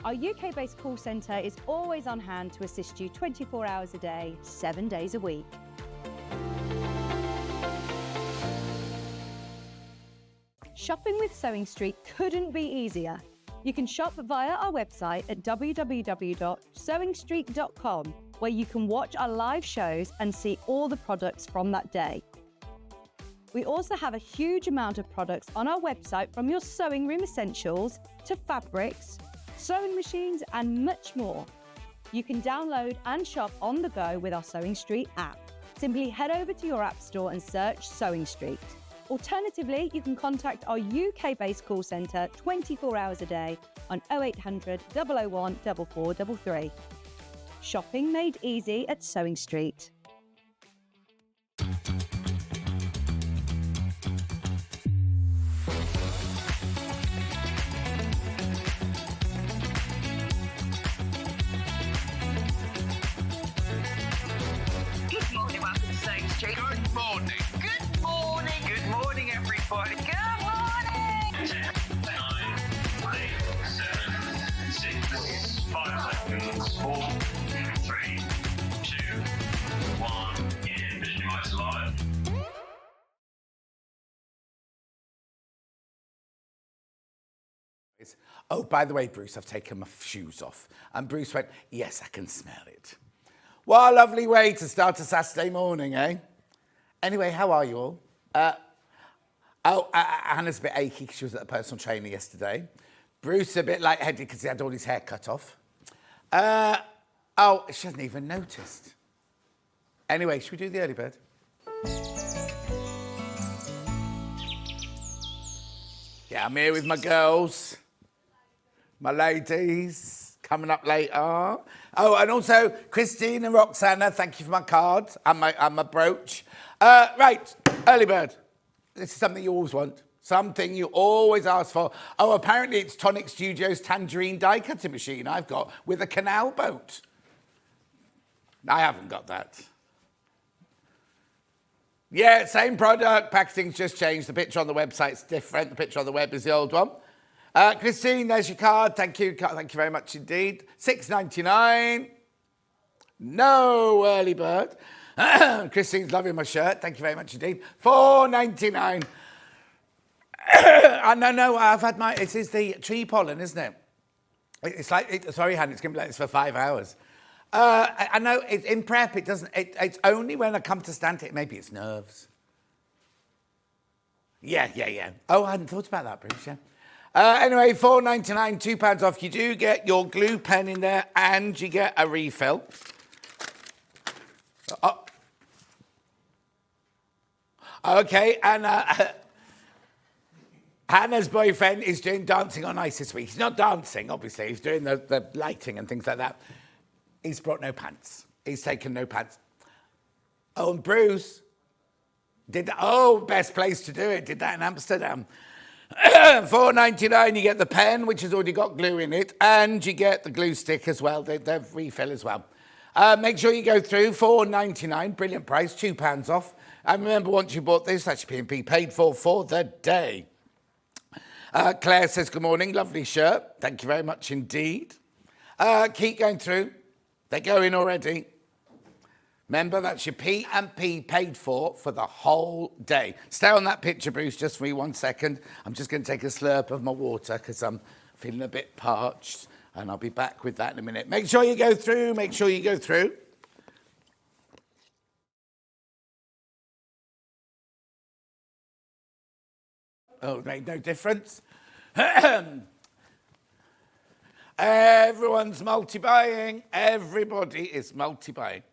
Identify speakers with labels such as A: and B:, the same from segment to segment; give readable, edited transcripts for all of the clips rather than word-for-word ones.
A: Our UK-based call centre is always on hand to assist you 24 hours a day, 7 days a week. Shopping with Sewing Street couldn't be easier. You can shop via our website at www.sewingstreet.com, where you can watch our live shows and see all the products from that day. We also have a huge amount of products on our website, from your sewing room essentials to fabrics, sewing machines and much more. You can download and shop on the go with our Sewing Street app. Simply head over to your app store and search Sewing Street. Alternatively, you can contact our UK-based call centre 24 hours a day on 0800 001 4433. Shopping made easy at Sewing Street.
B: Good morning, welcome to Sewing Street.
C: Good morning.
B: Good morning.
C: Good morning, everybody.
B: Good morning.
D: 10, 9, 8, 7, 6, 5 seconds, 4, 3, 2, 1, in Visualize Live.
C: Oh, by the way, Bruce, I've taken my shoes off. And Bruce went, yes, I can smell it. What a lovely way to start a Saturday morning, eh? Anyway, how are you all? Hannah's a bit achy because she was at the personal trainer yesterday. Bruce a bit lightheaded because he had all his hair cut off. She hasn't even noticed. Anyway, should we do the early bird? Yeah, I'm here with my girls, my ladies, coming up later. Oh, and also Christine and Roxana, thank you for my card and my brooch. Right, early bird. This is something you always want. Something you always ask for. Oh, apparently it's Tonic Studios Tangerine die cutting machine I've got with a canal boat. I haven't got that. Yeah, same product. Packaging's just changed. The picture on the website's different. The picture on the web is the old one. Christine, there's your card. Thank you. Thank you very much indeed. $6.99. No early bird. Christine's loving my shirt. Thank you very much indeed. $4.99. No, I've had my... This is the tree pollen, isn't it? It's like... sorry, Han, it's going to be like this for 5 hours. I know, in prep, it doesn't... It's only when I come to stand it. Maybe it's nerves. Yeah. Oh, I hadn't thought about that, Bruce, yeah. Anyway, $4.99, £2 off. You do get your glue pen in there and you get a refill. Oh. Okay, and Hannah's boyfriend is doing dancing on ice this week. He's not dancing, obviously. He's doing the lighting and things like that. He's brought no pants. He's taken no pants. Oh, and Bruce did that. Oh, best place to do it. Did that in Amsterdam. $4.99, you get the pen, which has already got glue in it, and you get the glue stick as well, the refill as well. Make sure you go through, $4.99, brilliant price, £2 off. And remember, once you bought this, that's your P&P paid for the day. Claire says, good morning, lovely shirt. Thank you very much indeed. Keep going through. They're going already. Remember, that's your P&P paid for the whole day. Stay on that picture, Bruce, just for me 1 second. I'm just going to take a slurp of my water because I'm feeling a bit parched, and I'll be back with that in a minute. Make sure you go through. Make sure you go through. Oh, it made no difference. Everyone's multi-buying. Everybody is multi-buying.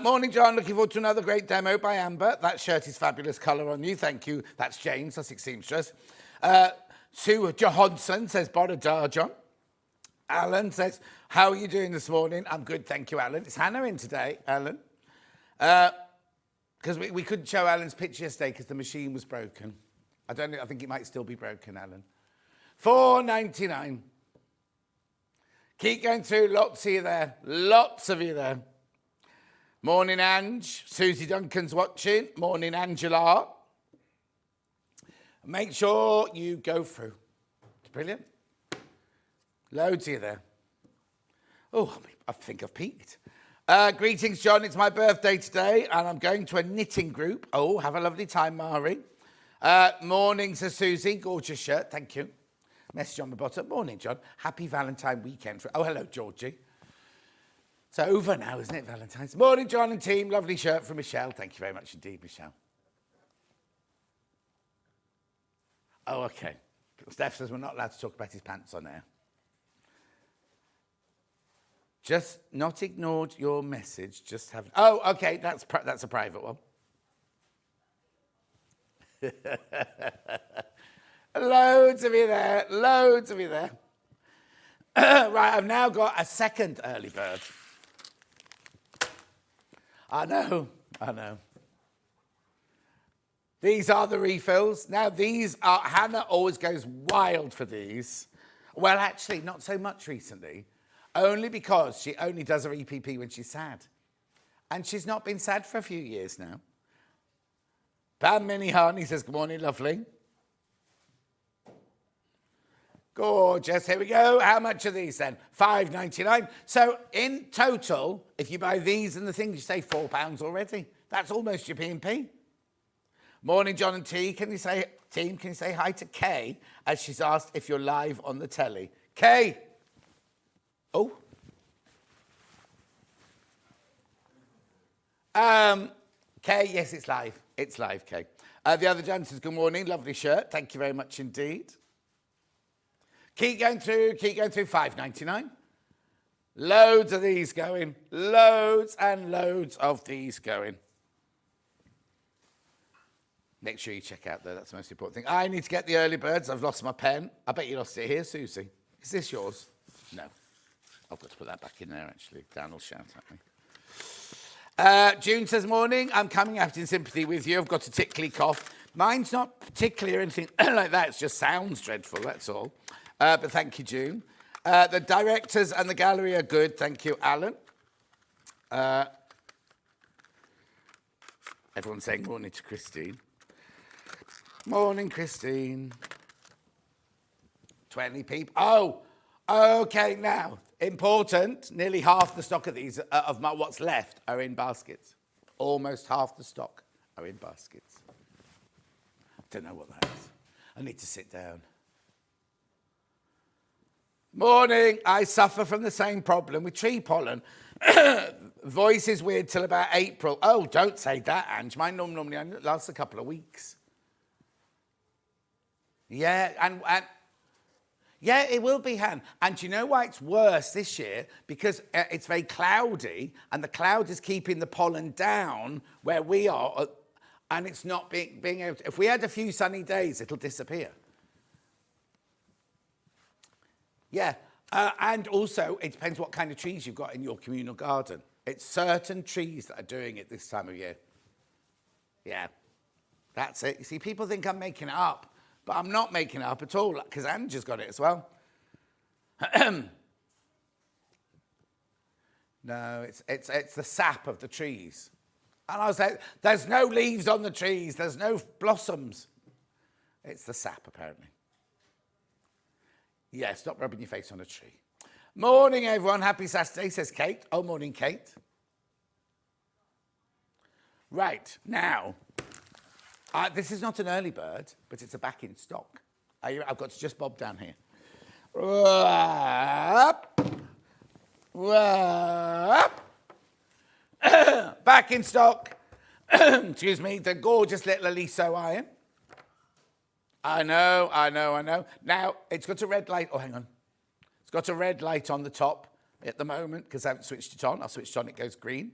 C: Morning, John. Looking forward to another great demo by Amber. That shirt is fabulous colour on you. Thank you. That's Jane, Sussex Seamstress. Sue Johansson says, Bora dar, John. Alan says, how are you doing this morning? I'm good, thank you, Alan. Is Hannah in today, Alan? Because we couldn't show Alan's picture yesterday because the machine was broken. I think it might still be broken, Alan. $4.99. Keep going through. Lots of you there. Lots of you there. Morning, Ange. Susie Duncan's watching. Morning, Angela. Make sure you go through. It's brilliant. Loads of you there. Oh, I think I've peaked. Greetings, John. It's my birthday today, and I'm going to a knitting group. Oh, have a lovely time, Mari. Morning to Susie. Gorgeous shirt. Thank you. Message on the bottom. Morning, John. Happy Valentine weekend. Oh, hello, Georgie. It's over now, isn't it, Valentine's? Morning, John and team. Lovely shirt from Michelle. Thank you very much indeed, Michelle. Oh, okay. Steph says we're not allowed to talk about his pants on air. Just not ignored your message. Just have. Oh, okay. That's a private one. Loads of you there. Loads of you there. Right, I've now got a second early bird. I know. These are the refills. Now, these are, Hannah always goes wild for these. Well, actually, not so much recently. Only because she only does her EPP when she's sad. And she's not been sad for a few years now. Pam Minnie Harney says, good morning, lovely. Gorgeous. Here we go. How much are these then? $5.99. So in total, if you buy these and the things, you save £4 already. That's almost your P&P. Morning, John and T. Can you say hi to Kay as she's asked if you're live on the telly? Kay. Oh. Kay, yes, it's live. It's live, Kay. The other gentleman says, good morning. Lovely shirt. Thank you very much indeed. Keep going through, $5.99. Loads of these going. Loads and loads of these going. Make sure you check out there. That's the most important thing. I need to get the early birds. I've lost my pen. I bet you lost it here, Susie. Is this yours? No. I've got to put that back in there, actually. Dan will shout at me. June says, morning. I'm coming out in sympathy with you. I've got a tickly cough. Mine's not particularly or anything like that. It just sounds dreadful, that's all. But thank you, June. The directors and the gallery are good. Thank you, Alan. Everyone's saying morning to Christine. Morning, Christine. 20 people. Oh, okay, now, important. Nearly half the stock of these, of what's left, are in baskets. Almost half the stock are in baskets. Don't know what that is. I need to sit down. Morning. I suffer from the same problem with tree pollen. Voice is weird till about April. Oh, don't say that, Ange. Mine normally lasts a couple of weeks. Yeah, and yeah, it will be, Han. And do you know why it's worse this year? Because it's very cloudy, and the cloud is keeping the pollen down where we are, and it's not being able to. If we had a few sunny days, it'll disappear. Yeah, and also it depends what kind of trees you've got in your communal garden. It's certain trees that are doing it this time of year. Yeah, that's it. You see, people think I'm making it up. But I'm not making it up at all, because Angie's got it as well. No, it's the sap of the trees. And I was like, there's no leaves on the trees. There's no blossoms. It's the sap, apparently. Yeah, stop rubbing your face on a tree. Morning, everyone. Happy Saturday, says Kate. Oh, morning, Kate. Right, now... this is not an early bird, but it's a back in stock. I've got to just bob down here. Back in stock. Excuse me, the gorgeous little Aliso iron. I know. Now, it's got a red light. Oh, hang on. It's got a red light on the top at the moment because I haven't switched it on. I'll switch it on, it goes green.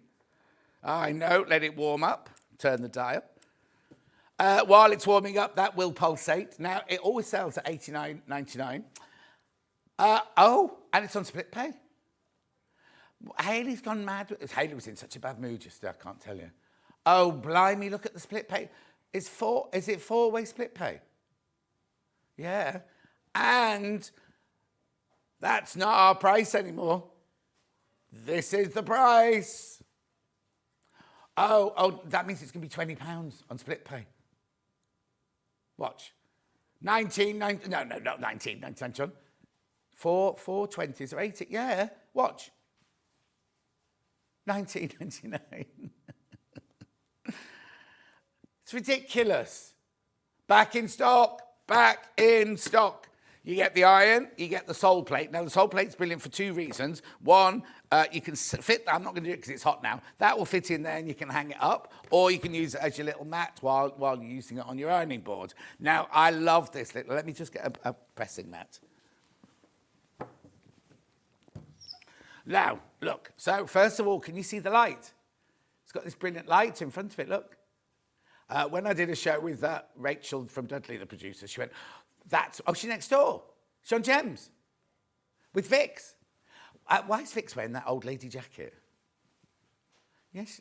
C: I know, let it warm up. Turn the dial. While it's warming up, that will pulsate. Now, it always sells at $89.99. And it's on split pay. Hayley's gone mad. Hayley was in such a bad mood yesterday, I can't tell you. Oh, blimey, look at the split pay. Is it four-way split pay? Yeah. And that's not our price anymore. This is the price. Oh, that means it's going to be £20 on split pay. Watch. 19.99. No, not 19.99, John. 4 20s or 80. Yeah, watch. 19.99. It's ridiculous. Back in stock. Back in stock. You get the iron, you get the sole plate. Now, the sole plate's brilliant for 2 reasons. One, you can fit, I'm not going to do it because it's hot now. That will fit in there and you can hang it up, or you can use it as your little mat while you're using it on your ironing board. Now, I love this little, let me just get a pressing mat. Now, look, so first of all, can you see the light? It's got this brilliant light in front of it, look. When I did a show with Rachel from Dudley, the producer, she went, she's next door. She's on Gems with Vix. Why is Vix wearing that old lady jacket? Yes.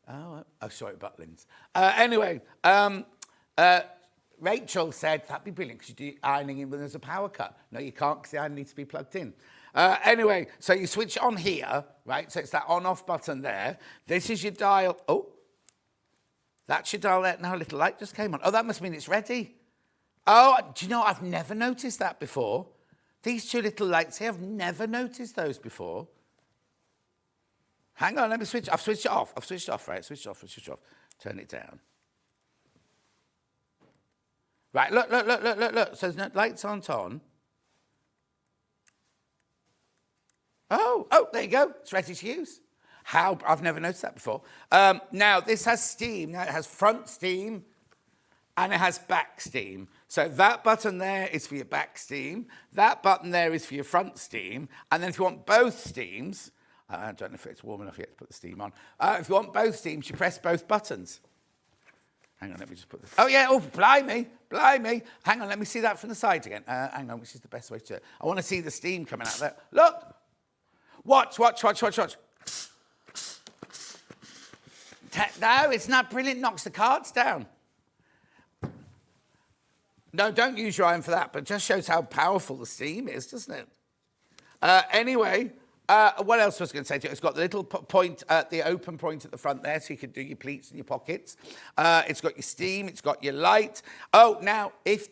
C: Oh, sorry, Butlins. Anyway, Rachel said that'd be brilliant because you do ironing in when there's a power cut. No, you can't because the iron needs to be plugged in. Anyway, so you switch on here, right? So it's that on-off button there. This is your dial. Oh, that's your dial there. Now a little light just came on. Oh, that must mean it's ready. Oh, do you know, I've never noticed that before. These 2 little lights here, I've never noticed those before. Hang on, let me switch. I've switched it off. I've switched it off, right? Switch it off. Turn it down. Right, look. So the lights aren't on. Oh, there you go. It's ready to use. How? I've never noticed that before. Now, this has steam. Now, it has front steam and it has back steam. So that button there is for your back steam. That button there is for your front steam. And then if you want both steams, I don't know if it's warm enough yet to put the steam on. If you want both steams, you press both buttons. Hang on, let me just put this. Oh, yeah, blimey. Hang on, let me see that from the side again. Hang on, which is the best way to do it? I want to see the steam coming out of there. Look. Watch. No, it's not brilliant. Knocks the cards down. No, don't use your iron for that, but it just shows how powerful the steam is, doesn't it? Anyway, what else was I going to say to you? It's got the little point, the open point at the front there, so you can do your pleats and your pockets. It's got your steam. It's got your light. Oh, now, if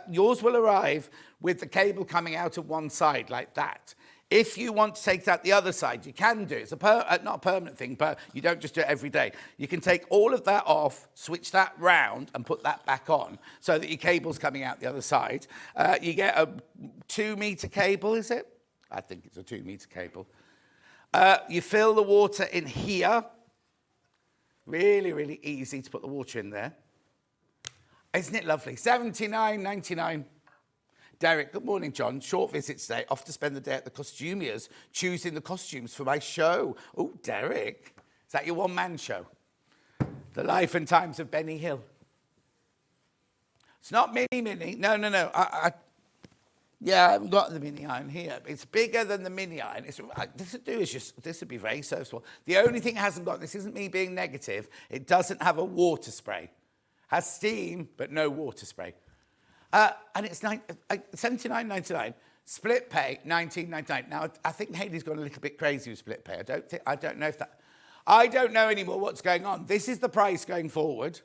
C: yours will arrive with the cable coming out of one side like that. If you want to take that the other side, you can do. It's not a permanent thing, but you don't just do it every day. You can take all of that off, switch that round, and put that back on so that your cable's coming out the other side. You get a 2-meter cable, is it? I think it's a 2-meter cable. You fill the water in here. Really, really easy to put the water in there. Isn't it lovely? $79.99. Derek, good morning, John. Short visit today. Off to spend the day at the costumiers, choosing the costumes for my show. Oh, Derek, is that your one-man show? The Life and Times of Benny Hill. It's not mini. No. I haven't got the mini iron here. It's bigger than the mini iron. This would be very serviceable. The only thing it hasn't got, this isn't me being negative, it doesn't have a water spray. Has steam, but no water spray. And it's $79.99. Split pay, $19.99. Now, I think Hayley's gone a little bit crazy with split pay. I don't know anymore what's going on. This is the price going forward,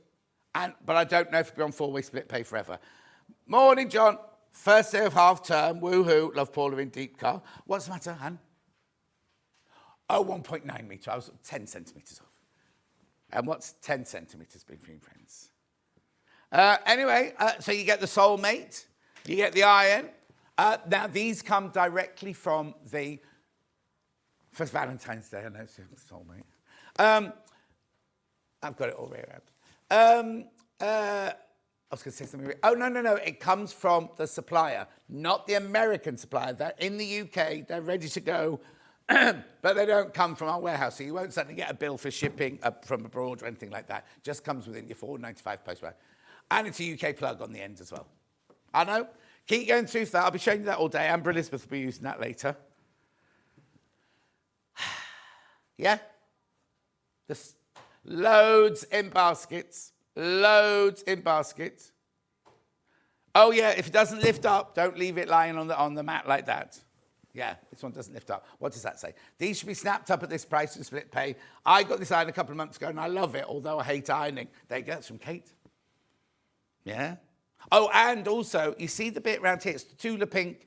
C: but I don't know if it'll be on 4-way split pay forever. Morning, John. First day of half term. Woohoo. Love Paula in deep car. What's the matter, Han? Oh, 1.9 metre. I was 10 centimetres off. And what's 10 centimetres between friends? Anyway, so you get the soulmate, you get the iron. Now, these come directly from for Valentine's Day, I know it's soulmate. I've got it all the way around. I was going to say something. Oh, no. It comes from the supplier, not the American supplier. They're in the UK, they're ready to go, but they don't come from our warehouse. So you won't suddenly get a bill for shipping from abroad or anything like that. Just comes within your $4.95 postware. And it's a UK plug on the end as well. I know. Keep going through that. I'll be showing you that all day. Amber Elizabeth will be using that later. Yeah? There's loads in baskets. Loads in baskets. Oh, yeah, if it doesn't lift up, don't leave it lying on the mat like that. Yeah, this one doesn't lift up. What does that say? These should be snapped up at this price and split pay. I got this iron a couple of months ago, and I love it, although I hate ironing. There you go. It's from Kate. Yeah? Oh, and also, you see the bit around here? It's the Tula Pink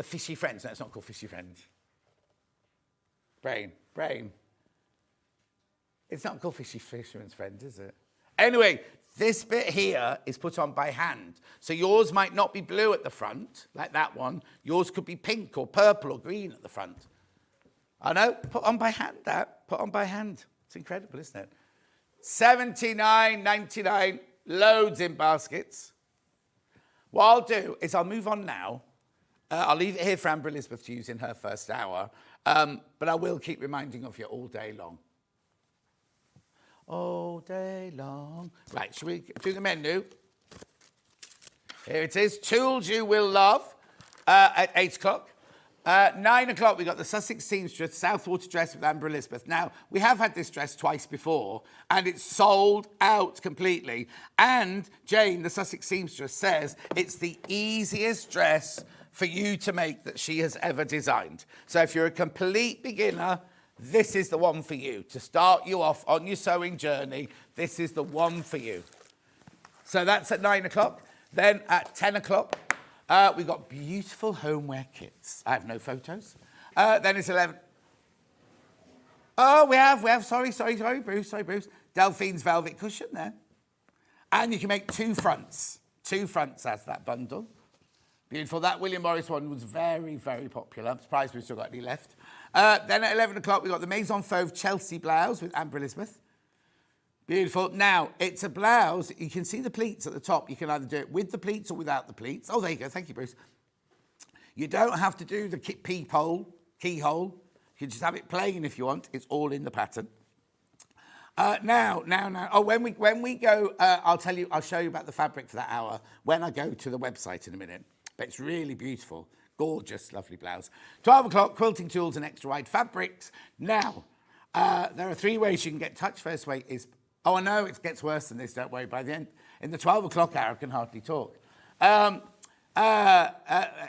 C: Fishy Friends. No, it's not called Fishy Friends. Brain. It's not called Fisherman's Friend, is it? Anyway, this bit here is put on by hand. So yours might not be blue at the front, like that one. Yours could be pink or purple or green at the front. I know, put on by hand, that. Put on by hand. It's incredible, isn't it? $79.99, loads in baskets. What I'll do is I'll move on now. I'll leave it here for Amber Elizabeth to use in her first hour, but I will keep reminding of you all day long. All day long. Right, shall we do the menu? Here it is, tools you will love at 8 o'clock. 9 o'clock, we got the Sussex Seamstress Southwater dress with Amber Elizabeth. Now, we have had this dress twice before, and it's sold out completely. And Jane, the Sussex Seamstress, says it's the easiest dress for you to make that she has ever designed. So if you're a complete beginner, this is the one for you. To start you off on your sewing journey, this is the one for you. So that's at 9 o'clock. Then at 10 o'clock, we've got beautiful homeware kits. I have no photos. Then it's 11. Oh, we have. Sorry, Bruce. Delphine's velvet cushion there. And you can make two fronts out of that bundle. Beautiful. That William Morris one was very, very popular. I'm surprised we've still got any left. Then at 11 o'clock, we've got the Maison Fauve Chelsea blouse with Amber Elizabeth. Beautiful. Now, it's a blouse. You can see the pleats at the top. You can either do it with the pleats or without the pleats. Oh, there you go. Thank you, Bruce. You don't have to do the keyhole. You can just have it plain if you want. It's all in the pattern. Now. Oh, when we go, I'll show you about the fabric for that hour when I go to the website in a minute. But it's really beautiful. Gorgeous, lovely blouse. 12 o'clock, quilting tools and extra wide fabrics. Now, there are 3 ways you can get in touch. First way is, oh, I know it gets worse than this, don't worry. By the end, in the 12 o'clock hour, I can hardly talk.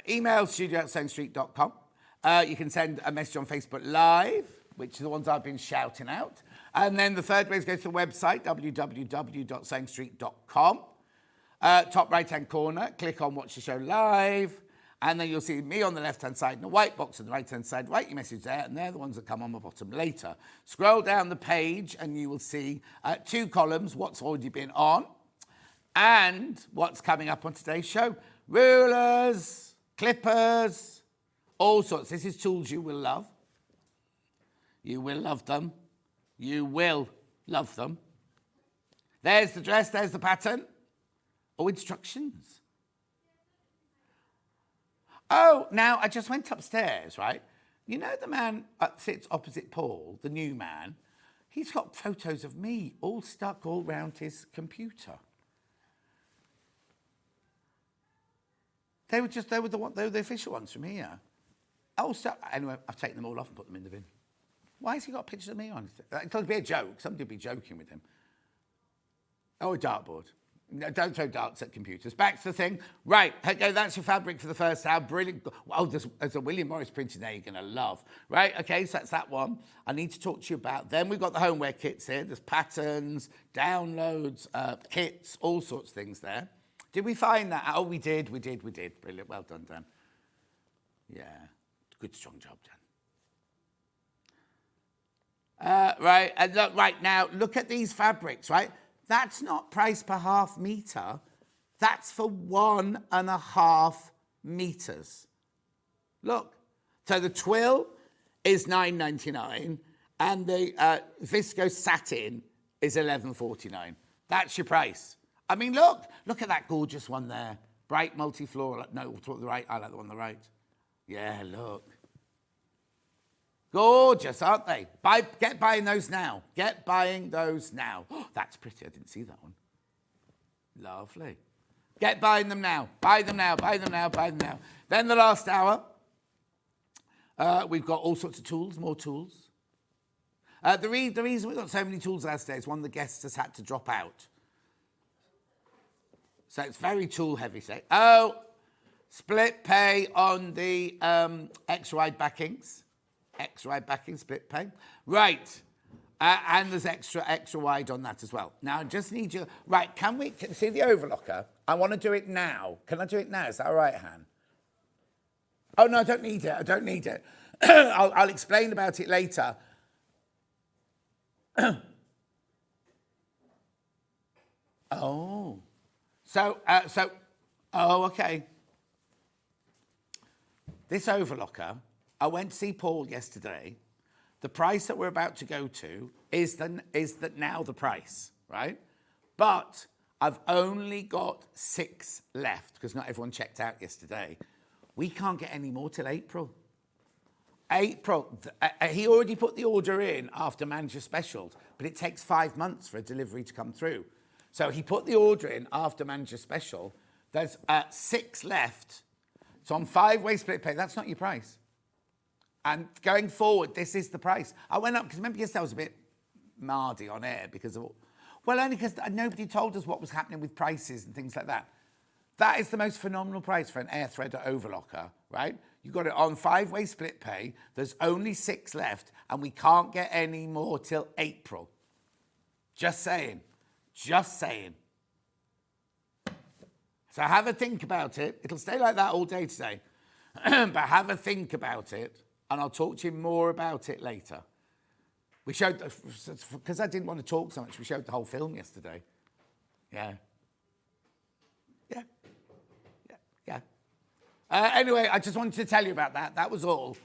C: Email studio@sewingstreet.com. You can send a message on Facebook Live, which are the ones I've been shouting out. And then the third way is go to the website, www.sewingstreet.com. Top right-hand corner, click on Watch the Show Live, and then you'll see me on the left-hand side and a white box on the right-hand side. Write your message there, and they're the ones that come on the bottom later. Scroll down the page, and you will see 2 columns, what's already been on, and what's coming up on today's show. Rulers, clippers, all sorts. This is tools you will love. You will love them. You will love them. There's the dress, there's the pattern. Oh, instructions. Oh, now I just went upstairs, right? You know the man that sits opposite Paul, the new man? He's got photos of me all stuck all round his computer. They were the official ones from here. Oh, so anyway, I've taken them all off and put them in the bin. Why has he got pictures of me on? It could be a joke. Somebody would be joking with him. Oh, a dartboard. No, don't throw darts at computers. Back to the thing. Right, okay, that's your fabric for the first hour. Brilliant. Oh, there's a William Morris printing there you're going to love. Right, okay, so that's that one. I need to talk to you about. Then we've got the homeware kits here. There's patterns, downloads, kits, all sorts of things there. Did we find that? Oh, we did. Brilliant. Well done, Dan. Yeah, good, strong job, Dan. Right, and look, right now, look at these fabrics, right? That's not price per half metre. That's for 1.5 metres. Look. So the twill is $9.99 and the viscose satin is $11.49. That's your price. I mean, look at that gorgeous one there. Bright multi-floral. No, to the right. I like the one on the right. Yeah, look. Gorgeous, aren't they? Get buying those now. Get buying those now. Oh, that's pretty. I didn't see that one. Lovely. Get buying them now. Buy them now. Then the last hour, we've got all sorts of tools, more tools. The reason we've got so many tools last day is one of the guests has had to drop out. So it's very tool heavy. Oh, split pay on the extra wide backings. Extra wide backing, split pay. Right. And there's extra wide on that as well. Now, I just need you... Right, can we see the overlocker? I want to do it now. Can I do it now? Is that all right, Han? Oh, no, I don't need it. I don't need it. I'll explain about it later. Oh. So, okay. This overlocker, I went to see Paul yesterday. The price that we're about to go to is now the price, right? But I've only got 6 left because not everyone checked out yesterday. We can't get any more till April. April, he already put the order in after manager specials, but it takes 5 months for a delivery to come through. So he put the order in after manager special. There's 6 left. So on 5-way split pay, that's not your price. And going forward, this is the price. I went up, because remember yesterday I was a bit mardy on air because of, well, only because nobody told us what was happening with prices and things like that. That is the most phenomenal price for an air threader overlocker, right? You got it on 5-way split pay. There's only 6 left, and we can't get any more till April. Just saying. Just saying. So have a think about it. It'll stay like that all day today. But have a think about it, and I'll talk to you more about it later. We showed, because I didn't want to talk so much, we showed the whole film yesterday. Yeah. Anyway, I just wanted to tell you about that. That was all.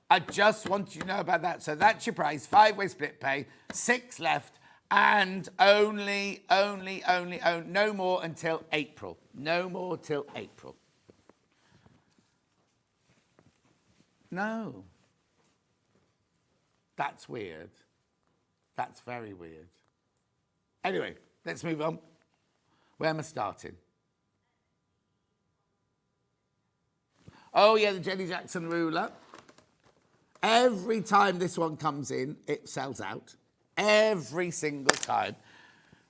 C: I just want you to know about that. So that's your price, 5-way split pay, 6 left, and only, no more until April. No more till April. No. That's weird. That's very weird. Anyway, let's move on. Where am I starting? Oh, yeah, the Jenny Jackson ruler. Every time this one comes in, it sells out. Every single time.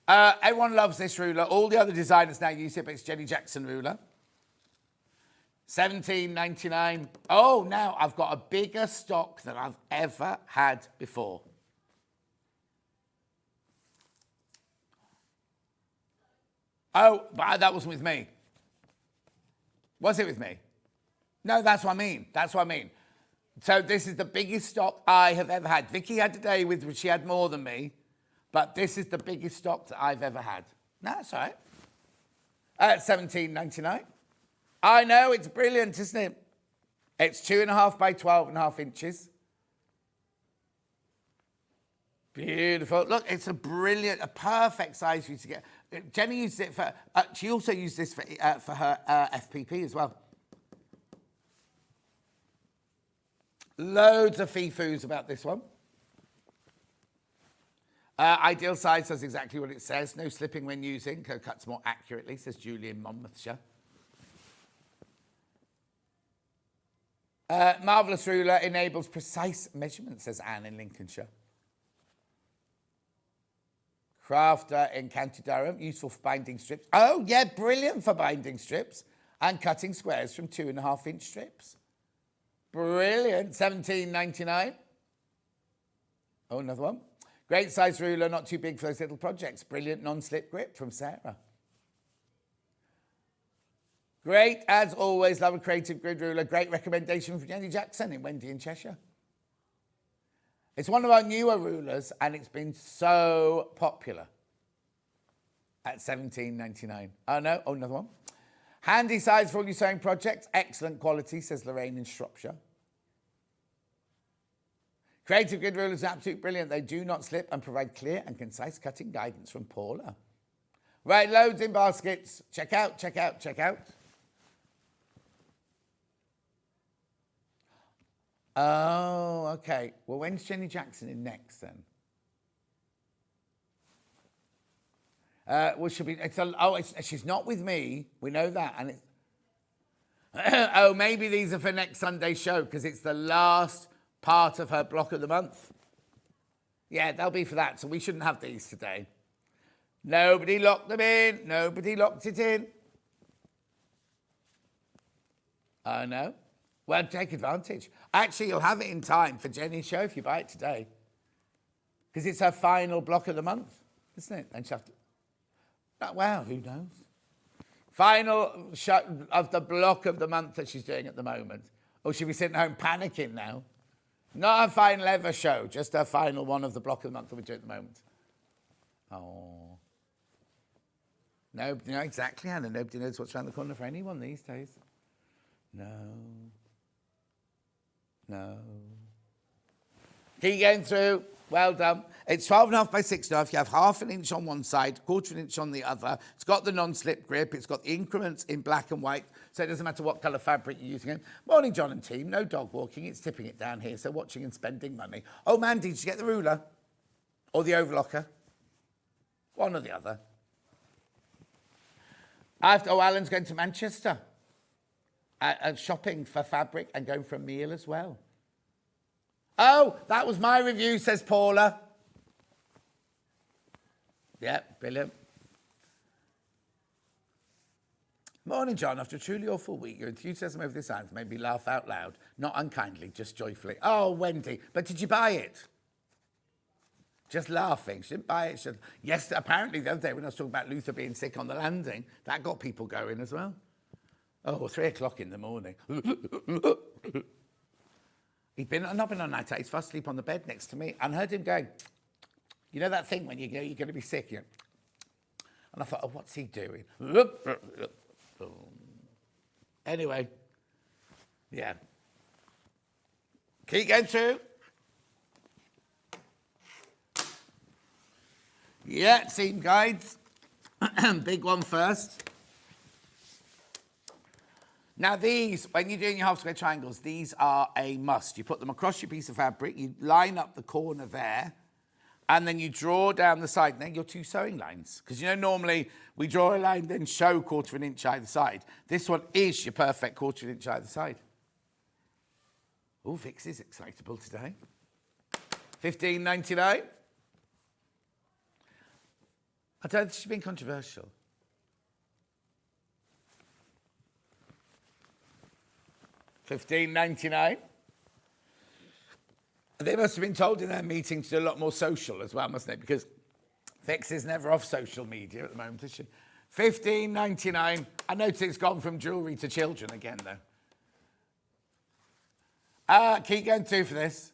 C: Everyone loves this ruler. All the other designers now use it, but it's Jenny Jackson ruler. $17.99. Oh, now I've got a bigger stock than I've ever had before. Oh, but that wasn't with me. Was it with me? No, that's what I mean. That's what I mean. So this is the biggest stock I have ever had. Vicky had a day with which she had more than me, but this is the biggest stock that I've ever had. No, that's all right. At $17.99. I know, it's brilliant, isn't it? It's 2.5 by 12.5 inches. Beautiful. Look, it's a perfect size for you to get. Jenny used it for, she also used this for her FPP as well. Loads of fee-foos about this one. Ideal size does exactly what it says. No slipping when using. Cuts more accurately, says Julie in Monmouthshire. Marvellous ruler enables precise measurements, says Anne in Lincolnshire. Crafter in County Durham, useful for binding strips. Oh, yeah, brilliant for binding strips and cutting squares from 2.5-inch strips. Brilliant, $17.99. Oh, another one. Great size ruler, not too big for those little projects. Brilliant non-slip grip from Sarah. Great, as always, love a creative grid ruler. Great recommendation from Jenny Jackson in Wendy in Cheshire. It's one of our newer rulers, and it's been so popular at $17.99. Oh, no, oh, another one. Handy size for all your sewing projects. Excellent quality, says Lorraine in Shropshire. Creative grid rulers are absolutely brilliant. They do not slip and provide clear and concise cutting guidance from Paula. Right, loads in baskets. Check out, check out, check out. Oh, okay. Well, when's Jenny Jackson in next then? Well, she'll be. She's not with me. We know that, and it's. Oh, maybe these are for next Sunday's show because it's the last part of her block of the month. Yeah, they'll be for that. So we shouldn't have these today. Nobody locked them in. Nobody locked it in. Oh no. Well, take advantage. Actually, you'll have it in time for Jenny's show if you buy it today, because it's her final block of the month, isn't it? And she'll have to. Wow, who knows? Final shot of the block of the month that she's doing at the moment. Or she'll be sitting home panicking now. Not her final ever show, just her final one of the block of the month that we're doing at the moment. Oh. No, you know exactly, Hannah. Nobody knows what's around the corner for anyone these days. No. No. Keep going through. Well done. It's 12.5 by 6.5. You have half an inch on one side, quarter of an inch on the other. It's got the non-slip grip. It's got the increments in black and white, so it doesn't matter what colour fabric you're using. Morning, John and team. No dog walking. It's tipping it down here, so watching and spending money. Oh, Mandy, did you get the ruler? Or the overlocker? One or the other. Alan's going to Manchester and shopping for fabric and going for a meal as well. Oh, that was my review, says Paula. Yeah, brilliant. Morning, John. After a truly awful week, your enthusiasm over this item made me laugh out loud. Not unkindly, just joyfully. Oh, Wendy, but did you buy it? Just laughing. She didn't buy it. Yes, apparently the other day when I was talking about Luther being sick on the landing, that got people going as well. Oh, 3 o'clock in the morning. He'd not been on night out. He's fast asleep on the bed next to me and heard him going, you know that thing when you go, you're going to be sick? And I thought, oh, what's he doing? Anyway, yeah. Keep going through. Yeah, seam guides. Big one first. Now these, when you're doing your half square triangles, these are a must. You put them across your piece of fabric, you line up the corner there, and then you draw down the side, and then your 2 sewing lines. Because you know normally we draw a line, then show quarter of an inch either side. This one is your perfect quarter of an inch either side. Oh, Vix is excitable today. $15.99. I don't think she's been controversial. $15.99. They must have been told in their meeting to do a lot more social as well, mustn't they? Because Vix is never off social media at the moment, is she? $15.99. I notice it's gone from jewellery to children again, though. Keep going through for this.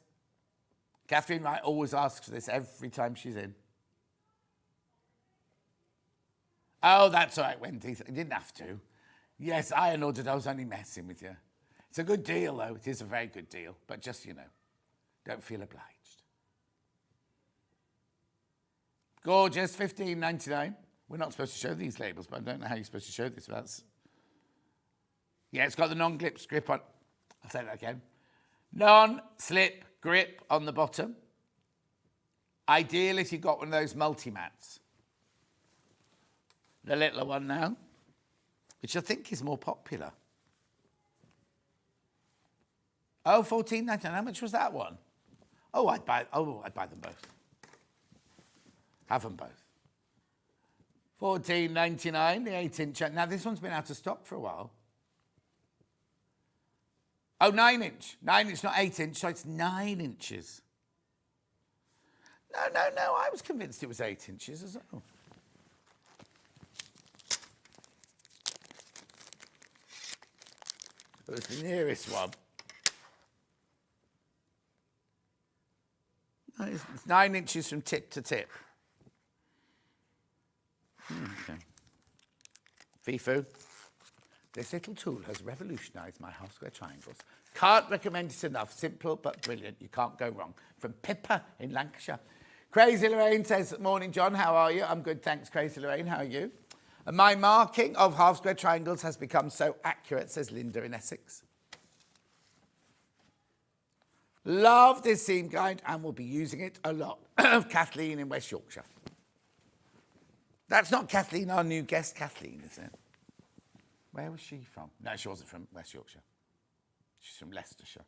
C: Catherine Wright always asks for this every time she's in. Oh, that's all right, Wendy. You didn't have to. Yes, I ordered. I was only messing with you. It's a good deal, though. It is a very good deal. But just, you know, don't feel obliged. Gorgeous, $15.99. We're not supposed to show these labels, but I don't know how you're supposed to show this. That's... Yeah, it's got the non-slip grip on... I'll say that again. Non-slip grip on the bottom. Ideal if you've got one of those multi-mats. The littler one now, which I think is more popular. Oh, $14.99. How much was that one? Oh, I'd buy them both. Have them both. $14.99, the 8-inch. Now, this one's been out of stock for a while. Oh, 9-inch. 9-inch, not 8-inch, so it's 9 inches. No, I was convinced it was 8 inches as well. It was the nearest one. No, it's 9 inches from tip to tip. Okay. Fifu. This little tool has revolutionised my half square triangles. Can't recommend it enough. Simple but brilliant. You can't go wrong. From Pippa in Lancashire. Crazy Lorraine says, morning, John. How are you? I'm good, thanks, Crazy Lorraine. How are you? And my marking of half square triangles has become so accurate, says Linda in Essex. Love this seam guide and will be using it a lot. Kathleen in West Yorkshire. That's not Kathleen, our new guest, Kathleen, is it? Where was she from? No, she wasn't from West Yorkshire. She's from Leicestershire.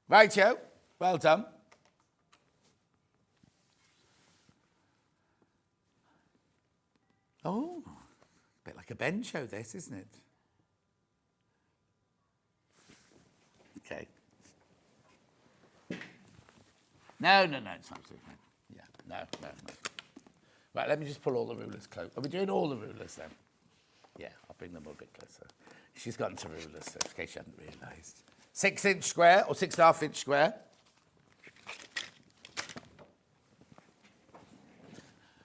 C: Rightio, well done. Oh, a bit like a Ben show, this, isn't it? Okay. No, it's absolutely fine. Yeah, no. Right, let me just pull all the rulers close. Are we doing all the rulers then? Yeah, I'll bring them a bit closer. She's gone to rulers, so in case you hadn't realised. 6-inch square or 6.5-inch square.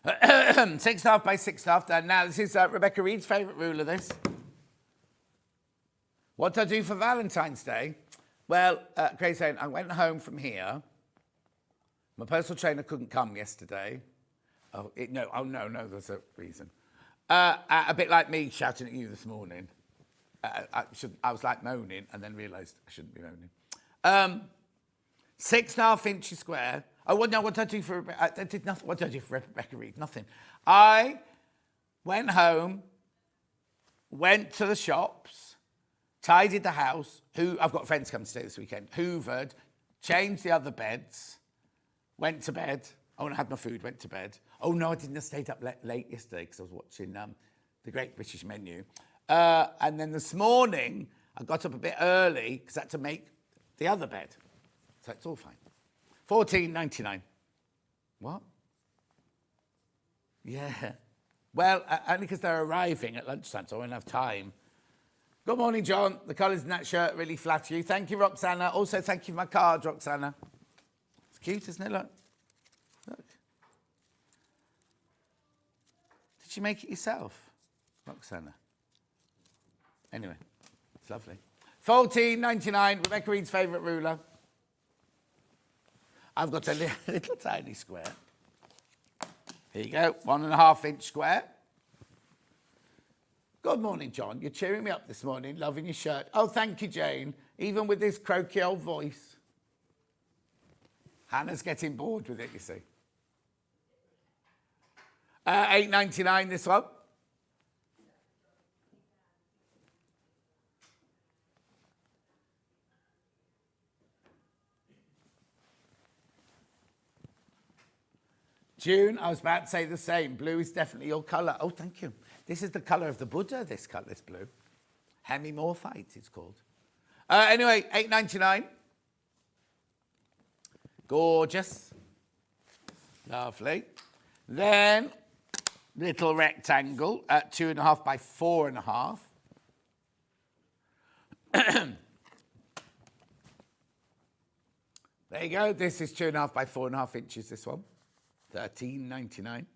C: Six and a half by 6.5. Now, this is Rebecca Reed's favourite ruler, this. What did I do for Valentine's Day? Well, Grace saying, I went home from here. My personal trainer couldn't come yesterday. No, there's a reason. A bit like me shouting at you this morning. I was like moaning and then realised I shouldn't be moaning. 6.5 inches square. Oh, well, no, what did I do for Rebecca? I did nothing. What did I do for Rebecca Reed? Nothing. I went home, went to the shops, tidied the house. I've got friends coming to stay this weekend. Hoovered, changed the other beds, went to bed. Oh, and I had my food, went to bed. Oh, no, I didn't. I stayed up late yesterday because I was watching The Great British Menu. And then this morning, I got up a bit early because I had to make the other bed. So it's all fine. $14.99. What? Yeah. Well, only because they're arriving at lunchtime, so I won't have time. Good morning, John. The colours in that shirt really flatter you. Thank you, Roxana. Also, thank you for my card, Roxana. It's cute, isn't it? Look. Did you make it yourself, Roxana? Anyway, it's lovely. $14.99, Rebecca Reed's favourite ruler. I've got a little tiny square. Here you go, 1.5-inch square. Good morning, John. You're cheering me up this morning, loving your shirt. Oh, thank you, Jane. Even with this croaky old voice. Hannah's getting bored with it, you see. $8.99 this one. June, I was about to say the same. Blue is definitely your colour. Oh, thank you. This is the colour of the Buddha, this blue. Hemimorphite, it's called. Anyway, $8.99. Gorgeous. Lovely. Then, little rectangle at 2.5 by 4.5. There you go. This is 2.5 by 4.5 inches, this one. $13.99.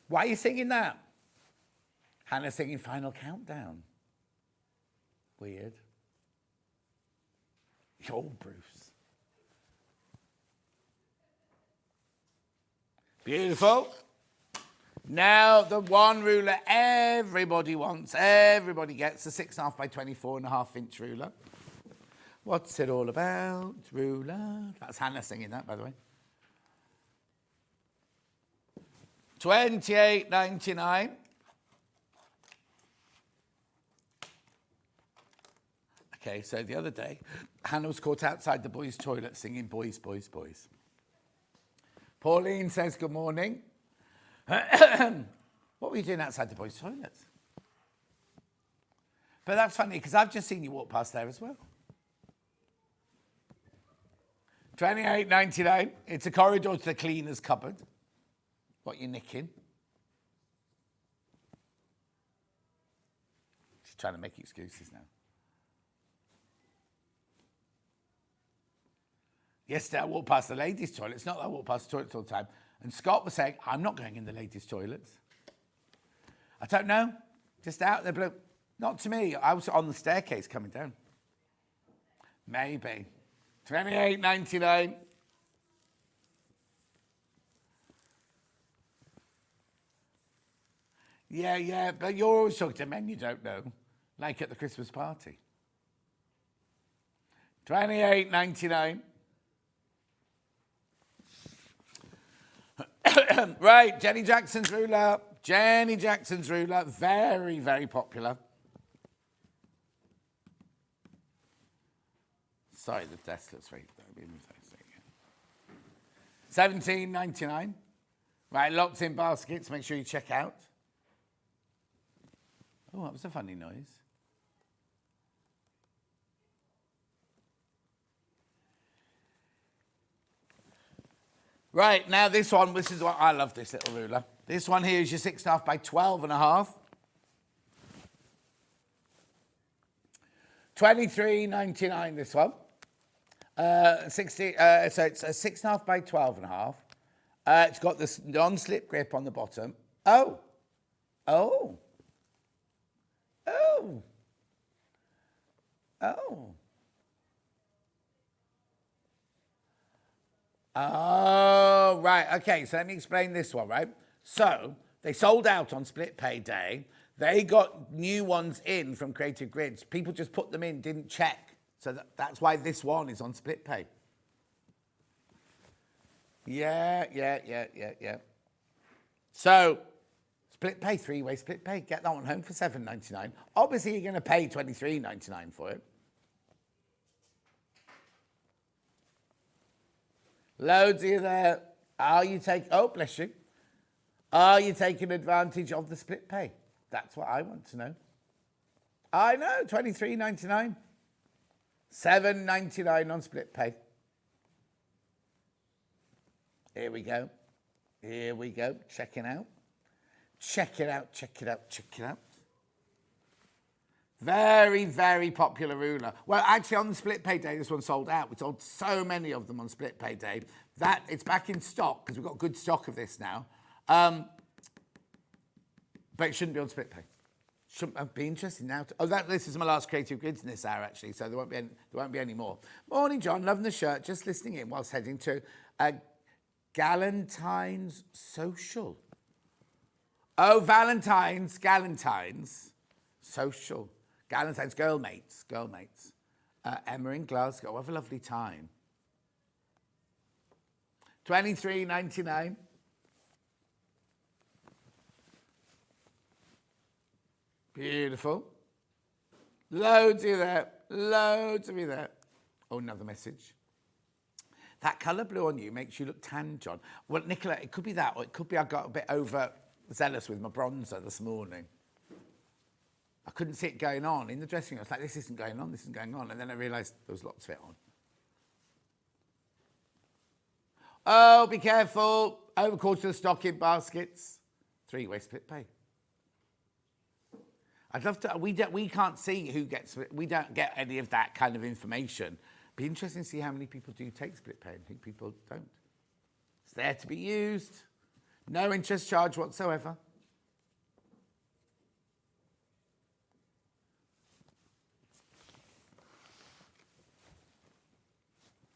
C: Why are you singing that? Hannah's singing Final Countdown. Weird. Oh, Bruce. Beautiful. Now, the one ruler everybody wants, everybody gets, the 6.5 by 24.5-inch ruler. What's it all about, ruler? That's Hannah singing that, by the way. $28.99. Okay, so the other day, Hannah was caught outside the boys' toilet singing Boys, Boys, Boys. Pauline says good morning. What were you doing outside the boys' toilets? But that's funny, because I've just seen you walk past there as well. $28.99. It's a corridor to the cleaner's cupboard. What you nicking? She's trying to make excuses now. Yesterday I walked past the ladies' toilet. It's not that I walk past the toilets all the time. And Scott was saying, I'm not going in the ladies' toilets. I don't know. Just out there, blue. Not to me. I was on the staircase coming down. Maybe. $28.99. Yeah, but you're always talking to men you don't know, like at the Christmas party. $28.99. Right, Jenny Jackson's ruler. Jenny Jackson's ruler, very, very popular. Sorry, the desk looks very... $17.99. Right, lots in baskets. Make sure you check out. Oh, that was a funny noise. Right, now this one, this is what I love, this little ruler. This one here is your 6.5 by 12.5. $23.99 this one. So it's a 6.5 by 12.5. It's got this non-slip grip on the bottom. Oh. Oh. Oh. Oh. Oh, right. Okay, so let me explain this one, right? So they sold out on split pay day. They got new ones in from Creative Grids. People just put them in, didn't check. So that's why this one is on split pay. Yeah. So split pay, three-way split pay. Get that one home for $7.99. Obviously, you're going to pay $23.99 for it. Loads of you there. Are you bless you. Are you taking advantage of the split pay? That's what I want to know. I know, $23.99. $7.99 on split pay. Here we go. Check it out. Very, very popular ruler. Well, actually, on the split pay day, this one sold out. We sold so many of them on split pay day that it's back in stock because we've got good stock of this now. But it shouldn't be on split pay. Shouldn't be interesting now. This is my last Creative Grids in this hour, actually, so there won't be any more. Morning, John. Loving the shirt. Just listening in whilst heading to Galentine's Social. Oh, Galentine's Social. Galentine's Girl Mates. Emma in Glasgow. Have a lovely time. $23.99. Beautiful. Loads of you there. Oh, another message. That colour blue on you makes you look tan, John. Well, Nicola, it could be that, or it could be I got a bit overzealous with my bronzer this morning. I couldn't see it going on in the dressing room. I was like, this isn't going on. And then I realised there was lots of it on. Oh, be careful. Overcall to the stocking baskets. Three-way split pay. I'd love to, we can't see who gets, we don't get any of that kind of information. Be interesting to see how many people do take split pay and who people don't. It's there to be used. No interest charge whatsoever.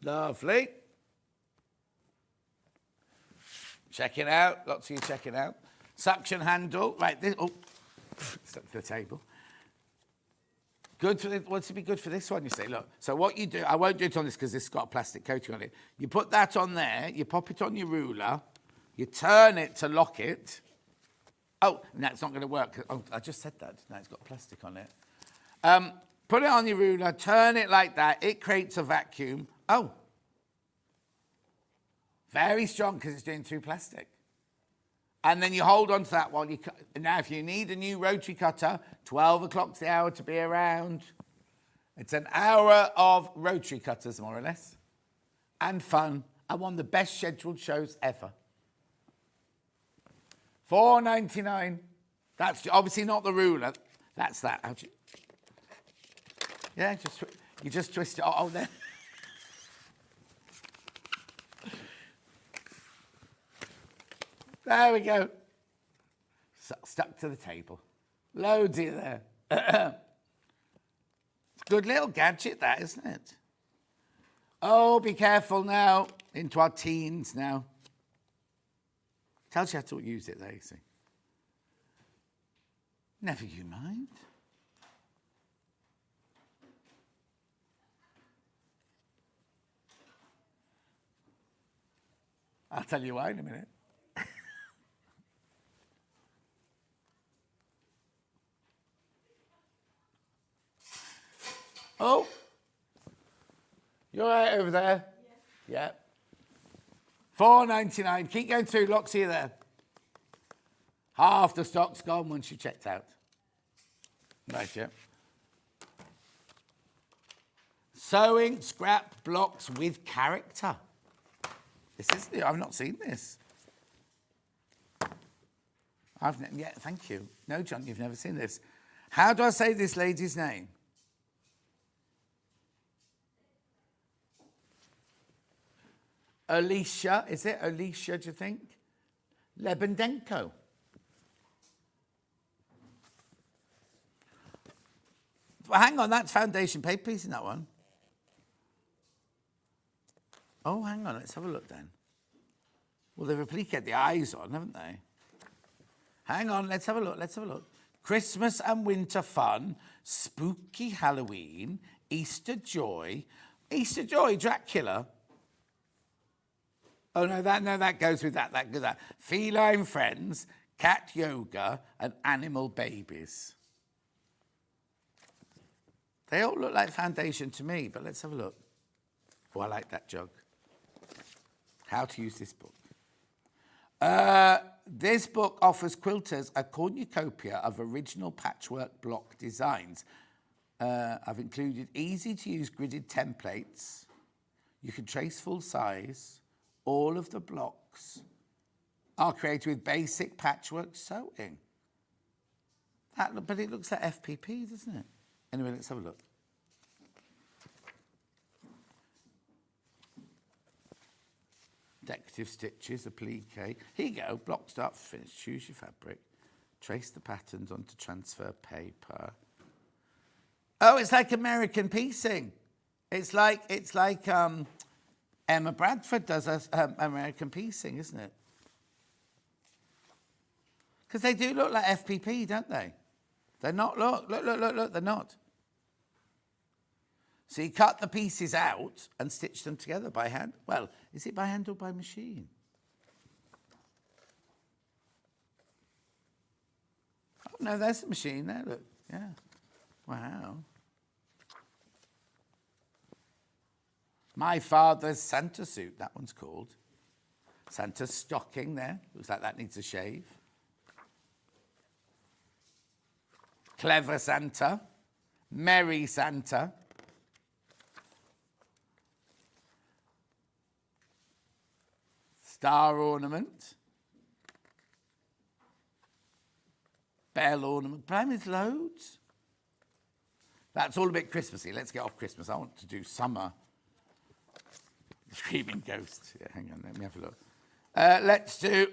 C: Lovely. Check it out. Lots of you check it out. Suction handle. Right, this, stuck to the table. Good for what's to be good for this one, you see. Look, so what you do, I won't do it on this because this has got a plastic coating on it. You put that on there, you pop it on your ruler, you turn it to lock it. Oh, no, it's not going to work. Oh, I just said that. No, it's got plastic on it. Put it on your ruler, turn it like that. It creates a vacuum. Oh. Very strong because it's doing through plastic. And then you hold on to that while you cut. Now, if you need a new rotary cutter, 12 o'clock's the hour to be around. It's an hour of rotary cutters, more or less. And fun. And one of the best scheduled shows ever. $4.99. That's obviously not the ruler. That's that. How'd you... Yeah, you just twist it. Oh, there. There we go. Stuck to the table. Loads in there. It's a good little gadget, that, isn't it? Oh, be careful now. Into our teens now. Tells you how to use it there, you see. Never you mind. I'll tell you why in a minute. Oh, you're right over there? Yeah. $4.99. Keep going through. Lots here there. Half the stock's gone once you checked out. Right, yeah. Sewing scrap blocks with character. This is new. I've not seen this. Yeah, thank you. No, John, you've never seen this. How do I say this lady's name? Alicia, is it Alicia, do you think? Lebendenko. Well, hang on, that's foundation paper piece in that one. Oh, hang on, let's have a look then. Well, they've appliqued the eyes on, haven't they? Hang on, let's have a look. Christmas and winter fun, spooky Halloween, Easter joy, Dracula. Oh, no, that goes with that. That goes with that. Feline friends, cat yoga, and animal babies. They all look like foundation to me, but let's have a look. Oh, I like that jug. How to use this book. This book offers quilters a cornucopia of original patchwork block designs. I've included easy-to-use gridded templates. You can trace full size. All of the blocks are created with basic patchwork sewing. But it looks like FPP, doesn't it? Anyway, let's have a look. Decorative stitches, applique. Here you go. Block start finish. Choose your fabric. Trace the patterns onto transfer paper. Oh, it's like American piecing. It's like Emma Bradford does American piecing, isn't it? Because they do look like FPP, don't they? They're not. Look. They're not. So you cut the pieces out and stitch them together by hand. Well, is it by hand or by machine? Oh, no, there's the machine there, look. Yeah. Wow. My father's Santa suit, that one's called. Santa's stocking there. Looks like that needs a shave. Clever Santa. Merry Santa. Star ornament. Bell ornament. Prime is loads. That's all a bit Christmassy. Let's get off Christmas. I want to do summer. Screaming ghosts. Yeah, hang on, let me have a look. Let's do,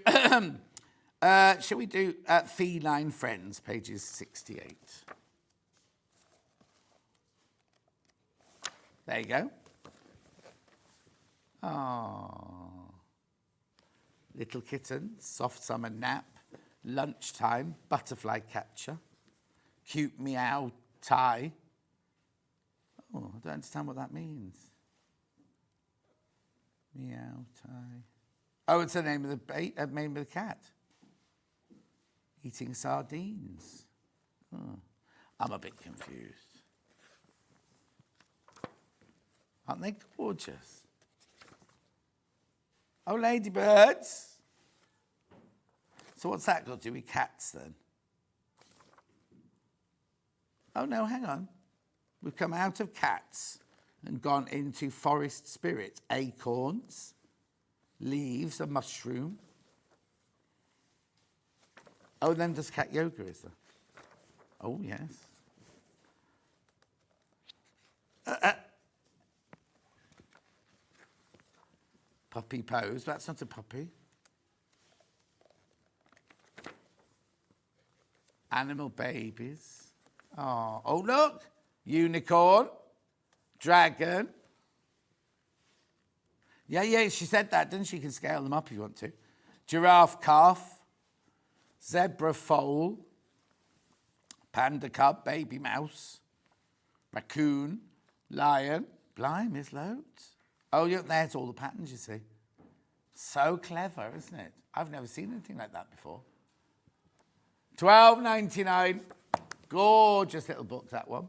C: shall we do Feline Friends, pages 68. There you go. Oh. Little kitten, soft summer nap, lunchtime, butterfly catcher, cute meow tie. Oh, I don't understand what that means. Meow tie. Oh, it's the name of the cat. Eating sardines. Oh, I'm a bit confused. Aren't they gorgeous? Oh, ladybirds. So what's that got to do with cats then? Oh, no, hang on. We've come out of cats and gone into forest spirits. Acorns, leaves, a mushroom. Oh, then there's cat yoga, is there? Oh, yes. Puppy pose. That's not a puppy. Animal babies. Oh, look. Unicorn. Dragon. Yeah, she said that, didn't she? You can scale them up if you want to. Giraffe calf. Zebra foal. Panda cub, baby mouse. Raccoon. Lion. Blimey's loads. Oh, look, there's all the patterns, you see. So clever, isn't it? I've never seen anything like that before. $12.99. Gorgeous little book, that one.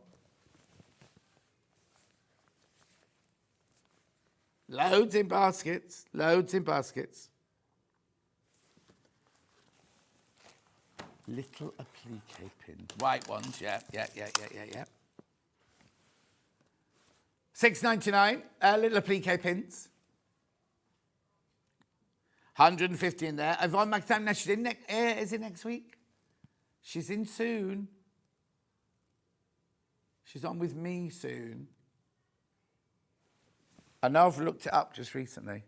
C: Loads in baskets. Loads in baskets. Little applique pins. White ones, yeah. $6.99, little applique pins. 150 in there. Yvonne McTam, now she's in is it next week? She's in soon. She's on with me soon. I know I've looked it up just recently.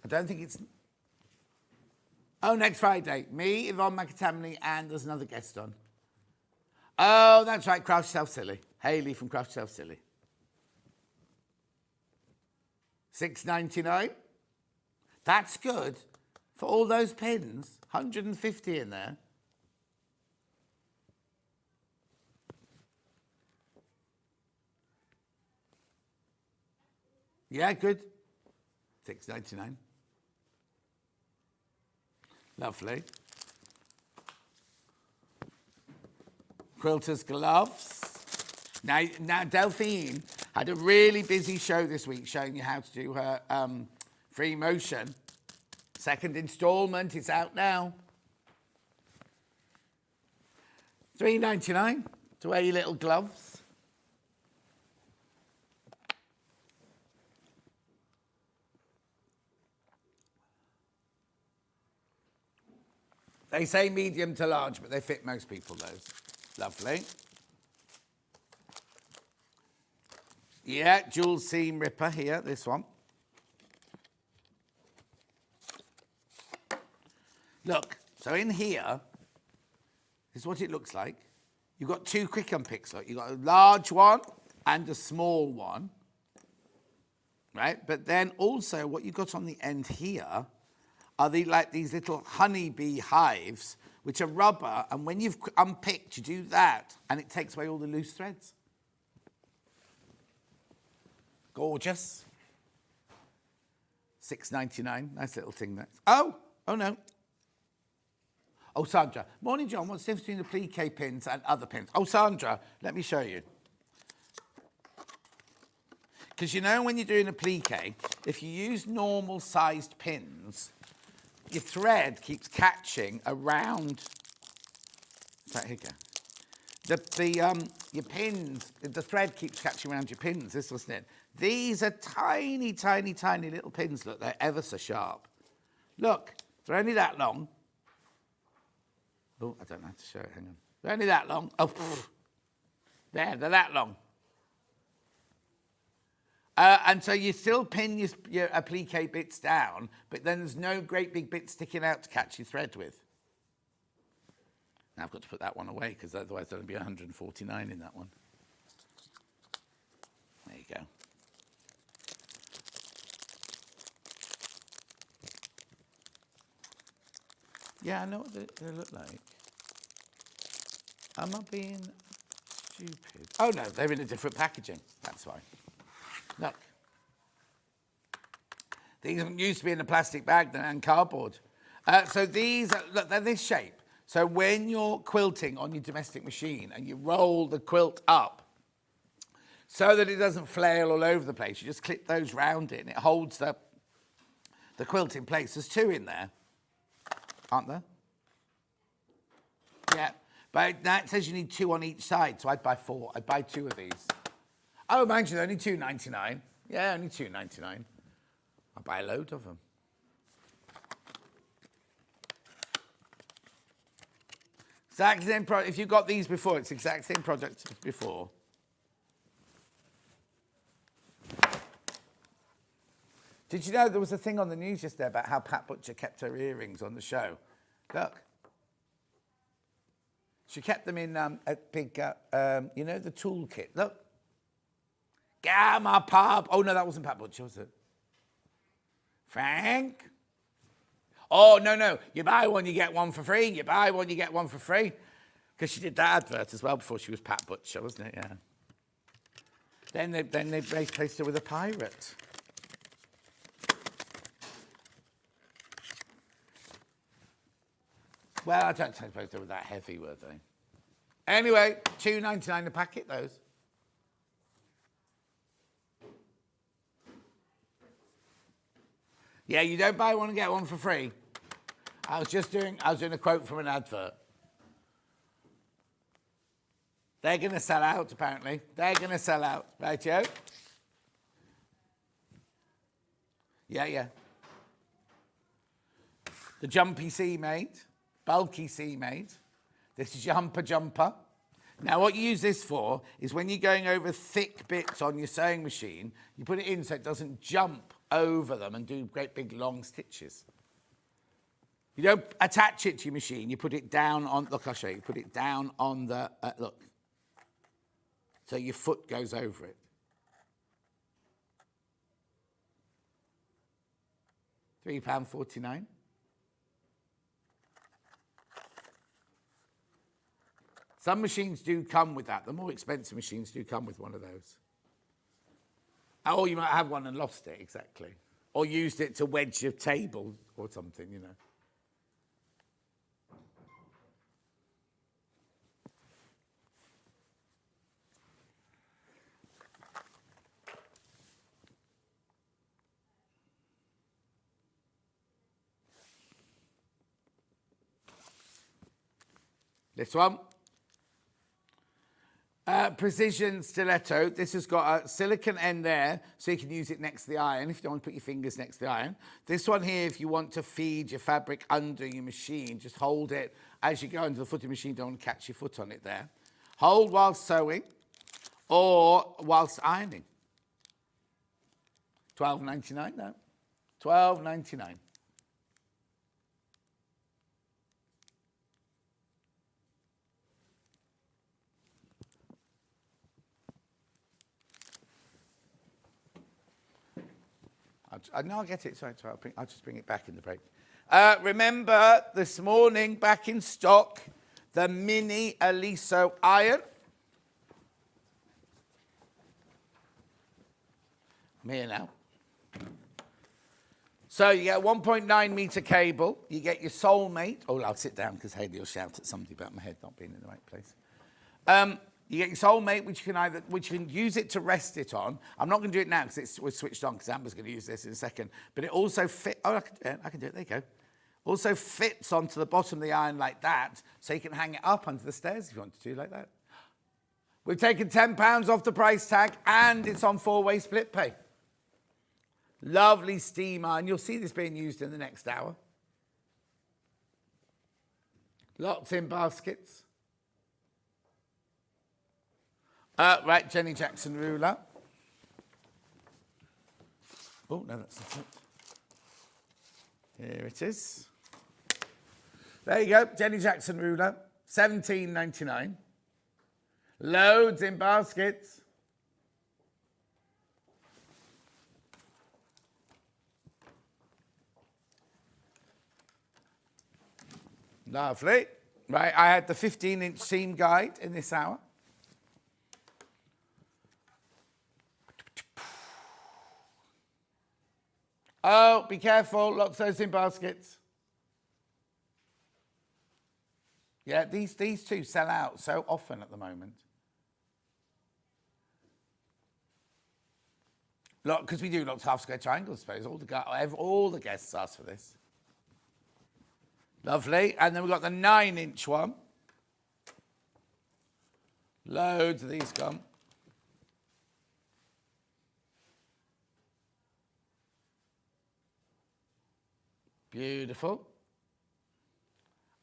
C: I don't think it's... Oh, next Friday. Me, Yvonne McAtamney, and there's another guest on. Oh, that's right, Craft Yourself Silly. Hayley from Craft Yourself Silly. $6.99. That's good. For all those pins, 150 in there. Yeah, good. $6.99. Lovely. Quilter's gloves. Now Delphine had a really busy show this week showing you how to do her free motion. Second instalment is out now. $3.99 to wear your little gloves. They say medium to large, but they fit most people, those. Lovely. Yeah, jewel seam ripper here, this one. Look, so in here, this is what it looks like. You've got two quick unpicks. Look, you've got a large one and a small one, right? But then also what you've got on the end here are like these little honeybee hives, which are rubber, and when you've unpicked, you do that, and it takes away all the loose threads. Gorgeous. $6.99. Nice little thing. That. Oh no. Oh, Sandra. Morning, John. What's the difference between the plique pins and other pins? Oh, Sandra, let me show you. Because you know when you're doing a plique, if you use normal sized pins, your thread keeps catching around. Right, here you go. Your pins, the thread keeps catching around your pins. This wasn't it. These are tiny, tiny, tiny little pins. Look, they're ever so sharp. Look, they're only that long. Oh, I don't know how to show it. Hang on. They're only that long. Oh, there, they're that long. And so you still pin your applique bits down, but then there's no great big bit sticking out to catch your thread with. Now I've got to put that one away because otherwise there'll be 149 in that one. There you go. Yeah, I know what they look like. Am I being stupid? Oh no, they're in a different packaging. That's fine. Look. These used to be in a plastic bag and cardboard. So these, look, they're this shape. So when you're quilting on your domestic machine and you roll the quilt up so that it doesn't flail all over the place, you just clip those round it and it holds the quilt in place. There's two in there, aren't there? Yeah, but that says you need two on each side, so I'd buy four. I'd buy two of these. Oh, mind you, they're only $2.99. Yeah, only $2.99. I'll buy a load of them. Exact same product. If you got these before, it's the exact same product as before. Did you know there was a thing on the news yesterday about how Pat Butcher kept her earrings on the show? Look. She kept them in a big, you know, the toolkit. Look. Gamma Pub. Oh, no, that wasn't Pat Butcher, was it? Frank? Oh, no. You buy one, you get one for free. You buy one, you get one for free. Because she did that advert as well before she was Pat Butcher, wasn't it? Yeah. Then they replaced her with a pirate. Well, I don't suppose they were that heavy, were they? Anyway, $2.99 a packet, those. Yeah, you don't buy one and get one for free. I was doing a quote from an advert. They're going to sell out, apparently. They're going to sell out. Right, Joe? Yeah. The jumpy seam-made, bulky seam-made. This is your humper jumper. Now, what you use this for is when you're going over thick bits on your sewing machine, you put it in so it doesn't jump over them and do great big long stitches. You don't attach it to your machine, you put it down on, look, I'll show you, put it down on the, look. So your foot goes over it. £3.49. Some machines do come with that. The more expensive machines do come with one of those. Or you might have one and lost it, exactly. Or used it to wedge your table or something, you know. This one. Precision stiletto. This has got a silicone end there, so you can use it next to the iron if you don't want to put your fingers next to the iron. This one here, if you want to feed your fabric under your machine, just hold it as you go into the foot of the machine. Don't want to catch your foot on it there. Hold whilst sewing or whilst ironing. $12.99 now. $12.99. I'll get it. Sorry, I'll just bring it back in the break. Remember, this morning, back in stock, the mini Aliso iron. I'm here now. So you get a 1.9 metre cable. You get your Soulmate. Oh, I'll sit down because Hayley will shout at somebody about my head not being in the right place. You get your Soulmate, which you can use it to rest it on. I'm not going to do it now because we're switched on because Amber's going to use this in a second. But it also fits. Oh, I can do it. There you go. Also fits onto the bottom of the iron like that, so you can hang it up under the stairs if you want to do like that. We've taken £10 off the price tag, and it's on 4-way split pay. Lovely steam iron. You'll see this being used in the next hour. Lots in baskets. Right, Jenny Jackson ruler. Oh, no, that's not it. Here it is. There you go, Jenny Jackson ruler, $17.99. Loads in baskets. Lovely. Right, I had the 15-inch seam guide in this hour. Oh, be careful, lots of those in baskets. Yeah, these two sell out so often at the moment. Look, because we do lots of half square triangles, I suppose. All the guests ask for this. Lovely. And then we've got the 9-inch one. Loads of these come. Beautiful.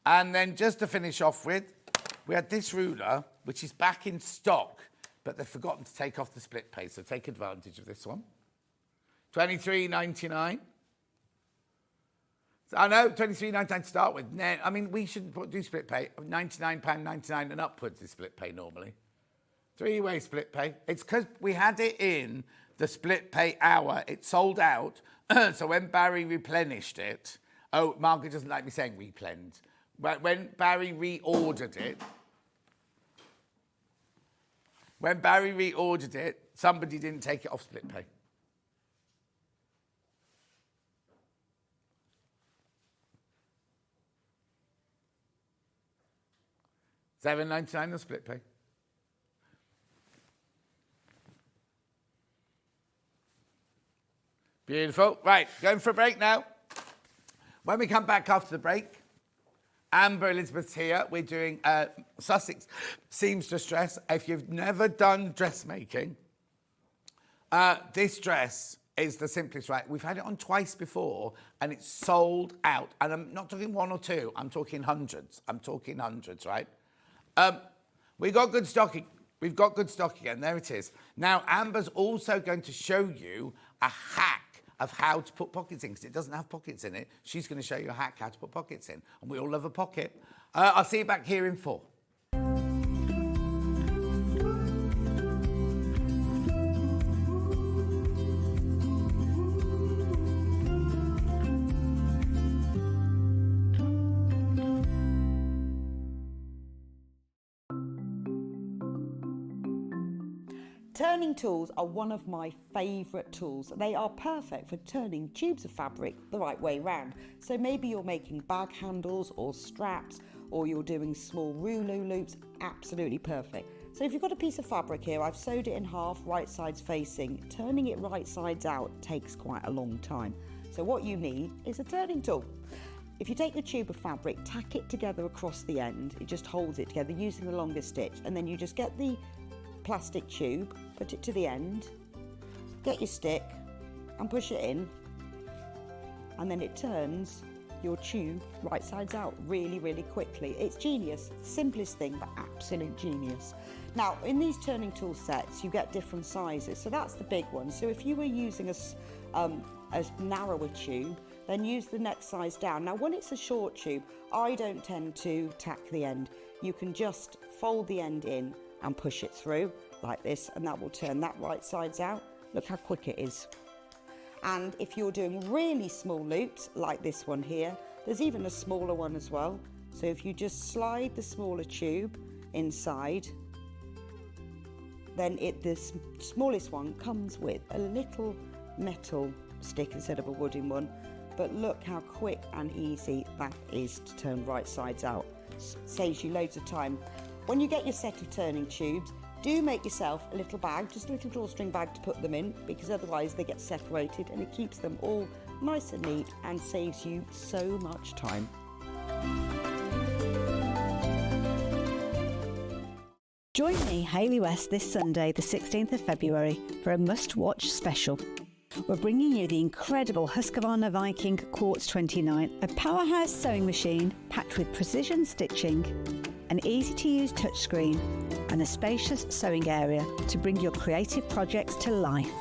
C: And then just to finish off with, we had this ruler, which is back in stock, but they've forgotten to take off the split pay, so take advantage of this one. $23.99. I know, $23.99 to start with. I mean, we shouldn't do split pay. £99.99 and upwards is split pay normally. 3-way split pay. It's because we had it in the split pay hour. It sold out. So when Barry replenished it, Margaret doesn't like me saying replened, but when Barry reordered it, somebody didn't take it off split pay. $7.99 on split pay. Beautiful. Right, going for a break now. When we come back after the break, Amber Elizabeth's here. We're doing Sussex Seamstress dress. If you've never done dressmaking, this dress is the simplest way. We've had it on twice before and it's sold out. And I'm not talking one or two, I'm talking hundreds. Right? We got good stocking. We've got good stock again. There it is. Now, Amber's also going to show you a hack of how to put pockets in, because it doesn't have pockets in it. She's going to show you a hack how to put pockets in. And we all love a pocket. I'll see you back here in 4.
E: Turning tools are one of my favourite tools. They are perfect for turning tubes of fabric the right way round. So maybe you're making bag handles or straps, or you're doing small rouleau loops, absolutely perfect. So if you've got a piece of fabric here, I've sewed it in half, right sides facing. Turning it right sides out takes quite a long time. So what you need is a turning tool. If you take the tube of fabric, tack it together across the end, it just holds it together using the longest stitch, and then you just get the plastic tube, put it to the end, get your stick and push it in, and then it turns your tube right sides out really, really quickly. It's genius, simplest thing, but absolute genius. Now, in these turning tool sets, you get different sizes, so that's the big one. So if you were using a narrower tube, then use the next size down. Now, when it's a short tube, I don't tend to tack the end. You can just fold the end in and push it through like this, and that will turn that right sides out. Look how quick it is. And if you're doing really small loops like this one here, there's even a smaller one as well. So if you just slide the smaller tube inside, then the smallest one comes with a little metal stick instead of a wooden one. But look how quick and easy that is to turn right sides out. Saves you loads of time. When you get your set of turning tubes, do make yourself a little bag, just a little drawstring bag to put them in, because otherwise they get separated, and it keeps them all nice and neat and saves you so much time.
A: Join me, Hayley West, this Sunday, the 16th of February, for a must-watch special. We're bringing you the incredible Husqvarna Viking Quartz 29, a powerhouse sewing machine packed with precision stitching, an easy-to-use touchscreen, and a spacious sewing area to bring your creative projects to life.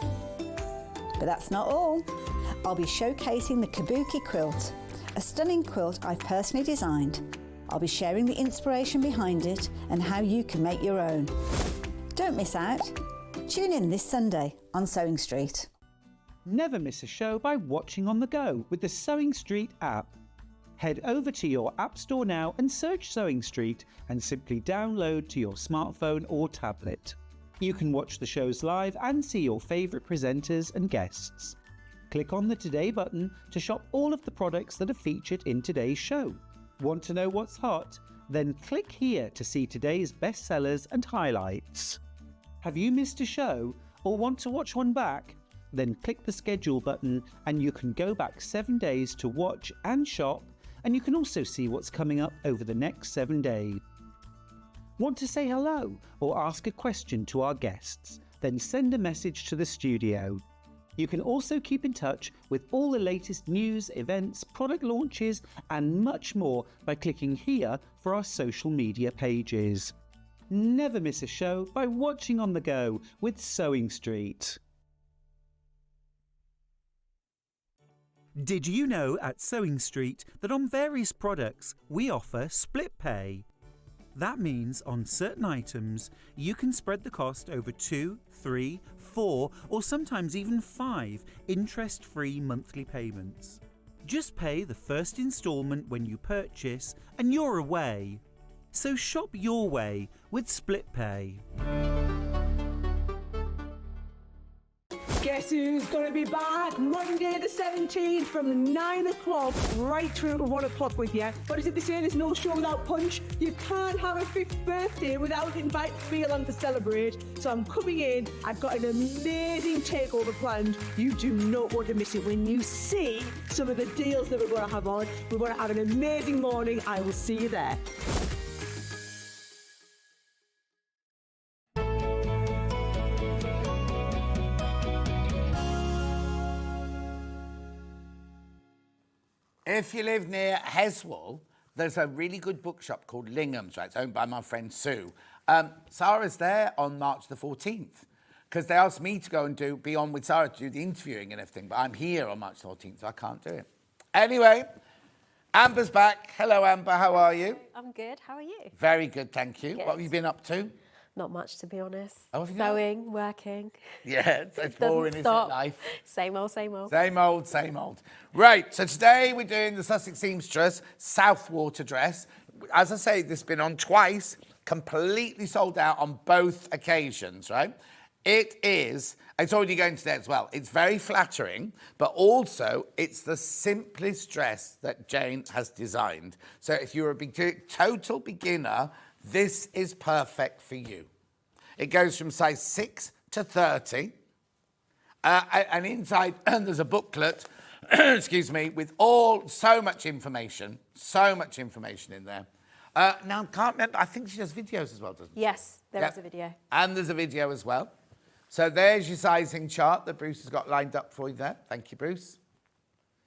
A: But that's not all. I'll be showcasing the Kabuki quilt, a stunning quilt I've personally designed. I'll be sharing the inspiration behind it and how you can make your own. Don't miss out. Tune in this Sunday on Sewing Street.
F: Never miss a show by watching on the go with the Sewing Street app. Head over to your App Store now and search Sewing Street and simply download to your smartphone or tablet. You can watch the shows live and see your favourite presenters and guests. Click on the Today button to shop all of the products that are featured in today's show. Want to know what's hot? Then click here to see today's bestsellers and highlights. Have you missed a show or want to watch one back? Then click the schedule button and you can go back 7 days to watch and shop, and you can also see what's coming up over the next 7 days. Want to say hello or ask a question to our guests? Then send a message to the studio. You can also keep in touch with all the latest news, events, product launches and much more by clicking here for our social media pages. Never miss a show by watching on the go with Sewing Street. Did you know at Sewing Street that on various products we offer split pay? That means on certain items you can spread the cost over 2, 3, 4 or sometimes even 5 interest-free monthly payments. Just pay the first instalment when you purchase and you're away. So shop your way with split pay.
G: Guess who's going to be back Monday the 17th from 9 o'clock right through to 1 o'clock with you. But is it the same? There's no show without punch. You can't have a 5th birthday without inviting me along to celebrate. So I'm coming in. I've got an amazing takeover planned. You do not want to miss it when you see some of the deals that we're going to have on. We're going to have an amazing morning. I will see you there.
C: if you live near Heswall, there's a really good bookshop called Lingham's, right? It's owned by my friend Sue. Sarah's there on March the 14th because they asked me to go and be on with Sarah to do the interviewing and everything, but I'm here on March the 14th, so I can't do it. Anyway, Amber's back. Hello, Amber. How are you?
H: I'm good. How are you?
C: Very good, thank you.
H: Good.
C: What have you been up to?
H: Not much, to be honest.
C: Oh, have you not?
H: Sewing, working.
C: Yeah, it's boring, isn't it,
H: stop.
C: life?
H: Same old, same old.
C: Same old, same old. Right, so today we're doing the Sussex Seamstress Southwater dress. As I say, this has been on twice, completely sold out on both occasions, right? It's already going today as well. It's very flattering, but also it's the simplest dress that Jane has designed. So if you're a total beginner, this is perfect for you. It goes from size 6 to 30. And inside, there's a booklet, excuse me, with so much information in there. Now, I can't remember, I think she does videos as well, doesn't she?
H: Yes, there
C: Yep.
H: is a video.
C: And there's a video as well. So there's your sizing chart that Bruce has got lined up for you there. Thank you, Bruce.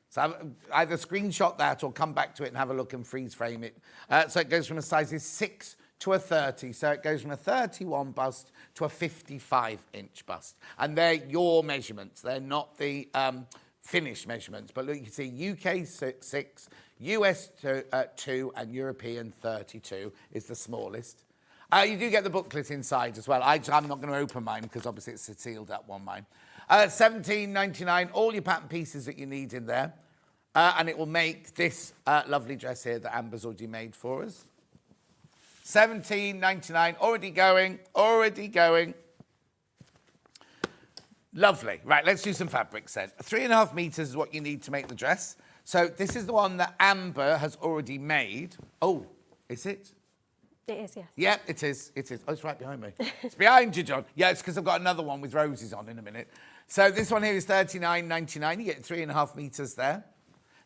C: So either screenshot that or come back to it and have a look and freeze frame it. So it goes from a size 6 to a 30. So it goes from a 31 bust to a 55-inch bust. And they're your measurements. They're not the finished measurements. But look, you can see UK 6, US 2, and European 32 is the smallest. You do get the booklet inside as well. I'm not going to open mine because obviously it's a sealed up one, mine. $17.99, all your pattern pieces that you need in there. And it will make this lovely dress here that Amber's already made for us. $17.99, already going. Lovely. Right, let's do some fabrics then. 3.5 meters is what you need to make the dress. So this is the one that Amber has already made. Oh, is it?
H: It is, yes.
C: Yeah, it is. Oh, it's right behind me. It's behind you, John. Yeah, it's because I've got another one with roses on in a minute. So this one here is $39.99. You get 3.5 meters there.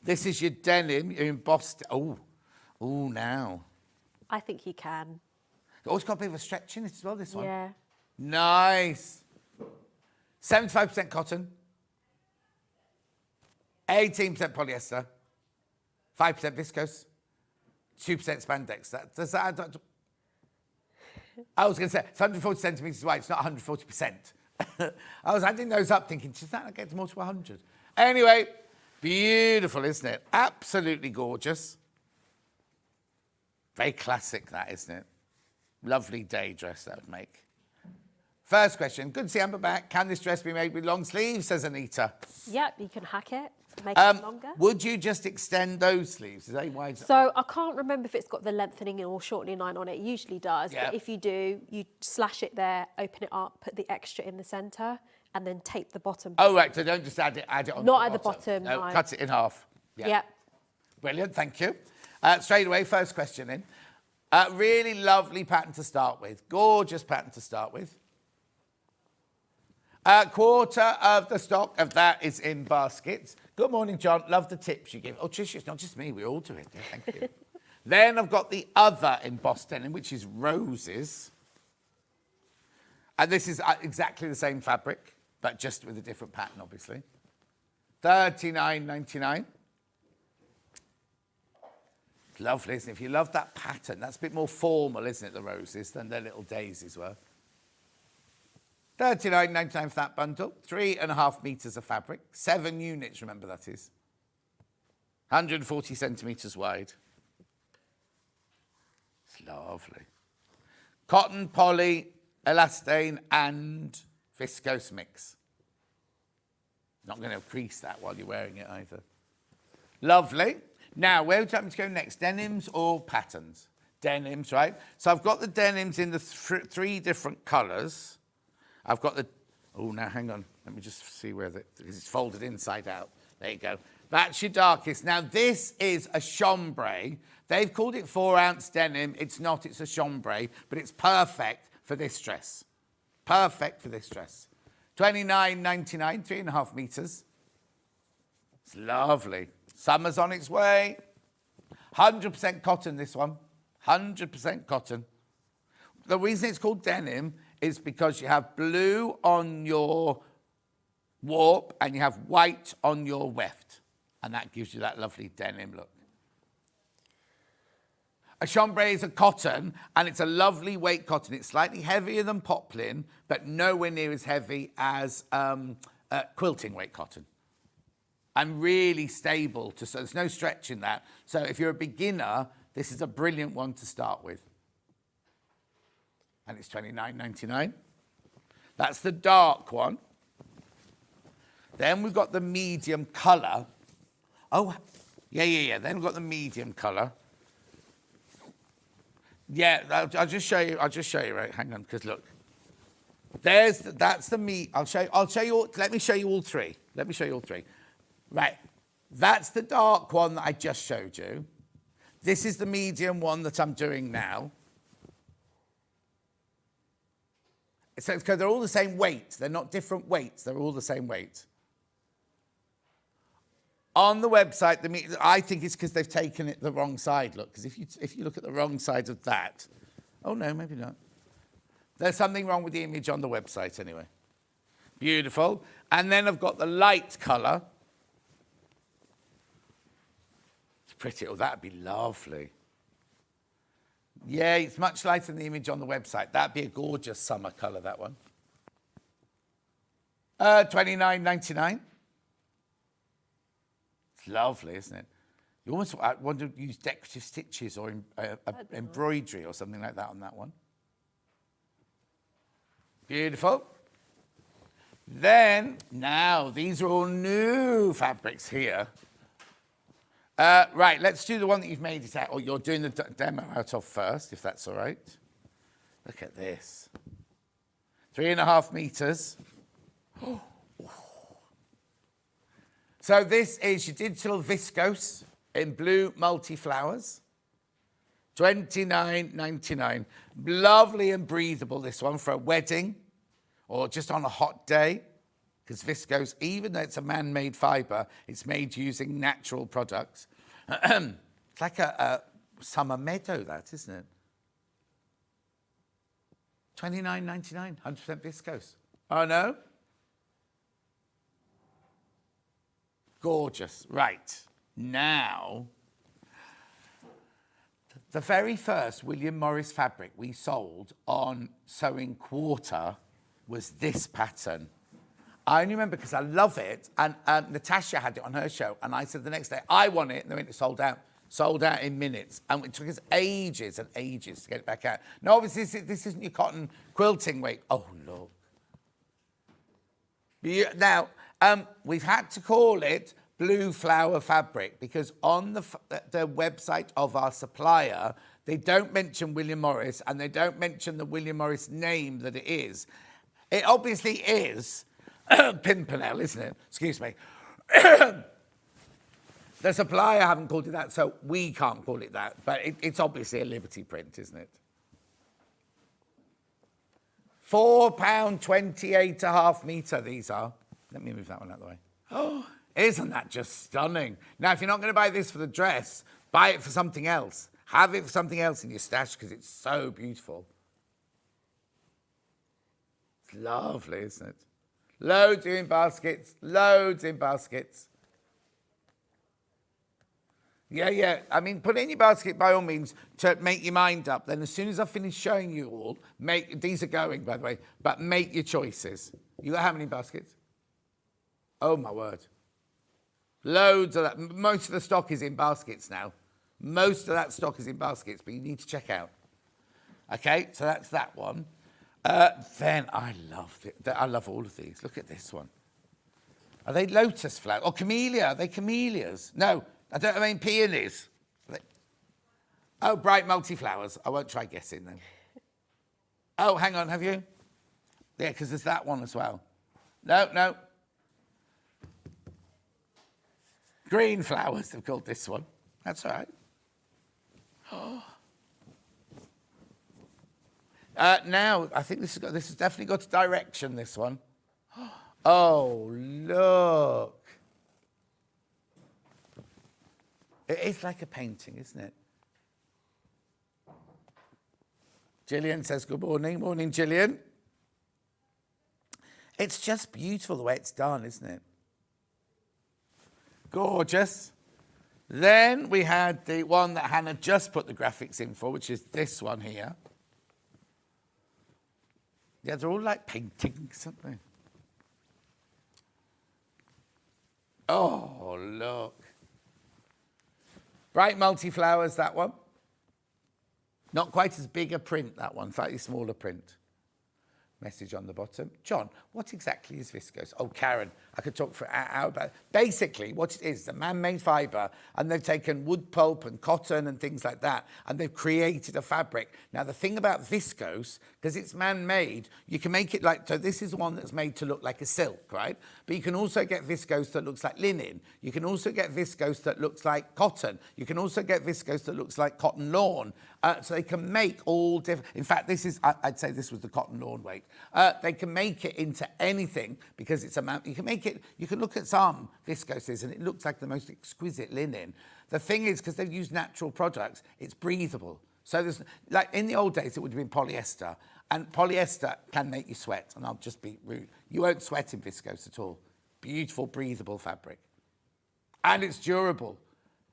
C: This is your denim. You're embossed. Oh, now.
H: I think you can.
C: Oh, it's got a bit of a stretch in it as well, this one.
H: Yeah.
C: Nice. 75% cotton. 18% polyester. 5% viscose. 2% spandex. Does that add up to... I was going to say, it's 140 centimetres wide. It's not 140%. I was adding those up thinking, does that get more to 100? Anyway, beautiful, isn't it? Absolutely gorgeous. Very classic, that, isn't it? Lovely day dress that would make. First question. Good to see Amber back. Can this dress be made with long sleeves, says Anita?
H: Yep, you can hack it, make it longer.
C: Would you just extend those sleeves? Is that wide?
H: So I can't remember if it's got the lengthening or shortening line on it. It usually does.
C: Yeah.
H: But if you do, you slash it there, open it up, put the extra in the centre, and then tape the bottom.
C: Oh, right. So don't just add it on
H: Not at the bottom,
C: No,
H: no.
C: cut it in half. Yeah.
H: Yep.
C: Brilliant. Thank you. Straight away, first question in. Really lovely pattern to start with. Gorgeous pattern to start with. A quarter of the stock of that is in baskets. Good morning, John. Love the tips you give. Oh, Trish, it's not just me. We all do it. Yeah, thank you. Then I've got the other embossed denim, which is roses. And this is exactly the same fabric, but just with a different pattern, obviously. $39.99. Lovely, isn't it? If you love that pattern, that's a bit more formal, isn't it, the roses, than their little daisies were. $39.99 for that bundle. 3.5 meters of fabric. 7 units, remember that is. 140 centimeters wide. It's lovely. Cotton, poly, elastane, and viscose mix. Not going to crease that while you're wearing it either. Lovely. Now, where would you like me to go next? Denims or patterns? Denims, right? So I've got the denims in the 3 different colours. I've got the... Oh, now, hang on. Let me just see where it's folded inside out. There you go. That's your darkest. Now, this is a chambray. They've called it 4-ounce denim. It's not. It's a chambray. But it's perfect for this dress. Perfect for this dress. $29.99, 3.5 meters. It's lovely. Summer's on its way. 100% cotton, this one. 100% cotton. The reason it's called denim is because you have blue on your warp and you have white on your weft. And that gives you that lovely denim look. A chambray is a cotton, and it's a lovely weight cotton. It's slightly heavier than poplin, but nowhere near as heavy as quilting weight cotton. And really stable, so there's no stretch in that. So if you're a beginner, this is a brilliant one to start with. And it's $29.99. That's the dark one. Then we've got the medium colour. Oh, yeah. Then we've got the medium colour. Yeah, I'll just show you, right? Hang on, because look. That's the I'll show you all, let me show you all three. Right, that's the dark one that I just showed you. This is the medium one that I'm doing now. So it's because they're all the same weight. They're not different weights. They're all the same weight. On the website, I think it's because they've taken it the wrong side. Look, because if you look at the wrong side of that, oh no, maybe not. There's something wrong with the image on the website anyway. Beautiful. And then I've got the light colour. It's pretty. Oh, that'd be lovely. Yeah, it's much lighter than the image on the website. That'd be a gorgeous summer colour, that one. $29.99. It's lovely, isn't it? You almost want to use decorative stitches or embroidery or something like that on that one. Beautiful. Then, now, these are all new fabrics here. Right, let's do the one that you've made it out, or you're doing the demo out of first, if that's all right. Look at this. 3.5 meters. So this is your digital viscose in blue multi-flowers. $29.99. Lovely and breathable, this one, for a wedding or just on a hot day. Because viscose, even though it's a man-made fibre, it's made using natural products. It's like a summer meadow, that, isn't it? $29.99, 100% viscose. Oh, no? Gorgeous. Right. Now, the very first William Morris fabric we sold on Sewing Quarter was this pattern. I only remember because I love it, and Natasha had it on her show, and I said the next day, I want it, and they went, it sold out. Sold out in minutes, and it took us ages and ages to get it back out. Now, obviously, this isn't your cotton quilting weight. Oh, look. Now, we've had to call it blue flower fabric because on the website of our supplier, they don't mention William Morris, and they don't mention the William Morris name that it is. It obviously is Pimpernel, isn't it? Excuse me. The supplier haven't called it that, so we can't call it that. But it's obviously a Liberty print, isn't it? £4.28.5 metre these are. Let me move that one out of the way. Oh, isn't that just stunning? Now, if you're not going to buy this for the dress, buy it for something else. Have it for something else in your stash because it's so beautiful. It's lovely, isn't it? Loads in baskets, loads in baskets. Yeah. I mean, put it in your basket by all means to make your mind up. Then as soon as I finish showing you all, these are going, by the way, but make your choices. You got how many baskets? Oh, my word. Loads of that. Most of the stock is in baskets now. Most of that stock is in baskets, but you need to check out. Okay, so that's that one. Then I love it. I love all of these. Look at this one. Are they lotus flowers? Or camellia? Are they camellias? No, I mean peonies. Oh, bright multi-flowers. I won't try guessing then. Oh, hang on, have you? Yeah, because there's that one as well. No. Green flowers, they've called this one. That's all right. Now, I think this has definitely got a direction, this one. Oh, look. It is like a painting, isn't it? Gillian says good morning. Morning, Gillian. It's just beautiful the way it's done, isn't it? Gorgeous. Then we had the one that Hannah just put the graphics in for, which is this one here. Yeah, they're all like paintings, aren't they? Oh, look. Bright multi-flowers, that one. Not quite as big a print, that one, slightly smaller print. Message on the bottom. John, what exactly is viscose? Oh, Karen, I could talk for an hour about it. Basically, what it is a man-made fibre, and they've taken wood pulp and cotton and things like that, and they've created a fabric. Now, the thing about viscose, because it's man-made, you can make it like, so this is one that's made to look like a silk, right? But you can also get viscose that looks like linen. You can also get viscose that looks like cotton. You can also get viscose that looks like cotton lawn. So they can make all different. In fact, this is, I'd say this was the cotton lawn weight. They can make it into anything because it's a, you can make it, you can look at some viscoses and it looks like the most exquisite linen. The thing is, because they've used natural products, it's breathable. So there's, like in the old days, it would have been polyester, and polyester can make you sweat, and I'll just be rude. You won't sweat in viscose at all. Beautiful, breathable fabric. And it's durable.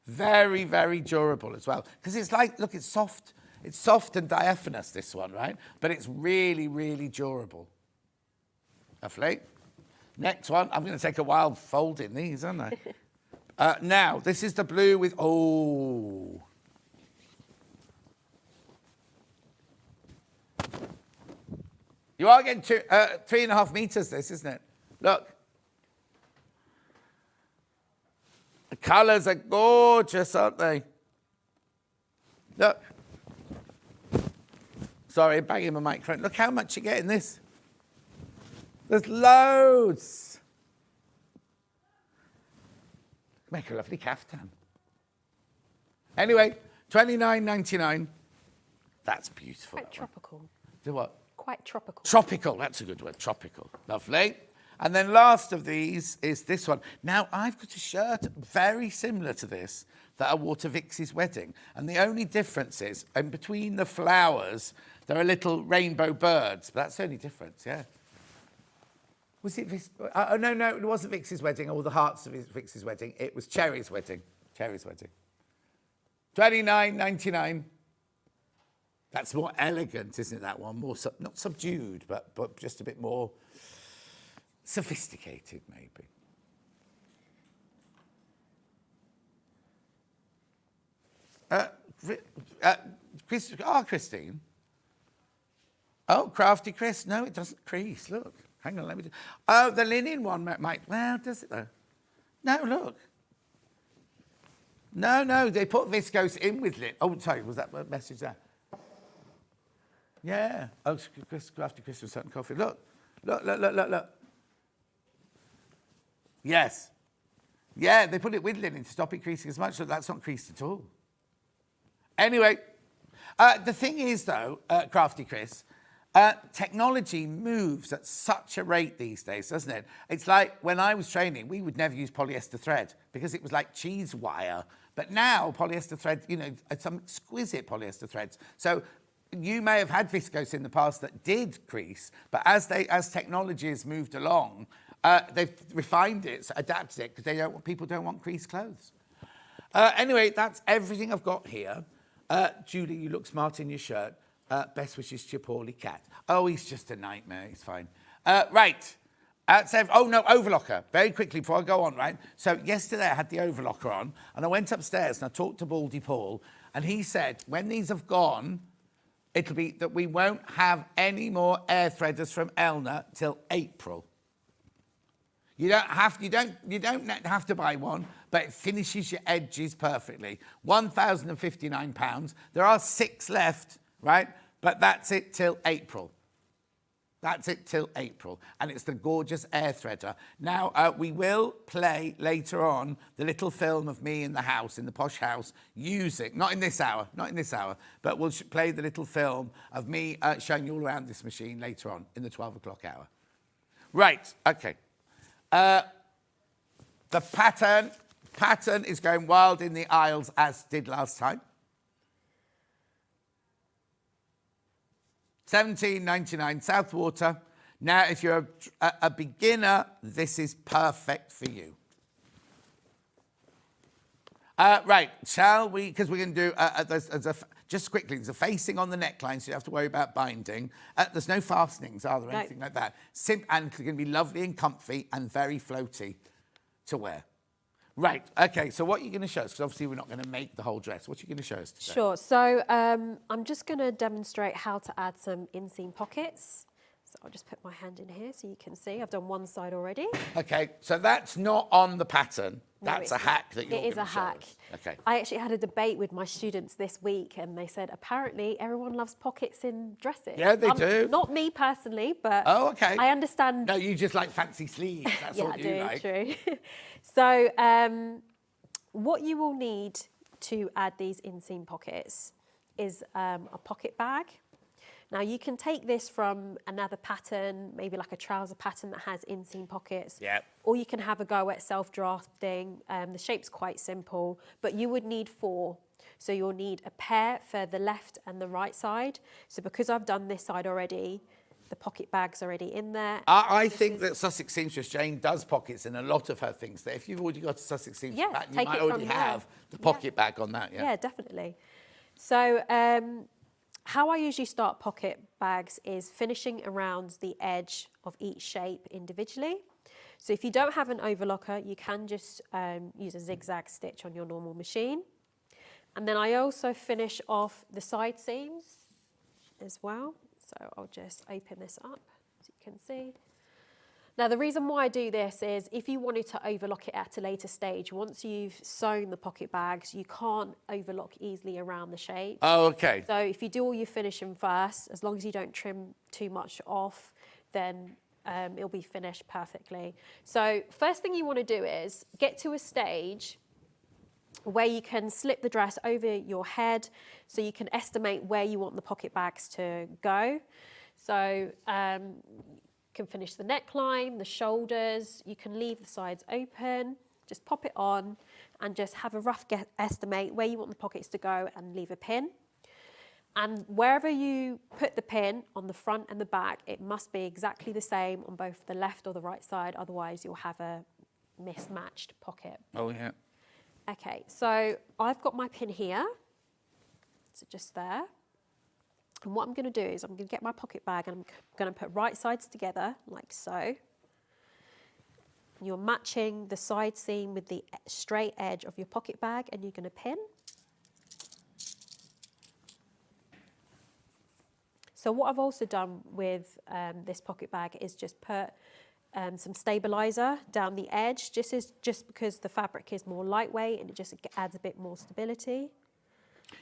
C: Very, very durable as well. Because it's like, look, it's soft. It's soft and diaphanous, this one, right? But it's really, really durable. Lovely. Next one. I'm going to take a while folding these, aren't I? Now, this is the blue with, oh. You are getting 3.5 meters, this, isn't it? Look. The colours are gorgeous, aren't they? Look. Sorry, I'm banging my microphone. Look how much you get in this. There's loads. Make a lovely caftan. Anyway, $29.99. That's beautiful.
H: Quite tropical.
C: Do what?
H: Quite tropical.
C: Tropical, that's a good word, tropical. Lovely. And then last of these is this one. Now, I've got a shirt very similar to this that I wore to Vixie's wedding. And the only difference is, in between the flowers, there are little rainbow birds. But that's the only difference, yeah. Was it no, it wasn't Vixie's wedding, or the hearts of Vixie's wedding. It was Cherry's wedding. Cherry's wedding. $29.99. That's more elegant, isn't it, that one? More, not subdued, but just a bit more sophisticated, maybe. Christine. Oh, Crafty Chris. No, it doesn't crease. Look. Hang on, let me do. Oh, the linen one might. Well, does it though? No, look. No, they put viscose in with linen. Oh, sorry, was that a message there? Yeah. Oh, Crafty Chris was certain coffee. Look. Yes. Yeah, they put it with linen to stop it creasing as much, so that's not creased at all. Anyway, the thing is, though, Crafty Chris, technology moves at such a rate these days, doesn't it? It's like when I was training, we would never use polyester thread because it was like cheese wire. But now polyester thread, you know, some exquisite polyester threads. So you may have had viscose in the past that did crease, but as technology has moved along, they've refined it, adapted it, because people don't want creased clothes. Anyway, that's everything I've got here. Julie, you look smart in your shirt. Best wishes to your poorly cat. Oh, he's just a nightmare. He's fine. Right. Oh, no, Overlocker. Very quickly before I go on, right? So yesterday I had the Overlocker on, and I went upstairs and I talked to Baldy Paul, and he said, when these have gone, it'll be that we won't have any more air threaders from Elna till April. You don't have to buy one, but it finishes your edges perfectly. £1,059. There are 6 left, right? But that's it till April. That's it till April. And it's the gorgeous air threader. Now, we will play later on the little film of me in the house, in the posh house, using, not in this hour, but we'll play the little film of me showing you all around this machine later on in the 12 o'clock hour. Right, okay. The pattern is going wild in the aisles as did last time. $17.99 Southwater. Now, if you're a beginner, this is perfect for you. Right, shall we? Because we're going to do, just quickly, there's a facing on the neckline, so you don't have to worry about binding. There's no fastenings, are there,
H: No.
C: anything like that? And it's going to be lovely and comfy and very floaty to wear. Right, okay, so what are you going to show us? Because obviously we're not going to make the whole dress. What are you going to show us today?
H: Sure. So I'm just going to demonstrate how to add some inseam pockets. So I'll just put my hand in here so you can see. I've done one side already.
C: Okay, so that's not on the pattern.
H: No,
C: That's
H: it's
C: a
H: not.
C: hack that you're
H: It is
C: going
H: a
C: to show
H: hack.
C: us. Okay.
H: I actually had a debate with my students this week, and they said apparently everyone loves pockets in dresses.
C: Yeah, they do.
H: Not me personally, but
C: Oh, okay.
H: I understand.
C: No, you just like fancy sleeves. That's
H: Yeah,
C: what
H: I
C: you
H: do.
C: like.
H: True. So what you will need to add these inseam pockets is a pocket bag. Now you can take this from another pattern, maybe like a trouser pattern that has inseam pockets.
C: Yep.
H: Or you can have a go at self-drafting. The shape's quite simple, but you would need 4. So you'll need a pair for the left and the right side. So because I've done this side already, the pocket bag's already in there.
C: I think that Sussex seamstress Jane does pockets in a lot of her things. That if you've already got a Sussex seamstress
H: Yeah,
C: pattern, you
H: take
C: might
H: it
C: already
H: from
C: have
H: there.
C: the pocket bag on that. Yeah.
H: Yeah, definitely. So how I usually start pocket bags is finishing around the edge of each shape individually. So if you don't have an overlocker, you can just use a zigzag stitch on your normal machine. And then I also finish off the side seams as well. So I'll just open this up so you can see. Now, the reason why I do this is if you wanted to overlock it at a later stage, once you've sewn the pocket bags, you can't overlock easily around the shape.
C: Oh, okay.
H: So if you do all your finishing first, as long as you don't trim too much off, then it'll be finished perfectly. So first thing you want to do is get to a stage where you can slip the dress over your head so you can estimate where you want the pocket bags to go. So you can finish the neckline, the shoulders, you can leave the sides open, just pop it on and just have a rough estimate where you want the pockets to go and leave a pin. And wherever you put the pin on the front and the back, it must be exactly the same on both the left or the right side, otherwise you'll have a mismatched pocket.
C: Oh, yeah.
H: Okay, so I've got my pin here, so just there. And what I'm going to do is I'm going to get my pocket bag and I'm going to put right sides together like so. And you're matching the side seam with the straight edge of your pocket bag and you're going to pin. So what I've also done with this pocket bag is just put some stabilizer down the edge, just because the fabric is more lightweight and it just adds a bit more stability.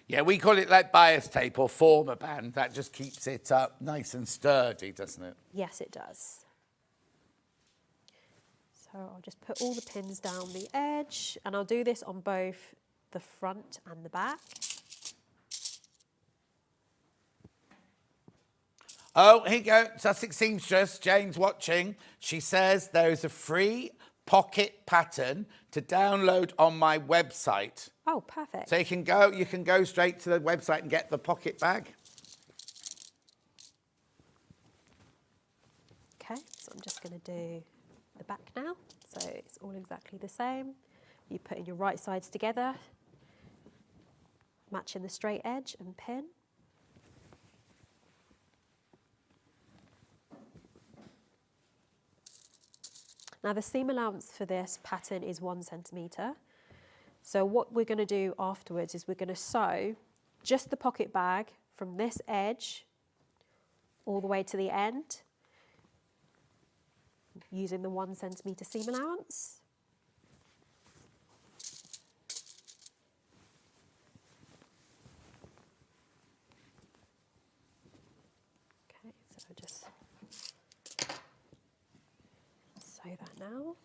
C: Yeah, we call it like bias tape or former band. That just keeps it up nice and sturdy, doesn't it?
H: Yes, it does. So I'll just put all the pins down the edge and I'll do this on both the front and the back.
C: Oh, here you go. Sussex seamstress, Jane's watching. She says there is a free pocket pattern to download on my website.
H: Oh, perfect.
C: So you can go straight to the website and get the pocket bag.
H: Okay, so I'm just going to do the back now. So it's all exactly the same. You put in your right sides together, matching the straight edge and pin. Now the seam allowance for this pattern is 1 centimetre. So what we're going to do afterwards is we're going to sew just the pocket bag from this edge all the way to the end using the 1 centimetre seam allowance. Okay, so just sew that now.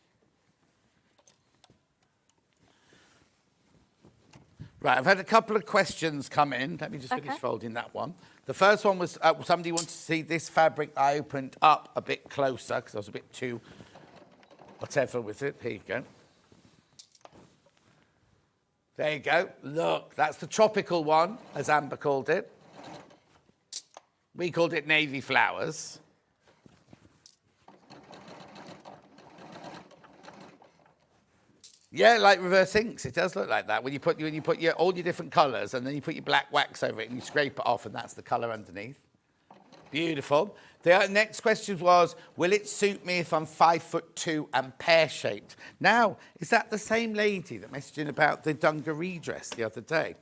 C: Right, I've had a couple of questions come in. Let me just finish folding that one. The first one was somebody wanted to see this fabric I opened up a bit closer because I was a bit too whatever with it. Here you go. There you go. Look, that's the tropical one, as Amber called it. We called it navy flowers. Yeah, like reverse inks. It does look like that. When you put all your different colours and then you put your black wax over it and you scrape it off and that's the colour underneath. Beautiful. The next question was, will it suit me if I'm 5'2" and pear-shaped? Now, is that the same lady that messaged in about the dungaree dress the other day?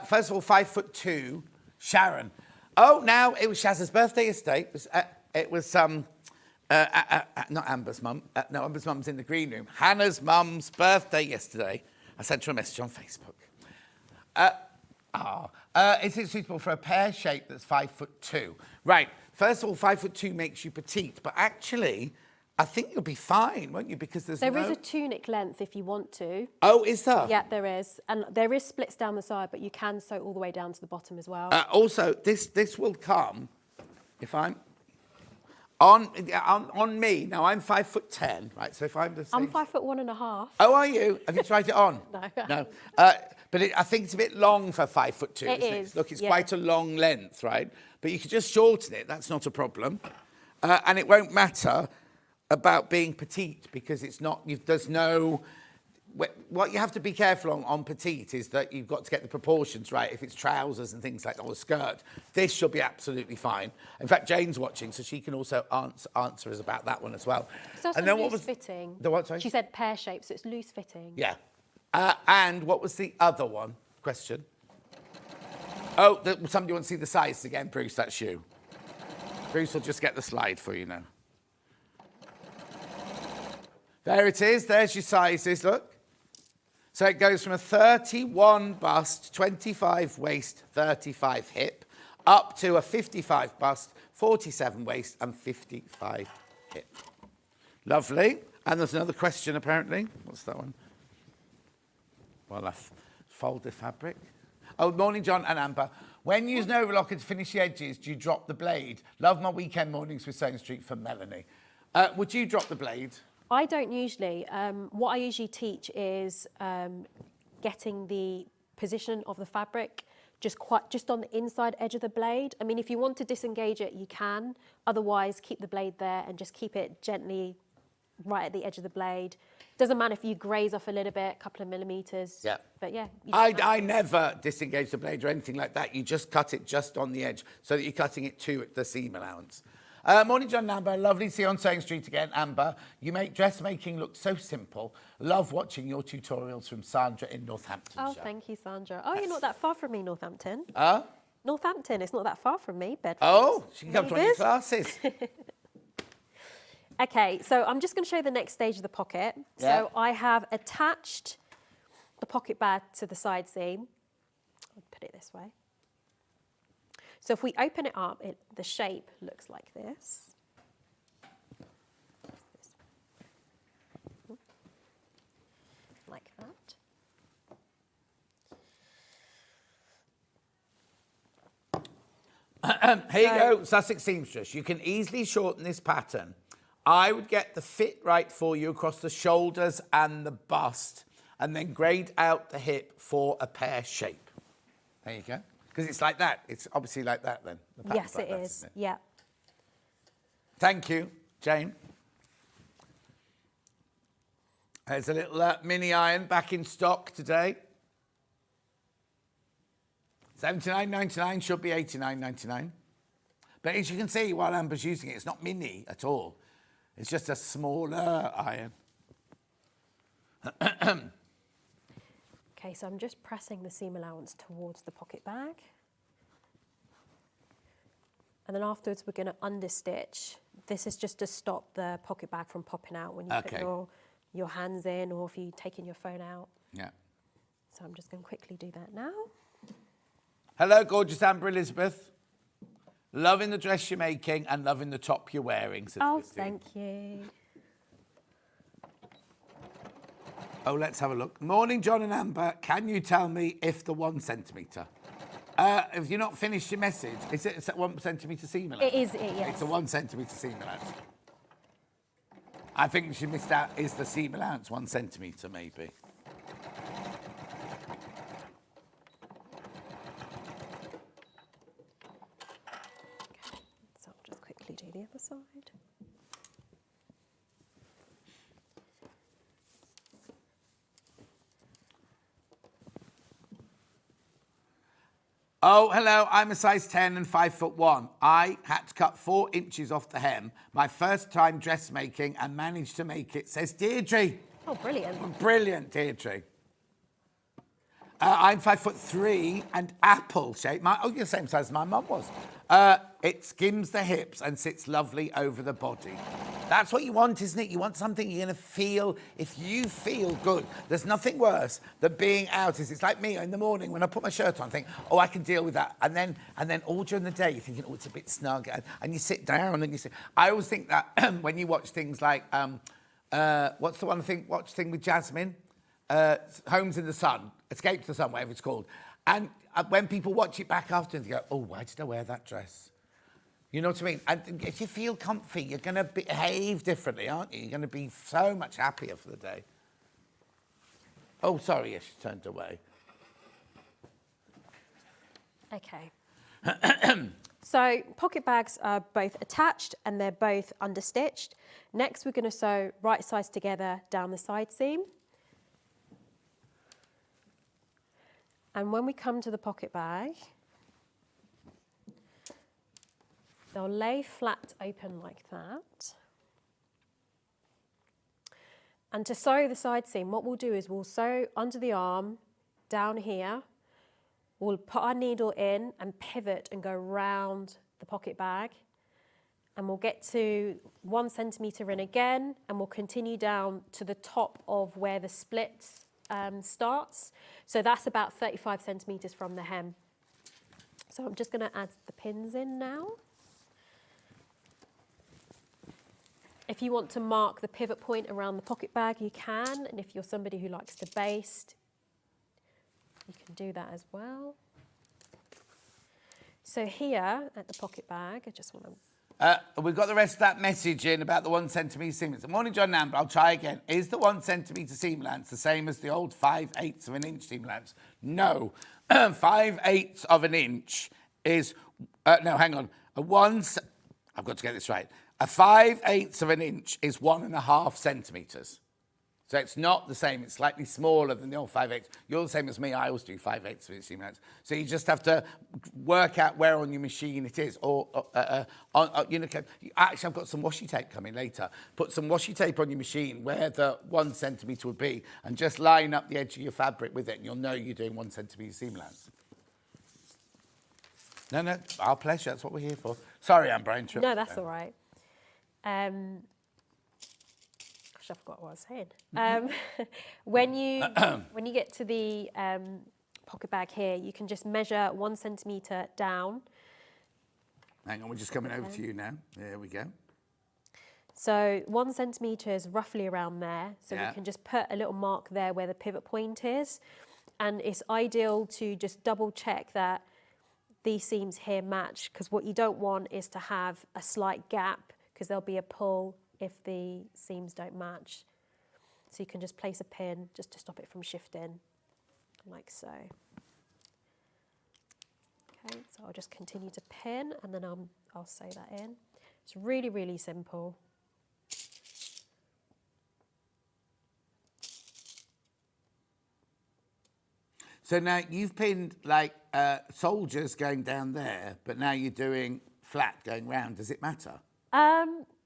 C: First of all, 5'2", Sharon. Oh, now, it was Shazza's birthday yesterday. It was not Amber's mum. No, Amber's mum's in the green room. Hannah's mum's birthday yesterday. I sent her a message on Facebook. Is it suitable for a pear shape that's 5'2"? Right. First of all, 5'2" makes you petite, but actually, I think you'll be fine, won't you? Because there
H: is a tunic length if you want to.
C: Oh, is there?
H: Yeah, there is, and there is splits down the side, but you can sew all the way down to the bottom as well.
C: Also, this will come if I'm on me. Now I'm 5'10", right? So if I'm the same...
H: I'm 5'1.5".
C: Oh, are you? Have you tried it on?
H: No.
C: No. But I think it's a bit long for 5'2".
H: It
C: isn't
H: is.
C: It? Look, it's
H: yeah.
C: quite a long length, right? But you could just shorten it. That's not a problem. And it won't matter about being petite because it's not. There's no. What you have to be careful on petite is that you've got to get the proportions right. If it's trousers and things like that, or a skirt, this should be absolutely fine. In fact, Jane's watching, so she can also answer us about that one as well.
H: So
C: and then
H: loose
C: what was
H: fitting?
C: The what? Sorry.
H: She said pear shape, so it's loose fitting.
C: Yeah. And what was the other one? Question. Oh, somebody wants to see the size again, Bruce. That's you. Bruce will just get the slide for you now. There it is. There's your sizes. Look. So it goes from a 31 bust, 25 waist, 35 hip, up to a 55 bust, 47 waist, and 55 hip. Lovely. And there's another question, apparently. What's that one? Well, I've folded fabric. Oh, morning, John and Amber. When using Overlocker to finish the edges, do you drop the blade? Love my weekend mornings with Sewing Street from Melanie. Would you drop the blade?
H: I don't usually. What I usually teach is getting the position of the fabric just on the inside edge of the blade. I mean, if you want to disengage it, you can. Otherwise, keep the blade there and just keep it gently right at the edge of the blade. Doesn't matter if you graze off a little bit, a couple of millimetres.
C: Yeah.
H: But yeah.
C: I never disengage the blade or anything like that. You just cut it just on the edge so that you're cutting it to the seam allowance. Morning, John and Amber. Lovely to see you on Sewing Street again. Amber, you make dressmaking look so simple. Love watching your tutorials from Sandra in Northamptonshire.
H: Oh, thank you, Sandra. Oh, you're not that far from me, Northampton. Northampton, it's not that far from me, Bedford.
C: Oh, she can come to one of your classes.
H: Okay, so I'm just going to show you the next stage of the pocket.
C: Yeah.
H: So I have attached the pocket bag to the side seam. I'll put it this way. So if we open it up, the shape looks like this. Like that.
C: Here you go, Sussex seamstress. You can easily shorten this pattern. I would get the fit right for you across the shoulders and the bust, and then grade out the hip for a pear shape. There you go. Because it's like that. It's obviously like that then. The
H: Yes,
C: like
H: it
C: that,
H: is.
C: isn't it?
H: Yeah.
C: Thank you, Jane. There's a little mini iron back in stock today. $79.99 should be $89.99. But as you can see, while Amber's using it, it's not mini at all. It's just a smaller iron.
H: Okay, so I'm just pressing the seam allowance towards the pocket bag. And then afterwards, we're going to understitch. This is just to stop the pocket bag from popping out when you put your hands in or if you're taking your phone out.
C: Yeah.
H: So I'm just going to quickly do that now.
C: Hello, gorgeous Amber Elizabeth. Loving the dress you're making and loving the top you're wearing.
H: Oh, thank you.
C: Oh, let's have a look. Morning, John and Amber. Can you tell me if the 1 centimetre? Have you not finished your message? Is it a 1 centimetre seam allowance?
H: It is, yes.
C: It's a 1 centimetre seam allowance. I think she missed out. Is the seam allowance 1 centimetre, maybe?
H: So I'll just quickly do the other side.
C: Oh, hello, I'm a size 10 and 5'1". I had to cut 4 inches off the hem. My first time dressmaking and managed to make it, says Deirdre.
H: Oh, brilliant.
C: Brilliant, Deirdre. I'm 5'3" and apple shaped. You're the same size as my mum was. It skims the hips and sits lovely over the body. That's what you want, isn't it? You want something you're going to feel, if you feel good. There's nothing worse than being out. It's like me in the morning when I put my shirt on, I think, oh, I can deal with that. And then all during the day, you're thinking, oh, it's a bit snug. And you sit down and you sit. I always think that when you watch things like, what's the one thing, watch thing with Jasmine? Homes in the Sun, Escape to the Sun, whatever it's called. And when people watch it back after, they go, oh, why did I wear that dress? You know what I mean? And if you feel comfy, you're going to behave differently, aren't you? You're going to be so much happier for the day. Oh, sorry, yes, she turned away.
H: Okay. So pocket bags are both attached and they're both understitched. Next, we're going to sew right sides together down the side seam. And when we come to the pocket bag, they'll lay flat open like that. And to sew the side seam, what we'll do is we'll sew under the arm, down here. We'll put our needle in and pivot and go round the pocket bag. And we'll get to 1 centimetre in again, and we'll continue down to the top of where the splits starts. So that's about 35 centimetres from the hem. So I'm just going to add the pins in now. If you want to mark the pivot point around the pocket bag, you can. And if you're somebody who likes to baste, you can do that as well. So here at the pocket bag, I just want to...
C: We've got the rest of that message in about the 1 centimetre seam length. Morning, John Amber. I'll try again. Is the 1 centimetre seam length the same as the old 5/8 of an inch seam length? No. 5/8 of an inch is... no, hang on. I've got to get this right. A 5/8 of an inch is 1.5 centimetres. So it's not the same. It's slightly smaller than the old 5/8. You're the same as me. I always do 5/8 of an seam length. So you just have to work out where on your machine it is. Actually, I've got some washi tape coming later. Put some washi tape on your machine where the 1 centimetre would be and just line up the edge of your fabric with it and you'll know you're doing 1 centimetre seam length. No, our pleasure. That's what we're here for. Sorry, Amber, I interrupted.
H: No, that's all right. I forgot what I was saying. When you get to the pocket bag here, you can just measure 1 centimetre down.
C: Hang on, we're just coming over to you now. There we go.
H: So 1 centimetre is roughly around there. So we can just put a little mark there where the pivot point is. And it's ideal to just double check that these seams here match, because what you don't want is to have a slight gap, because there'll be a pull if the seams don't match. So you can just place a pin just to stop it from shifting, like so. Okay, so I'll just continue to pin and then I'll sew that in. It's really, really simple.
C: So now you've pinned like soldiers going down there, but now you're doing flat going round. Does it matter?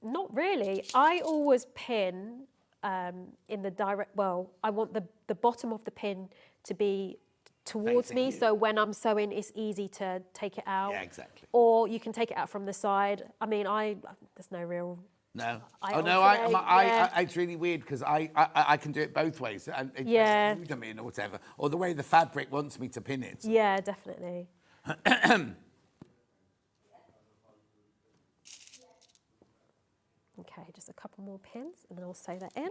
H: Not really. I always pin in the direct, well, I want the bottom of the pin to be towards me, so when I'm sewing, it's easy to take it out.
C: Yeah, exactly.
H: Or you can take it out from the side. I mean, there's no real...
C: No.
H: Yeah.
C: It's really weird because I can do it both ways. And
H: Yeah.
C: glue them in or whatever, or the way the fabric wants me to pin it.
H: Yeah, definitely. Okay, just a couple more pins and then I'll sew that in.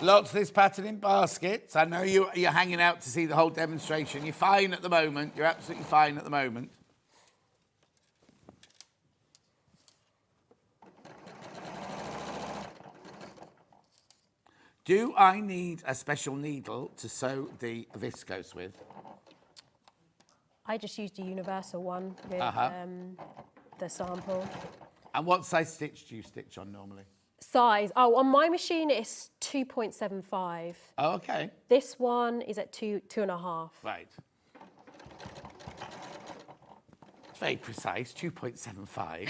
C: Lots of this pattern in baskets. I know you're hanging out to see the whole demonstration. You're fine at the moment. You're absolutely fine at the moment. Do I need a special needle to sew the viscose with?
H: I just used a universal one with the sample.
C: And what size stitch do you stitch on normally?
H: Size, on my machine it's 2.75.
C: Oh, okay.
H: This one is at 2.5.
C: Right. It's very precise, 2.75.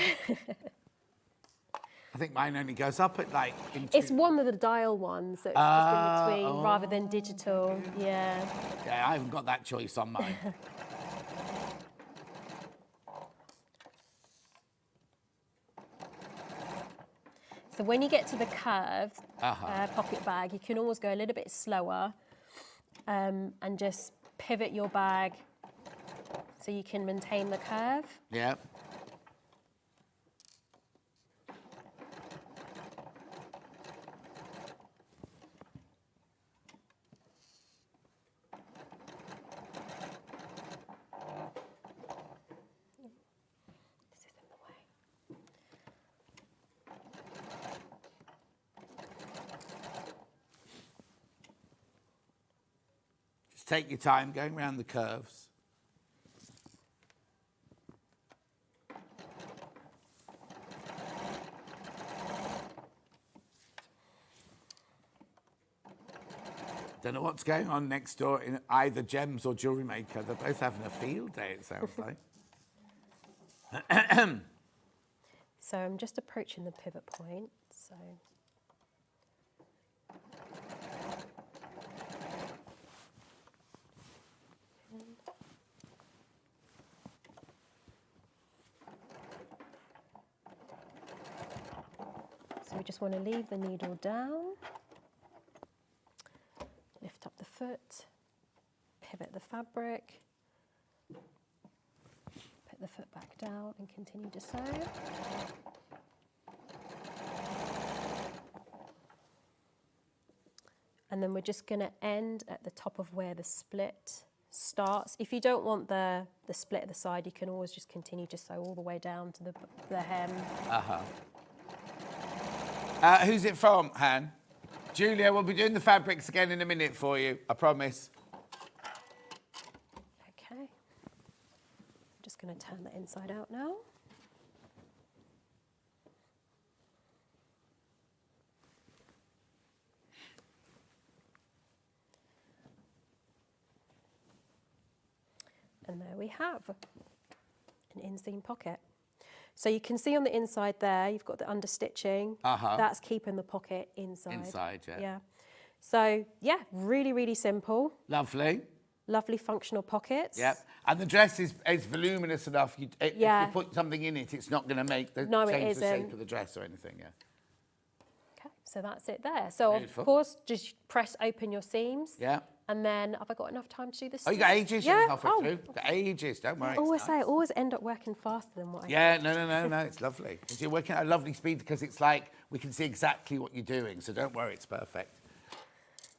C: I think mine only goes up at like...
H: It's one of the dial ones, so it's just in between rather than digital. Yeah.
C: Yeah, I haven't got that choice on mine.
H: So when you get to the curved pocket bag, you can always go a little bit slower and just pivot your bag so you can maintain the curve.
C: Yeah. Take your time going around the curves. Don't know what's going on next door in either Gems or Jewellery Maker. They're both having a field day, it sounds like.
H: So I'm just approaching the pivot point. So. So we just want to leave the needle down, lift up the foot, pivot the fabric, put the foot back down and continue to sew. And then we're just going to end at the top of where the split starts. If you don't want the split at the side, you can always just continue to sew all the way down to the hem.
C: Who's it from, Han? Julia, we'll be doing the fabrics again in a minute for you, I promise.
H: Okay. I'm just going to turn that inside out now. And there we have an inseam pocket. So you can see on the inside there, you've got the understitching. That's keeping the pocket inside.
C: Inside, yeah.
H: Yeah. So, yeah, really, really simple.
C: Lovely.
H: Lovely functional pockets.
C: Yep. And the dress is voluminous enough. If you put something in it, it's not going to make the change the shape of the dress or anything, yeah.
H: Okay, so that's it there. So,
C: Beautiful.
H: of course, just press open your seams.
C: Yeah.
H: And then, have I got enough time to do this?
C: Oh, you got ages?
H: Yeah.
C: You're halfway through. Got ages, don't worry.
H: I always say I always end up working faster than what I
C: Yeah, no, it's lovely. You're working at a lovely speed because it's like we can see exactly what you're doing, so don't worry, it's perfect.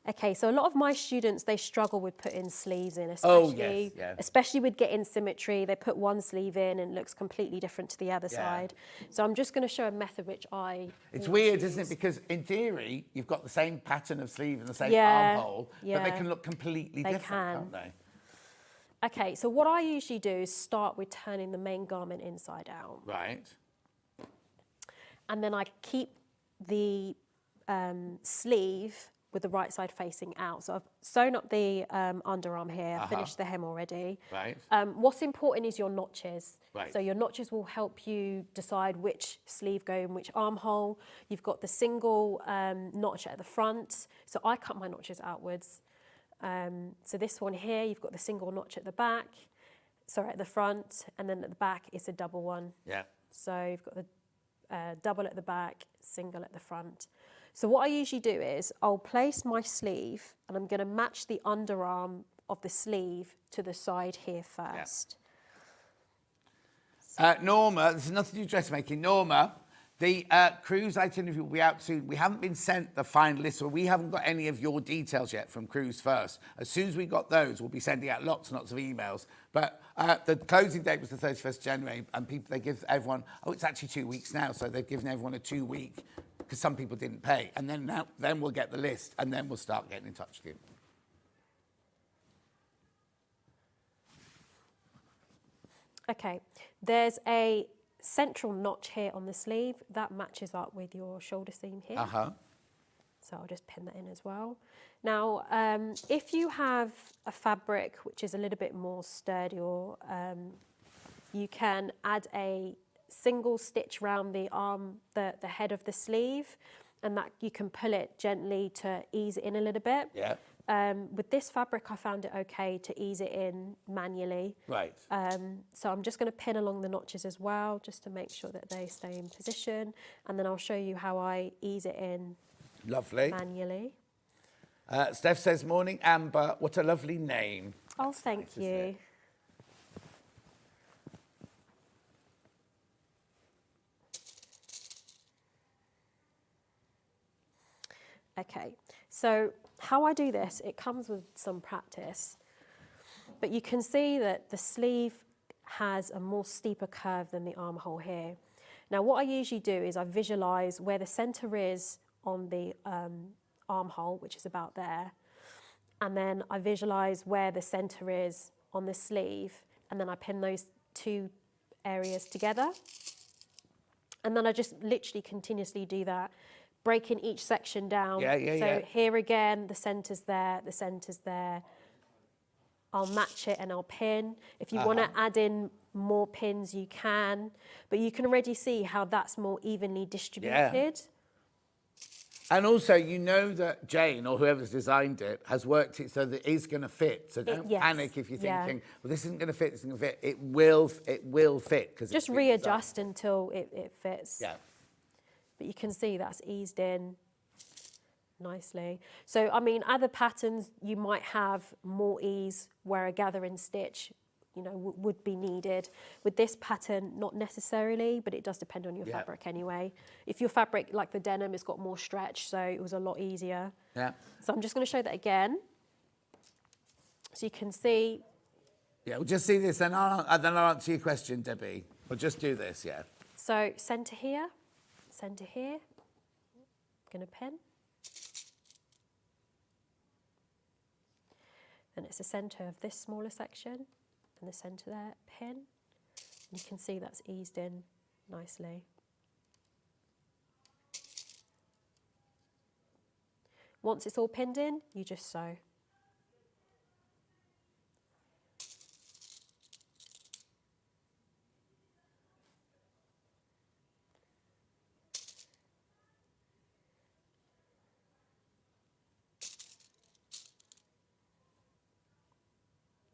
H: Okay, so a lot of my students, they struggle with putting sleeves in, especially with getting symmetry. They put one sleeve in and it looks completely different to the other side. So I'm just going to show a method which I...
C: It's weird, isn't it? Because in theory, you've got the same pattern of sleeve and the same armhole, but they can look completely different, can't they?
H: Okay, so what I usually do is start with turning the main garment inside out.
C: Right.
H: And then I keep the sleeve with the right side facing out. So I've sewn up the underarm here, finished the hem already.
C: Right.
H: What's important is your notches.
C: Right.
H: So your notches will help you decide which sleeve go in which armhole. You've got the single notch at the front. So I cut my notches outwards. So this one here, you've got the single notch at the back, at the front, and then at the back it's a double one.
C: Yeah.
H: So you've got the double at the back, single at the front. So what I usually do is I'll place my sleeve and I'm going to match the underarm of the sleeve to the side here first.
C: Norma, this is nothing to do with dressmaking. Norma, The cruise itinerary will be out soon. We haven't been sent the final list, so we haven't got any of your details yet from Cruise First. As soon as we got those, we'll be sending out lots and lots of emails. But the closing date was the 31st January, and they give everyone, it's actually 2 weeks now, so they've given everyone a 2 week, because some people didn't pay. And then we'll get the list, and then we'll start getting in touch with you.
H: Okay, there's a central notch here on the sleeve that matches up with your shoulder seam here. So I'll just pin that in as well. Now, if you have a fabric which is a little bit more sturdy, or you can add a single stitch round the arm, the head of the sleeve, and that you can pull it gently to ease it in a little bit.
C: Yeah.
H: With this fabric, I found it okay to ease it in manually.
C: Right.
H: So I'm just going to pin along the notches as well, just to make sure that they stay in position. And then I'll show you how I ease it in manually.
C: Steph says, morning, Amber. What a lovely name.
H: Oh, thank you. Okay, so how I do this, it comes with some practice, but you can see that the sleeve has a more steeper curve than the armhole here. Now, what I usually do is I visualize where the center is on the armhole, which is about there, and then I visualize where the center is on the sleeve, and then I pin those two areas together. And then I just literally continuously do that, breaking each section down. So here again, the centre's there, the centre's there. I'll match it and I'll pin. If you want to add in more pins, you can. But you can already see how that's more evenly distributed.
C: And also, you know that Jane, or whoever's designed it, has worked it so that it's going to fit. So don't panic if you're thinking, well, this isn't going to fit, this isn't going to fit. It will fit.
H: Just readjust until it fits.
C: Yeah.
H: But you can see that's eased in nicely. So, I mean, other patterns, you might have more ease where a gathering stitch, would be needed. With this pattern, not necessarily, but it does depend on your fabric anyway. If your fabric, like the denim, has got more stretch, so it was a lot easier.
C: Yeah.
H: So I'm just going to show that again. So you can see.
C: Yeah, we'll just see this, then I'll answer your question, Debbie. We'll just do this, yeah.
H: So centre here, going to pin. And it's the centre of this smaller section, and the centre there, pin. And you can see that's eased in nicely. Once it's all pinned in, you just sew.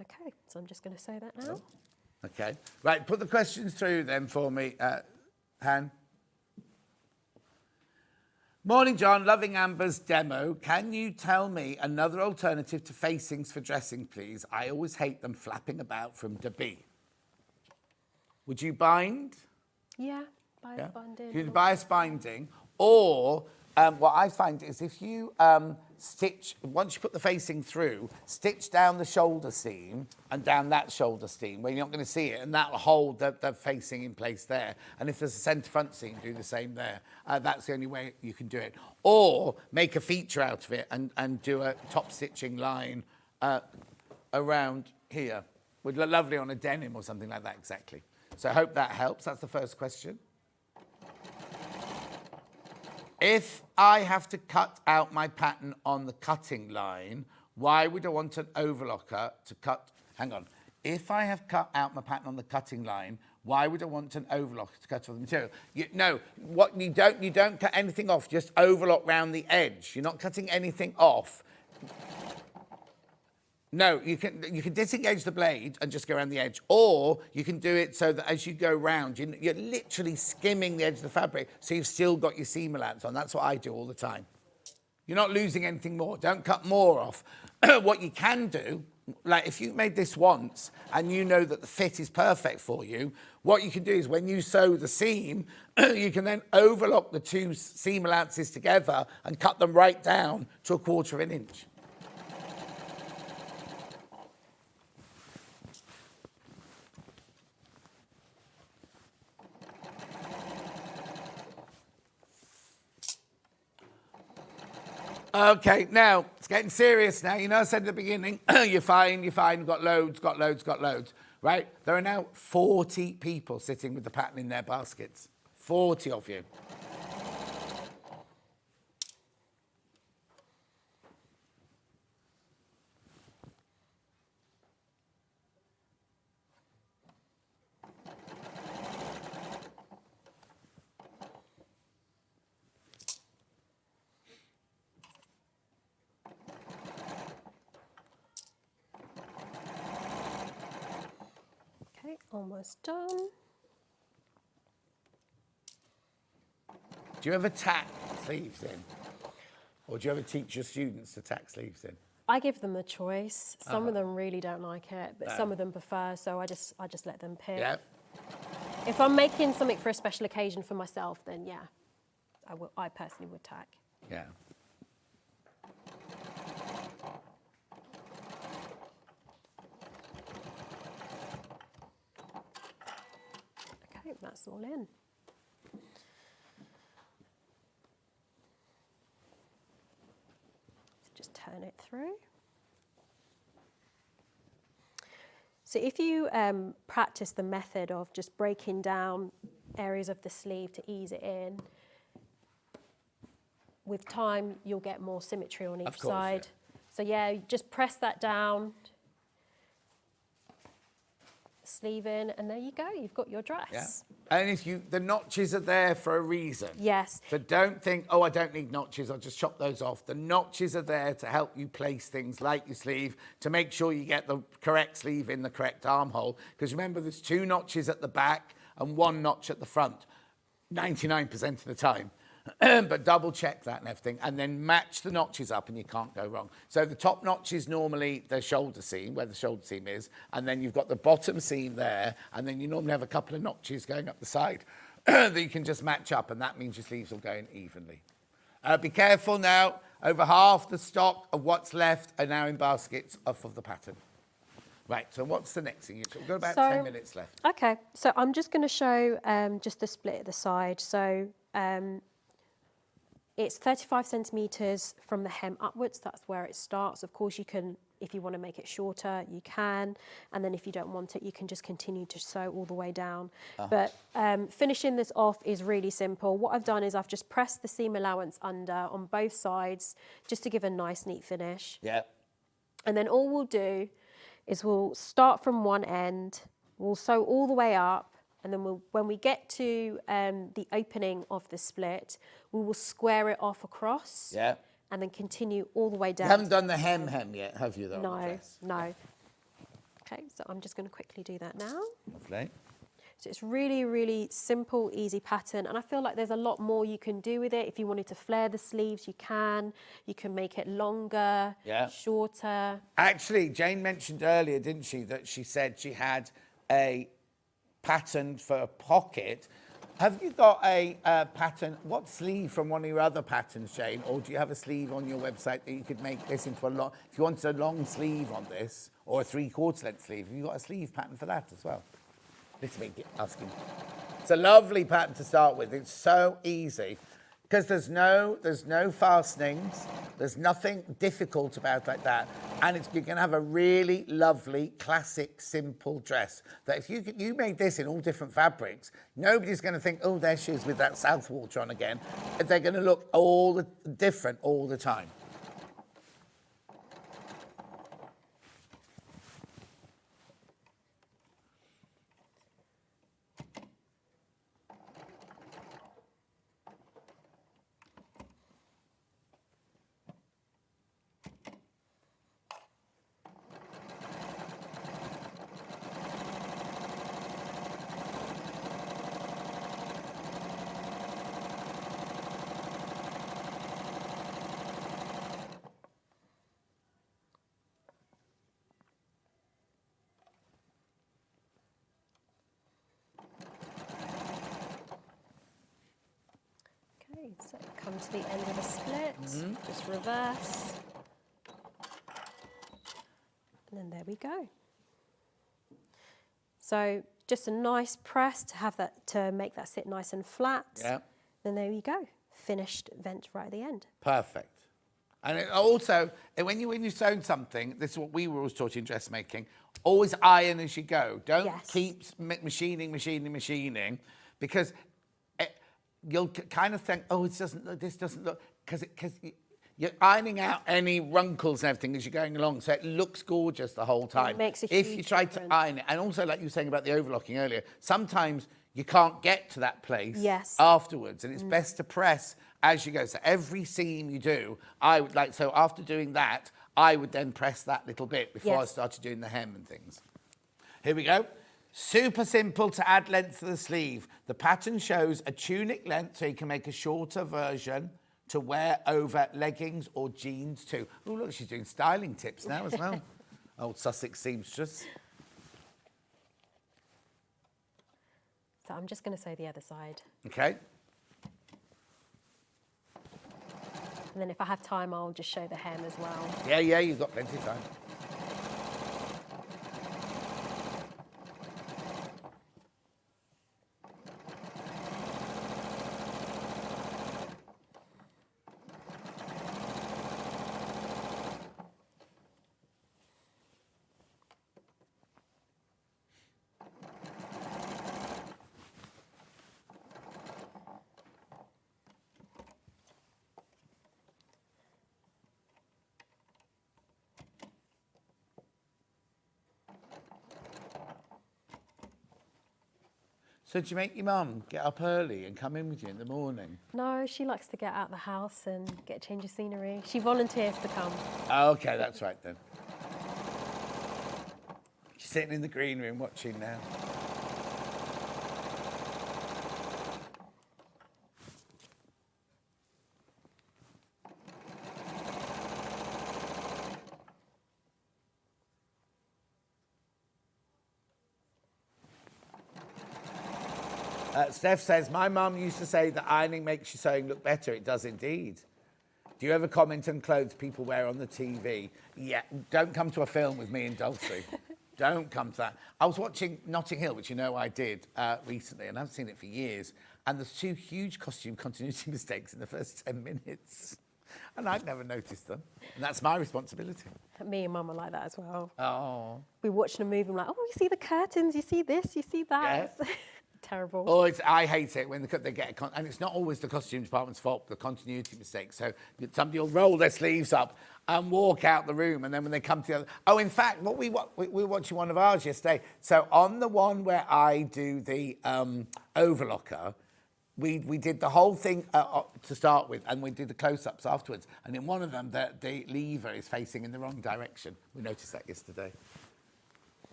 H: Okay, so I'm just going to sew that now.
C: Okay. Right, put the questions through then for me, Han. Morning, John. Loving Amber's demo. Can you tell me another alternative to facings for dressing, please? I always hate them flapping about from Debbie. Would you bind?
H: Yeah, bias binding.
C: You could bias binding, or what I find is if you stitch, once you put the facing through, stitch down the shoulder seam and down that shoulder seam where you're not going to see it, and that'll hold the facing in place there. And if there's a centre front seam, do the same there. That's the only way you can do it. Or make a feature out of it and do a top stitching line around here. Would look lovely on a denim or something like that, exactly. So I hope that helps. That's the first question. If I have to cut out my pattern on the cutting line, why would I want an overlocker to cut? Hang on. If I have cut out my pattern on the cutting line, why would I want an overlocker to cut off the material? You don't cut anything off. Just overlock round the edge. You're not cutting anything off. No, you can disengage the blade and just go around the edge, or you can do it so that as you go round, you're literally skimming the edge of the fabric, so you've still got your seam allowance on. That's what I do all the time. You're not losing anything more. Don't cut more off. What you can do, like if you've made this once and you know that the fit is perfect for you, what you can do is when you sew the seam, you can then overlock the two seam allowances together and cut them right down to 1/4 of an inch. Okay, now, it's getting serious now. You know I said at the beginning, you're fine, got loads, right? There are now 40 people sitting with the pattern in their baskets. 40 of you.
H: Okay, almost done.
C: Do you ever tack sleeves in? Or do you ever teach your students to tack sleeves in?
H: I give them the choice. Some of them really don't like it, but some of them prefer, so I just let them pick.
C: Yeah.
H: If I'm making something for a special occasion for myself, then yeah, I personally would tack.
C: Yeah.
H: Okay, that's all in. So just turn it through. So if you practice the method of just breaking down areas of the sleeve to ease it in, with time you'll get more symmetry on each side.
C: Yeah.
H: So yeah, just press that down, sleeve in, and there you go, you've got your dress.
C: Yeah. And if the notches are there for a reason.
H: Yes.
C: So don't think, oh, I don't need notches, I'll just chop those off. The notches are there to help you place things like your sleeve, to make sure you get the correct sleeve in the correct armhole. Because remember, there's 2 notches at the back and 1 notch at the front, 99% of the time. But double check that and everything, and then match the notches up and you can't go wrong. So the top notch is normally the shoulder seam, where the shoulder seam is, and then you've got the bottom seam there, and then you normally have a couple of notches going up the side that you can just match up, and that means your sleeves will go in evenly. Be careful now, over half the stock of what's left are now in baskets off of the pattern. Right, so what's the next thing? We've got about 10 minutes left.
H: Okay, so I'm just going to show just the split at the side. So it's 35 centimetres from the hem upwards, that's where it starts. Of course you can, if you want to make it shorter, you can. And then if you don't want it, you can just continue to sew all the way down. But finishing this off is really simple. What I've done is I've just pressed the seam allowance under on both sides, just to give a nice, neat finish.
C: Yeah.
H: And then all we'll do is we'll start from one end, we'll sew all the way up, and then when we get to the opening of the split, we will square it off across.
C: Yeah.
H: And then continue all the way down.
C: You haven't done the hem yet, have you, though?
H: No, no. Okay, so I'm just going to quickly do that now.
C: Lovely.
H: So it's really, really simple, easy pattern. And I feel like there's a lot more you can do with it. If you wanted to flare the sleeves, you can. You can make it longer, shorter.
C: Actually, Jane mentioned earlier, didn't she, that she said she had a pattern for a pocket. Have you got a pattern, what sleeve from one of your other patterns, Jane? Or do you have a sleeve on your website that you could make this into a long, if you wanted a long sleeve on this, or a 3/4 length sleeve, have you got a sleeve pattern for that as well? Let's make it asking. It's a lovely pattern to start with. It's so easy. Because there's no fastenings, there's nothing difficult about like that, and you're going to have a really lovely, classic, simple dress. That if you made this in all different fabrics, nobody's going to think, oh, there she is with that Southwater on again. They're going to look all different all the time.
H: Okay, so come to the end of the split, just reverse. And then there we go. So just a nice press to have that, to make that sit nice and flat.
C: Yeah.
H: Then there you go, finished vent right at the end.
C: Perfect. And it also, when you're sewing something, this is what we were always taught in dressmaking, always iron as you go. Don't keep machining, because you'll kind of think, oh, this doesn't look, because you're ironing out any wrinkles and everything as you're going along, so it looks gorgeous the whole time.
H: It makes a
C: if
H: huge
C: you try
H: difference.
C: to iron it, and also like you were saying about the overlocking earlier, sometimes you can't get to that place afterwards, and it's best to press as you go. So every seam you do, I would like, so after doing that, I would then press that little bit before I started doing the hem and things. Here we go. Super simple to add length to the sleeve. The pattern shows a tunic length, so you can make a shorter version to wear over leggings or jeans too. Oh, look, she's doing styling tips now as well. Old Sussex seamstress.
H: So I'm just going to sew the other side.
C: Okay.
H: And then if I have time, I'll just show the hem as well.
C: Yeah, yeah, you've got plenty of time. So do you make your mum get up early and come in with you in the morning?
H: No, she likes to get out the house and get a change of scenery. She volunteers to come.
C: Okay, that's right then. She's sitting in the green room watching now. Steph says, my mum used to say that ironing makes your sewing look better. It does indeed. Do you ever comment on clothes people wear on the TV? Yeah, don't come to a film with me and Dulcie. Don't come to that. I was watching Notting Hill, which you know I did recently, and I've seen it for years, and there's 2 huge costume continuity mistakes in the first 10 minutes. And I'd never noticed them. And that's my responsibility.
H: Me and Mum are like that as well.
C: Oh.
H: We're watching a movie, I'm like, oh, you see the curtains, you see this, you see that.
C: Yeah.
H: Terrible.
C: Oh, I hate it when they get and it's not always the costume department's fault, the continuity mistake. So somebody will roll their sleeves up and walk out the room, and then when they come together. Oh, in fact, we were watching one of ours yesterday. So on the one where I do the overlocker, we did the whole thing to start with, and we did the close-ups afterwards. And in one of them, the lever is facing in the wrong direction. We noticed that yesterday.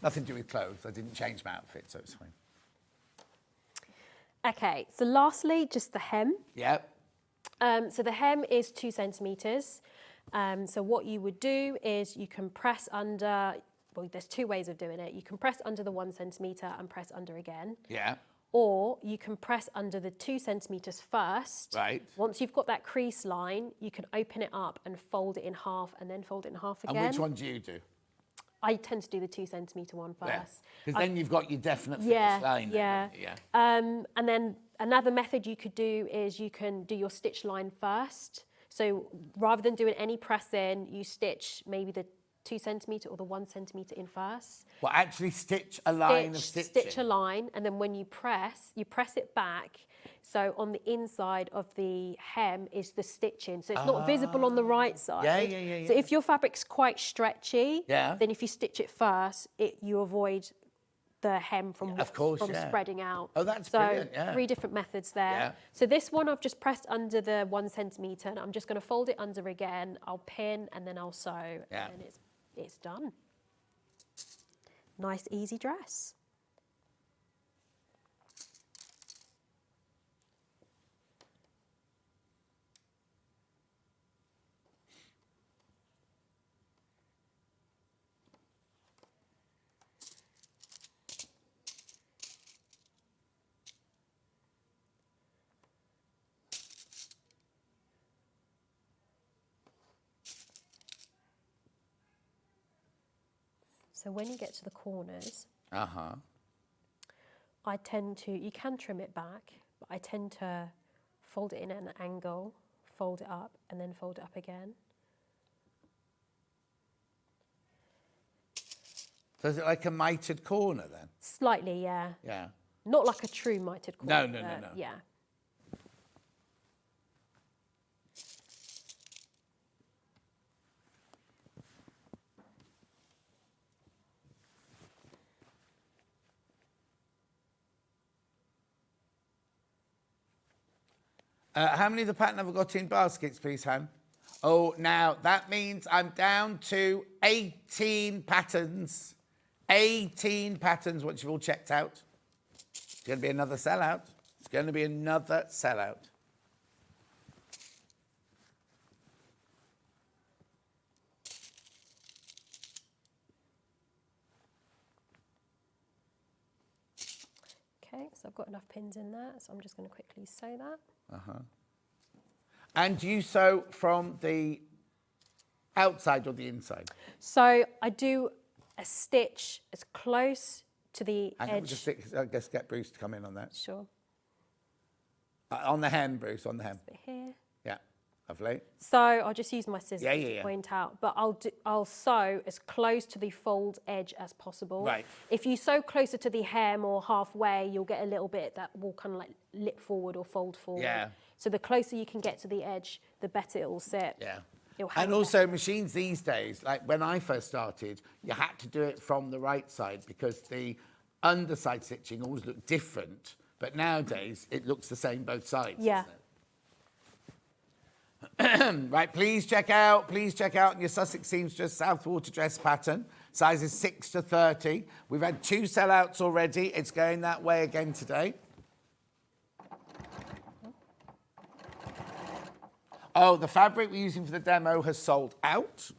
C: Nothing to do with clothes. I didn't change my outfit, so it's fine.
H: Okay, so lastly, just the hem.
C: Yep.
H: So the hem is 2 centimetres. So what you would do is you can press under, well, there's 2 ways of doing it. You can press under the 1 centimetre and press under again.
C: Yeah.
H: Or you can press under the 2 centimetres first.
C: Right.
H: Once you've got that crease line, you can open it up and fold it in half and then fold it in half again.
C: And which one do you do?
H: I tend to do the 2 centimetre one first.
C: Because then you've got your definite finish line.
H: Yeah. And then another method you could do is you can do your stitch line first. So rather than doing any press in, you stitch maybe the 2 centimetre or the 1 centimetre in first.
C: Well, actually stitch a line of stitching.
H: Stitch a line, and then when you press it back. So on the inside of the hem is the stitching. So it's not visible on the right side.
C: Yeah.
H: So if your fabric's quite stretchy,
C: then
H: if you stitch it first, you avoid the hem from spreading out.
C: Oh, that's brilliant,
H: So 3 different methods there.
C: Yeah.
H: So this one I've just pressed under the 1 centimetre, and I'm just going to fold it under again. I'll pin and then I'll sew, and it's done. Nice, easy dress. So when you get to the corners,
C: Uh-huh.
H: I tend to, you can trim it back, but I tend to fold it in at an angle, fold it up, and then fold it up again.
C: So is it like a mitered corner then?
H: Slightly, yeah.
C: Yeah.
H: Not like a true mitered corner.
C: No.
H: Yeah.
C: How many of the pattern have I got in baskets, please, Han? Oh, now that means I'm down to 18 patterns. 18 patterns once you've all checked out. It's going to be another sellout. It's going to be another sellout.
H: Okay, so I've got enough pins in there, so I'm just going to quickly sew that.
C: And do you sew from the outside or the inside?
H: So I do a stitch as close to the
C: Hang on,
H: edge.
C: just get Bruce to come in on that.
H: Sure.
C: On the hem, Bruce, on the hem.
H: Bit here.
C: Yeah, lovely.
H: So I'll just use my scissors
C: Yeah.
H: to point out, but I'll sew as close to the fold edge as possible.
C: Right.
H: If you sew closer to the hem or halfway, you'll get a little bit that will kind of like lip forward or fold forward.
C: Yeah.
H: So the closer you can get to the edge, the better it will sit.
C: Yeah.
H: It'll hang
C: And
H: better.
C: also machines these days, like when I first started, you had to do it from the right side because the underside stitching always looked different. But nowadays, it looks the same both sides.
H: Yeah.
C: doesn't it? Right, please check out your Sussex Seamstress Southwater dress pattern. Sizes 6 to 30. We've had 2 sellouts already. It's going that way again today. Oh, the fabric we're using for the demo has sold out.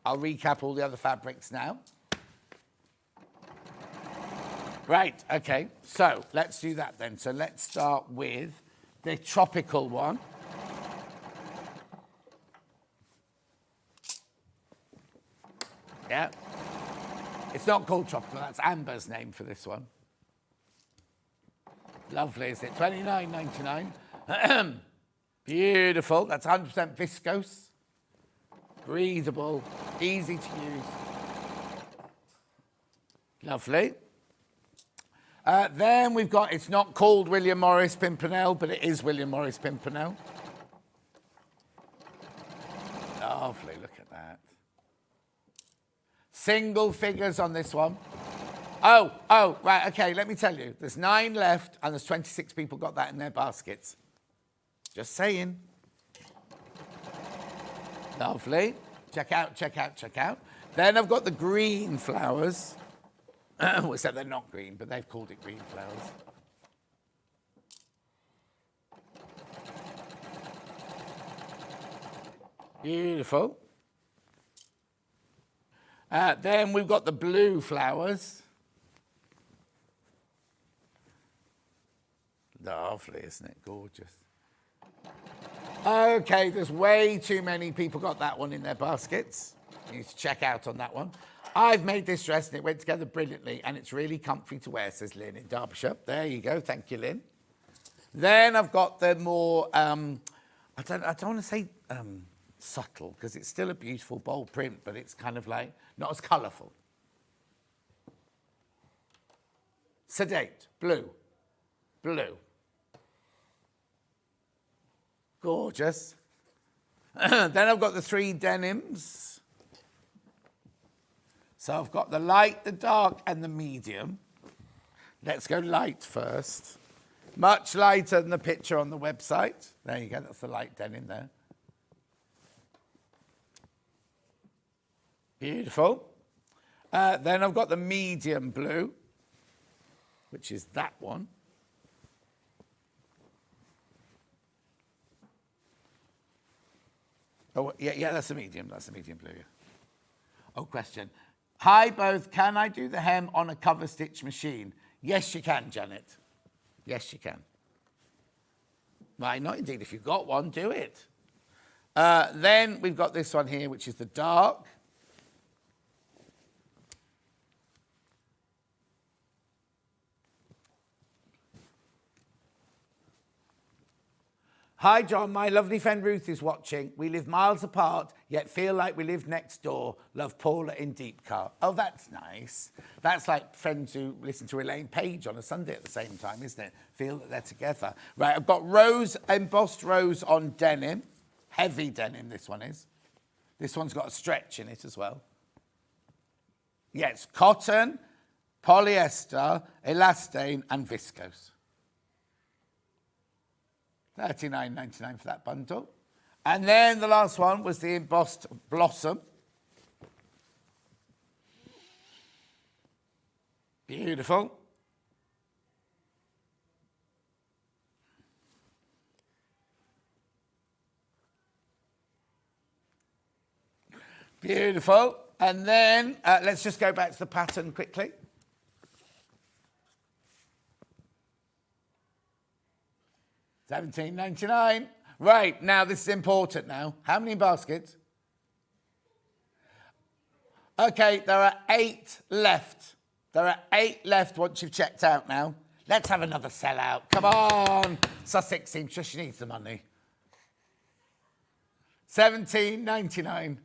C: I'll recap all the other fabrics now. Right, okay, so let's do that then. So let's start with the tropical one. Yeah. It's not called tropical, that's Amber's name for this one. Lovely, is it? $29.99. Beautiful. That's 100% viscose, breathable, easy to use. Lovely. Then we've got, it's not called William Morris Pimpernel, but it is William Morris Pimpernel. Lovely, look at that. Single figures on this one. Oh, right, okay, let me tell you. There's 9 left, and there's 26 people got that in their baskets. Just saying. Lovely. Check out. Then I've got the green flowers. Except they're not green, but they've called it green flowers. Beautiful. Then we've got the blue flowers. Lovely, isn't it? Gorgeous. Okay, there's way too many people got that one in their baskets. You need to check out on that one. I've made this dress and it went together brilliantly and it's really comfy to wear, says Lynn in Derbyshire. There you go. Thank you, Lynn. Then I've got the more, I don't want to say subtle because it's still a beautiful bold print, but it's kind of like not as colourful. Sedate, blue. Gorgeous. Then I've got the 3 denims. So I've got the light, the dark, and the medium. Let's go light first. Much lighter than the picture on the website. There you go, that's the light denim there. Beautiful. Then I've got the medium blue, which is that one. Oh, yeah, that's a medium. That's a medium blue. Yeah. Oh, question. Hi, both. Can I do the hem on a cover stitch machine? Yes, you can, Janet. Yes, you can. Why not? Indeed, if you've got one, do it. Then we've got this one here, which is the dark. Hi, John. My lovely friend Ruth is watching. We live miles apart, yet feel like we live next door. Love Paula in Deepcar. Oh, that's nice. That's like friends who listen to Elaine Page on a Sunday at the same time, isn't it? Feel that they're together. Right, I've got rose, embossed rose on denim. Heavy denim, this one is. This one's got a stretch in it as well. Yes, cotton, polyester, elastane, and viscose. $39.99 for that bundle. And then the last one was the embossed blossom. Beautiful. Beautiful. And then let's just go back to the pattern quickly. $17.99. Right, now this is important now. How many baskets? Okay, there are 8 left. There are 8 left once you've checked out now. Let's have another sellout. Come on. Sussex seamstress, she needs the money. $17.99.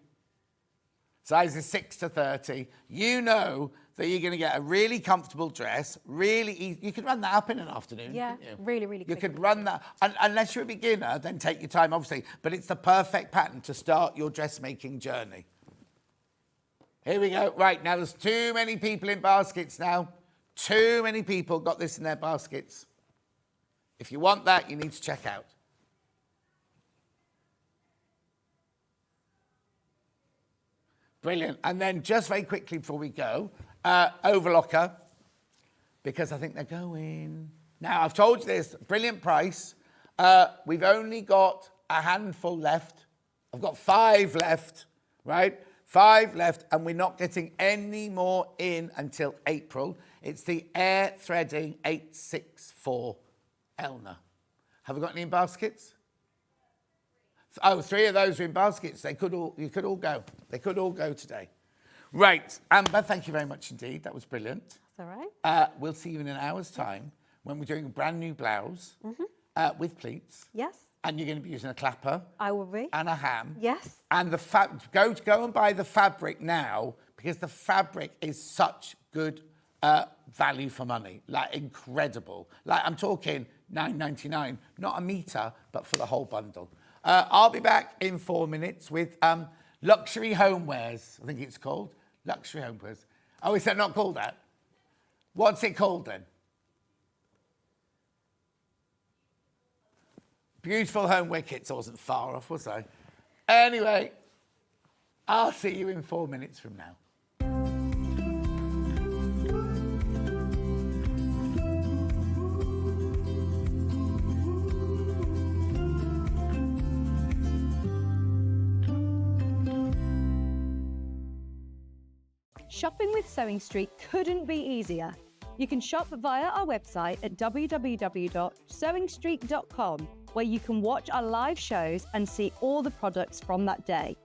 C: Size is 6 to 30. You know that you're going to get a really comfortable dress, really easy. You could run that up in an afternoon.
H: Yeah,
C: couldn't you?
H: really, really
C: You
H: quickly.
C: could run that, unless you're a beginner, then take your time, obviously. But it's the perfect pattern to start your dressmaking journey. Here we go. Right, now there's too many people in baskets now. Too many people got this in their baskets. If you want that, you need to check out. Brilliant. And then just very quickly before we go, Overlocker, because I think they're going. Now, I've told you this, brilliant price. We've only got a handful left. I've got 5 left, right? 5 left, and we're not getting any more in until April. It's the Air Threading 864 Elna. Have we got any in baskets? Oh, 3 of those are in baskets. You could all go. They could all go today. Right, Amber, thank you very much indeed. That was brilliant.
H: That's all right.
C: We'll see you in an hour's time when we're doing a brand new blouse with pleats.
H: Yes,
C: And you're going to be using a clapper.
H: I will be.
C: And a ham.
H: Yes.
C: And the go and buy the fabric now, because the fabric is such good value for money, like incredible. Like I'm talking $9.99, not a metre, but for the whole bundle. I'll be back in 4 minutes with Luxury Homewares, I think it's called. Luxury Homewares. Oh, is that not called that? What's it called then? Beautiful homeware kits. I wasn't far off, was I? Anyway, I'll see you in 4 minutes from now.
A: Shopping with Sewing Street couldn't be easier. You can shop via our website at www.sewingstreet.com, where you can watch our live shows and see all the products from that day.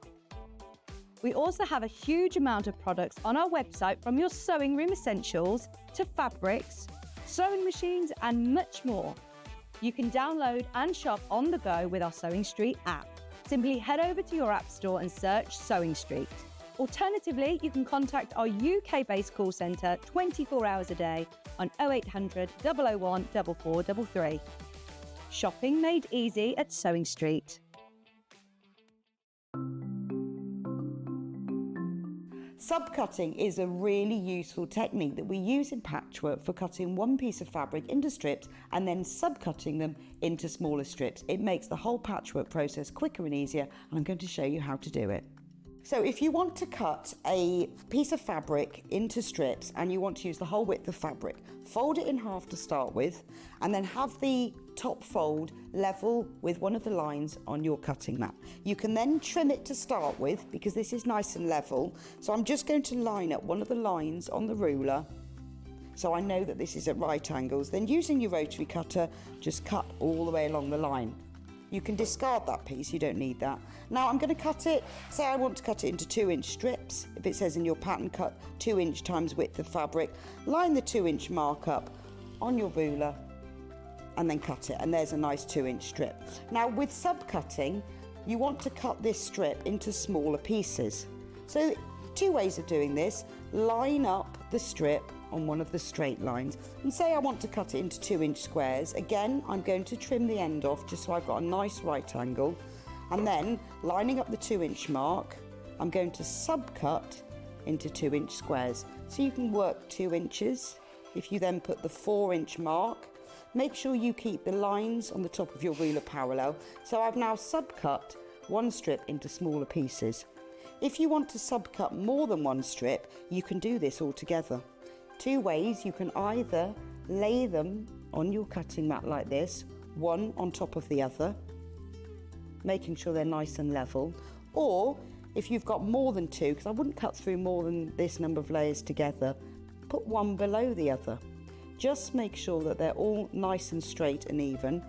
A: We also have a huge amount of products on our website, from your sewing room essentials to fabrics, sewing machines, and much more. You can download and shop on the go with our Sewing Street app. Simply head over to your app store and search Sewing Street. Alternatively, you can contact our UK-based call centre 24 hours a day on 0800 001 4433. Shopping made easy at Sewing Street.
E: Subcutting is a really useful technique that we use in patchwork for cutting one piece of fabric into strips and then subcutting them into smaller strips. It makes the whole patchwork process quicker and easier, and I'm going to show you how to do it. So if you want to cut a piece of fabric into strips and you want to use the whole width of fabric, fold it in half to start with, and then have the top fold level with one of the lines on your cutting mat. You can then trim it to start with, because this is nice and level. So I'm just going to line up one of the lines on the ruler, so I know that this is at right angles. Then using your rotary cutter, just cut all the way along the line. You can discard that piece, you don't need that. Now I'm going to cut it, say I want to cut it into 2-inch strips. If it says in your pattern, cut 2-inch times width of fabric, line the 2-inch mark up on your ruler and then cut it, and there's a nice 2-inch strip. Now with subcutting, you want to cut this strip into smaller pieces. So 2 ways of doing this: line up the strip on one of the straight lines, and say I want to cut it into 2-inch squares. Again, I'm going to trim the end off just so I've got a nice right angle, and then lining up the 2-inch mark, I'm going to subcut into 2-inch squares. So you can work 2 inches. If you then put the 4-inch mark, make sure you keep the lines on the top of your ruler parallel. So I've now subcut one strip into smaller pieces. If you want to subcut more than one strip, you can do this all together. 2 ways: you can either lay them on your cutting mat like this, one on top of the other, making sure they're nice and level, or if you've got more than 2, because I wouldn't cut through more than this number of layers together, put one below the other. Just make sure that they're all nice and straight and even.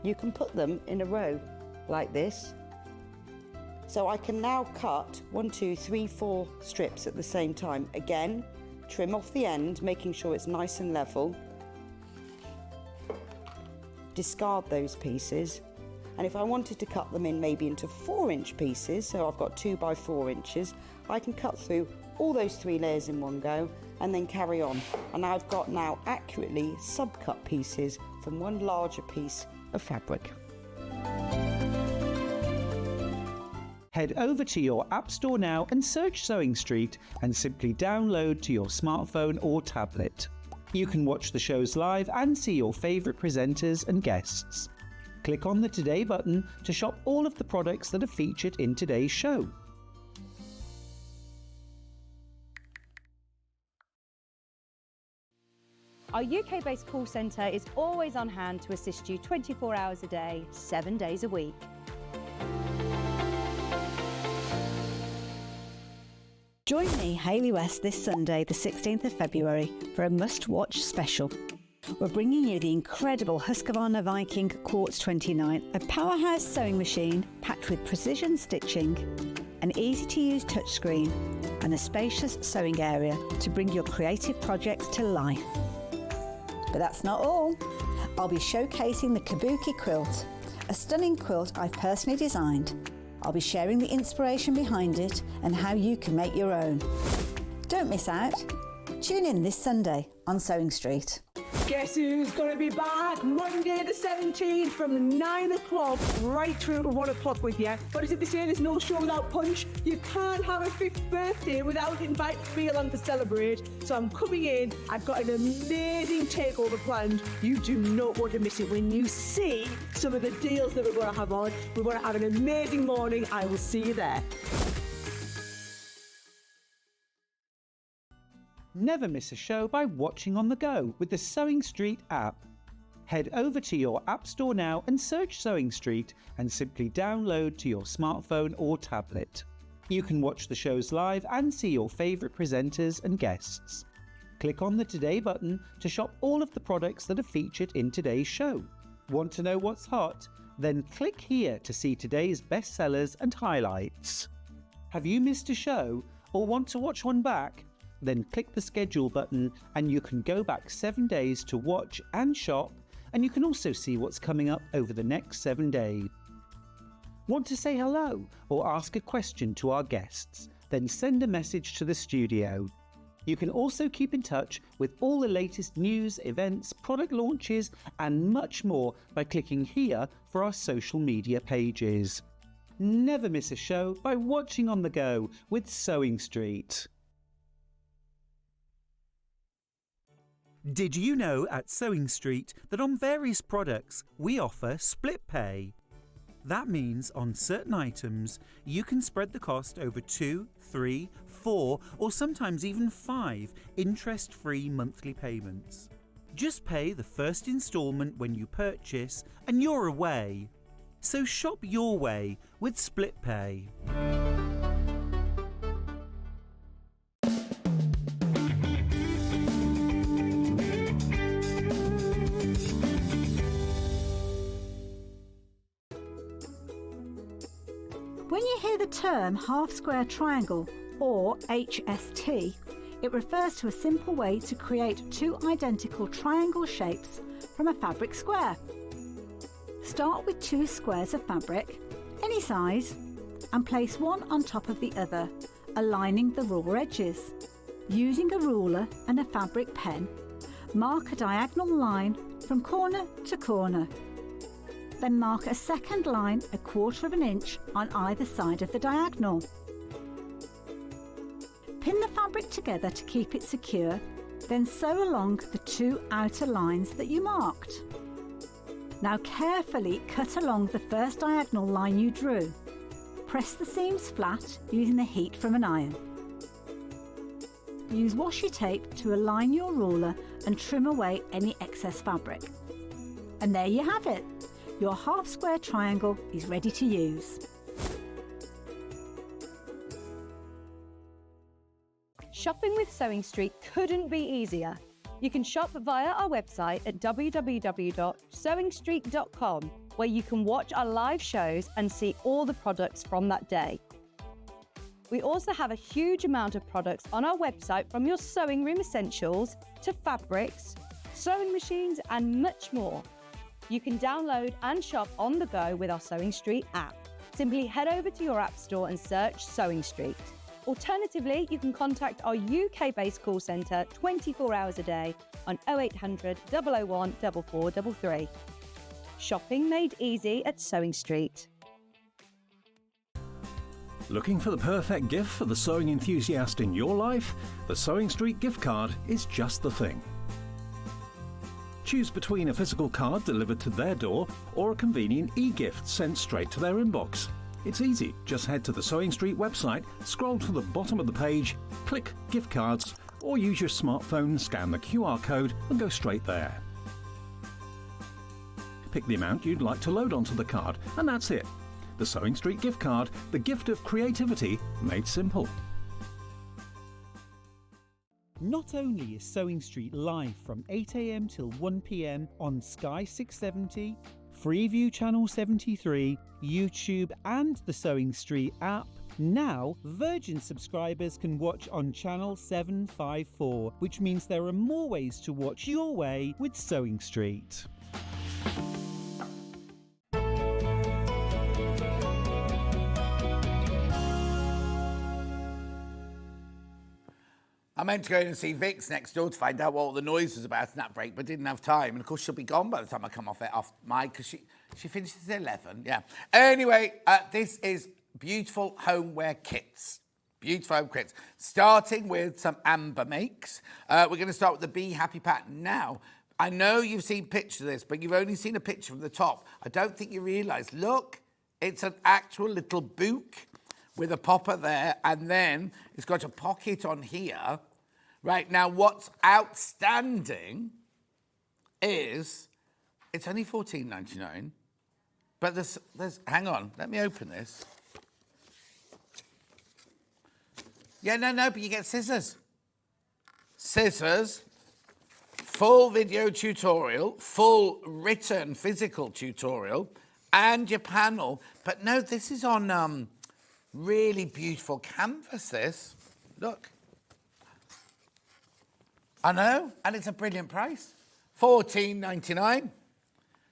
E: You can put them in a row like this. So I can now cut 1, 2, 3, 4 strips at the same time. Again, trim off the end, making sure it's nice and level. Discard those pieces. And if I wanted to cut them in maybe into 4-inch pieces, so I've got 2 by 4 inches, I can cut through all those 3 layers in one go and then carry on. And I've got now accurately subcut pieces from one larger piece of fabric.
F: Head over to your App Store now and search Sewing Street and simply download to your smartphone or tablet. You can watch the shows live and see your favourite presenters and guests. Click on the Today button to shop all of the products that are featured in today's show.
A: Our UK-based call centre is always on hand to assist you 24 hours a day, 7 days a week. Join me, Hayley West, this Sunday, the 16th of February, for a must-watch special. We're bringing you the incredible Husqvarna Viking Quartz 29, a powerhouse sewing machine packed with precision stitching, an easy-to-use touchscreen, and a spacious sewing area to bring your creative projects to life. But that's not all. I'll be showcasing the Kabuki quilt, a stunning quilt I've personally designed. I'll be sharing the inspiration behind it and how you can make your own. Don't miss out. Tune in this Sunday on Sewing Street.
G: Guess who's going to be back Monday the 17th from 9 o'clock right through to 1 o'clock with you. What is it they say? There's no show without punch. You can't have a 5th birthday without inviting me along to celebrate. So I'm coming in. I've got an amazing takeover planned. You do not want to miss it when you see some of the deals that we're going to have on. We're going to have an amazing morning. I will see you there.
F: Never miss a show by watching on the go with the Sewing Street app. Head over to your App Store now and search Sewing Street and simply download to your smartphone or tablet. You can watch the shows live and see your favourite presenters and guests. Click on the Today button to shop all of the products that are featured in today's show. Want to know what's hot? Then click here to see today's bestsellers and highlights. Have you missed a show or want to watch one back? Then click the schedule button and you can go back 7 days to watch and shop, and you can also see what's coming up over the next 7 days. Want to say hello or ask a question to our guests? Then send a message to the studio. You can also keep in touch with all the latest news, events, product launches and much more by clicking here for our social media pages. Never miss a show by watching on the go with Sewing Street. Did you know at Sewing Street that on various products we offer split pay? That means on certain items you can spread the cost over 2, 3, 4 or sometimes even 5 interest-free monthly payments. Just pay the first instalment when you purchase and you're away. So shop your way with split pay.
I: When you hear the term half-square triangle, or HST, it refers to a simple way to create 2 identical triangle shapes from a fabric square. Start with 2 squares of fabric, any size, and place one on top of the other, aligning the raw edges. Using a ruler and a fabric pen, mark a diagonal line from corner to corner. Then mark a second line 1/4 inch on either side of the diagonal. Pin the fabric together to keep it secure, then sew along the 2 outer lines that you marked. Now carefully cut along the first diagonal line you drew. Press the seams flat using the heat from an iron. Use washi tape to align your ruler and trim away any excess fabric. And there you have it. Your half square triangle is ready to use.
A: Shopping with Sewing Street couldn't be easier. You can shop via our website at www.sewingstreet.com, where you can watch our live shows and see all the products from that day. We also have a huge amount of products on our website, from your sewing room essentials to fabrics, sewing machines and much more. You can download and shop on the go with our Sewing Street app. Simply head over to your app store and search Sewing Street. Alternatively, you can contact our UK-based call centre 24 hours a day on 0800 001 4433. Shopping made easy at Sewing Street.
J: Looking for the perfect gift for the sewing enthusiast in your life? The Sewing Street gift card is just the thing. Choose between a physical card delivered to their door or a convenient e-gift sent straight to their inbox. It's easy. Just head to the Sewing Street website, scroll to the bottom of the page, click Gift Cards, or use your smartphone, scan the QR code and go straight there. Pick the amount you'd like to load onto the card, and that's it. The Sewing Street gift card, the gift of creativity made simple.
F: Not only is Sewing Street live from 8 AM till 1 PM on Sky 670, Freeview Channel 73, YouTube and the Sewing Street app, now Virgin subscribers can watch on Channel 754, which means there are more ways to watch your way with Sewing Street.
C: I meant to go in and see Vix next door to find out what all the noise was about in that break, but didn't have time. And of course, she'll be gone by the time I come off mic, because she finishes at 11. Yeah. Anyway, this is beautiful homeware kits. Beautiful home kits. Starting with some amber makes. We're going to start with the Be Happy pattern. Now, I know you've seen pictures of this, but you've only seen a picture from the top. I don't think you realise. Look, it's an actual little bouque with a popper there, and then it's got a pocket on here. Right, now what's outstanding is, it's only $14.99, but there's, hang on, let me open this. Yeah, no, but you get scissors. Scissors, full video tutorial, full written physical tutorial, and your panel. But no, this is on really beautiful canvas, this. Look. I know, and it's a brilliant price. $14.99.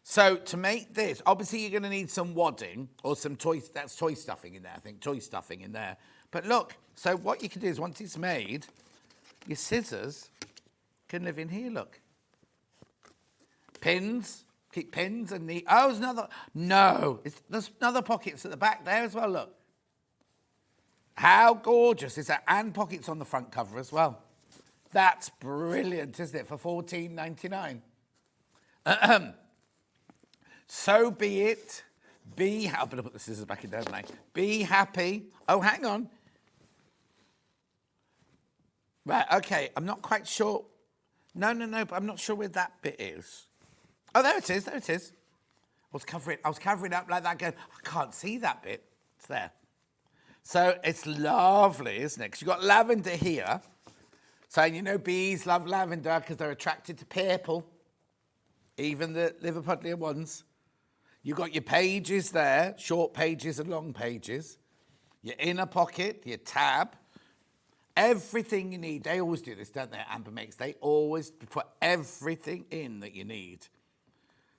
C: So to make this, obviously you're going to need some wadding or some toy stuffing in there, I think, toy stuffing in there. But look, so what you can do is once it's made, your scissors can live in here, look. Pins, keep pins and the, oh, there's another, no, there's another pockets at the back there as well, look. How gorgeous is that? And pockets on the front cover as well. That's brilliant, isn't it, for $14.99? So be it. I'm going to put the scissors back in there, haven't I? Be happy. Oh, hang on. Right, okay, I'm not quite sure. No, but I'm not sure where that bit is. Oh, there it is. I was covering up like that, going, I can't see that bit. It's there. So it's lovely, isn't it? Because you've got lavender here. Saying, you know, bees love lavender because they're attracted to purple, even the Liverpudlian ones. You've got your pages there, short pages and long pages, your inner pocket, your tab, everything you need. They always do this, don't they, Amber Makes? They always put everything in that you need.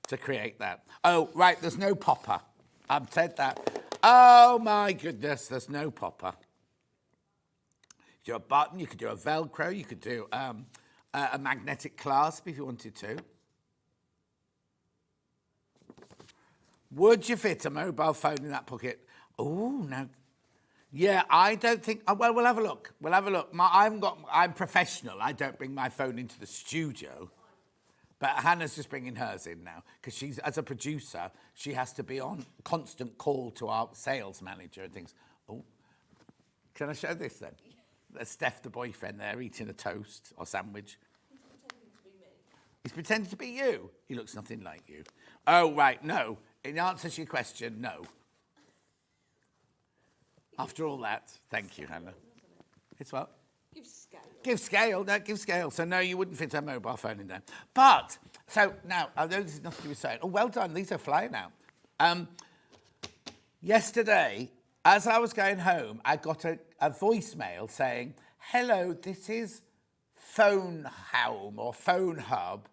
C: to create that. Oh, right, there's no popper. I've said that. Oh, my goodness, there's no popper. You could do a button, you could do a Velcro, you could do a magnetic clasp if you wanted to. Would you fit a mobile phone in that pocket? Oh, no. Yeah, I don't think... well, we'll have a look. We'll have a look. I'm professional. I don't bring my phone into the studio. But Hannah's just bringing hers in now because she's, as a producer, she has to be on constant call to our sales manager and things. Oh, can I show this then? There's Steph, the boyfriend there, eating a toast or sandwich. He's pretending to be you. He looks nothing like you. Oh, right, no. In answer to your question, no. After all that, thank you, Hannah. It's what?
E: Give scale.
C: Give scale, no, give scale. So, no, you wouldn't fit a mobile phone in there. But, so, now, I know this is nothing to be saying. Oh, well done, these are flying out. Yesterday, as I was going home, I got a voicemail saying, hello, this is Phone Home or Phone Hub.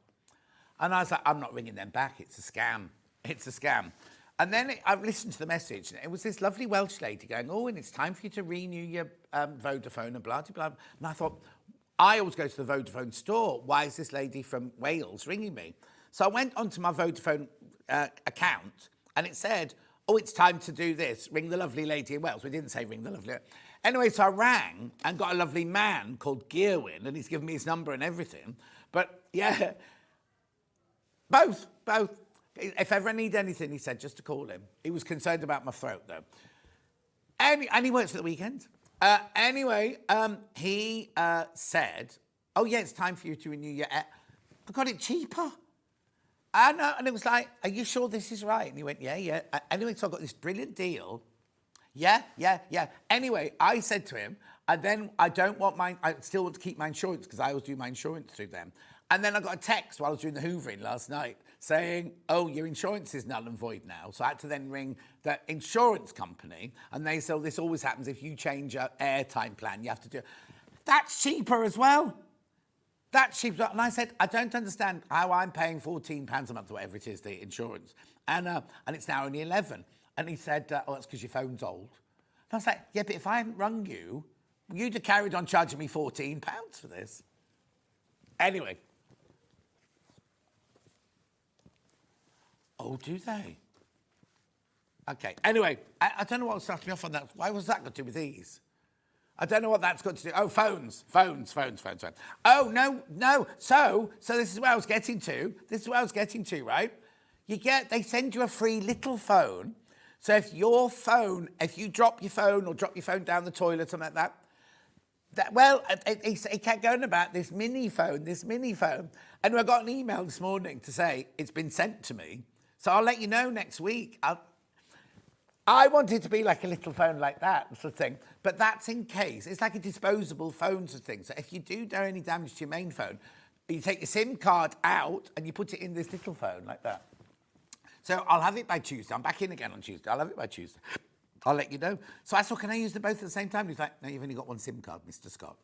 C: And I was like, I'm not ringing them back, it's a scam. It's a scam. And then I listened to the message, and it was this lovely Welsh lady going, oh, and it's time for you to renew your Vodafone and blah, blah, blah. And I thought, I always go to the Vodafone store. Why is this lady from Wales ringing me? So I went onto my Vodafone account, and it said, oh, it's time to do this. Ring the lovely lady in Wales. We didn't say ring the lovely... Anyway, so I rang and got a lovely man called Gearwin, and he's given me his number and everything. But, yeah, both. If ever I need anything, he said, just to call him. He was concerned about my throat, though. And he works for the weekend. Anyway, he said, oh, yeah, it's time for you to renew your... I got it cheaper. And it was like, are you sure this is right? And he went, yeah. Anyway, so I got this brilliant deal. Yeah. Anyway, I said to him, and then I still want to keep my insurance because I always do my insurance through them. And then I got a text while I was doing the hoovering last night saying, oh, your insurance is null and void now. So I had to then ring the insurance company, and they said, oh, this always happens if you change your airtime plan. You have to do it. That's cheaper as well. That's cheaper. And I said, I don't understand how I'm paying £14 a month or whatever it is, the insurance. And it's now only 11. And he said, oh, that's because your phone's old. And I was like, yeah, but if I hadn't rung you, you'd have carried on charging me £14 for this. Anyway. Oh, do they? Okay. Anyway, I don't know what started me off on that. Why was that got to do with these? I don't know what that's got to do. Oh, phones. Oh, no. So this is where I was getting to. Right? They send you a free little phone. So if you drop your phone or drop your phone down the toilet or something like that, he kept going about this mini phone. And I got an email this morning to say it's been sent to me. So I'll let you know next week. I want it to be like a little phone like that sort of thing. But that's in case. It's like a disposable phone sort of thing. So if you do any damage to your main phone, you take your SIM card out and you put it in this little phone like that. So I'll have it by Tuesday. I'm back in again on Tuesday. I'll have it by Tuesday. I'll let you know. So I thought, can I use them both at the same time? He's like, no, you've only got one SIM card, Mr. Scott.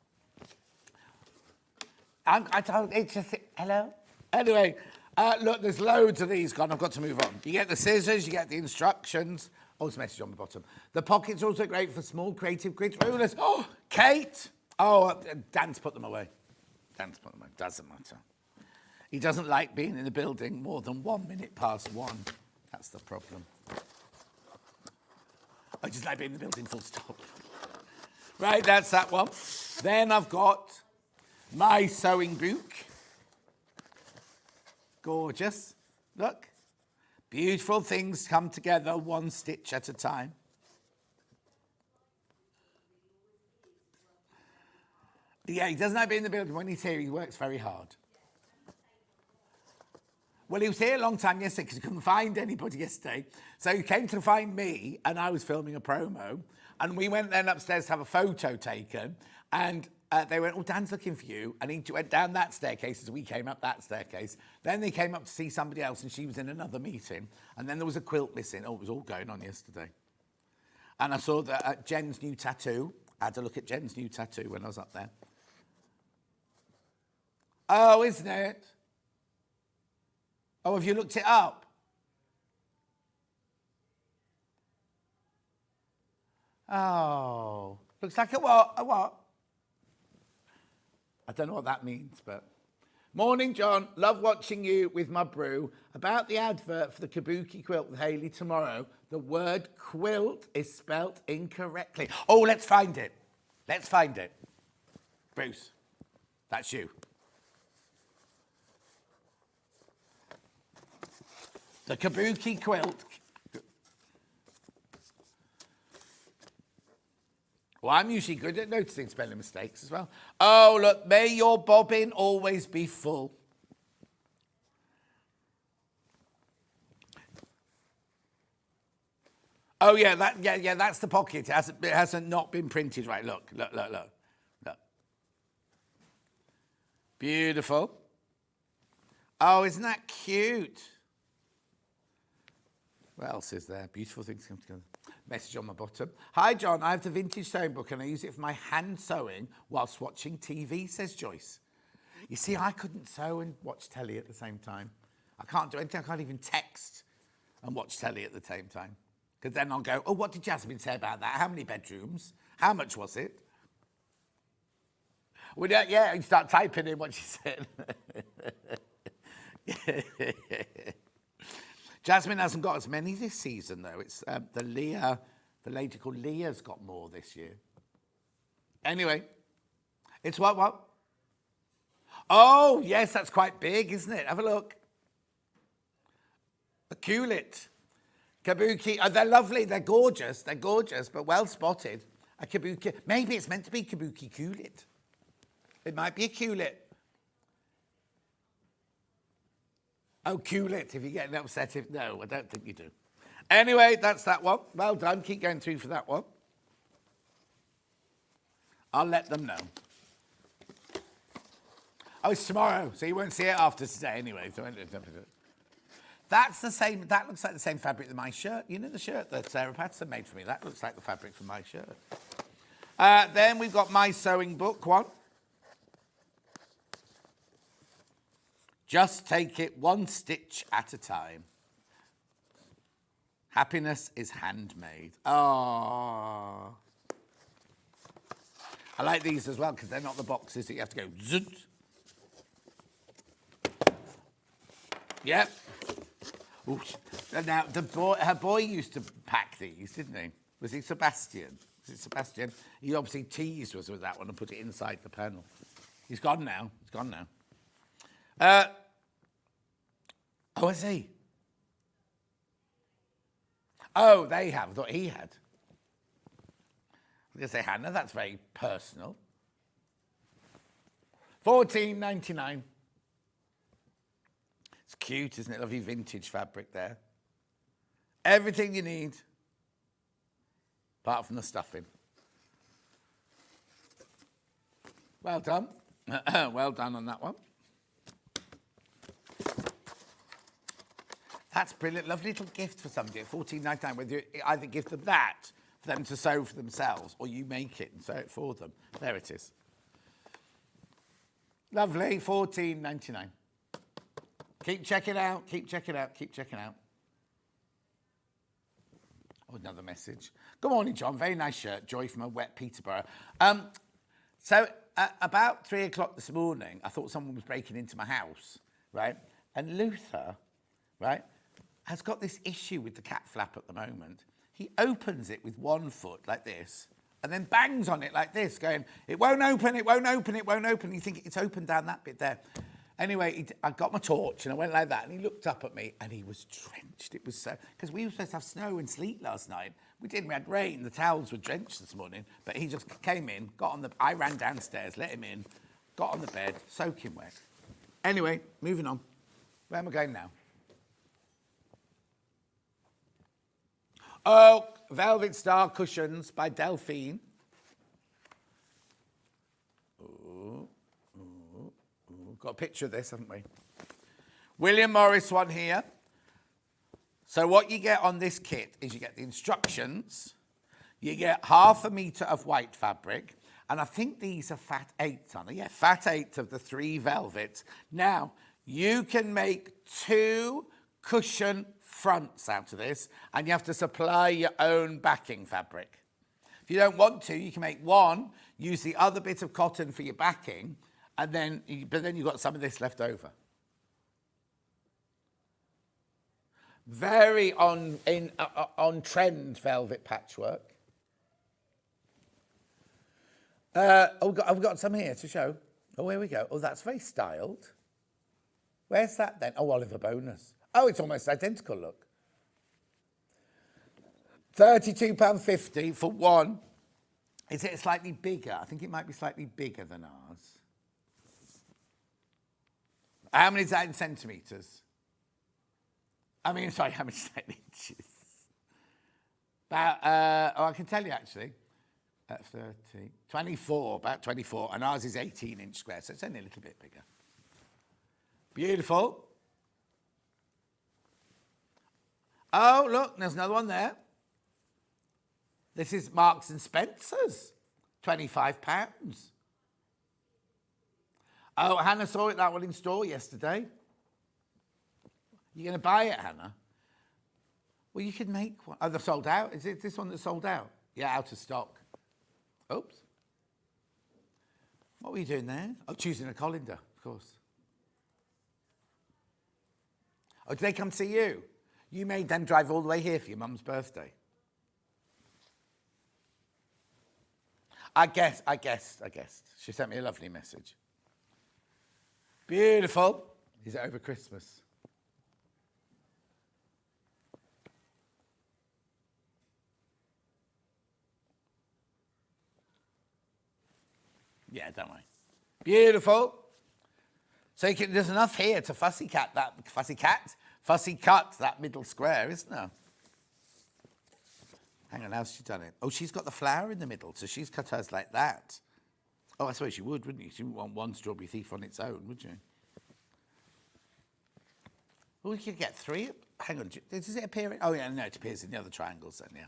C: I told it's just, hello? Anyway, look, there's loads of these gone. I've got to move on. You get the scissors, you get the instructions. Oh, there's a message on the bottom. The pockets are also great for small creative grid rulers. Oh, Kate! Oh, Dan's put them away. Doesn't matter. He doesn't like being in the building more than 1 minute past 1. That's the problem. I just like being in the building full stop. Right, that's that one. Then I've got my sewing book. Gorgeous. Look. Beautiful things come together one stitch at a time. Yeah, he doesn't like being in the building. When he's here, he works very hard. Well, he was here a long time yesterday because he couldn't find anybody yesterday. So he came to find me, and I was filming a promo. And we went then upstairs to have a photo taken. And they went, oh, Dan's looking for you. And he went down that staircase as we came up that staircase. Then they came up to see somebody else, and she was in another meeting. And then there was a quilt missing. Oh, it was all going on yesterday. And I saw that Jen's new tattoo. I had to look at Jen's new tattoo when I was up there. Oh, isn't it? Oh, have you looked it up? Oh, looks like a what? A what? I don't know what that means, but... Morning, John. Love watching you with my brew. About the advert for the Kabuki quilt with Hayley tomorrow, the word quilt is spelt incorrectly. Oh, let's find it. Let's find it. Bruce, that's you. The Kabuki quilt. Well, I'm usually good at noticing spelling mistakes as well. Oh, look, may your bobbin always be full. Oh, yeah, that's the pocket. It hasn't not been printed right. Look. Beautiful. Oh, isn't that cute? What else is there? Beautiful things come together. Message on my bottom. Hi, John. I have the vintage sewing book and I use it for my hand sewing whilst watching TV, says Joyce. You see, I couldn't sew and watch telly at the same time. I can't do anything. I can't even text and watch telly at the same time. Because then I'll go, oh, what did Jasmine say about that? How many bedrooms? How much was it? Well, yeah, you start typing in what she said. Jasmine hasn't got as many this season, though. It's the lady called Leah's got more this year. Anyway, it's what? Oh, yes, that's quite big, isn't it? Have a look. A Kulit. Kabuki. Oh, they're lovely. They're gorgeous, but well spotted. A Kabuki. Maybe it's meant to be Kabuki Kulit. It might be a Kulit. Oh, Kulit, if you're getting upset. No, I don't think you do. Anyway, that's that one. Well done. Keep going through for that one. I'll let them know. Oh, it's tomorrow, so you won't see it after today anyway. So that's the same. That looks like the same fabric than my shirt. You know the shirt that Sarah Patterson made for me? That looks like the fabric from my shirt. Then we've got my sewing book one. Just take it one stitch at a time. Happiness is handmade. Oh. I like these as well because they're not the boxes that you have to go zoot. Yep. Ooh. Now, her boy used to pack these, didn't he? Was he Sebastian? He obviously teased us with that one and put it inside the panel. He's gone now. Oh, is he? Oh, they have. I thought he had. I was going to say, Hannah, that's very personal. $14.99. It's cute, isn't it? Lovely vintage fabric there. Everything you need, apart from the stuffing. Well done. Well done on that one. That's brilliant. Lovely little gift for somebody at $14.99. Whether you either give them that for them to sew for themselves or you make it and sew it for them. There it is. Lovely. $14.99. Keep checking out. Oh, another message. Good morning, John. Very nice shirt. Joy from a wet Peterborough. About 3 o'clock this morning, I thought someone was breaking into my house, right? And Luther, right, has got this issue with the cat flap at the moment. He opens it with one foot like this and then bangs on it like this, going, it won't open. You think it's open down that bit there. Anyway, I got my torch and I went like that and he looked up at me and he was drenched. It was so, because we were supposed to have snow and sleet last night. We didn't, we had rain. The towels were drenched this morning, but he just came in, I ran downstairs, let him in, got on the bed, soaking wet. Anyway, moving on. Where am I going now? Oh, Velvet Star Cushions by Delphine. Got a picture of this, haven't we? William Morris one here. So what you get on this kit is you get the instructions, you get 1/2 metre of white fabric, and I think these are fat 8s, aren't they? Yeah, fat 8 of the 3 velvets. Now, you can make 2 cushion fronts out of this, and you have to supply your own backing fabric. If you don't want to, you can make one, use the other bit of cotton for your backing, and then you've got some of this left over. Very on trend velvet patchwork. I've got some here to show. Oh, here we go. Oh, that's very styled. Where's that then? Oh, Oliver Bonus. Oh, it's almost identical, look. £32.50 for one. Is it slightly bigger? I think it might be slightly bigger than ours. How many is that in centimetres? How many is that in inches? About, I can tell you actually. 30, 24, about 24, and ours is 18-inch square, so it's only a little bit bigger. Beautiful. Oh, look, there's another one there. This is Marks and Spencer's, £25. Oh, Hannah saw that one in store yesterday. You going to buy it, Hannah? Well, you could make one. Oh, they're sold out. Is it this one that's sold out? Yeah, out of stock. Oops. What were you doing there? Oh, choosing a colander, of course. Oh, did they come see you? You made them drive all the way here for your mum's birthday. I guessed. She sent me a lovely message. Beautiful. Is it over Christmas? Yeah, don't worry. Beautiful. So there's enough here to fussy cut that middle square, isn't there? Hang on, how's she done it? Oh, she's got the flower in the middle, so she's cut hers like that. Oh, I suppose she would, wouldn't you? She wouldn't want one strawberry thief on its own, would you? Well, we could get 3. Hang on, does it appear in... Oh, yeah, no, it appears in the other triangles then, yeah.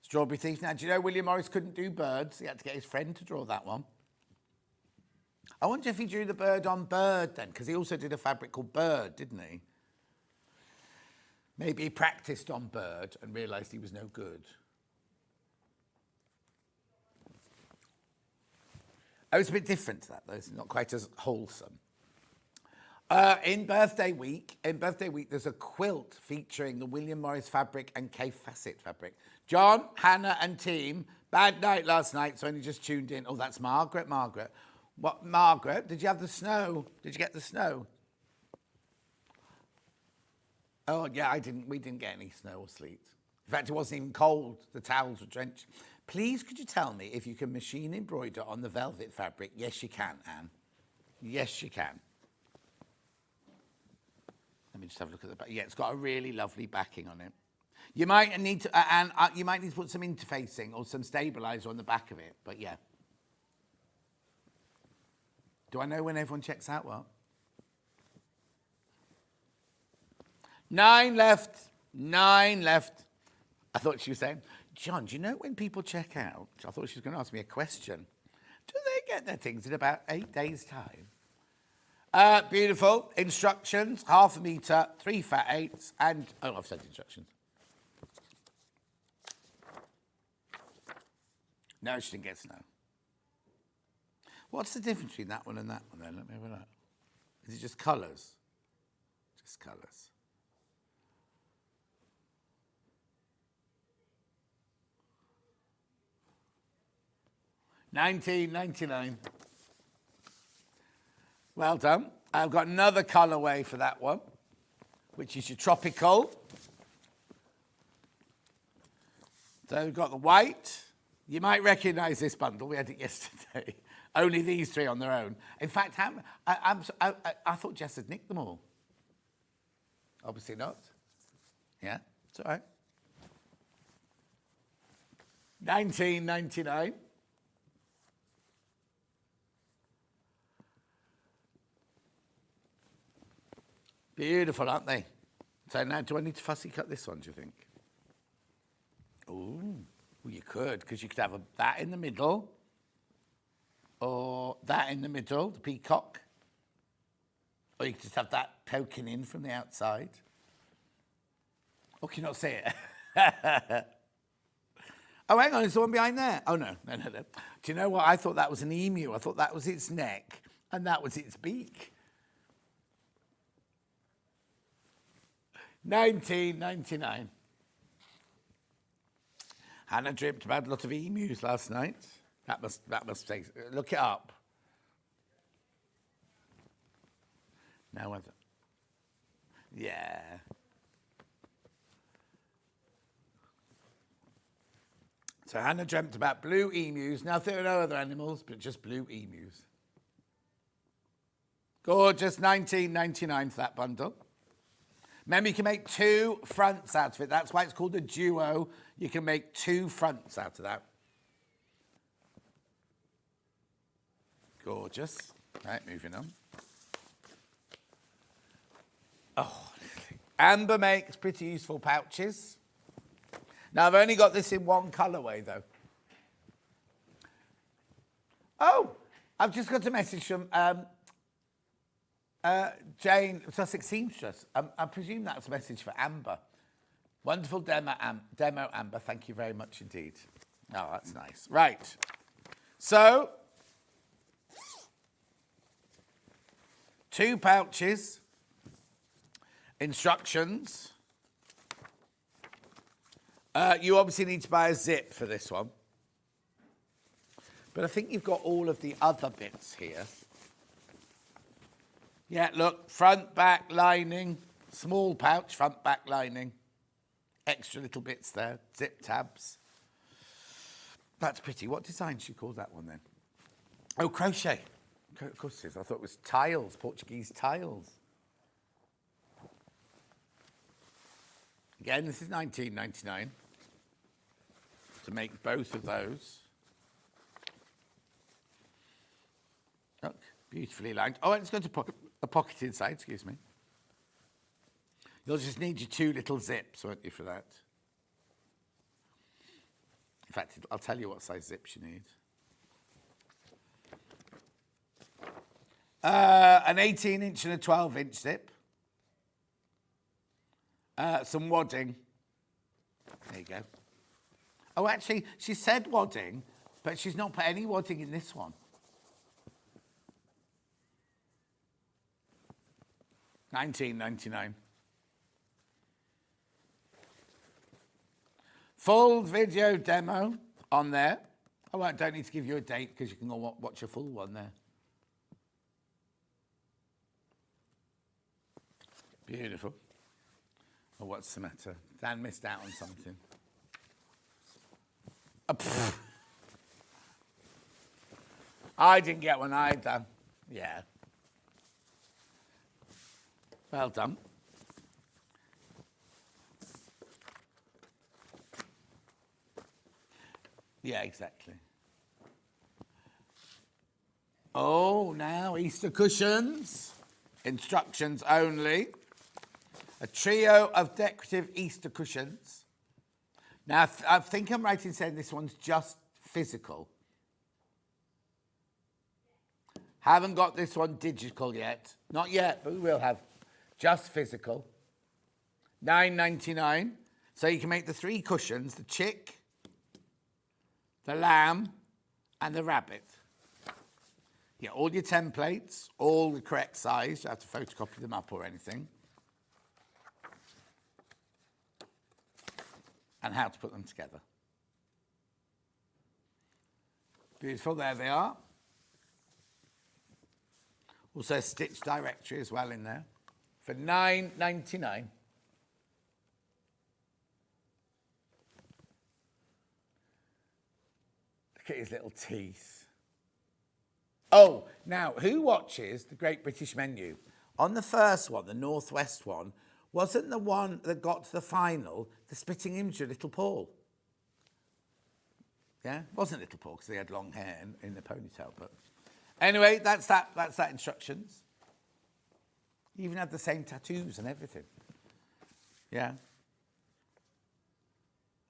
C: Strawberry thief. Now, do you know William Morris couldn't do birds? He had to get his friend to draw that one. I wonder if he drew the bird on bird then, because he also did a fabric called bird, didn't he? Maybe he practiced on bird and realised he was no good. Oh, it's a bit different to that, though. It's not quite as wholesome. In birthday week, there's a quilt featuring the William Morris fabric and Kay Facet fabric. John, Hannah, and team, bad night last night, so only just tuned in. Oh, that's Margaret. What, Margaret? Did you have the snow? Did you get the snow? Oh, yeah, we didn't get any snow or sleet. In fact, it wasn't even cold. The towels were drenched. Please, could you tell me if you can machine embroider on the velvet fabric? Yes, you can, Anne. Yes, you can. Let me just have a look at the back. Yeah, it's got a really lovely backing on it. You might need to, put some interfacing or some stabiliser on the back of it, but yeah. Do I know when everyone checks out? What? 9 left. I thought she was saying, John, do you know when people check out? I thought she was going to ask me a question. Do they get their things in about 8 days' time? Beautiful. Instructions, 1/2 metre, 3 fat 8s, and... Oh, I've said instructions. No, she didn't get snow. What's the difference between that one and that one then? Let me have a look. Is it just colours? Just colours. $19.99. Well done. I've got another colourway for that one, which is your tropical. So we've got the white. You might recognise this bundle. We had it yesterday. Only these 3 on their own. In fact, I thought Jess had nicked them all. Obviously not. Yeah, it's all right. $19.99. Beautiful, aren't they? So now, do I need to fussy cut this one, do you think? Ooh, well, you could, because you could have that in the middle, or that in the middle, the peacock. Or you could just have that poking in from the outside. Or can you not see it? Oh, hang on, there's the one behind there. Oh, no. Do you know what? I thought that was an emu. I thought that was its neck and that was its beak. 19.99. Hannah dreamt about a lot of emus last night. That must take. Look it up. No other. Yeah. So Hannah dreamt about blue emus. Now there are no other animals, but just blue emus. Gorgeous, $19.99 for that bundle. Remember, you can make 2 fronts out of it. That's why it's called a duo. You can make 2 fronts out of that. Gorgeous. Right, moving on. Oh, Amber makes pretty useful pouches. Now, I've only got this in one colourway, though. Oh, I've just got a message from Jane, Sussex Seamstress. I presume that's a message for Amber. Wonderful demo, Amber. Thank you very much indeed. Oh, that's nice. Right. So, 2 pouches. Instructions. You obviously need to buy a zip for this one. But I think you've got all of the other bits here. Yeah, look, front, back, lining, small pouch, front, back, lining. Extra little bits there, zip tabs. That's pretty. What design should you call that one then? Oh, crochet. Of course it is. I thought it was tiles, Portuguese tiles. Again, this is $19.99 to make both of those. Look, beautifully lined. Oh, and it's got a pocket inside, excuse me. You'll just need your 2 little zips, won't you, for that? In fact, I'll tell you what size zips you need. An 18-inch and a 12-inch zip. Some wadding. There you go. Oh, actually, she said wadding, but she's not put any wadding in this one. $19.99. Full video demo on there. Oh, I don't need to give you a date because you can go watch a full one there. Beautiful. Oh, what's the matter? Dan missed out on something. Oh, I didn't get one either. Yeah. Well done. Yeah, exactly. Oh, now Easter cushions. Instructions only. A trio of decorative Easter cushions. Now, I think I'm right in saying this one's just physical. Haven't got this one digital yet. Not yet, but we will have. Just physical. $9.99. So you can make the 3 cushions, the chick, the lamb, and the rabbit. Yeah, all your templates, all the correct size. You have to photocopy them up or anything. And how to put them together. Beautiful, there they are. Also a stitch directory as well in there for $9.99. Look at his little teeth. Oh, now, who watches the Great British Menu? On the first one, the Northwest one, wasn't the one that got to the final the spitting image of Little Paul? Yeah, it wasn't Little Paul because they had long hair in the ponytail. But anyway, that's that instructions. You even had the same tattoos and everything. Yeah.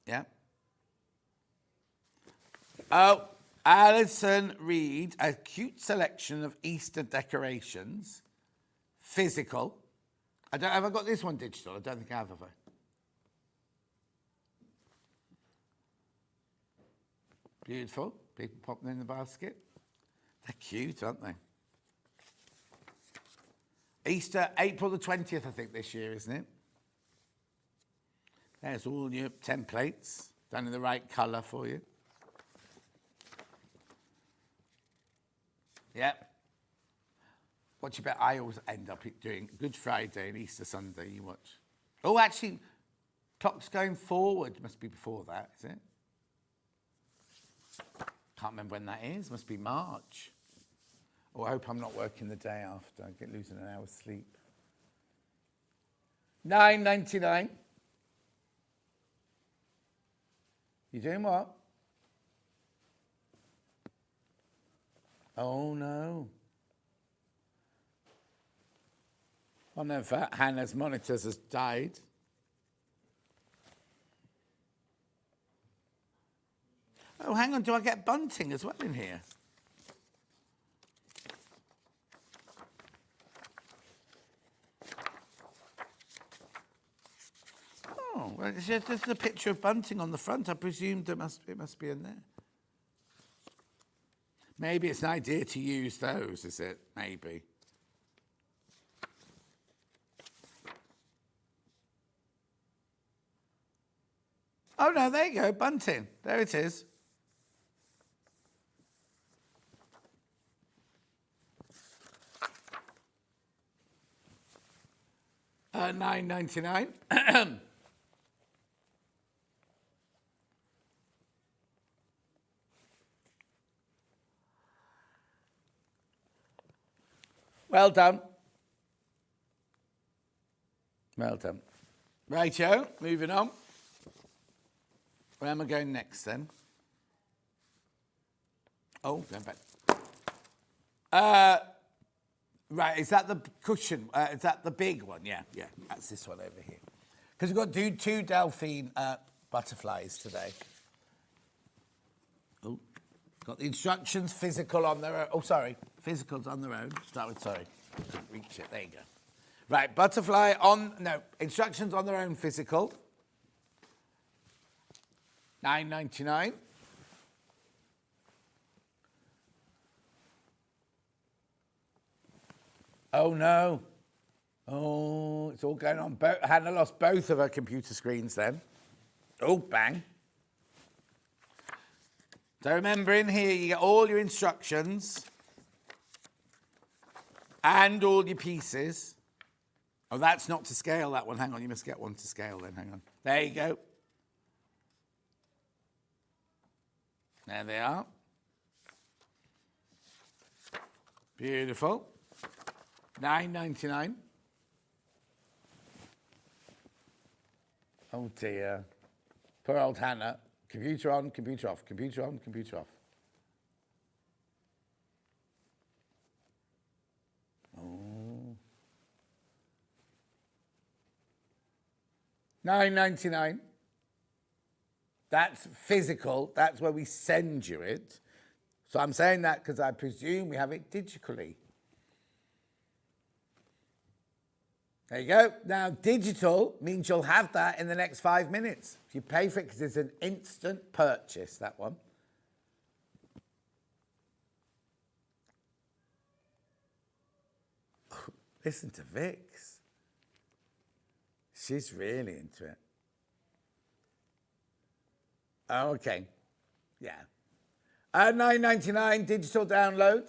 C: Yeah. Oh, Alison Reed, a cute selection of Easter decorations. physical. Have I got this one digital? I don't think I have I? Beautiful. People pop them in the basket. They're cute, aren't they? Easter, April the 20th, I think, this year, isn't it? There's all your templates done in the right colour for you. Yep. What you bet I always end up doing Good Friday and Easter Sunday, you watch. Oh, actually, clock's going forward. Must be before that, is it? Can't remember when that is. Must be March. Oh, I hope I'm not working the day after. I get losing an hour's sleep. $9.99. You doing what? Oh no. One of Hannah's monitors has died. Oh, hang on, do I get bunting as well in here? Oh, well, it's just a picture of bunting on the front. I presumed it must be in there. Maybe it's an idea to use those, is it? Maybe. Oh, no, there you go, bunting. There it is. $9.99. Well done. Well done. Righto, moving on. Where am I going next then? Oh, going back. Right, is that the cushion? Is that the big one? Yeah, that's this one over here. Because we've got to do 2 Delphine butterflies today. Oh, got the instructions, physical on their own. Oh, sorry, physicals on their own. Start with, sorry, couldn't reach it. There you go. Right, butterfly on, no, instructions on their own physical. $9.99. Oh no. Oh, it's all going on. Hannah lost both of her computer screens then. Oh, bang. So remember, in here you get all your instructions and all your pieces. Oh, that's not to scale, that one. Hang on, you must get one to scale then. Hang on. There you go. There they are. Beautiful. $9.99. Oh dear. Poor old Hannah. Computer on, computer off, computer on, computer off. Oh. $9.99. That's physical. That's where we send you it. So I'm saying that because I presume we have it digitally. There you go. Now, digital means you'll have that in the next 5 minutes. If you pay for it, because it's an instant purchase, that one. Listen to Vix. She's really into it. Oh, okay. Yeah. $9.99 digital download.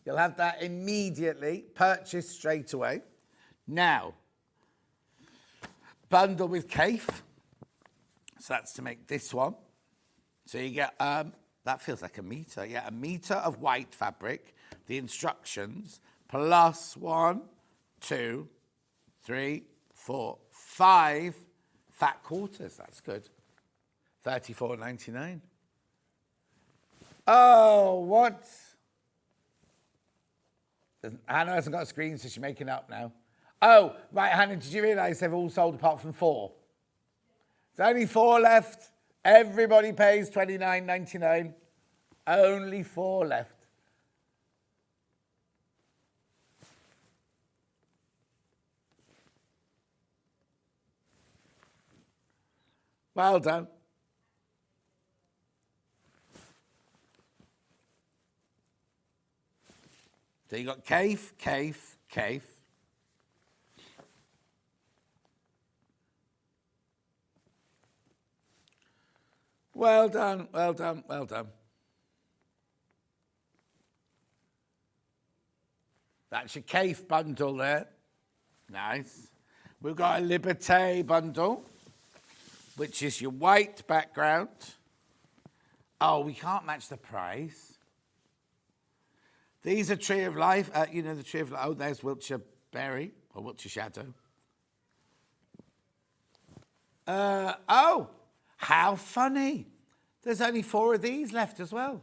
C: You'll have that immediately. Purchase straight away. Now, bundle with Cafe. So that's to make this one. So you get, that feels like a meter. Yeah, a meter of white fabric. The instructions plus 1, 2, 3, 4, 5 fat quarters. That's good. $34.99. Oh, what? Hannah hasn't got a screen, so she's making up now. Oh, right, Hannah, did you realise they've all sold apart from 4? There's only 4 left. Everybody pays $29.99. Only 4 left. Well done. So you got Kaif, Kaif, Kaif. Well done, well done, well done. That's your Kaif bundle there. Nice. We've got a Liberté bundle, which is your white background. Oh, we can't match the price. These are Tree of Life. You know the Tree of Life. Oh, there's Wiltshire Berry or Wiltshire Shadow. Oh, how funny. There's only 4 of these left as well.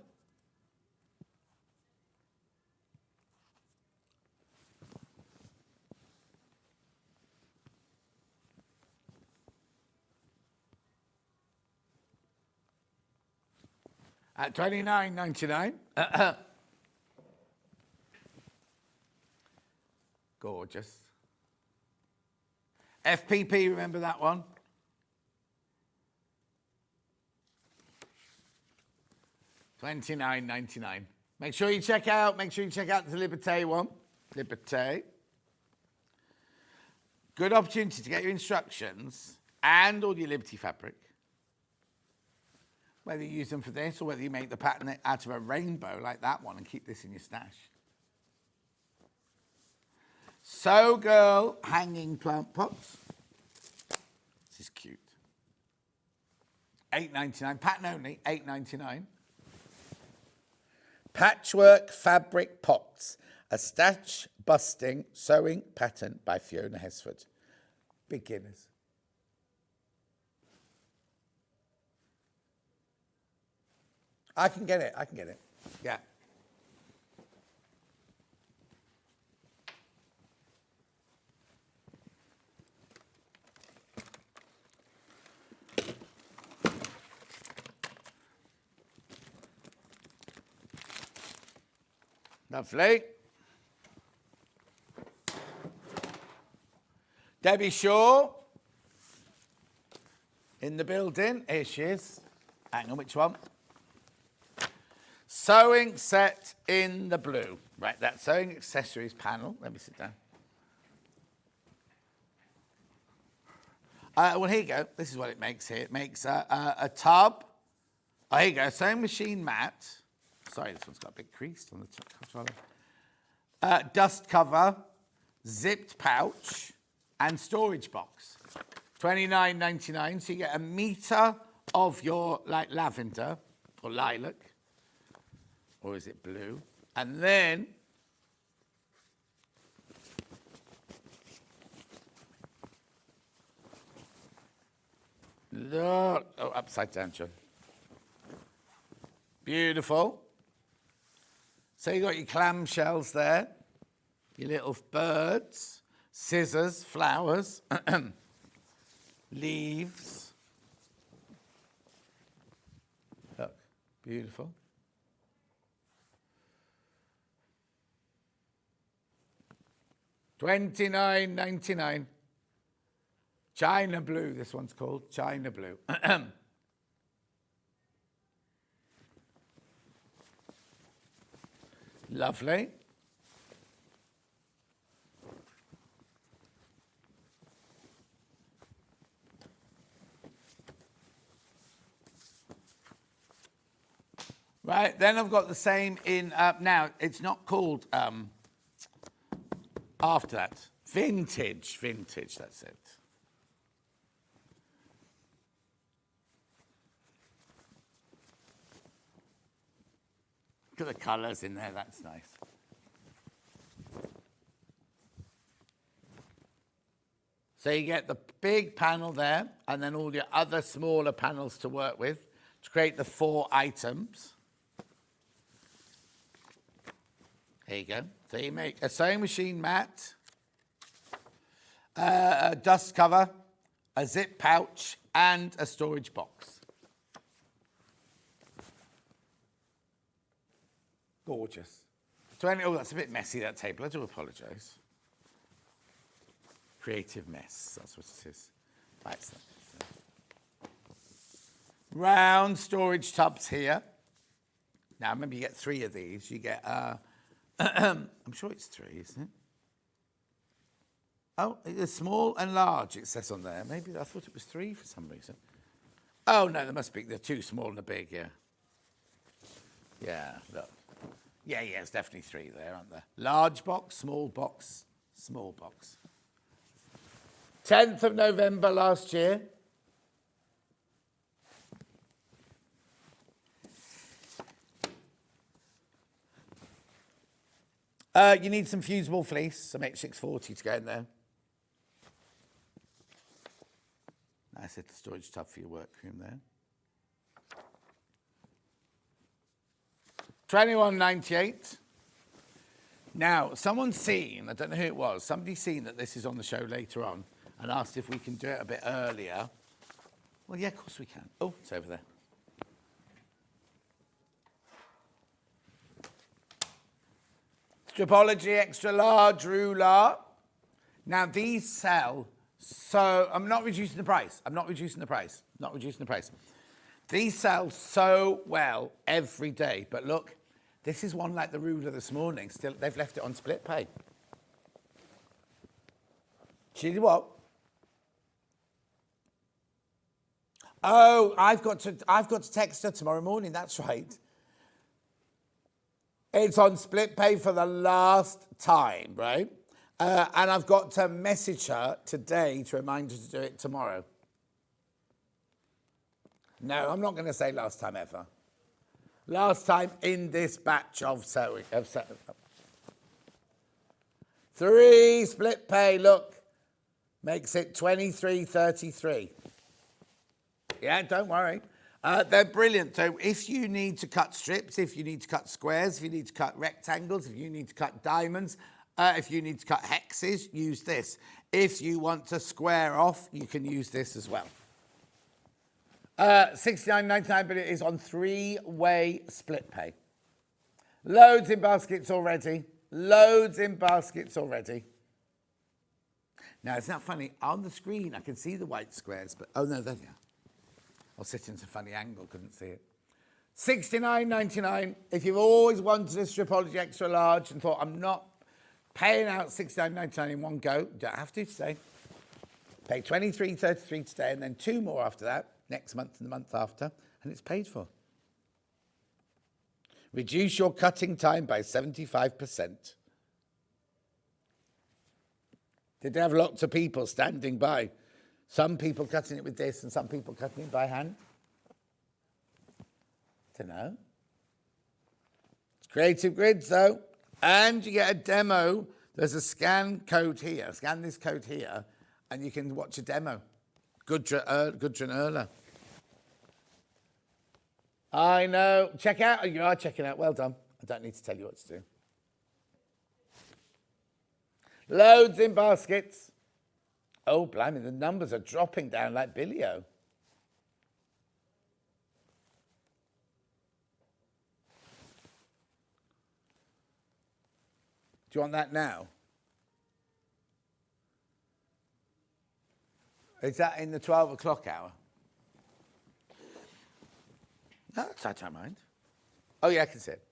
C: At $29.99. Gorgeous. FPP, remember that one? $29.99. Make sure you check out the Liberté one. Liberté. Good opportunity to get your instructions and all your Liberty fabric. Whether you use them for this or whether you make the pattern out of a rainbow like that one and keep this in your stash. So Girl hanging plant pots. This is cute. $8.99. Pattern only, $8.99. Patchwork fabric pots. A stash busting sewing pattern by Fiona Hesford. Beginners. I can get it. Yeah. Lovely. Debbie Shaw in the building. Here she is. Hang on, which one? Sewing set in the blue. Right, that sewing accessories panel. Let me sit down. Well, here you go. This is what it makes here. It makes a tub. Oh, here you go. Sewing machine mat. Sorry, this one's got a bit creased on the top. Dust cover, zipped pouch, and storage box. $29.99. So you get a metre of your lavender or lilac. Or is it blue? And then look, upside down, John. Beautiful. So you got your clamshells there, your little birds, scissors, flowers, leaves. Look, beautiful. $29.99. China blue, this one's called China blue. Lovely. Right, then I've got the same in, now it's not called, after that, vintage, that's it. Look at the colours in there, that's nice. So you get the big panel there, and then all your other smaller panels to work with to create the 4 items. Here you go. So you make a sewing machine mat, a dust cover, a zip pouch, and a storage box. Gorgeous. Oh, that's a bit messy, that table. I do apologise. Creative mess, that's what it is. Right, so. round storage tubs here. Now, remember, you get 3 of these. You get, I'm sure it's 3, isn't it? Oh, it's small and large, it says on there. Maybe I thought it was 3 for some reason. Oh, no, there must be. They're 2 small and a big, yeah. Yeah, look. Yeah, it's definitely 3 there, aren't there? Large box, small box, small box. 10th of November last year. You need some fusible fleece, some X640 to go in there. Nice little storage tub for your workroom there. $21.98. Now, someone's seen, I don't know who it was, somebody's seen that this is on the show later on and asked if we can do it a bit earlier. Well, yeah, of course we can. Oh, it's over there. Stripology extra large ruler. Now these sell, so I'm not reducing the price. These sell so well every day. But look, this is one like the ruler this morning. Still, they've left it on split pay. See what? Oh, I've got to text her tomorrow morning. That's right. It's on split pay for the last time, right? And I've got to message her today to remind her to do it tomorrow. No, I'm not going to say last time ever. Last time in this batch of sewing. 3 split pay, look. Makes it 23.33. Yeah, don't worry. They're brilliant. So if you need to cut strips, if you need to cut squares, if you need to cut rectangles, if you need to cut diamonds, if you need to cut hexes, use this. If you want to square off, you can use this as well. $69.99, but it is on 3-way split pay. Loads in baskets already. Now, it's not funny. On the screen, I can see the white squares, but oh no, there they are. I'll sit into a funny angle, couldn't see it. $69.99. If you've always wanted a Stripology extra large and thought, I'm not paying out $69.99 in one go, you don't have to today. Pay $23.33 today and then 2 more after that, next month and the month after, and it's paid for. Reduce your cutting time by 75%. Did they have lots of people standing by? Some people cutting it with this and some people cutting it by hand? Don't know. It's Creative Grids though. And you get a demo. There's a scan code here. Scan this code here and you can watch a demo. Gudrun Erler. I know. Check out. You are checking out. Well done. I don't need to tell you what to do. Loads in baskets. Oh, blimey, the numbers are dropping down like Billy-O. Do you want that now? Is that in the 12 o'clock hour? No, I don't mind. Oh, yeah, I can see it.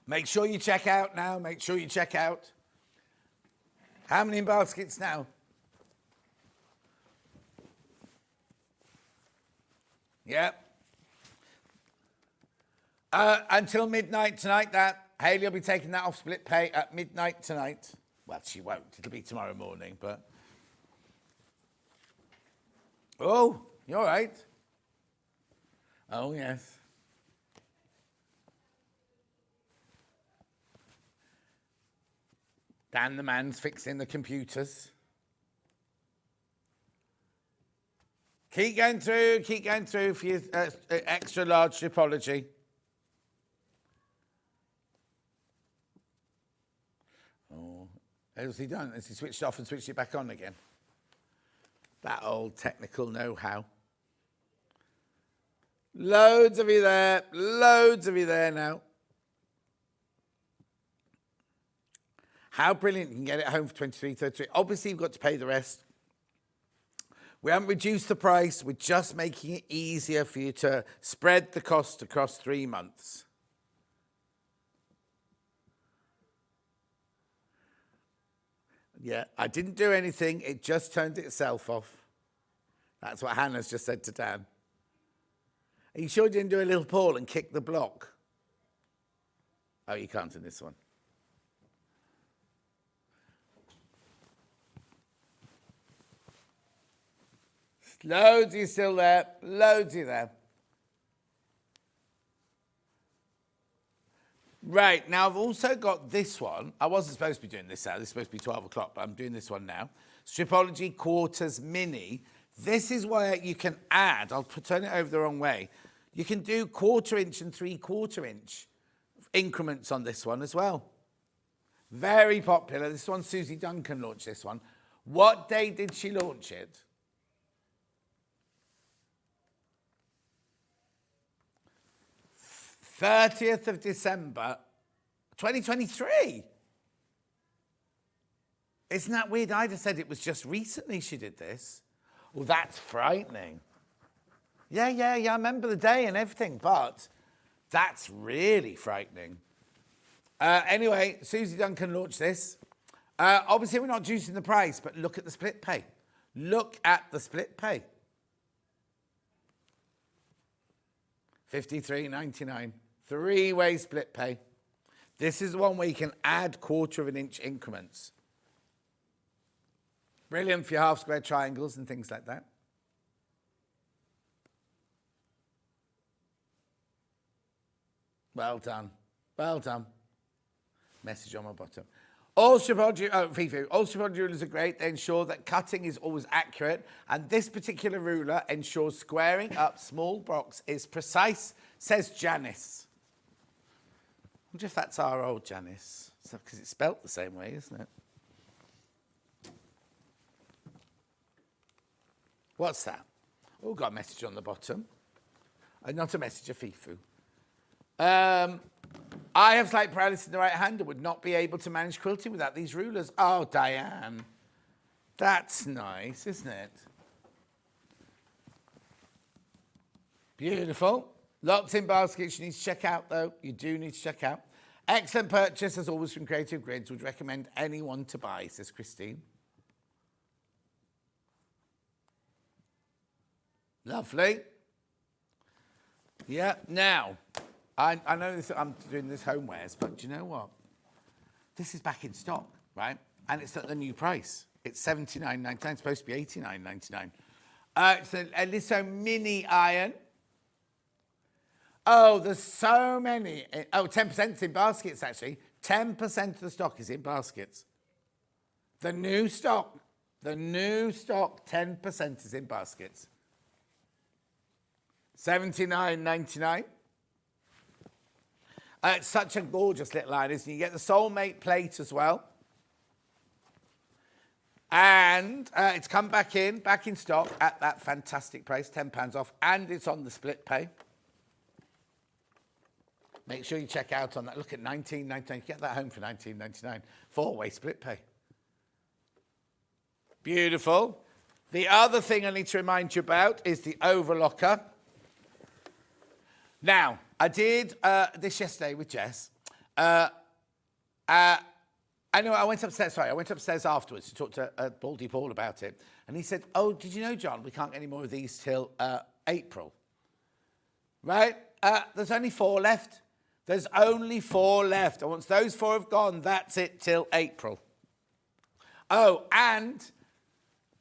C: Make sure you check out now. Make sure you check out. How many baskets now? Yep. Until midnight tonight, Hayley will be taking that off split pay at midnight tonight. Well, she won't. It'll be tomorrow morning, but... Oh, you all right? Oh, yes. Dan the man's fixing the computers. Keep going through for your extra large Stripology. Oh, has he done? Has he switched off and switched it back on again? That old technical know-how. Loads of you there. Loads of you there now. How brilliant you can get it home for $23.33. Obviously, you've got to pay the rest. We haven't reduced the price. We're just making it easier for you to spread the cost across 3 months. Yeah, I didn't do anything. It just turned itself off. That's what Hannah's just said to Dan. Are you sure you didn't do a little pull and kick the block? Oh, you can't in this one. Loads of you still there. Loads of you there. Right, now I've also got this one. I wasn't supposed to be doing this now. This is supposed to be 12 o'clock, but I'm doing this one now. Stripology Quarters Mini. This is where you can add, I'll turn it over the wrong way. You can do 1/4 inch and 3/4 inch increments on this one as well. Very popular. This one, Susie Duncan launched this one. What day did she launch it? 30th of December, 2023. Isn't that weird? I just said it was just recently she did this. Well, that's frightening. Yeah, I remember the day and everything, but that's really frightening. Anyway, Susie Duncan launched this. Obviously, we're not reducing the price, but look at the split pay. Look at the split pay. $53.99. 3-way split pay. This is the one where you can add 1/4 inch increments. Brilliant for your half square triangles and things like that. Well done. Well done. Message on my bottom. All Stripology rulers are great. They ensure that cutting is always accurate. And this particular ruler ensures squaring up small blocks is precise, says Janice. I wonder if that's our old Janice. Because it's spelt the same way, isn't it? What's that? Oh, got a message on the bottom. Not a message, a FIFU. I have slight paralysis in the right hand and would not be able to manage quilting without these rulers. Oh, Diane. That's nice, isn't it? Beautiful. Lots in baskets you need to check out, though. You do need to check out. Excellent purchase, as always, from Creative Grids. Would recommend anyone to buy, says Christine. Lovely. Yeah, now, I know this, I'm doing this homewares, but do you know what? This is back in stock, right? And it's at the new price. It's $79.99. It's supposed to be $89.99. It's a Lisso mini iron. Oh, there's so many. 10% is in baskets, actually. 10% of the stock is in baskets. The new stock, 10% is in baskets. $79.99. It's such a gorgeous little line, isn't it? You get the Soulmate plate as well. And it's come back in stock at that fantastic price, £10 off, and it's on the split pay. Make sure you check out on that. Look at $19.99. Get that home for $19.99. 4-way split pay. Beautiful. The other thing I need to remind you about is the Overlocker. Now, I did this yesterday with Jess. I went upstairs afterwards to talk to Baldy Paul about it. And he said, oh, did you know, John, we can't get any more of these till April. Right? There's only 4 left. There's only 4 left. And once those 4 have gone, that's it till April. Oh, and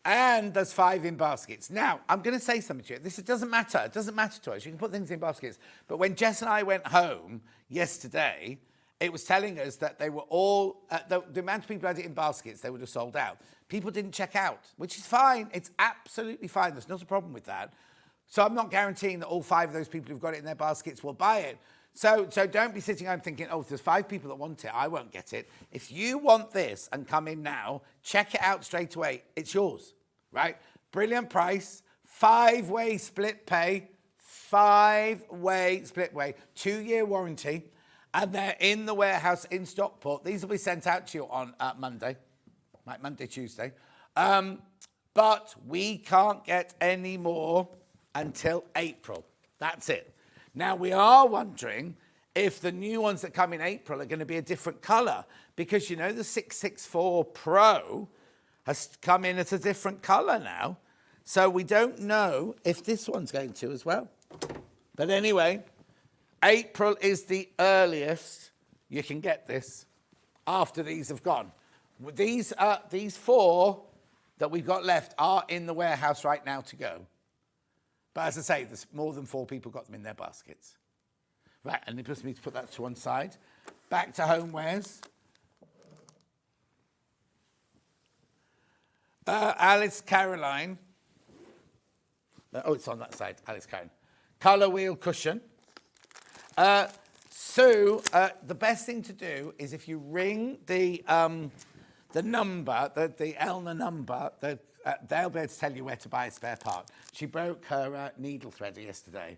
C: there's 5 in baskets. Now, I'm going to say something to you. It doesn't matter. It doesn't matter to us. You can put things in baskets. But when Jess and I went home yesterday, it was telling us that they were all, the amount of people who had it in baskets, they would have sold out. People didn't check out, which is fine. It's absolutely fine. There's not a problem with that. So I'm not guaranteeing that all 5 of those people who've got it in their baskets will buy it. So don't be sitting home thinking, oh, if there's 5 people that want it, I won't get it. If you want this and come in now, check it out straight away. It's yours, right? Brilliant price, 5-way split pay, 5-way split way, 2-year warranty, and they're in the warehouse in Stockport. These will be sent out to you on Monday, like Monday, Tuesday. But we can't get any more until April. That's it. Now, we are wondering if the new ones that come in April are going to be a different colour, because, you know, the 664 Pro has come in as a different colour now. So we don't know if this one's going to as well. But anyway, April is the earliest you can get this after these have gone. These 4 that we've got left are in the warehouse right now to go. But as I say, there's more than 4 people got them in their baskets. Right, and it just me to put that to one side. Back to Homewares. Alice Caroline. Oh, it's on that side, Alice Caroline. Colour wheel cushion. Sue, the best thing to do is if you ring the number, the Elna number, they'll be able to tell you where to buy a spare part. She broke her needle threader yesterday.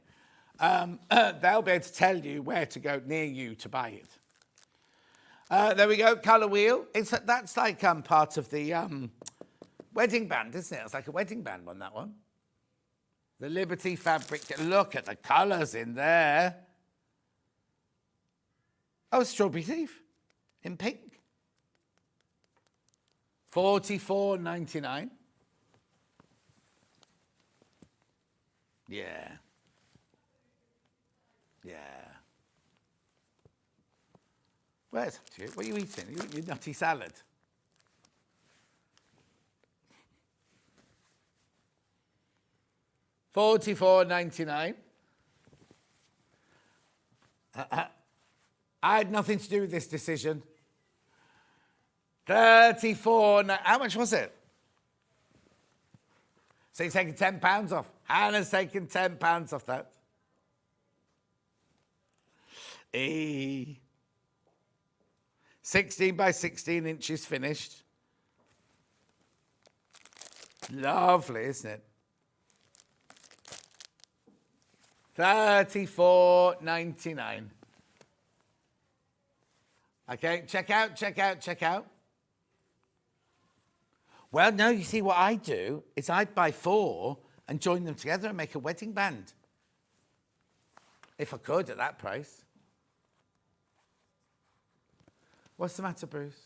C: They'll be able to tell you where to go near you to buy it. There we go, colour wheel. That's like part of the wedding band, isn't it? It's like a wedding band on that one. The Liberty fabric. Look at the colours in there. Oh, Strawberry Thief in pink. $44.99. Yeah. Yeah. Where's it? What are you eating? You eating your nutty salad? $44.99. I had nothing to do with this decision. 34. How much was it? So you're taking £10 off. Hannah's taking £10 off that. 16 by 16 inches finished. Lovely, isn't it? $34.99. Okay, check out, check out, check out. Well, no, you see what I do is I'd buy 4 and join them together and make a wedding band. If I could at that price. What's the matter, Bruce?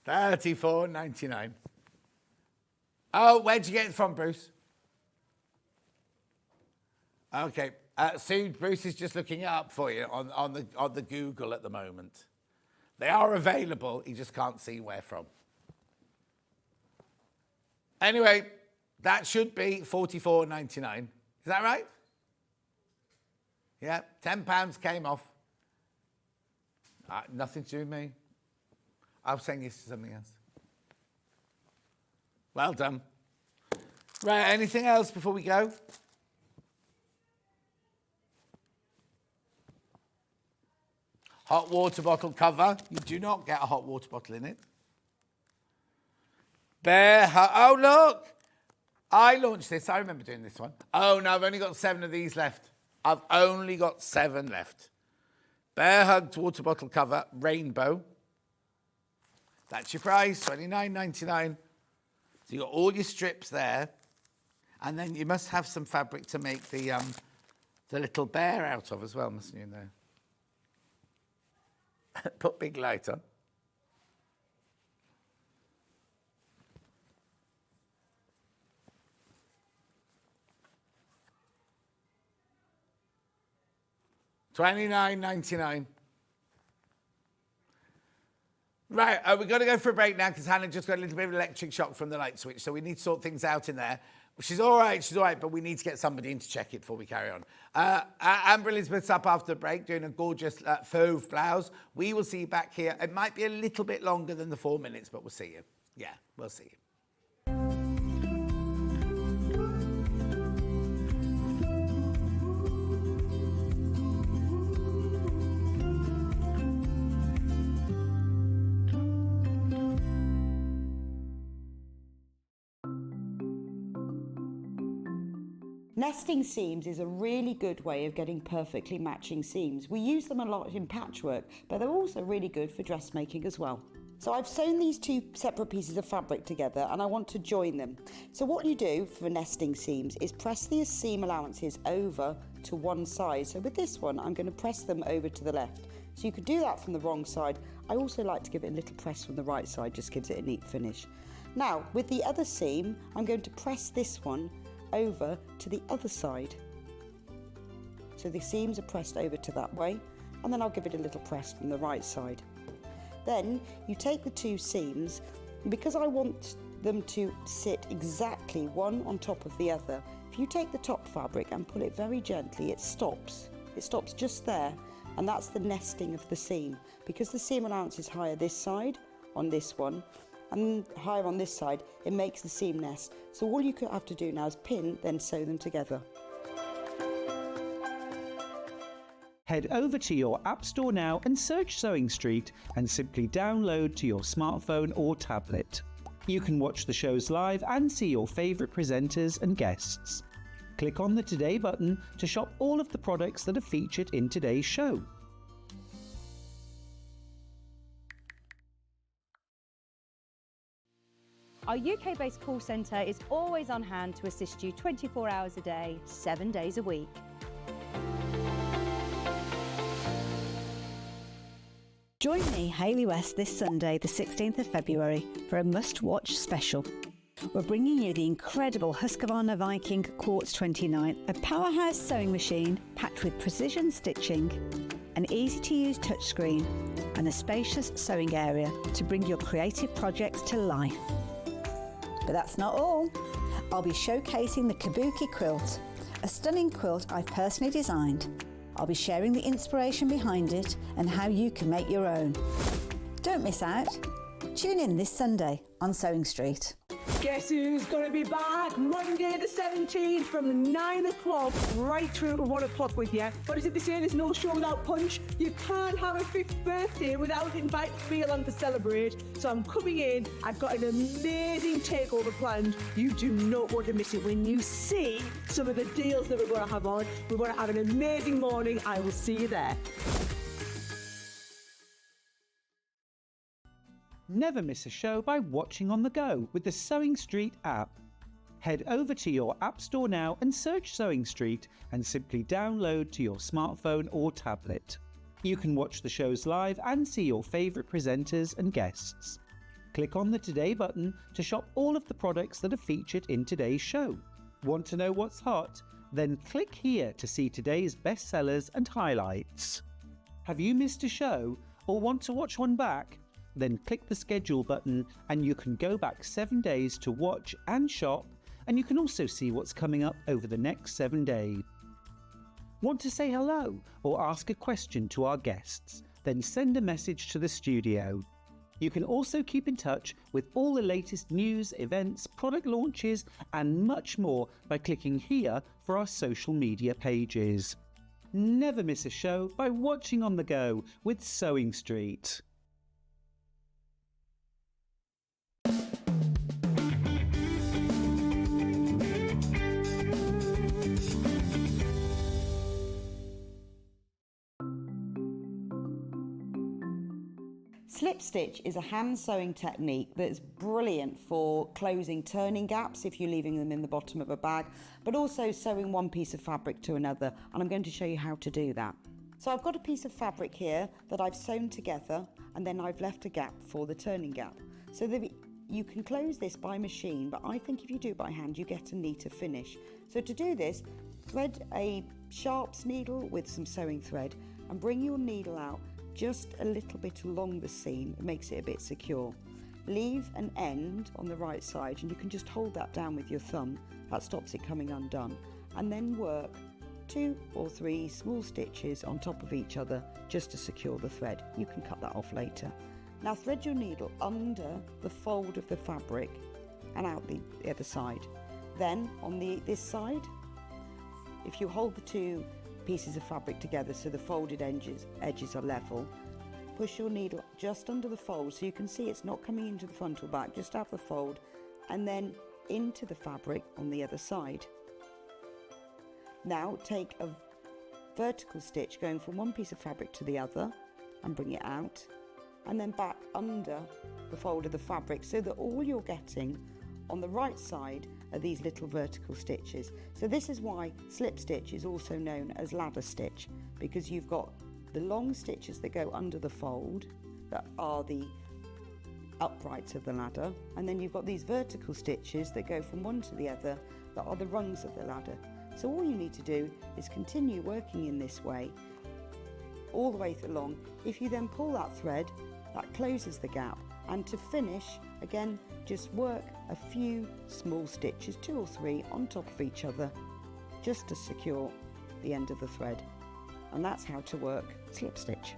C: $34.99. Oh, where'd you get it from, Bruce? Okay, Sue, Bruce is just looking it up for you on the Google at the moment. They are available, he just can't see where from. Anyway, that should be $44.99. Is that right? Yeah, £10 came off. Nothing to do with me. I was saying yes to something else. Well done. Right, anything else before we go? Hot water bottle cover. You do not get a hot water bottle in it. Oh, look. I launched this. I remember doing this one. Oh, no, I've only got 7 of these left. I've only got 7 left. Bear Hugged water bottle cover, rainbow. That's your price, $29.99. So you got all your strips there. And then you must have some fabric to make the little bear out of as well, mustn't you, in there? Put big light on. $29.99. Right, we've got to go for a break now because Hannah just got a little bit of electric shock from the light switch, so we need to sort things out in there. She's all right, but we need to get somebody in to check it before we carry on. Amber Elizabeth's up after the break doing a gorgeous fauve blouse. We will see you back here. It might be a little bit longer than the 4 minutes, but we'll see you. Yeah, we'll see you.
E: Nesting seams is a really good way of getting perfectly matching seams. We use them a lot in patchwork, but they're also really good for dressmaking as well. So I've sewn these two separate pieces of fabric together and I want to join them. So what you do for nesting seams is press the seam allowances over to one side. So with this one, I'm going to press them over to the left. So you could do that from the wrong side. I also like to give it a little press from the right side, just gives it a neat finish. Now, with the other seam, I'm going to press this one over to the other side. So the seams are pressed over to that way, and then I'll give it a little press from the right side. Then you take the two seams, and because I want them to sit exactly one on top of the other, if you take the top fabric and pull it very gently, it stops. It stops just there, and that's the nesting of the seam. Because the seam allowance is higher this side on this one, and higher on this side, it makes the seam nest. So all you have to do now is pin, then sew them together.
F: Head over to your App Store now and search Sewing Street and simply download to your smartphone or tablet. You can watch the shows live and see your favourite presenters and guests. Click on the Today button to shop all of the products that are featured in today's show.
A: Our UK-based call centre is always on hand to assist you 24 hours a day, 7 days a week.
I: Join me, Hayley West, this Sunday, the 16th of February, for a must-watch special. We're bringing you the incredible Husqvarna Viking Quartz 29, a powerhouse sewing machine packed with precision stitching, an easy-to-use touchscreen, and a spacious sewing area to bring your creative projects to life. But that's not all. I'll be showcasing the Kabuki quilt, a stunning quilt I've personally designed. I'll be sharing the inspiration behind it and how you can make your own. Don't miss out. Tune in this Sunday on Sewing Street.
G: Guess who's going to be back Monday the 17th from 9 o'clock right through to 1 o'clock with you. What is it they say? There's no show without punch. You can't have a 5th birthday without inviting me along to celebrate. So I'm coming in. I've got an amazing takeover planned. You do not want to miss it when you see some of the deals that we're going to have on. We're going to have an amazing morning. I will see you there.
F: Never miss a show by watching on the go with the Sewing Street app. Head over to your App Store now and search Sewing Street and simply download to your smartphone or tablet. You can watch the shows live and see your favourite presenters and guests. Click on the Today button to shop all of the products that are featured in today's show. Want to know what's hot? Then click here to see today's bestsellers and highlights. Have you missed a show or want to watch one back? Then click the schedule button and you can go back 7 days to watch and shop, and you can also see what's coming up over the next 7 days. Want to say hello or ask a question to our guests? Then send a message to the studio. You can also keep in touch with all the latest news, events, product launches and much more by clicking here for our social media pages. Never miss a show by watching on the go with Sewing Street.
E: Slip stitch is a hand sewing technique that's brilliant for closing turning gaps if you're leaving them in the bottom of a bag, but also sewing one piece of fabric to another, and I'm going to show you how to do that. So I've got a piece of fabric here that I've sewn together, and then I've left a gap for the turning gap. So you can close this by machine, but I think if you do it by hand you get a neater finish. So to do this, thread a sharps needle with some sewing thread and bring your needle out just a little bit along the seam. It makes it a bit secure. Leave an end on the right side and you can just hold that down with your thumb. That stops it coming undone. And then work 2 or 3 small stitches on top of each other just to secure the thread. You can cut that off later. Now thread your needle under the fold of the fabric and out the other side. Then on this side, if you hold the two pieces of fabric together so the folded edges are level, push your needle just under the fold so you can see it's not coming into the front or back, just have the fold, and then into the fabric on the other side. Now take a vertical stitch going from one piece of fabric to the other and bring it out, and then back under the fold of the fabric so that all you're getting on the right side are these little vertical stitches. So this is why slip stitch is also known as ladder stitch, because you've got the long stitches that go under the fold that are the uprights of the ladder, and then you've got these vertical stitches that go from one to the other that are the rungs of the ladder. So all you need to do is continue working in this way all the way along. If you then pull that thread, that closes the gap, and to finish, again, just work a few small stitches, 2 or 3 on top of each other, just to secure the end of the thread. And that's how to work slip stitch.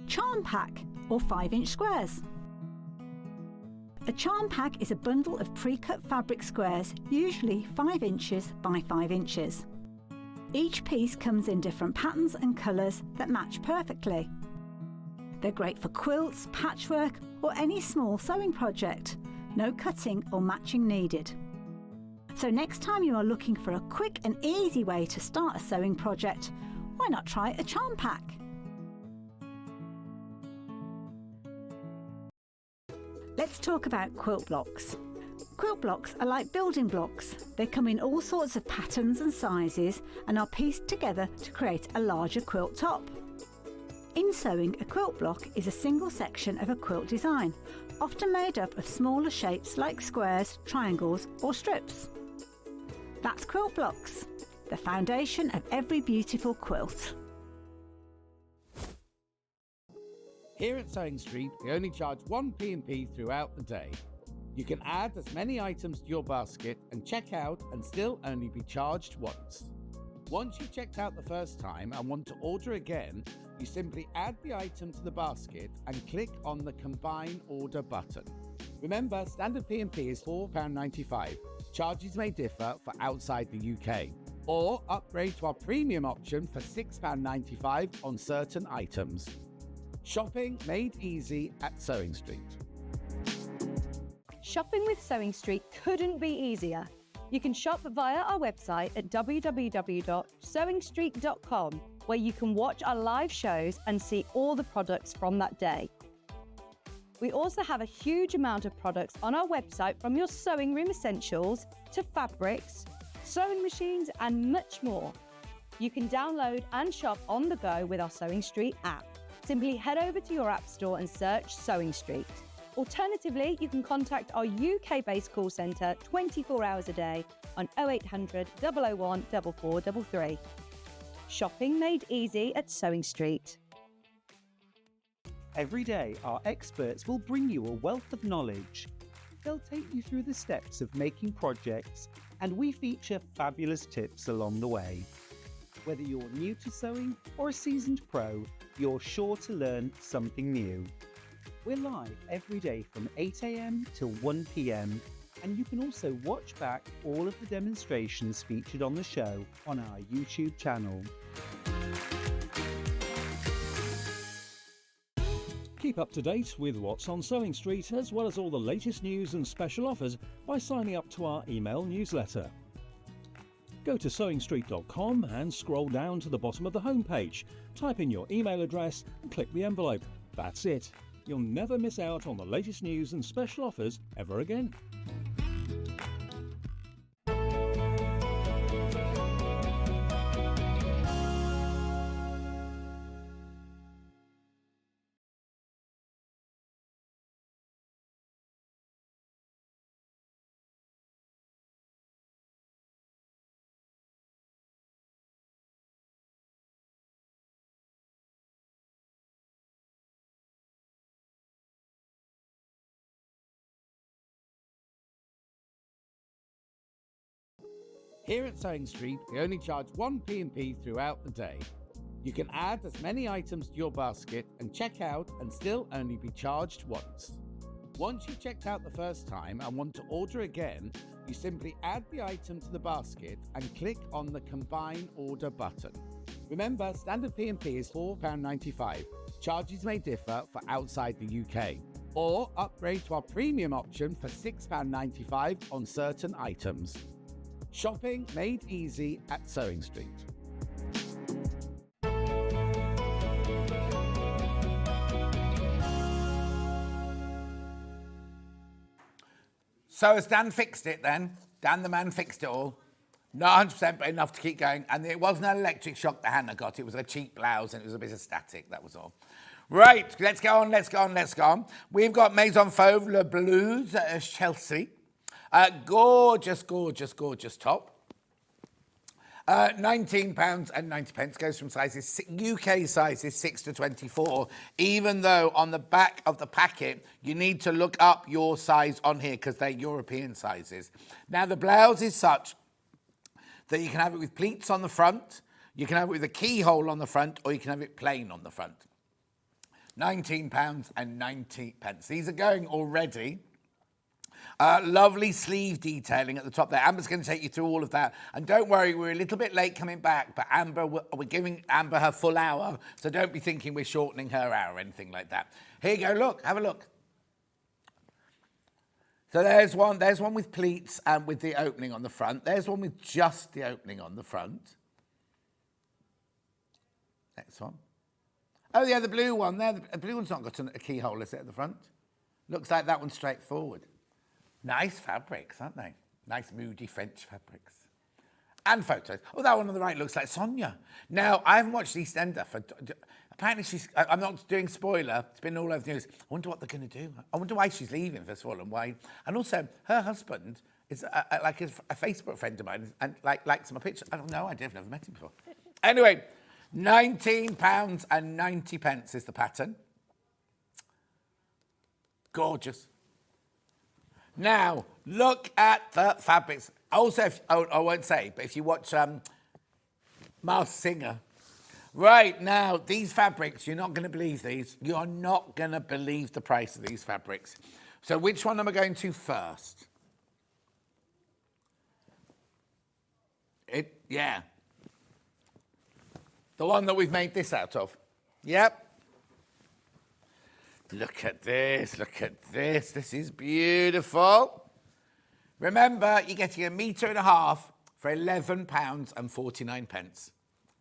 I: Charm pack or 5-inch squares. A charm pack is a bundle of pre-cut fabric squares, usually 5 inches by 5 inches. Each piece comes in different patterns and colours that match perfectly. They're great for quilts, patchwork or any small sewing project. No cutting or matching needed. So next time you are looking for a quick and easy way to start a sewing project, why not try a charm pack? Let's talk about quilt blocks. Quilt blocks are like building blocks. They come in all sorts of patterns and sizes and are pieced together to create a larger quilt top. In sewing, a quilt block is a single section of a quilt design, often made up of smaller shapes like squares, triangles or strips. That's quilt blocks, the foundation of every beautiful quilt.
C: Here at Sewing Street, we only charge 1 P&P throughout the day. You can add as many items to your basket and check out and still only be charged once. Once you've checked out the first time and want to order again, you simply add the item to the basket and click on the Combine Order button. Remember, standard P&P is £4.95. Charges may differ for outside the UK. Or upgrade to our premium option for £6.95 on certain items. Shopping made easy at Sewing Street.
A: Shopping with Sewing Street couldn't be easier. You can shop via our website at www.sewingstreet.com, where you can watch our live shows and see all the products from that day. We also have a huge amount of products on our website, from your sewing room essentials to fabrics, sewing machines and much more. You can download and shop on the go with our Sewing Street app. Simply head over to your app store and search Sewing Street. Alternatively, you can contact our UK-based call centre 24 hours a day on 0800 001 4433. Shopping made easy at Sewing Street.
F: Every day, our experts will bring you a wealth of knowledge. They'll take you through the steps of making projects, and we feature fabulous tips along the way. Whether you're new to sewing or a seasoned pro, you're sure to learn something new. We're live every day from 8 AM till 1 PM, and you can also watch back all of the demonstrations featured on the show on our YouTube channel.
J: Keep up to date with what's on Sewing Street, as well as all the latest news and special offers, by signing up to our email newsletter. Go to sewingstreet.com and scroll down to the bottom of the homepage. Type in your email address and click the envelope. That's it. You'll never miss out on the latest news and special offers ever again.
C: Here at Sewing Street, we only charge 1 P&P throughout the day. You can add as many items to your basket and check out and still only be charged once. Once you've checked out the first time and want to order again, you simply add the item to the basket and click on the Combine Order button. Remember, standard P&P is £4.95. Charges may differ for outside the UK. or upgrade to our premium option for £6.95 on certain items. Shopping made easy at Sewing Street. So has Dan fixed it then? Dan the man fixed it all? Not 100%, but enough to keep going. And it wasn't an electric shock that Hannah got. It was a cheap blouse and it was a bit of static, that was all. Right, let's go on. We've got Maison Fauve Le Blues at Chelsea. Gorgeous top. £19.90 goes from sizes UK sizes 6 to 24, even though on the back of the packet you need to look up your size on here because they're European sizes. Now the blouse is such that you can have it with pleats on the front, you can have it with a keyhole on the front, or you can have it plain on the front. £19.90. These are going already. Lovely sleeve detailing at the top there. Amber's going to take you through all of that. And don't worry, we're a little bit late coming back, but we're giving Amber her full hour, so don't be thinking we're shortening her hour or anything like that. Here you go, look, have a look. So there's one with pleats and with the opening on the front. There's one with just the opening on the front. Next one. Oh, yeah, the blue one there. The blue one's not got a keyhole, is it, at the front? Looks like that one's straightforward. Nice fabrics, aren't they? Nice, moody French fabrics. And photos. Oh, that one on the right looks like Sonia. Now, I haven't watched EastEnder for... Apparently, I'm not doing spoiler. It's been all over the news. I wonder what they're going to do. I wonder why she's leaving, first of all, and why. And also, her husband is like a Facebook friend of mine and likes my picture. I don't know. I've never met him before. Anyway, £19.90 is the pattern. Gorgeous. Now, look at the fabrics. Also, I won't say, but if you watch Masked Singer, right now, these fabrics, you're not going to believe these. You're not going to believe the price of these fabrics. So which one am I going to first? Yeah. The one that we've made this out of. Yep. Look at this, This is beautiful. Remember, you're getting 1.5 meters for £11.49.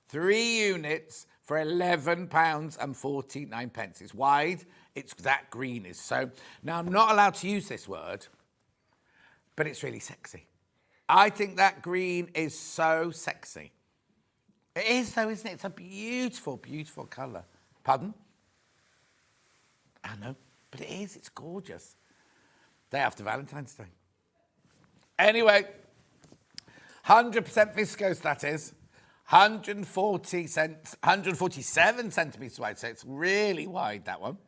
C: 3 units for £11.49. It's wide, it's that green is. So, now I'm not allowed to use this word, but it's really sexy. I think that green is so sexy. It is though, isn't it? It's a beautiful, beautiful colour. Pardon? I know, but it is. It's gorgeous. Day after Valentine's Day. Anyway, 100% viscose, that is. 147 centimetres wide, so it's really wide, that one.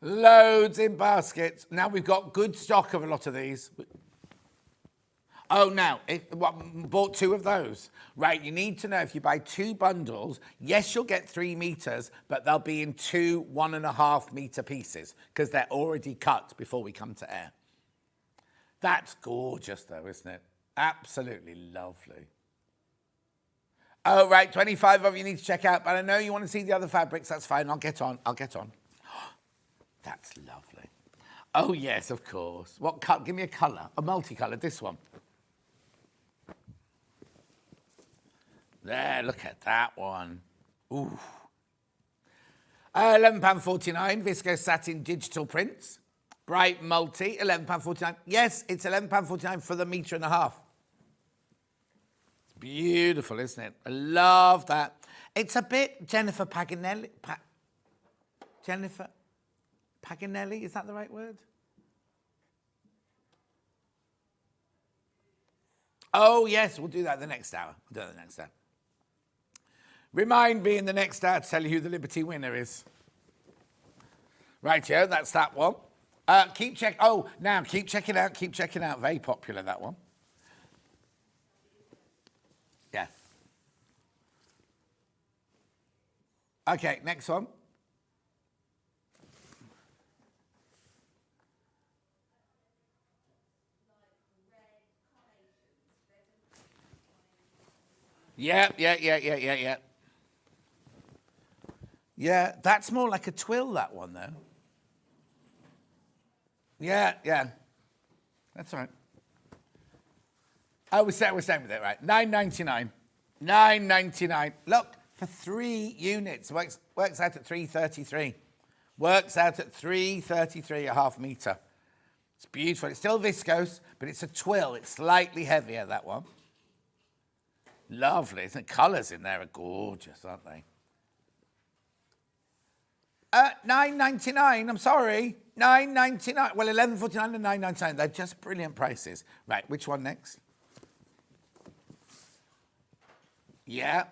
C: Loads in baskets. Now, we've got good stock of a lot of these. Oh, now, bought 2 of those. Right, you need to know if you buy 2 bundles, yes, you'll get 3 meters, but they'll be in 2 1.5 meter pieces because they're already cut before we come to air. That's gorgeous, though, isn't it? Absolutely lovely. Oh, right, 25 of you need to check out, but I know you want to see the other fabrics. That's fine. I'll get on. That's lovely. Oh, yes, of course. What cut? Give me a colour. A multicolour, this one. There, look at that one. Ooh. £11.49, viscose satin digital prints. Bright multi, £11.49. Yes, it's £11.49 for the 1.5 meters. It's beautiful, isn't it? I love that. It's a bit Jennifer Paganelli. Jennifer Paganelli, is that the right word? Oh, yes, we'll do that the next hour. Remind me in the next hour to tell you who the Liberty winner is. Rightio, that's that one. Keep checking out. Very popular, that one. Yeah. Okay, next one. Yeah. Yeah, that's more like a twill, that one, though. Yeah, yeah. That's all right. Oh, we're staying with it, right? $9.99. $9.99. Look, for 3 units, works out at $3.33. Works out at $3.33 a half metre. It's beautiful. It's still viscose, but it's a twill. It's slightly heavier, that one. Lovely. The colours in there are gorgeous, aren't they? $9.99. I'm sorry. $9.99. Well, $11.49 and $9.99. They're just brilliant prices. Right, which one next? Yeah,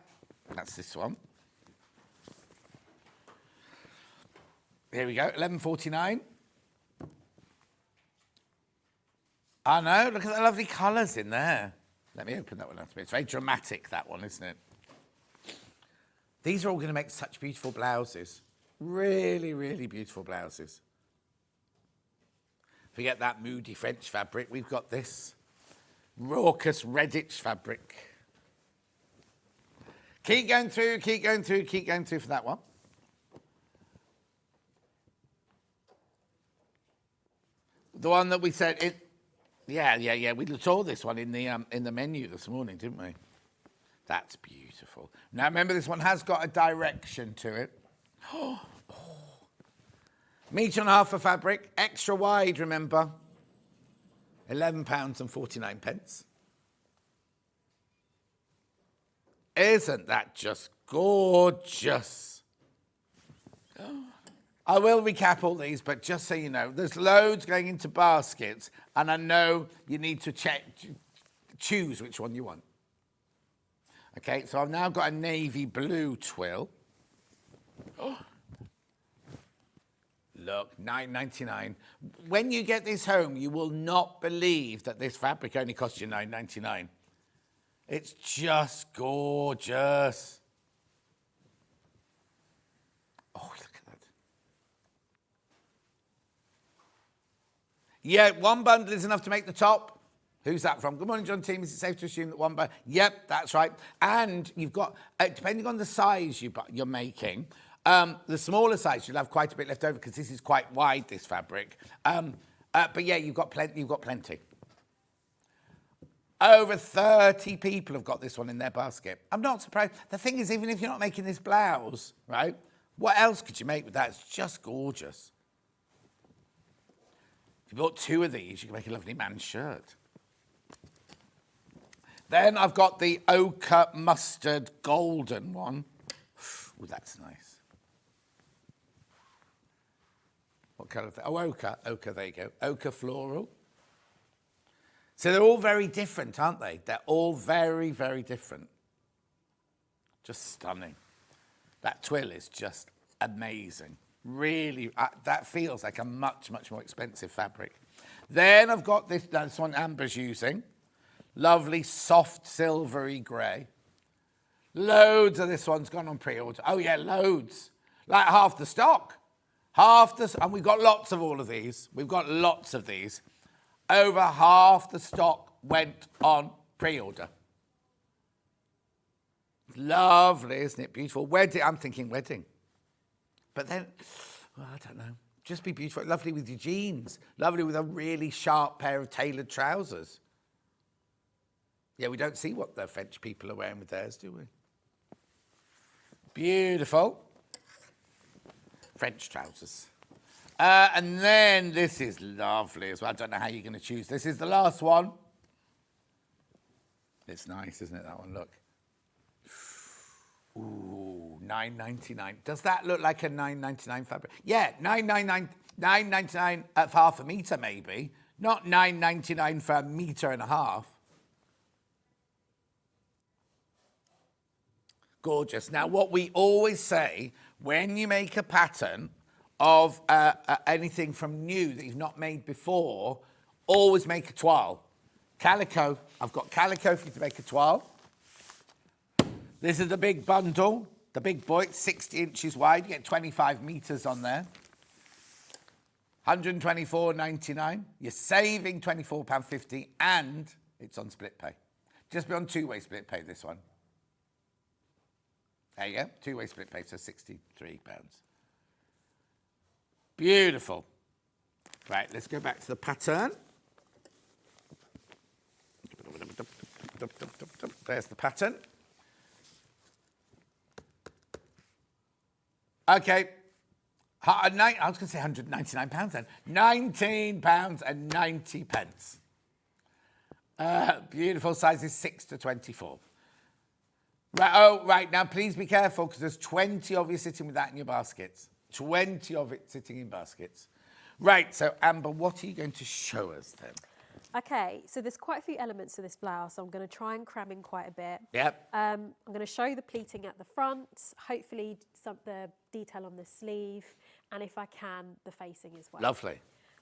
C: that's this one. Here we go, $11.49. I know, look at the lovely colours in there. Let me open that one up. It's very dramatic, that one, isn't it? These are all going to make such beautiful blouses. Really, really beautiful blouses. Forget that moody French fabric. We've got this raucous Redditch fabric. Keep going through, keep going through, keep going through for that one. The one that we said, yeah. We saw this one in the menu this morning, didn't we? That's beautiful. Now remember, this one has got a direction to it. Metre and a half for fabric, extra wide, remember. £11.49. Isn't that just gorgeous? I will recap all these, but just so you know, there's loads going into baskets, and I know you need to choose which one you want. Okay, so I've now got a navy blue twill. Look, $9.99. When you get this home, you will not believe that this fabric only cost you $9.99. It's just gorgeous. Oh, look at that. Yeah, one bundle is enough to make the top. Who's that from? Good morning, John Team. Is it safe to assume that one bundle? Yep, that's right. And you've got, depending on the size you're making, the smaller size, you'll have quite a bit left over because this is quite wide, this fabric. But yeah, you've got plenty. Over 30 people have got this one in their basket. I'm not surprised. The thing is, even if you're not making this blouse, right, what else could you make with that? It's just gorgeous. If you bought 2 of these, you can make a lovely man's shirt. Then I've got the ochre mustard golden one. Ooh, that's nice. What colour? Oh, ochre. Ochre, there you go. Ochre floral. So they're all very different, aren't they? They're all very, very different. Just stunning. That twill is just amazing. Really, that feels like a much, much more expensive fabric. Then I've got this one Amber's using. Lovely, soft, silvery grey. Loads of this one's gone on pre-order. Oh, yeah, loads. Like half the stock. And we've got lots of all of these. We've got lots of these. Over half the stock went on pre-order. Lovely, isn't it? Beautiful. Wedding, I'm thinking wedding. But then, well, I don't know. Just be beautiful. Lovely with your jeans. Lovely with a really sharp pair of tailored trousers. Yeah, we don't see what the French people are wearing with theirs, do we? Beautiful. French trousers. And then this is lovely as well. I don't know how you're going to choose. This is the last one. It's nice, isn't it, that one? Look. Ooh, $9.99. Does that look like a $9.99 fabric? Yeah, $9.99 for half a metre, maybe. Not $9.99 for a metre and a half. Gorgeous. Now, what we always say, when you make a pattern of anything from new that you've not made before, always make a toile. Calico. I've got calico for you to make a toile. This is the big bundle, the big boy. It's 60 inches wide. You get 25 metres on there. $124.99. You're saving £24.50, and it's on split pay. Just be on 2-way split pay, this one. There you go. 2-way split pay, so £63. Beautiful. Right, let's go back to the pattern. There's the pattern. Okay. I was going to say £199 then. £19.90. Beautiful sizes 6 to 24. Right, right, now please be careful because there's 20 of you sitting with that in your baskets. 20 of it sitting in baskets. Right, so Amber, what are you going to show us then?
H: Okay, so there's quite a few elements to this blouse, so I'm going to try and cram in quite a bit.
C: Yep.
H: I'm going to show you the pleating at the front, hopefully the detail on the sleeve, and if I can, the facing as well.
C: Lovely.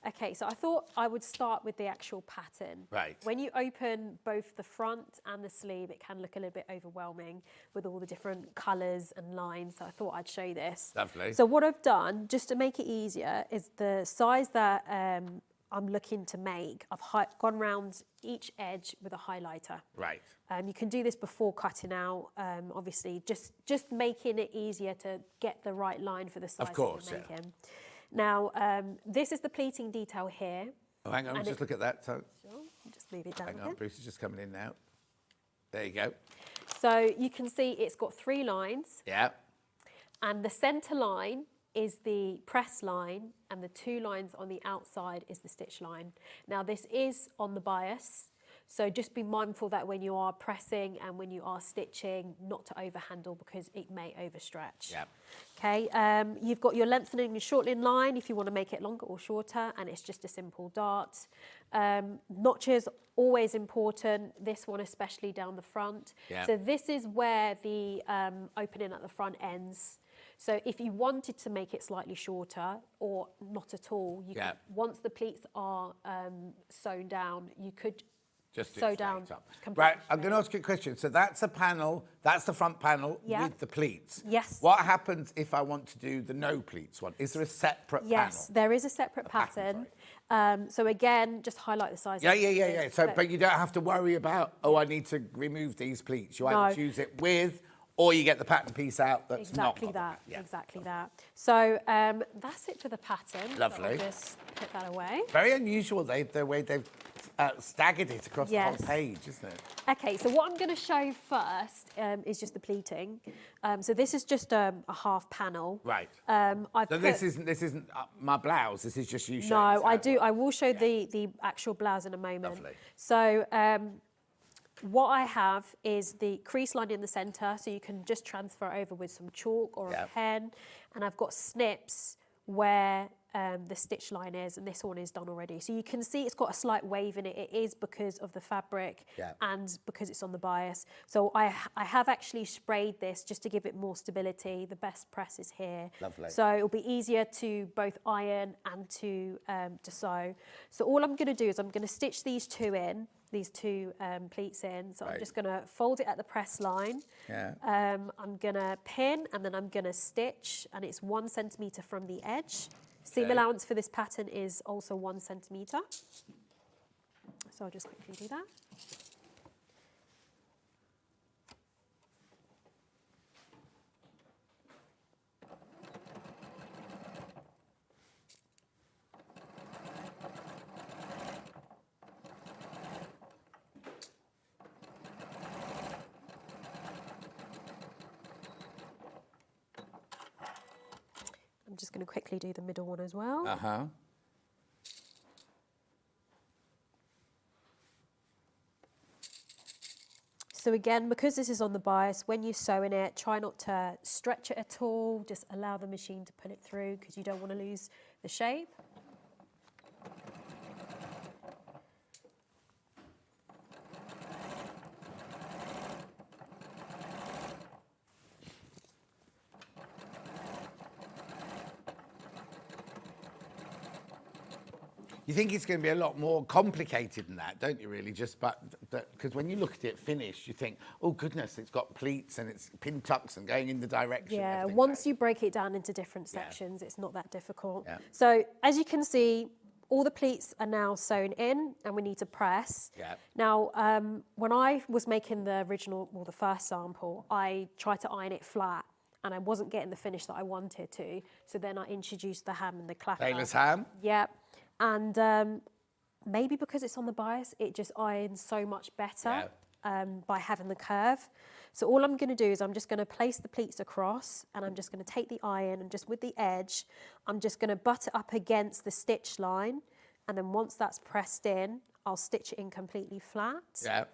H: Okay, so I thought I would start with the actual pattern.
C: Right.
H: When you open both the front and the sleeve, it can look a little bit overwhelming with all the different colours and lines, so I thought I'd show you this.
C: Lovely.
H: So what I've done, just to make it easier, is the size that I'm looking to make, I've gone round each edge with a highlighter.
C: Right.
H: You can do this before cutting out, obviously, just making it easier to get the right line for the size
C: Of course,
H: that you're making. Now, this is the pleating detail here.
C: Oh, hang on, just look at that. So,
H: sure, just move it down
C: hang
H: a
C: on,
H: bit.
C: Bruce is just coming in now. There you go.
H: So you can see it's got 3 lines,
C: Yeah.
H: and the centre line is the press line, and the 2 lines on the outside is the stitch line. Now, this is on the bias, so just be mindful that when you are pressing and when you are stitching, not to overhandle because it may overstretch.
C: Yeah.
H: Okay, you've got your lengthening and shortening line if you want to make it longer or shorter, and it's just a simple dart. Notches, always important, this one especially down the front.
C: Yeah.
H: So this is where the opening at the front ends. So if you wanted to make it slightly shorter or not at all, you
C: Yeah.
H: could, once the pleats are sewn down, you could
C: Just do it
H: sew
C: straight
H: down.
C: up.
H: completely
C: Right, I'm
H: straight.
C: going to ask you a question. So that's a panel, that's the front panel
H: Yeah.
C: with the pleats.
H: Yes.
C: What happens if I want to do the no pleats one? Is there a separate
H: Yes,
C: panel?
H: there is a separate
C: pattern,
H: pattern. So again, just highlight the size.
C: Yeah,
H: of
C: yeah,
H: the
C: yeah,
H: pleat.
C: yeah. So, but you don't have to worry about, oh, I need to remove these pleats. You either
H: No.
C: choose it with, or you get the pattern piece out that's not
H: Exactly
C: got the
H: that.
C: pattern. Yeah.
H: Exactly that. So that's it for the pattern. So
C: Lovely.
H: I'll just put that away.
C: Very unusual, the way they've staggered it across the
H: Yes.
C: whole page, isn't it?
H: Okay, so what I'm going to show first is just the pleating. So this is just a half panel.
C: Right.
H: I've
C: So
H: put,
C: this isn't my blouse. This is just you showing.
H: No,
C: us how
H: I
C: it
H: do.
C: works.
H: I will show the actual blouse in a moment.
C: Lovely.
H: So what I have is the crease line in the centre, so you can just transfer over with some chalk or
C: Yeah.
H: a pen. And I've got snips where the stitch line is, and this one is done already. So you can see it's got a slight wave in it. It is because of the fabric
C: Yeah.
H: and because it's on the bias. So I have actually sprayed this just to give it more stability. The best press is here.
C: Lovely.
H: So it'll be easier to both iron and to sew. So all I'm going to do is I'm going to stitch these two pleats in. So I'm
C: Right.
H: just going to fold it at the press line.
C: Yeah.
H: I'm going to pin and then I'm going to stitch, and it's 1 centimetre from the edge. Seam
C: Okay.
H: allowance for this pattern is also 1 centimetre. So I'll just quickly do that. I'm just going to quickly do the middle one as well.
C: Uh-huh.
H: So again, because this is on the bias, when you're sewing it, try not to stretch it at all. Just allow the machine to pull it through because you don't want to lose the shape.
C: You think it's going to be a lot more complicated than that, don't you, really? Just because when you look at it finished, you think, oh, goodness, it's got pleats and it's pin tucks and going in the direction.
H: Yeah,
C: everything
H: once
C: like-
H: you break it down into different
C: Yeah.
H: sections, it's not that difficult.
C: Yeah.
H: So as you can see, all the pleats are now sewn in and we need to press.
C: Yeah.
H: Now, when I was making the original, well, the first sample, I tried to iron it flat and I wasn't getting the finish that I wanted to. So then I introduced the ham and the clapper.
C: Tailor's ham?
H: Yep. And maybe because it's on the bias, it just irons so much better by having the curve. So all I'm going to do is I'm just going to place the pleats across, and I'm just going to take the iron and just with the edge, I'm just going to butt it up against the stitch line. And then once that's pressed in, I'll stitch it in completely flat.
C: Yeah.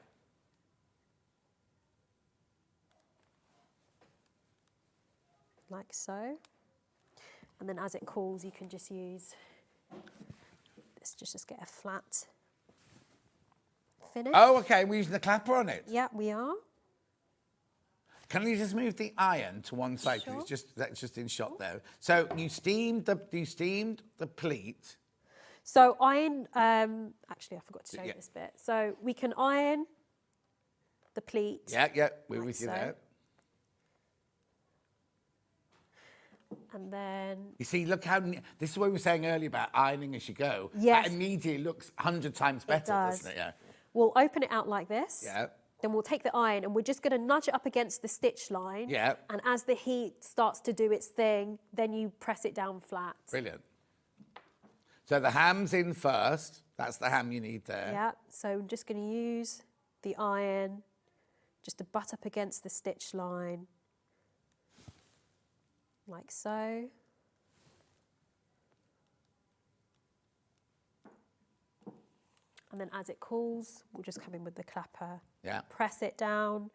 H: Like so. And then as it cools, you can just use this, just get a flat finish.
C: Oh, okay, we're using the clapper on it.
H: Yeah, we are.
C: Can you just move the iron to one side? 'Cause
H: Sure.
C: that's just in shot there. So you steamed the pleat.
H: So iron, actually I forgot to show you
C: Yeah.
H: this bit. So we can iron the pleat.
C: Yeah, we're
H: like
C: with you
H: so.
C: there.
H: And then,
C: You see, look how this is what we were saying earlier about ironing as you go.
H: Yes.
C: That immediately looks 100 times better, doesn't it? Yeah.
H: we'll open it out like this.
C: Yeah.
H: Then we'll take the iron and we're just going to nudge it up against the stitch line.
C: Yeah.
H: And as the heat starts to do its thing, then you press it down flat.
C: Brilliant. So the ham's in first. That's the ham you need there.
H: Yeah, so I'm just going to use the iron just to butt up against the stitch line, like so. And then as it cools, we'll just come in with the clapper.
C: Yeah.
H: Press it down.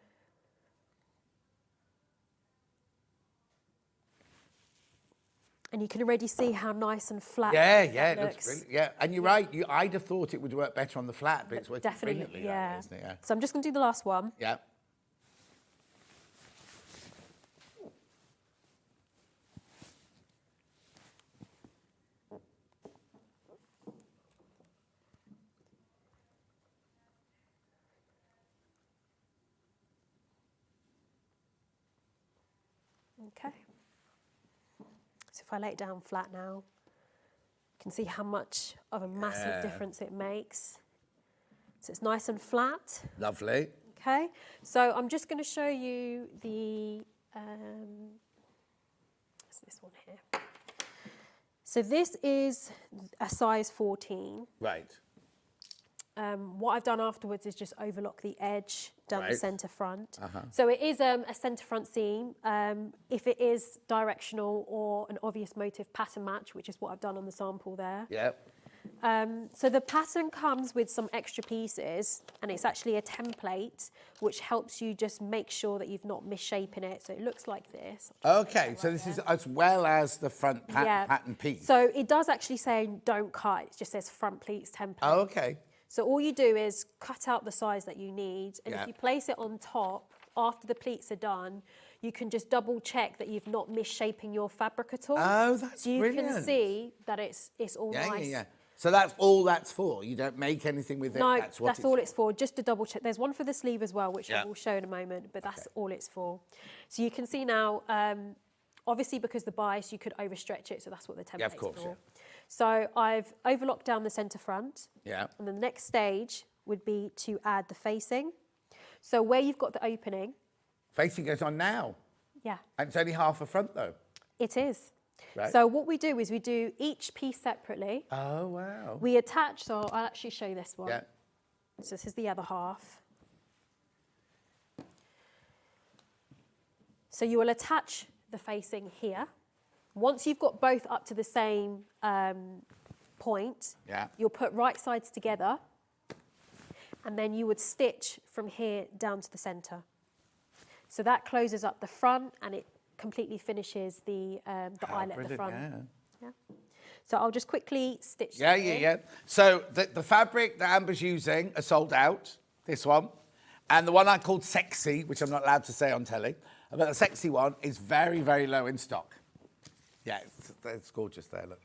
H: And you can already see how nice and flat
C: Yeah,
H: that
C: it looks brilliant. Yeah, and you're right. I'd have thought it would work better on the flat, but it's working brilliantly.
H: Yeah.
C: That, isn't it? Yeah.
H: So I'm just going to do the last one.
C: Yeah.
H: Okay. So if I lay it down flat now, you can see how much of a massive difference it makes. So it's nice and flat.
C: Lovely.
H: Okay. So I'm just going to show you the, what's this one here? So this is a size 14.
C: Right.
H: What I've done afterwards is just overlock the edge down the
C: Right.
H: centre front. So it is a centre front seam. If it is directional or an obvious motif pattern match, which is what I've done on the sample there.
C: Yeah.
H: So the pattern comes with some extra pieces, and it's actually a template which helps you just make sure that you've not misshapen it. So it looks like this.
C: Okay, so this is as well as the front pattern piece.
H: So it does actually say don't cut. It just says front pleats template.
C: Oh, okay.
H: So all you do is cut out the size that you need, and
C: Yeah.
H: if you place it on top, after the pleats are done, you can just double check that you've not misshapen your fabric at all.
C: Oh, that's
H: so you
C: brilliant.
H: can see that it's all
C: Yeah,
H: nice.
C: yeah. So that's all that's for. You don't make anything with it.
H: No,
C: That's what
H: that's all it's for, just to double check. There's one for the sleeve as well, which I
C: Yeah.
H: will show in a moment, but that's all it's for. So you can see now, obviously because the bias, you could overstretch it, so that's what the template's
C: of course,
H: for.
C: yeah.
H: So I've overlocked down the centre front.
C: Yeah.
H: And the next stage would be to add the facing. So where you've got the opening.
C: Facing goes on now.
H: Yeah.
C: And it's only half a front though.
H: It is.
C: Right.
H: So what we do is we do each piece separately.
C: Oh, wow.
H: We attach, so I'll actually show you this one.
C: Yeah.
H: So this is the other half. So you will attach the facing here. Once you've got both up to the same point,
C: Yeah.
H: you'll put right sides together, and then you would stitch from here down to the centre. So that closes up the front, and it completely finishes the eyelet at the front.
C: Yeah.
H: So I'll just quickly stitch.
C: Yeah,
H: that in.
C: yeah. So the fabric that Amber's using are sold out, this one. And the one I called Sexy, which I'm not allowed to say on telly, but the Sexy one is very, very low in stock. Yeah, it's gorgeous there, look.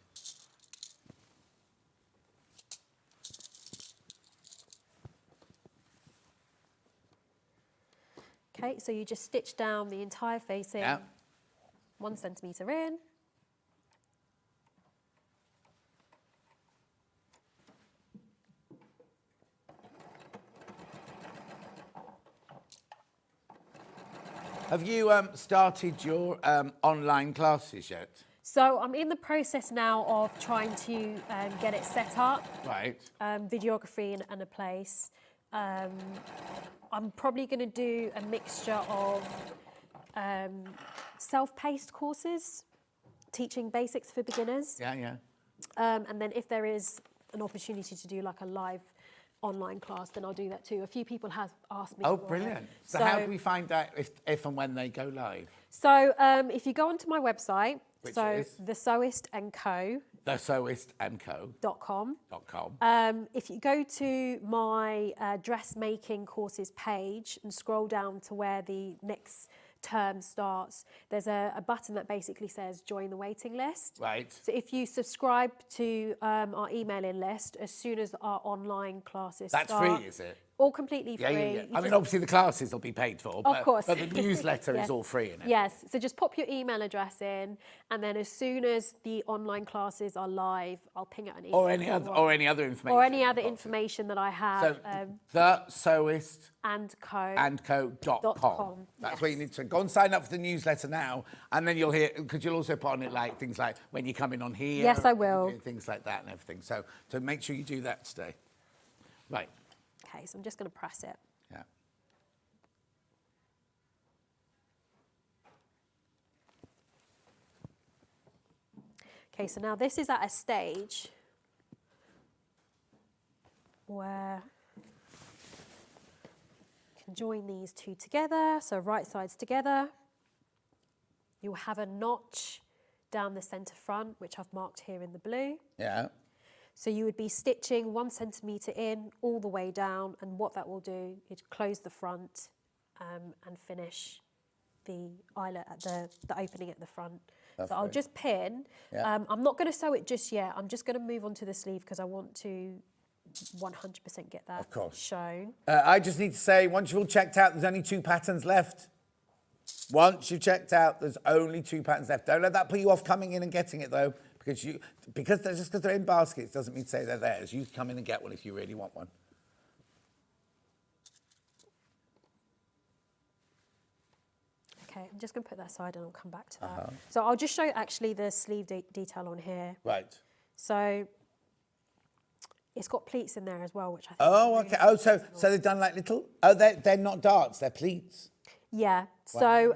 H: Okay, so you just stitch down the entire facing,
C: Yeah.
H: 1 centimetre in.
C: Have you started your online classes yet?
H: So I'm in the process now of trying to get it set up,
C: Right.
H: videography and a place. I'm probably going to do a mixture of self-paced courses, teaching basics for beginners.
C: Yeah, yeah.
H: And then if there is an opportunity to do like a live online class, then I'll do that too. A few people have asked me.
C: Oh,
H: for it.
C: brilliant. So how do we find out if and when they go live?
H: So if you go onto my website,
C: Which
H: so
C: is?
H: thesewistandco.com.
C: thesewistandco.com.
H: If you go to my dressmaking courses page and scroll down to where the next term starts, there's a button that basically says join the waiting list.
C: Right.
H: So if you subscribe to our emailing list, as soon as our online classes
C: That's
H: start,
C: free, is it?
H: all completely free.
C: Yeah, yeah, yeah.
H: You
C: I mean,
H: just-
C: obviously the classes will be paid for,
H: Of course.
C: but the newsletter
H: Yes.
C: is all free, isn't it?
H: Yes, so just pop your email address in, and then as soon as the online classes are live, I'll ping out an email.
C: Or any other information.
H: Or any other information that I have.
C: So thesewistandco.com.
H: .com,
C: That's
H: yes.
C: where you need to go and sign up for the newsletter now, and then you'll hear, because you'll also put on it like things like when you're coming on here.
H: Yes, I will.
C: and things like that and everything. So make sure you do that today. Right.
H: Okay, so I'm just going to press it.
C: Yeah.
H: Okay, so now this is at a stage where you can join these two together, so right sides together. You'll have a notch down the centre front, which I've marked here in the blue.
C: Yeah.
H: So you would be stitching 1 centimetre in all the way down, and what that will do is close the front and finish the eyelet at the opening at the front. So I'll just pin.
C: Yeah.
H: I'm not going to sew it just yet. I'm just going to move on to the sleeve because I want to 100% get that shown.
C: I just need to say, once you've all checked out, there's only 2 patterns left. Once you've checked out, there's only 2 patterns left. Don't let that put you off coming in and getting it, though, because just because they're in baskets doesn't mean to say they're theirs. You can come in and get one if you really want one.
H: Okay, I'm just going to put that aside and I'll come back to that. So I'll just show you actually the sleeve detail on here.
C: Right.
H: So it's got pleats in there as well, which I think.
C: Oh, okay. Oh, so they've done like little. Oh, they're not darts. They're pleats.
H: Yeah. So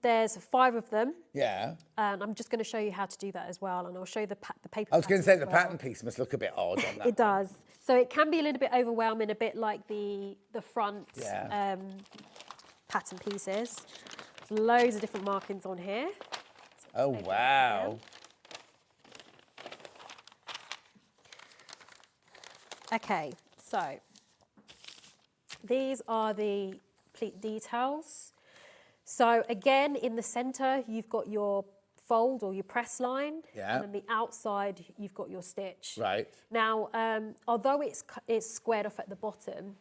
H: there's 5 of them.
C: Yeah.
H: And I'm just going to show you how to do that as well, and I'll show you the paper.
C: I was going to say the
H: pattern as
C: pattern piece must look a bit odd on that.
H: It does. So it can be a little bit overwhelming, a bit like the front pattern pieces. There's loads of different markings on here.
C: Oh, wow.
H: Okay, so these are the pleat details. So again, in the centre, you've got your fold or your press line.
C: Yeah.
H: And then the outside, you've got your stitch.
C: Right.
H: Now, although it's squared off at the bottom,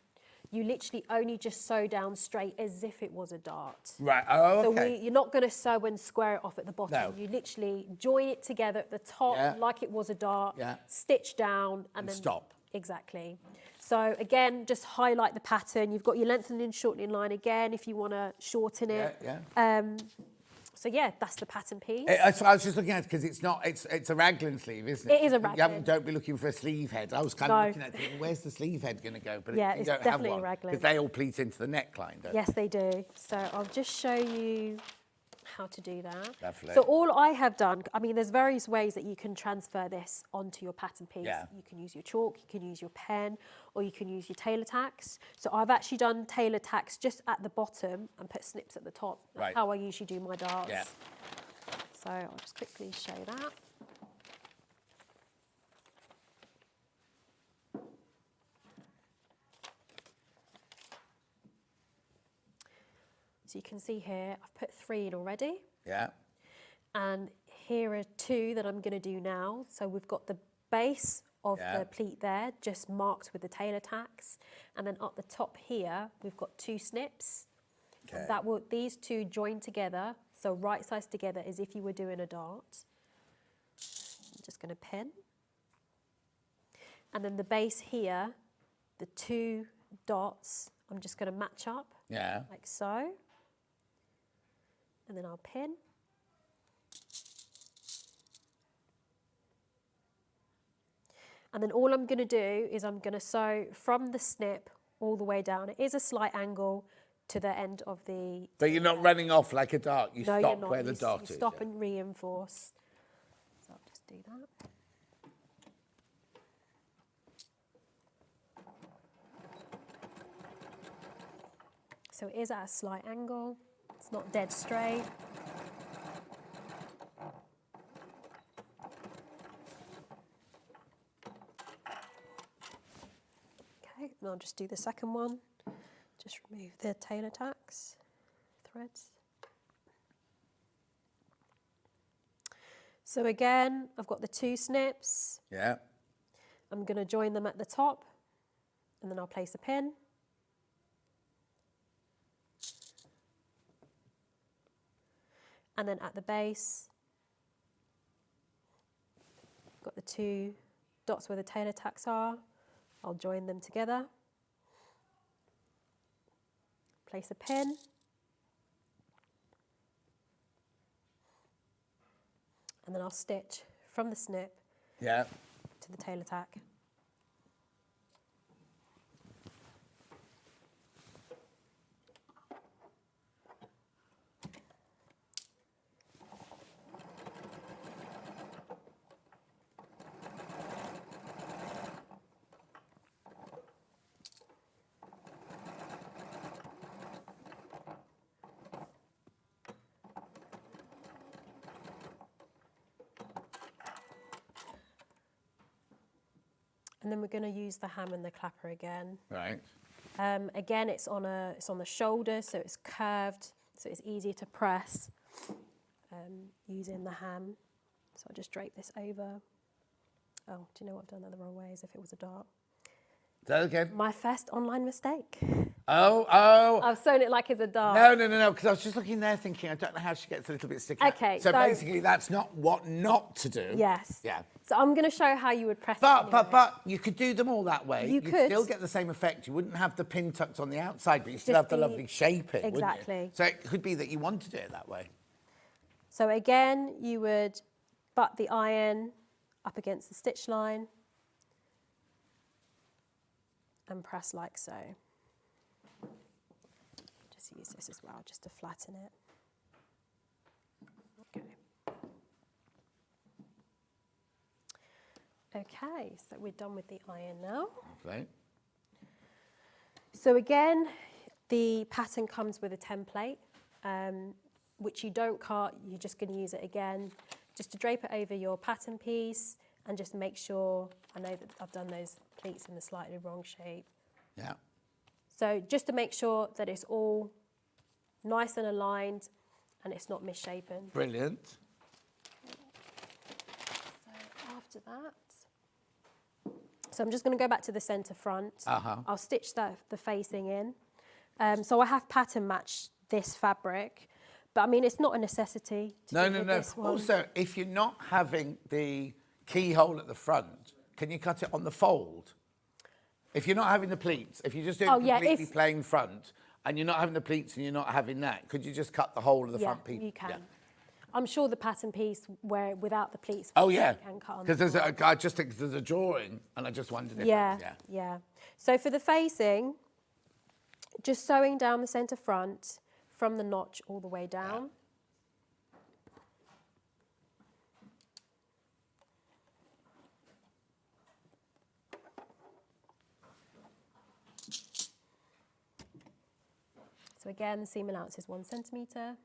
H: you literally only just sew down straight as if it was a dart.
C: Right. Oh, okay.
H: So you're not going to sew and square it off at the bottom.
C: No.
H: You literally join it together at the top like it was a dart, stitch down, and then
C: stop.
H: Exactly. So again, just highlight the pattern. You've got your lengthening and shortening line again if you want to shorten it.
C: Yeah.
H: So yeah, that's the pattern piece.
C: I was just looking at it because it's a raglan sleeve, isn't it?
H: It is a raglan.
C: Don't be looking for a sleeve head. I was kind of looking at it thinking, where's the sleeve head going to go? But
H: Yeah,
C: you
H: it's
C: don't have
H: definitely a
C: one
H: raglan.
C: because they all pleat into the neckline, don't
H: Yes, they do. So I'll just show you how to do that.
C: Lovely.
H: So all I have done, I mean, there's various ways that you can transfer this onto your pattern piece.
C: Yeah.
H: You can use your chalk, you can use your pen, or you can use your tailor tacks. So I've actually done tailor tacks just at the bottom and put snips at the top. That's
C: Right.
H: how I usually do my darts.
C: Yeah.
H: So I'll just quickly show that. So you can see here, I've put 3 in already.
C: Yeah.
H: And here are 2 that I'm going to do now. So we've got the base of the pleat there, just marked with the tailor tacks. And then up the top here, we've got 2 snips.
C: Okay.
H: These 2 join together, so right sides together as if you were doing a dart. I'm just going to pin. And then the base here, the 2 dots, I'm just going to match up.
C: Yeah.
H: Like so. And then I'll pin. And then all I'm going to do is I'm going to sew from the snip all the way down. It is a slight angle to the end of the...
C: So you're not running off like a dart. You
H: No,
C: stop
H: you're not.
C: where the dart
H: you
C: is.
H: stop
C: yeah.
H: and reinforce. So I'll just do that. So it is at a slight angle. It's not dead straight. Okay, and I'll just do the second one. Just remove the tailor tacks, threads. So again, I've got the 2 snips.
C: Yeah.
H: I'm going to join them at the top, and then I'll place a pin. And then at the base, got the 2 dots where the tailor tacks are. I'll join them together. Place a pin. And then I'll stitch from the snip
C: Yeah.
H: to the tailor tack. And then we're going to use the ham and the clapper again.
C: Right.
H: Again, it's on the shoulder, so it's curved, so it's easier to press using the ham. So I'll just drape this over. Oh, do you know what? I've done that the wrong way, as if it was a dart.
C: That again?
H: My first online mistake.
C: Oh.
H: I've sewn it like it's a dart.
C: No, because I was just looking there thinking, I don't know how she gets a little bit sticky.
H: Okay,
C: So
H: so-
C: basically, that's not what not to do.
H: Yes.
C: Yeah.
H: So I'm going to show how you would press it.
C: But you could do them all that way.
H: You
C: You'd
H: could.
C: still get the same effect. You wouldn't have the pin tucked on the outside, but you still
H: Just
C: have the lovely shaping, wouldn't you?
H: Exactly.
C: So it could be that you want to do it that way.
H: So again, you would butt the iron up against the stitch line and press like so. Just use this as well, just to flatten it. Okay. Okay, so we're done with the iron now.
C: Lovely.
H: So again, the pattern comes with a template, which you don't cut, you're just going to use it again, just to drape it over your pattern piece and just make sure, I know that I've done those pleats in the slightly wrong shape.
C: Yeah.
H: So just to make sure that it's all nice and aligned and it's not misshapen.
C: Brilliant.
H: So after that, so I'm just going to go back to the centre front. I'll stitch the facing in. So I have pattern matched this fabric, but I mean, it's not a necessity to do with this one.
C: Also, if you're not having the keyhole at the front, can you cut it on the fold? If you're not having the pleats, if you're just doing completely plain front, and you're not having the pleats and you're not having that, could you just cut the whole of the front piece?
H: Yeah, you can. I'm sure the pattern piece where without the pleats,
C: Oh yeah,
H: you can cut on.
C: because I just think there's a drawing, and I just wondered if
H: yeah. So for the facing, just sewing down the centre front from the notch all the way down. So again, the seam allowance is 1 centimetre.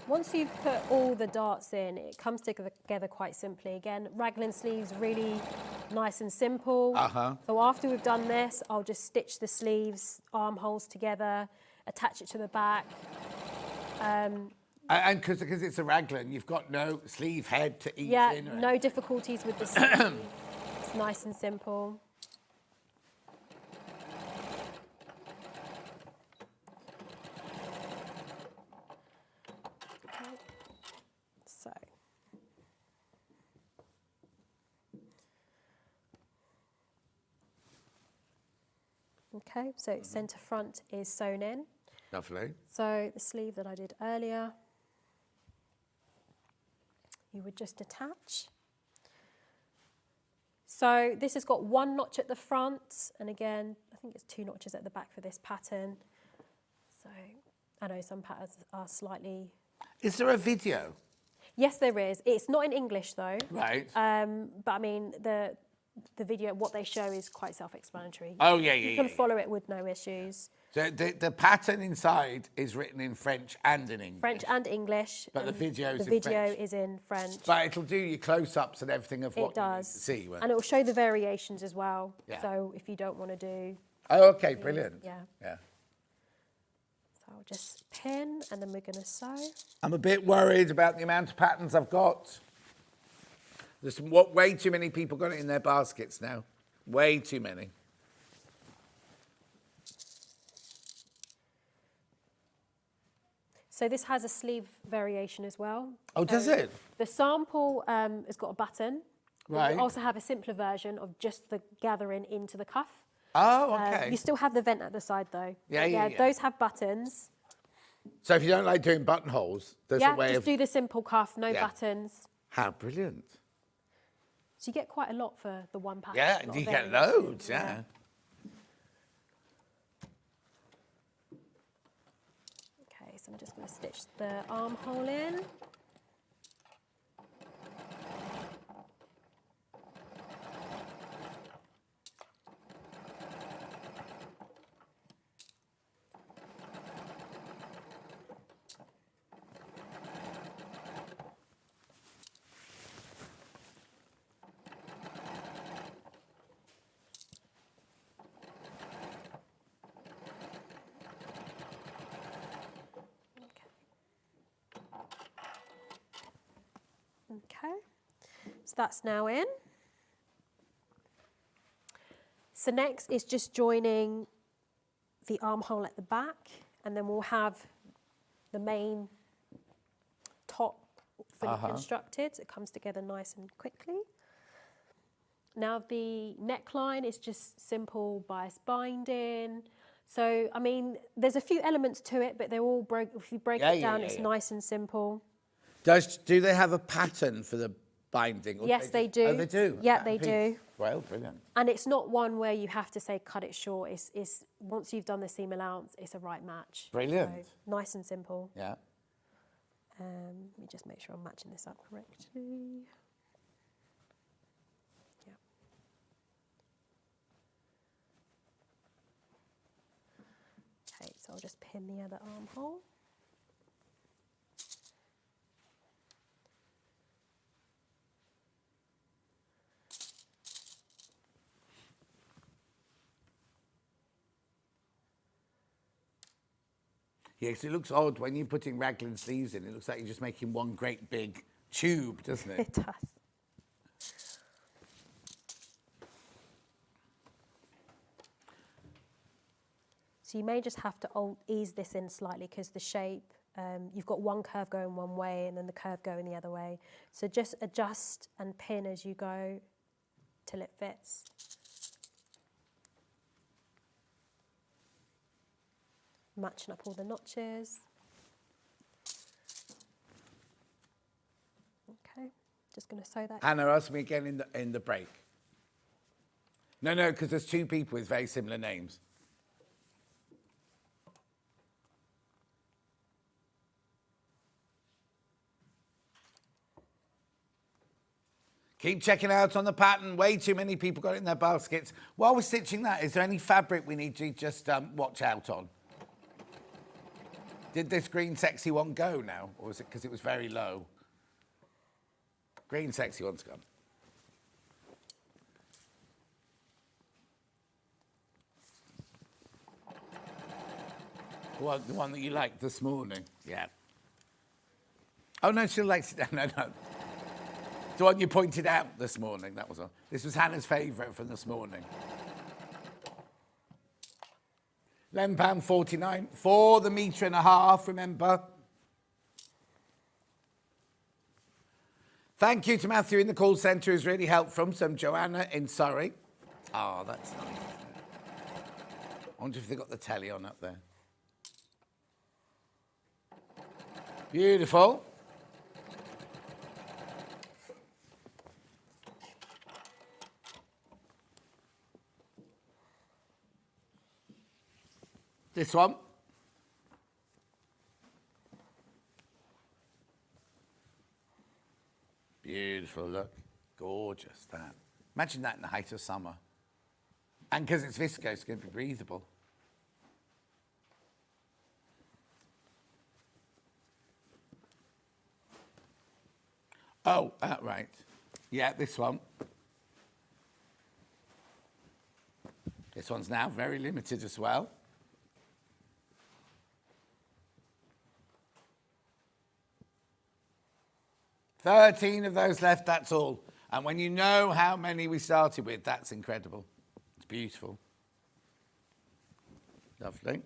H: Once you've put all the darts in, it comes together quite simply. Again, raglan sleeves, really nice and simple. So after we've done this, I'll just stitch the sleeves, armholes together, attach it to the back.
C: And because it's a raglan, you've got no sleeve head to ease in.
H: Yeah, no difficulties with the sleeve. It's nice and simple. So. Okay, so centre front is sewn in.
C: Lovely.
H: So the sleeve that I did earlier, you would just attach. So this has got one notch at the front, and again, I think it's 2 notches at the back for this pattern. So I know some patterns are slightly...
C: Is there a video?
H: Yes, there is. It's not in English though.
C: Right.
H: But I mean, the video, what they show is quite self-explanatory.
C: Oh, yeah,
H: You can follow it with no issues.
C: So the pattern inside is written in French and in English.
H: French and English.
C: But the
H: and
C: video's
H: the
C: in
H: video
C: French.
H: is in French.
C: But it'll do your close-ups and everything of what
H: It does.
C: you need to see.
H: And it will show the variations as well.
C: Yeah.
H: So if you don't want to do...
C: Oh, okay, brilliant.
H: Yeah.
C: Yeah.
H: So I'll just pin and then we're going to sew.
C: I'm a bit worried about the amount of patterns I've got. There's way too many people got it in their baskets now. Way too many.
H: So this has a sleeve variation as well.
C: Oh, does it?
H: The sample has got a button.
C: Right.
H: We also have a simpler version of just the gathering into the cuff.
C: Oh, okay.
H: You still have the vent at the side though.
C: Yeah.
H: Those have buttons.
C: So if you don't like doing buttonholes, there's a way
H: just
C: of...
H: do the simple cuff, no
C: Yeah.
H: buttons.
C: How brilliant.
H: So you get quite a lot for the one pattern.
C: Yeah,
H: a lot
C: you
H: of
C: get
H: variation.
C: loads, yeah.
H: Okay, so I'm just going to stitch the armhole in. Okay, so that's now in. So next is just joining the armhole at the back, and then we'll have the main top fully constructed. So it comes together nice and quickly. Now the neckline is just simple bias binding. So, I mean, there's a few elements to it, but they're all if you break it down, it's nice and simple.
C: Do they have a pattern for the binding? Or
H: Yes, they do.
C: Oh, they do?
H: Yeah,
C: That
H: they
C: piece.
H: do.
C: Well, brilliant.
H: And it's not one where you have to say cut it short. It's once you've done the seam allowance, it's a right match.
C: Brilliant.
H: So, nice and simple.
C: Yeah.
H: Let me just make sure I'm matching this up correctly. Yeah. Okay, so I'll just pin the other armhole.
C: Yes, it looks odd when you're putting raglan sleeves in. It looks like you're just making one great big tube, doesn't it?
H: It does. So you may just have to ease this in slightly because the shape, you've got one curve going one way and then the curve going the other way. So just adjust and pin as you go till it fits. Matching up all the notches. Okay, just going to sew that.
C: Hannah, ask me again in the break. No, because there's two people with very similar names. Keep checking out on the pattern. Way too many people got it in their baskets. While we're stitching that, is there any fabric we need to just watch out on? Did this green sexy one go now? Or was it because it was very low? Green sexy one's gone. The one that you liked this morning? Yeah. Oh, no, she likes it. No. The one you pointed out this morning, that was all. This was Hannah's favourite from this morning. £11.49 for the metre and a half, remember? Thank you to Matthew in the call centre who's really helped from some Joanna in Surrey. Oh, that's nice. I wonder if they've got the telly on up there. Beautiful. This one. Beautiful, look. Gorgeous, that. Imagine that in the height of summer. And because it's viscose, it's going to be breathable. Oh, right. Yeah, this one. This one's now very limited as well. $13 of those left, that's all. And when you know how many we started with, that's incredible. It's beautiful. Lovely.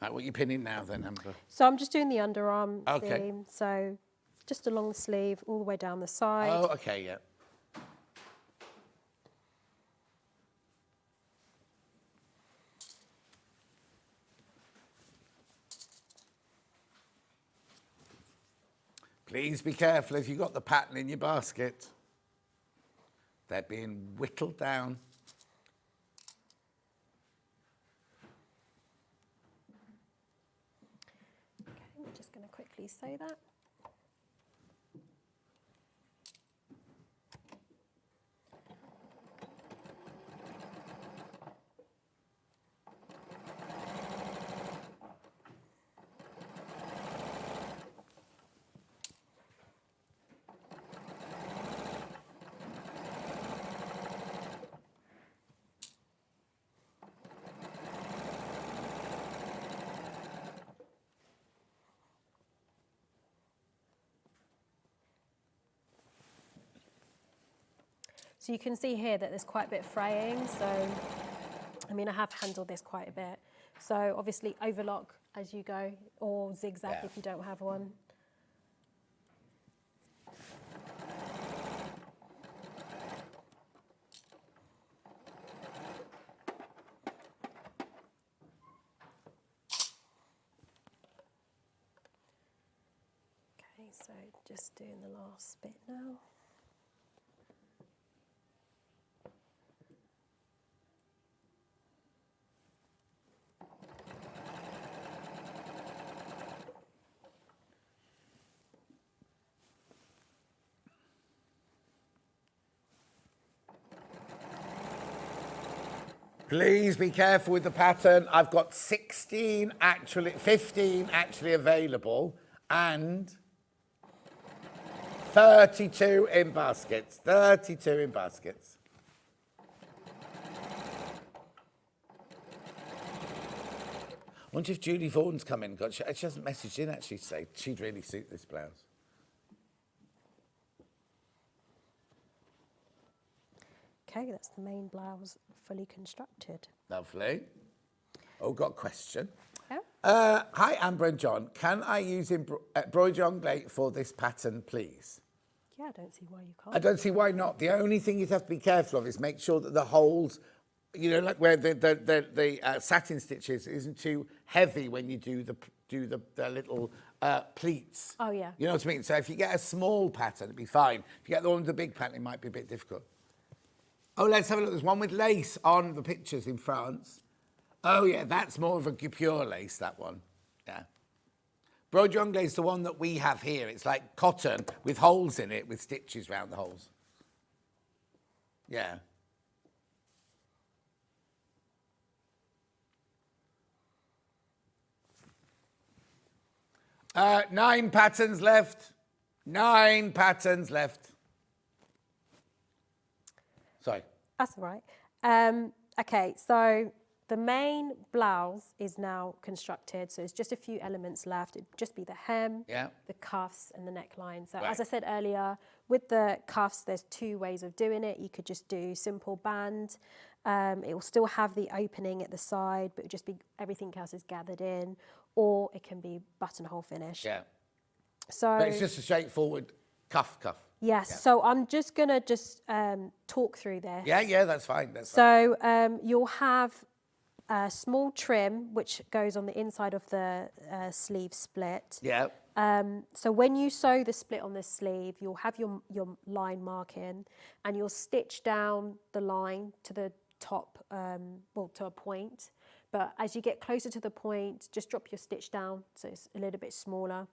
C: Right, what are you pinning now then, Amber?
H: So I'm just doing the underarm
C: Okay.
H: theme. So just along the sleeve, all the way down the side.
C: Oh, okay, yeah. Please be careful if you've got the pattern in your basket. They're being whittled down.
H: Okay, I'm just going to quickly sew that. So you can see here that there's quite a bit of fraying. So, I mean, I have handled this quite a bit. So obviously overlock as you go, or zigzag if you don't have one. Okay, so just doing the last bit now.
C: Please be careful with the pattern. I've got 15 actually available and 32 in baskets. 32 in baskets. I wonder if Julie Vaughan's come in. She hasn't messaged in actually to say she'd really suit this blouse.
H: Okay, that's the main blouse fully constructed.
C: Lovely. Oh, got a question.
H: Yeah.
C: Hi, Amber and John. Can I use embroidery anglais for this pattern, please?
H: Yeah, I don't see why you can't.
C: I don't see why not. The only thing you have to be careful of is make sure that the holes, you know, like where the satin stitches isn't too heavy when you do the little pleats.
H: Oh, yeah.
C: You know what I mean? So if you get a small pattern, it'd be fine. If you get the one with the big pattern, it might be a bit difficult. Oh, let's have a look. There's one with lace on the pictures in France. Oh, yeah, that's more of a pure lace, that one. Yeah. Broderie Anglais is the one that we have here. It's like cotton with holes in it, with stitches around the holes. Yeah. Nine patterns left. 9 patterns left. Sorry.
H: That's all right. Okay, so the main blouse is now constructed. So it's just a few elements left. It'd just be the hem, the cuffs, and the neckline. So as I said earlier, with the cuffs, there's 2 ways of doing it. You could just do simple band. It will still have the opening at the side, but it would just be everything else is gathered in. Or it can be buttonhole finish.
C: Yeah.
H: So
C: but it's just a straightforward cuff.
H: Yes,
C: Yeah.
H: so I'm just going to talk through this.
C: Yeah, that's fine.
H: So you'll have a small trim which goes on the inside of the sleeve split.
C: Yeah.
H: So when you sew the split on this sleeve, you'll have your line marking, and you'll stitch down the line to the top, well, to a point. But as you get closer to the point, just drop your stitch down so it's a little bit smaller.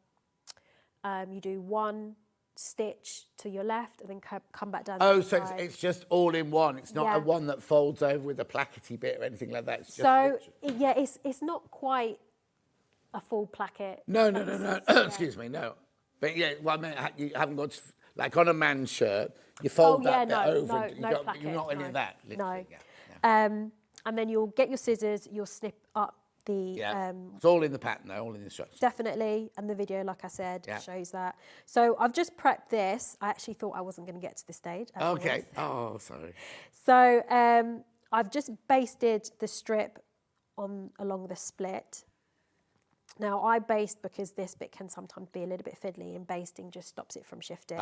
H: You do one stitch to your left and then come back down.
C: Oh, so it's just all in one. It's not
H: Yeah.
C: a one that folds over with a plackety bit or anything like that. It's just
H: So
C: literally-
H: yeah, it's not quite a full placket.
C: No. Excuse me, no. But yeah, well, I mean, you haven't got like on a man's shirt. You fold that bit over.
H: No,
C: and
H: no placket.
C: You're not any
H: no.
C: of that.
H: No.
C: Literally. Yeah.
H: And then you'll get your scissors. You'll snip up the.
C: Yeah. It's all in the pattern, though. All in the instructions.
H: Definitely, and the video, like I said,
C: Yeah.
H: shows that. So I've just prepped this. I actually thought I wasn't going to get to this stage. as
C: Okay.
H: always.
C: Oh, sorry.
H: So I've just basted the strip along the split. Now I baste because this bit can sometimes be a little bit fiddly, and basting just stops it from shifting.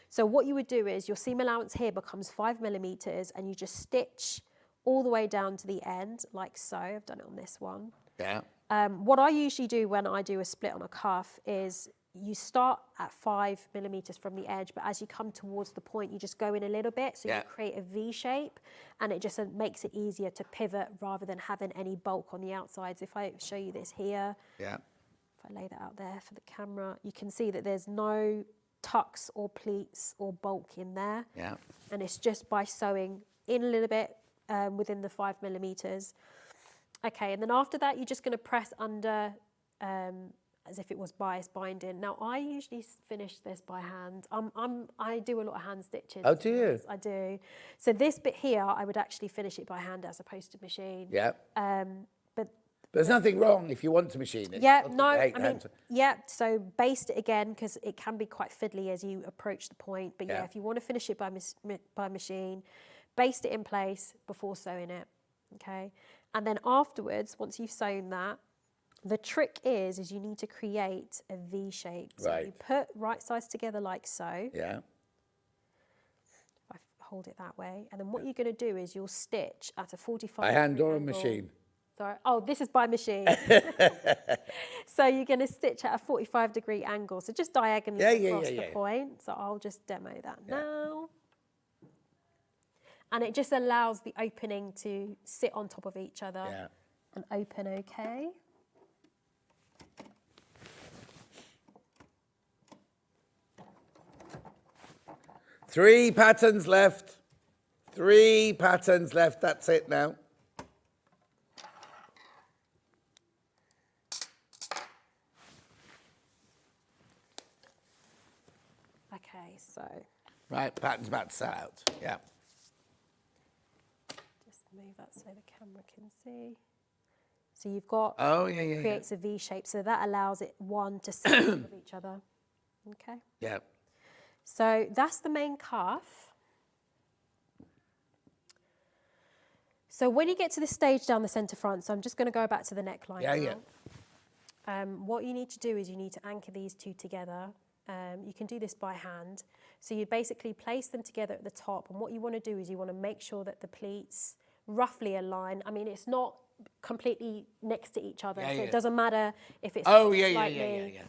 H: So what you would do is your seam allowance here becomes 5mm, and you just stitch all the way down to the end, like so. I've done it on this one.
C: Yeah.
H: What I usually do when I do a split on a cuff is you start at 5mm from the edge, but as you come towards the point, you just go in a little bit, so
C: Yeah.
H: you create a V shape, and it just makes it easier to pivot rather than having any bulk on the outsides. If I show you this here,
C: Yeah.
H: if I lay that out there for the camera, you can see that there's no tucks or pleats or bulk in there.
C: Yeah.
H: And it's just by sewing in a little bit within the 5mm. Okay, and then after that, you're just going to press under as if it was bias binding. Now, I usually finish this by hand. I do a lot of hand stitching.
C: Oh, do you?
H: I do. So this bit here, I would actually finish it by hand as opposed to machine.
C: Yeah.
H: But
C: There's nothing wrong if you want to machine it.
H: yeah,
C: Not
H: no,
C: that
H: I
C: hate
H: mean,
C: hand-
H: yeah, so baste it again because it can be quite fiddly as you approach the point. But yeah,
C: Yeah.
H: if you want to finish it by machine, baste it in place before sewing it, okay? And then afterwards, once you've sewn that, the trick is you need to create a V shape. So you
C: Right.
H: put right sides together like so.
C: Yeah.
H: I hold it that way. And then what you're going to do is you'll stitch at a 45
C: By hand
H: degree
C: or a
H: angle.
C: machine?
H: Sorry. Oh, this is by machine. So you're going to stitch at a 45-degree angle. So just diagonally across the point. So I'll just demo that now. And it just allows the opening to sit on top of each other
C: Yeah.
H: and open okay.
C: Three patterns left. 3 patterns left. That's it now.
H: Okay, so
C: Right, pattern's about to set out. Yeah.
H: just move that so the camera can see. So you've got,
C: Oh, yeah.
H: creates a V shape, so that allows it one to sit on top of each other. Okay,
C: Yeah.
H: so that's the main cuff. So when you get to the stage down the centre front, so I'm just going to go back to the neckline
C: Yeah.
H: what you need to do is you need to anchor these two together. You can do this by hand. So you basically place them together at the top, and what you want to do is you want to make sure that the pleats roughly align. I mean, it's not completely next to each other, so
C: Yeah.
H: it doesn't matter if it's
C: Oh, yeah.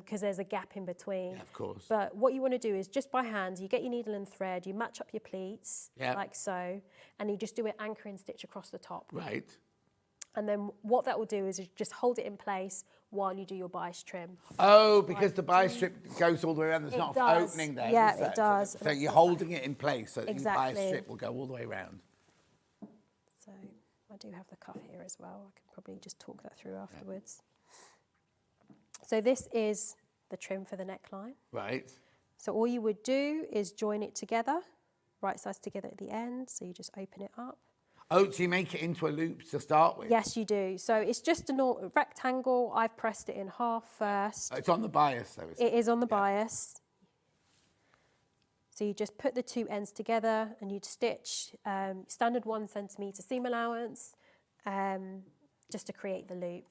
H: because there's a gap in between.
C: Yeah, of course.
H: But what you want to do is just by hand, you get your needle and thread, you match up your pleats
C: Yeah.
H: like so, and you just do an anchoring stitch across the top.
C: Right.
H: And then what that will do is just hold it in place while you do your bias trim.
C: Oh, because the bias strip goes all the way around. There's
H: It
C: not
H: does.
C: an opening there.
H: Yeah,
C: is there?
H: it does.
C: So you're holding it in place so that the bias
H: Exactly.
C: strip will go all the way around.
H: So I do have the cuff here as well. I can probably just talk that through afterwards. So this is the trim for the neckline.
C: Right.
H: So all you would do is join it together, right sides together at the end. So you just open it up.
C: Oh, so you make it into a loop to start with?
H: Yes, you do. So it's just a rectangle. I've pressed it in half first.
C: It's on the bias, though, isn't it?
H: It is on the bias. So you just put the two ends together and you'd stitch standard 1 centimetre seam allowance just to create the loop.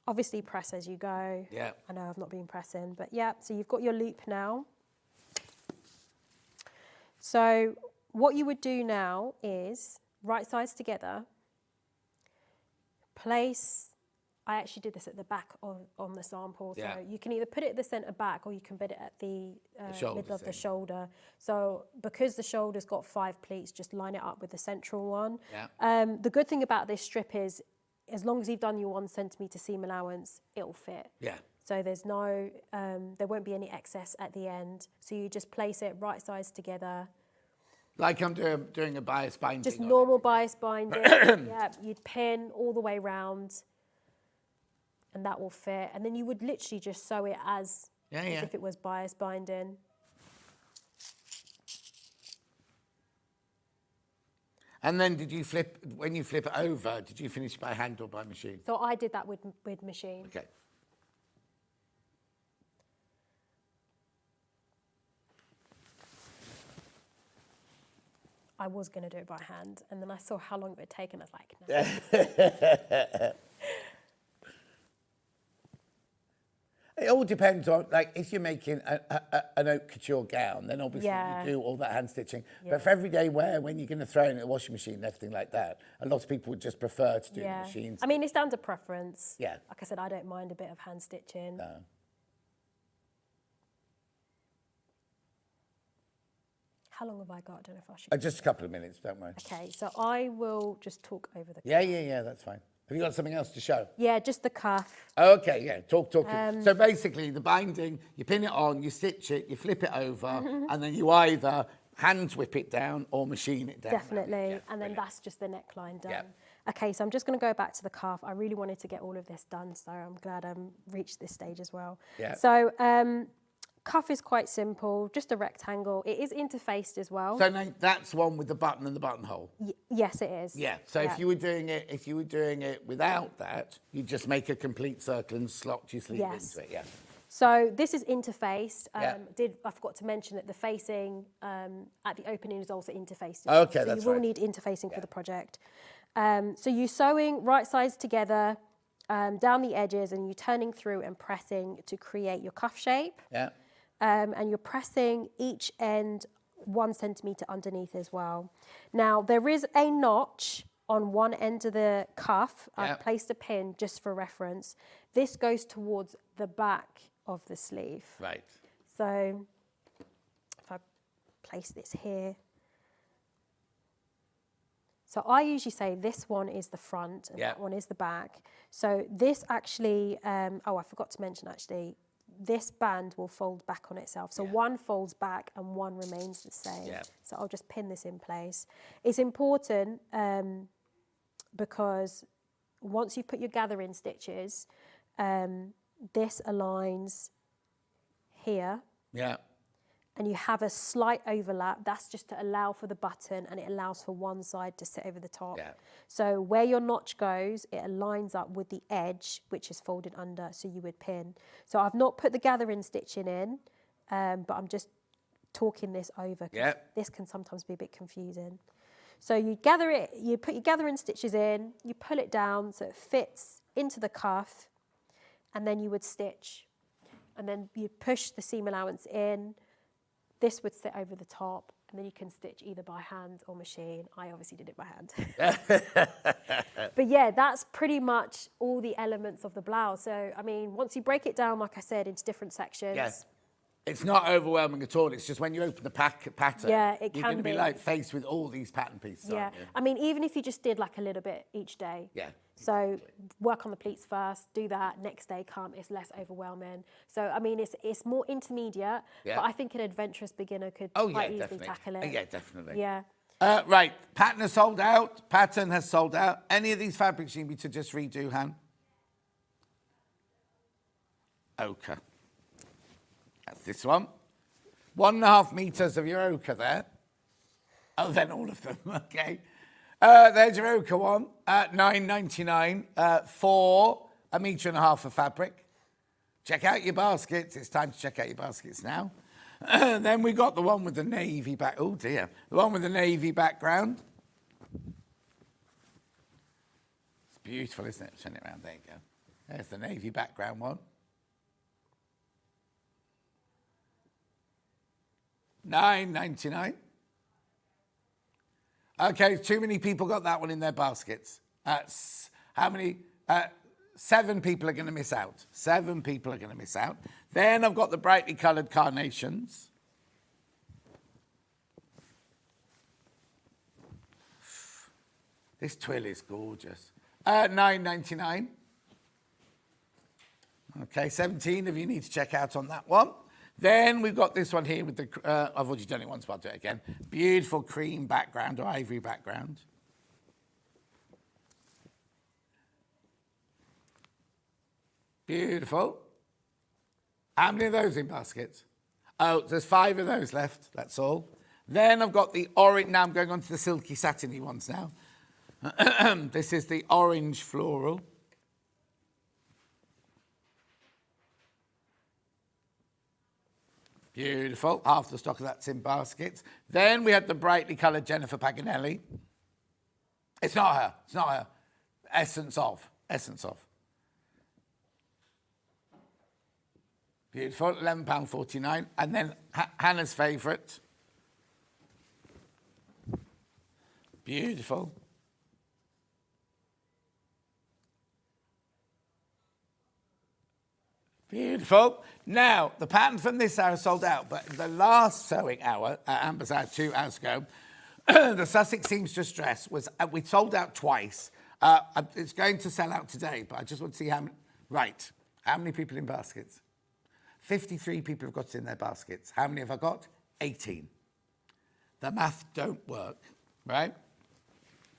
H: Obviously press as you go.
C: Yeah.
H: I know I've not been pressing, but yeah, so you've got your loop now. So what you would do now is right sides together, place, I actually did this at the back on the sample, so you can either put it at the centre back or you can put it at the middle of the shoulder. So because the shoulder's got 5 pleats, just line it up with the central one.
C: Yeah.
H: The good thing about this strip is, as long as you've done your 1 centimetre seam allowance, it'll fit.
C: Yeah.
H: So there's no, there won't be any excess at the end. So you just place it right sides together.
C: Like I'm doing a bias binding.
H: Just normal bias binding. Yeah, you'd pin all the way round, and that will fit. And then you would literally just sew it as if it was bias binding.
C: And then did you flip, when you flip it over, did you finish by hand or by machine?
H: So I did that with machine.
C: Okay.
H: I was going to do it by hand, and then I saw how long it would take, and I was like, no.
C: It all depends on, like, if you're making an haute couture gown, then obviously you do all that hand stitching. But for everyday wear, when you're going to throw it in a washing machine and everything like that, a lot of people would just prefer to do the machines.
H: I mean, it's down to preference.
C: Yeah.
H: Like I said, I don't mind a bit of hand stitching.
C: No.
H: How long have I got? I don't know if I should.
C: Just a couple of minutes, don't worry.
H: Okay, so I will just talk over the.
C: Yeah, that's fine. Have you got something else to show?
H: Yeah, just the cuff.
C: Okay, yeah, talk. So basically, the binding, you pin it on, you stitch it, you flip it over, and then you either hand whip it down or machine it down.
H: Definitely, and then that's just the neckline done. Okay, so I'm just going to go back to the cuff. I really wanted to get all of this done, so I'm glad I reached this stage as well.
C: Yeah.
H: So cuff is quite simple, just a rectangle. It is interfaced as well.
C: So now that's one with the button and the buttonhole.
H: Yes, it is.
C: Yeah. So if you were doing it without that, you'd just make a complete circle and slot your sleeve into it. Yeah.
H: So this is interfaced. I forgot to mention that the facing at the opening is also interfaced.
C: Okay,
H: so
C: that's
H: you will
C: right.
H: need interfacing for the project. So you're sewing right sides together down the edges, and you're turning through and pressing to create your cuff shape.
C: Yeah.
H: And you're pressing each end 1 centimetre underneath as well. Now, there is a notch on one end of the cuff. I've placed a pin just for reference. This goes towards the back of the sleeve.
C: Right.
H: So if I place this here. So I usually say this one is the front and that one is the back. So this actually, I forgot to mention actually, this band will fold back on itself. So one folds back and one remains the same. Yeah. So I'll just pin this in place. It's important because once you've put your gathering stitches, this aligns here.
C: Yeah.
H: And you have a slight overlap. That's just to allow for the button, and it allows for one side to sit over the top.
C: Yeah.
H: So where your notch goes, it aligns up with the edge, which is folded under, so you would pin. So I've not put the gathering stitching in, but I'm just talking this over. This can sometimes be a bit confusing. So you gather it, you put your gathering stitches in, you pull it down so it fits into the cuff, and then you would stitch. And then you push the seam allowance in. This would sit over the top, and then you can stitch either by hand or machine. I obviously did it by hand. But yeah, that's pretty much all the elements of the blouse. So, I mean, once you break it down, like I said, into different sections.
C: Yes. It's not overwhelming at all. It's just when you open the pattern,
H: it
C: you're
H: can
C: going to be
H: be.
C: like faced with all these pattern pieces.
H: Yeah.
C: Aren't you?
H: I mean, even if you just did like a little bit each day.
C: Yeah.
H: So work on the pleats first, do that, next day come, it's less overwhelming. So, I mean, it's more intermediate, but I think an adventurous beginner could quite easily tackle it.
C: Yeah, definitely.
H: Yeah.
C: Right, pattern has sold out, pattern has sold out. Any of these fabrics you need me to just redo, Han? Ochre. That's this one. 1.5 meters of your ochre there. Oh, then all of them, okay. There's your ochre one at $9.99 for 1.5 meters of fabric. Check out your baskets. It's time to check out your baskets now. Then we got the one with the navy back. Oh dear, the one with the navy background. It's beautiful, isn't it? Turn it around. There you go. There's the navy background one. $9.99. Okay, too many people got that one in their baskets. How many? 7 people are going to miss out. 7 people are going to miss out. Then I've got the brightly coloured carnations. This twill is gorgeous. $9.99. Okay, 17 of you need to check out on that one. Then we've got this one here with the, I've already done it once, but I'll do it again. Beautiful cream background or ivory background. Beautiful. How many of those in baskets? Oh, there's 5 of those left, that's all. Then I've got the orange, now I'm going on to the silky satiny ones now. This is the orange floral. Beautiful. Half the stock of that's in baskets. Then we had the brightly coloured Jennifer Paganelli. It's not her. It's not her. Essence of. Essence of. Beautiful. £11.49. And then Hannah's favourite. Beautiful. Beautiful. Now, the pattern from this hour sold out, but the last sewing hour, Amber's hour 2 hours ago, the Sussex Seamstress dress was, we sold out twice. It's going to sell out today, but I just want to see how many, right, how many people in baskets? 53 people have got it in their baskets. How many have I got? 18. The math don't work, right?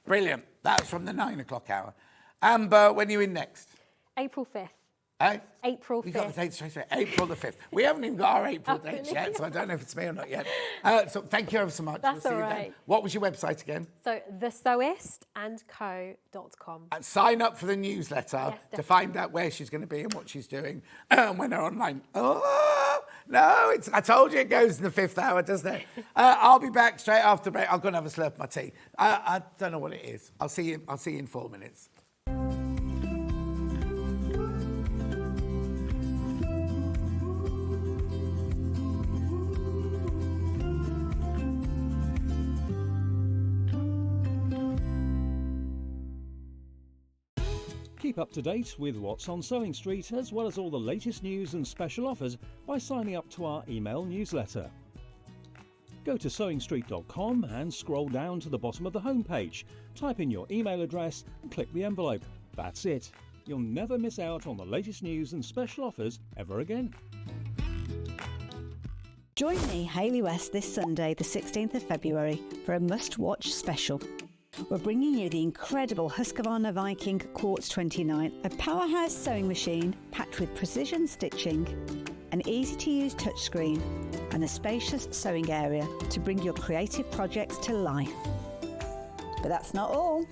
C: Brilliant. That's from the 9 o'clock hour. Amber, when are you in next?
H: April 5th.
C: Eh?
H: April 5th.
C: We got the dates straight away. April the 5th. We haven't even got our April dates yet, so I don't know if it's me or not yet. So thank you ever so much.
H: That's
C: we'll see
H: all
C: you
H: right.
C: then. What was your website again?
H: So, thesewistandco.com.
C: And sign up for the newsletter to find out where she's going to be and what she's doing when they're online. Oh, no, I told you it goes in the 5th hour, doesn't it? I'll be back straight after break. I'll go and have a slurp of my tea. I don't know what it is. I'll see you in 4 minutes.
J: Keep up to date with what's on Sewing Street, as well as all the latest news and special offers by signing up to our email newsletter. Go to sewingstreet.com and scroll down to the bottom of the homepage. Type in your email address and click the envelope. That's it. You'll never miss out on the latest news and special offers ever again.
I: Join me, Hayley West, this Sunday, the 16th of February, for a must-watch special. We're bringing you the incredible Husqvarna Viking Quartz 29, a powerhouse sewing machine packed with precision stitching, an easy-to-use touchscreen, and a spacious sewing area to bring your creative projects to life. But that's not all.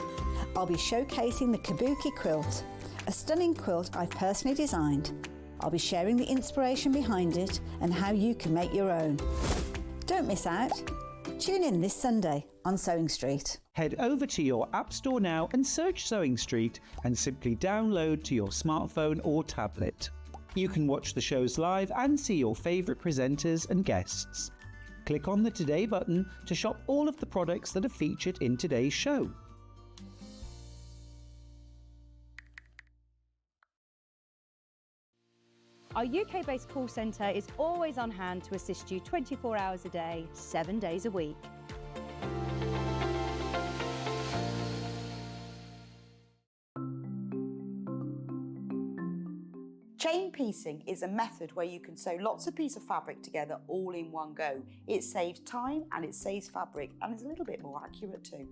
I: I'll be showcasing the Kabuki quilt, a stunning quilt I've personally designed. I'll be sharing the inspiration behind it and how you can make your own. Don't miss out. Tune in this Sunday on Sewing Street.
F: Head over to your App Store now and search Sewing Street and simply download to your smartphone or tablet. You can watch the shows live and see your favourite presenters and guests. Click on the Today button to shop all of the products that are featured in today's show.
A: Our UK-based call centre is always on hand to assist you 24 hours a day, 7 days a week.
E: Chain piecing is a method where you can sew lots of pieces of fabric together all in one go. It saves time and it saves fabric and is a little bit more accurate too.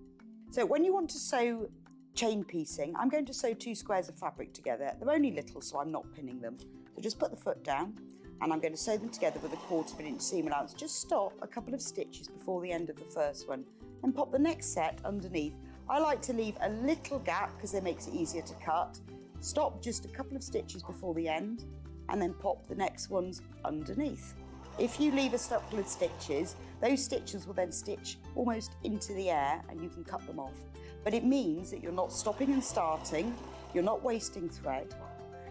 E: So when you want to sew chain piecing, I'm going to sew 2 squares of fabric together. They're only little, so I'm not pinning them. So just put the foot down and I'm going to sew them together with a 1/4 inch seam allowance. Just stop a couple of stitches before the end of the first one and pop the next set underneath. I like to leave a little gap because it makes it easier to cut. Stop just a couple of stitches before the end and then pop the next ones underneath. If you leave a couple of stitches, those stitches will then stitch almost into the air and you can cut them off. But it means that you're not stopping and starting, you're not wasting thread,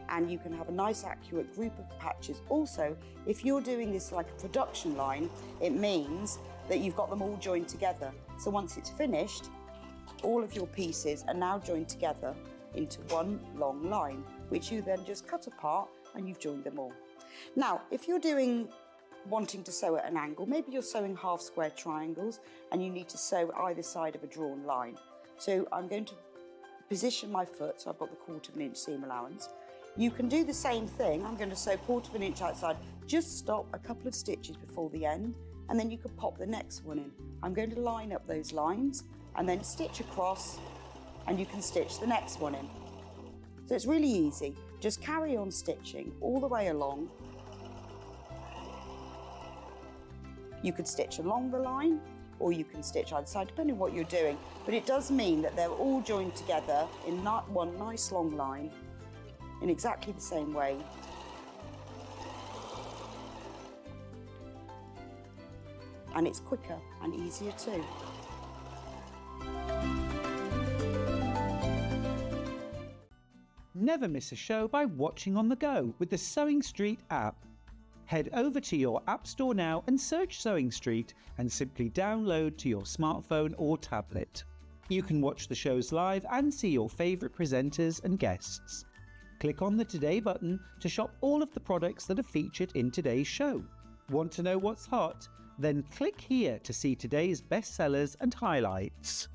E: and you can have a nice accurate group of patches. Also, if you're doing this like a production line, it means that you've got them all joined together. So once it's finished, all of your pieces are now joined together into one long line, which you then just cut apart and you've joined them all. Now, if you're wanting to sew at an angle, maybe you're sewing half square triangles and you need to sew either side of a drawn line. So I'm going to position my foot, so I've got the 1/4 inch seam allowance. You can do the same thing. I'm going to sew 1/4 inch outside. Just stop a couple of stitches before the end, and then you can pop the next one in. I'm going to line up those lines and then stitch across, and you can stitch the next one in. So it's really easy. Just carry on stitching all the way along. You could stitch along the line, or you can stitch either side, depending on what you're doing. But it does mean that they're all joined together in one nice long line in exactly the same way. And it's quicker and easier too.
F: Never miss a show by watching on the go with the Sewing Street app. Head over to your App Store now and search Sewing Street and simply download to your smartphone or tablet. You can watch the shows live and see your favourite presenters and guests. Click on the Today button to shop all of the products that are featured in today's show. Want to know what's hot? Then click here to see today's bestsellers and highlights.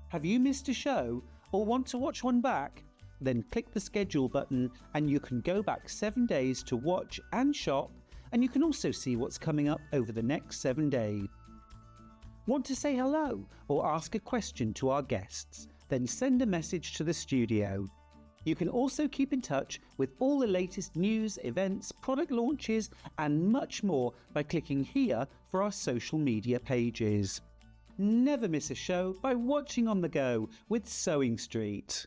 F: Have you missed a show or want to watch one back? Then click the schedule button and you can go back 7 days to watch and shop, and you can also see what's coming up over the next 7 days. Want to say hello or ask a question to our guests? Then send a message to the studio. You can also keep in touch with all the latest news, events, product launches and much more by clicking here for our social media pages. Never miss a show by watching on the go with Sewing Street.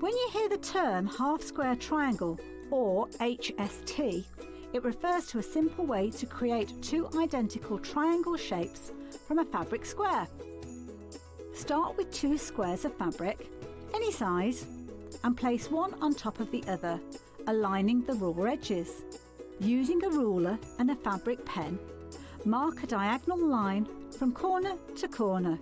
I: When you hear the term half square triangle, or HST, it refers to a simple way to create two identical triangle shapes from a fabric square. Start with 2 squares of fabric, any size, and place one on top of the other, aligning the raw edges. Using a ruler and a fabric pen, mark a diagonal line from corner to corner.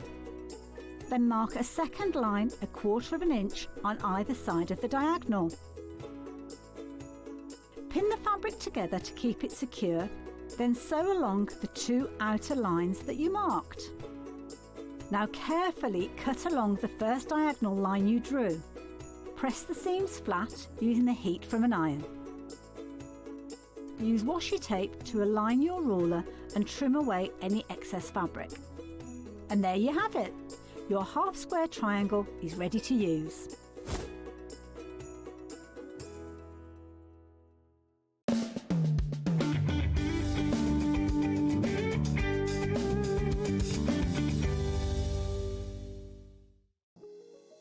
I: Then mark a second line 1/4 inch on either side of the diagonal. Pin the fabric together to keep it secure, then sew along the 2 outer lines that you marked. Now carefully cut along the first diagonal line you drew. Press the seams flat using the heat from an iron. Use washi tape to align your ruler and trim away any excess fabric. And there you have it. Your half square triangle is ready to use.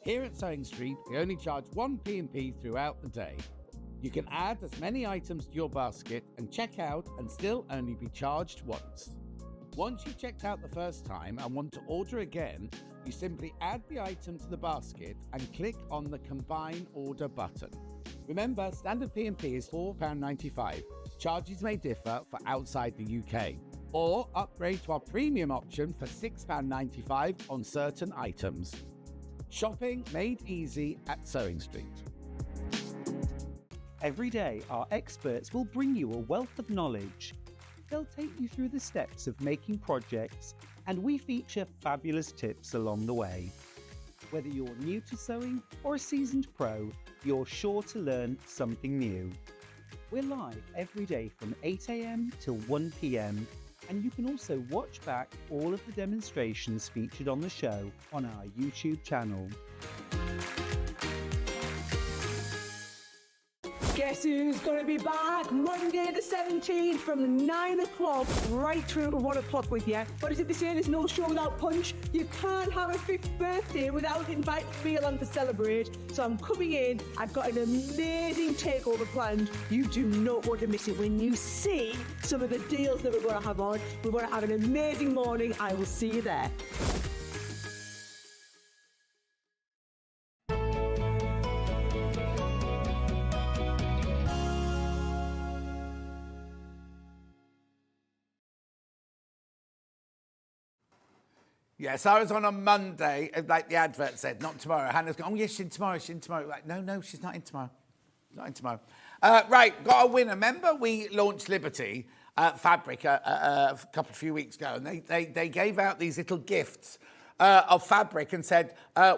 C: Here at Sewing Street, we only charge 1 P&P throughout the day. You can add as many items to your basket and check out and still only be charged once. Once you've checked out the first time and want to order again, you simply add the item to the basket and click on the Combine Order button. Remember, standard P&P is £4.95. Charges may differ for outside the UK. Or upgrade to our premium option for £6.95 on certain items. Shopping made easy at Sewing Street.
F: Every day, our experts will bring you a wealth of knowledge. They'll take you through the steps of making projects, and we feature fabulous tips along the way. Whether you're new to sewing or a seasoned pro, you're sure to learn something new. We're live every day from 8 AM till 1 PM, and you can also watch back all of the demonstrations featured on the show on our YouTube channel.
G: Guess who's going to be back Monday the 17th from 9 o'clock right through to 1 o'clock with you. What is it they say? There's no show without punch. You can't have a 5th birthday without inviting me along to celebrate. So I'm coming in. I've got an amazing takeover planned. You do not want to miss it when you see some of the deals that we're going to have on. We're going to have an amazing morning. I will see you there.
C: Yeah, Sarah's on Monday, like the advert said, not tomorrow. Hannah's going, oh, yes, she's in tomorrow, Like, no, she's not in tomorrow. Not in tomorrow. Right, got a winner. Remember we launched Liberty Fabric a few weeks ago, and they gave out these little gifts of fabric and said,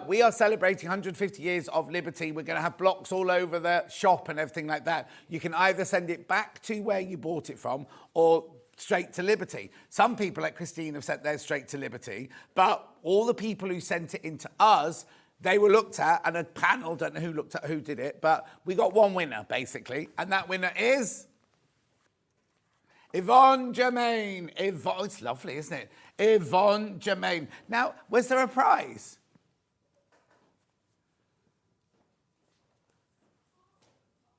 C: we are celebrating 150 years of Liberty. We're going to have blocks all over the shop and everything like that. You can either send it back to where you bought it from or straight to Liberty. Some people, like Christine, have sent theirs straight to Liberty, but all the people who sent it into us, they were looked at, and a panel, don't know who did it, but we got one winner, basically, and that winner is Yvonne Germain. Yvonne, it's lovely, isn't it? Yvonne Germain. Now, was there a prize?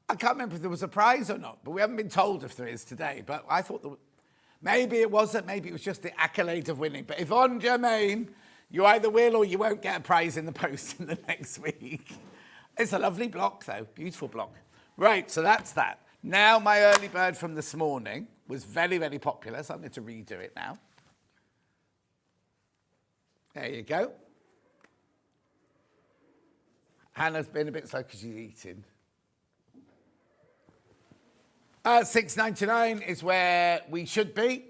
C: I can't remember if there was a prize or not, but we haven't been told if there is today, but I thought there was. Maybe it wasn't. Maybe it was just the accolade of winning. But Yvonne Germain, you either will or you won't get a prize in the post in the next week. It's a lovely block, though. Beautiful block. Right, so that's that. Now, my early bird from this morning was very, very popular, so I'm going to redo it now. There you go. Hannah's been a bit slow because she's eating. $6.99 is where we should be.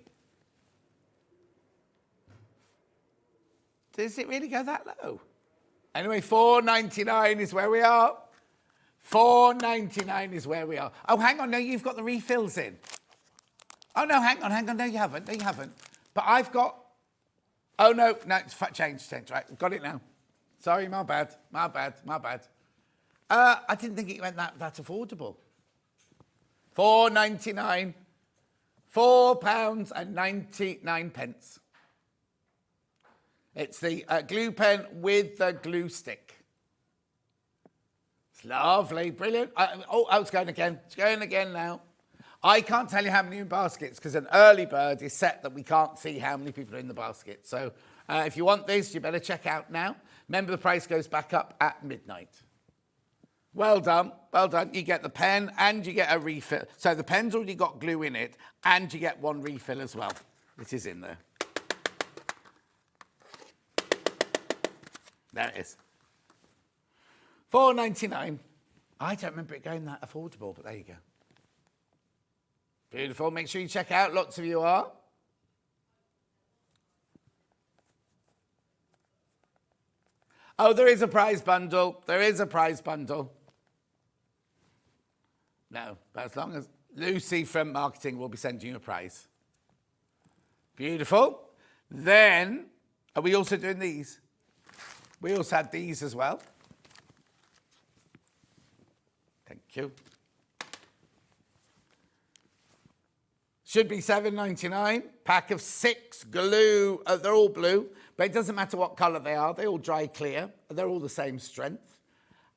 C: Does it really go that low? Anyway, $4.99 is where we are. $4.99 is where we are. Oh, hang on, no, you've got the refills in. Oh, no, hang on, no, you haven't, But I've got, oh, no, it's change, right, got it now. Sorry, my bad. I didn't think it went that affordable. $4.99, £4.99. It's the glue pen with the glue stick. It's lovely, brilliant. It's going again. It's going again now. I can't tell you how many in baskets because an early bird is set that we can't see how many people are in the basket. So if you want this, you better check out now. Remember, the price goes back up at midnight. Well done. You get the pen and you get a refill. So the pen's already got glue in it and you get one refill as well. It is in there. There it is. $4.99. I don't remember it going that affordable, but there you go. Beautiful. Make sure you check out. Lots of you are. Oh, there is a prize bundle. No, but as long as Lucy from marketing will be sending you a prize. Beautiful. Then, are we also doing these? We also had these as well. Thank you. Should be $7.99. Pack of 6 glue. They're all blue, but it doesn't matter what colour they are. They all dry clear. They're all the same strength.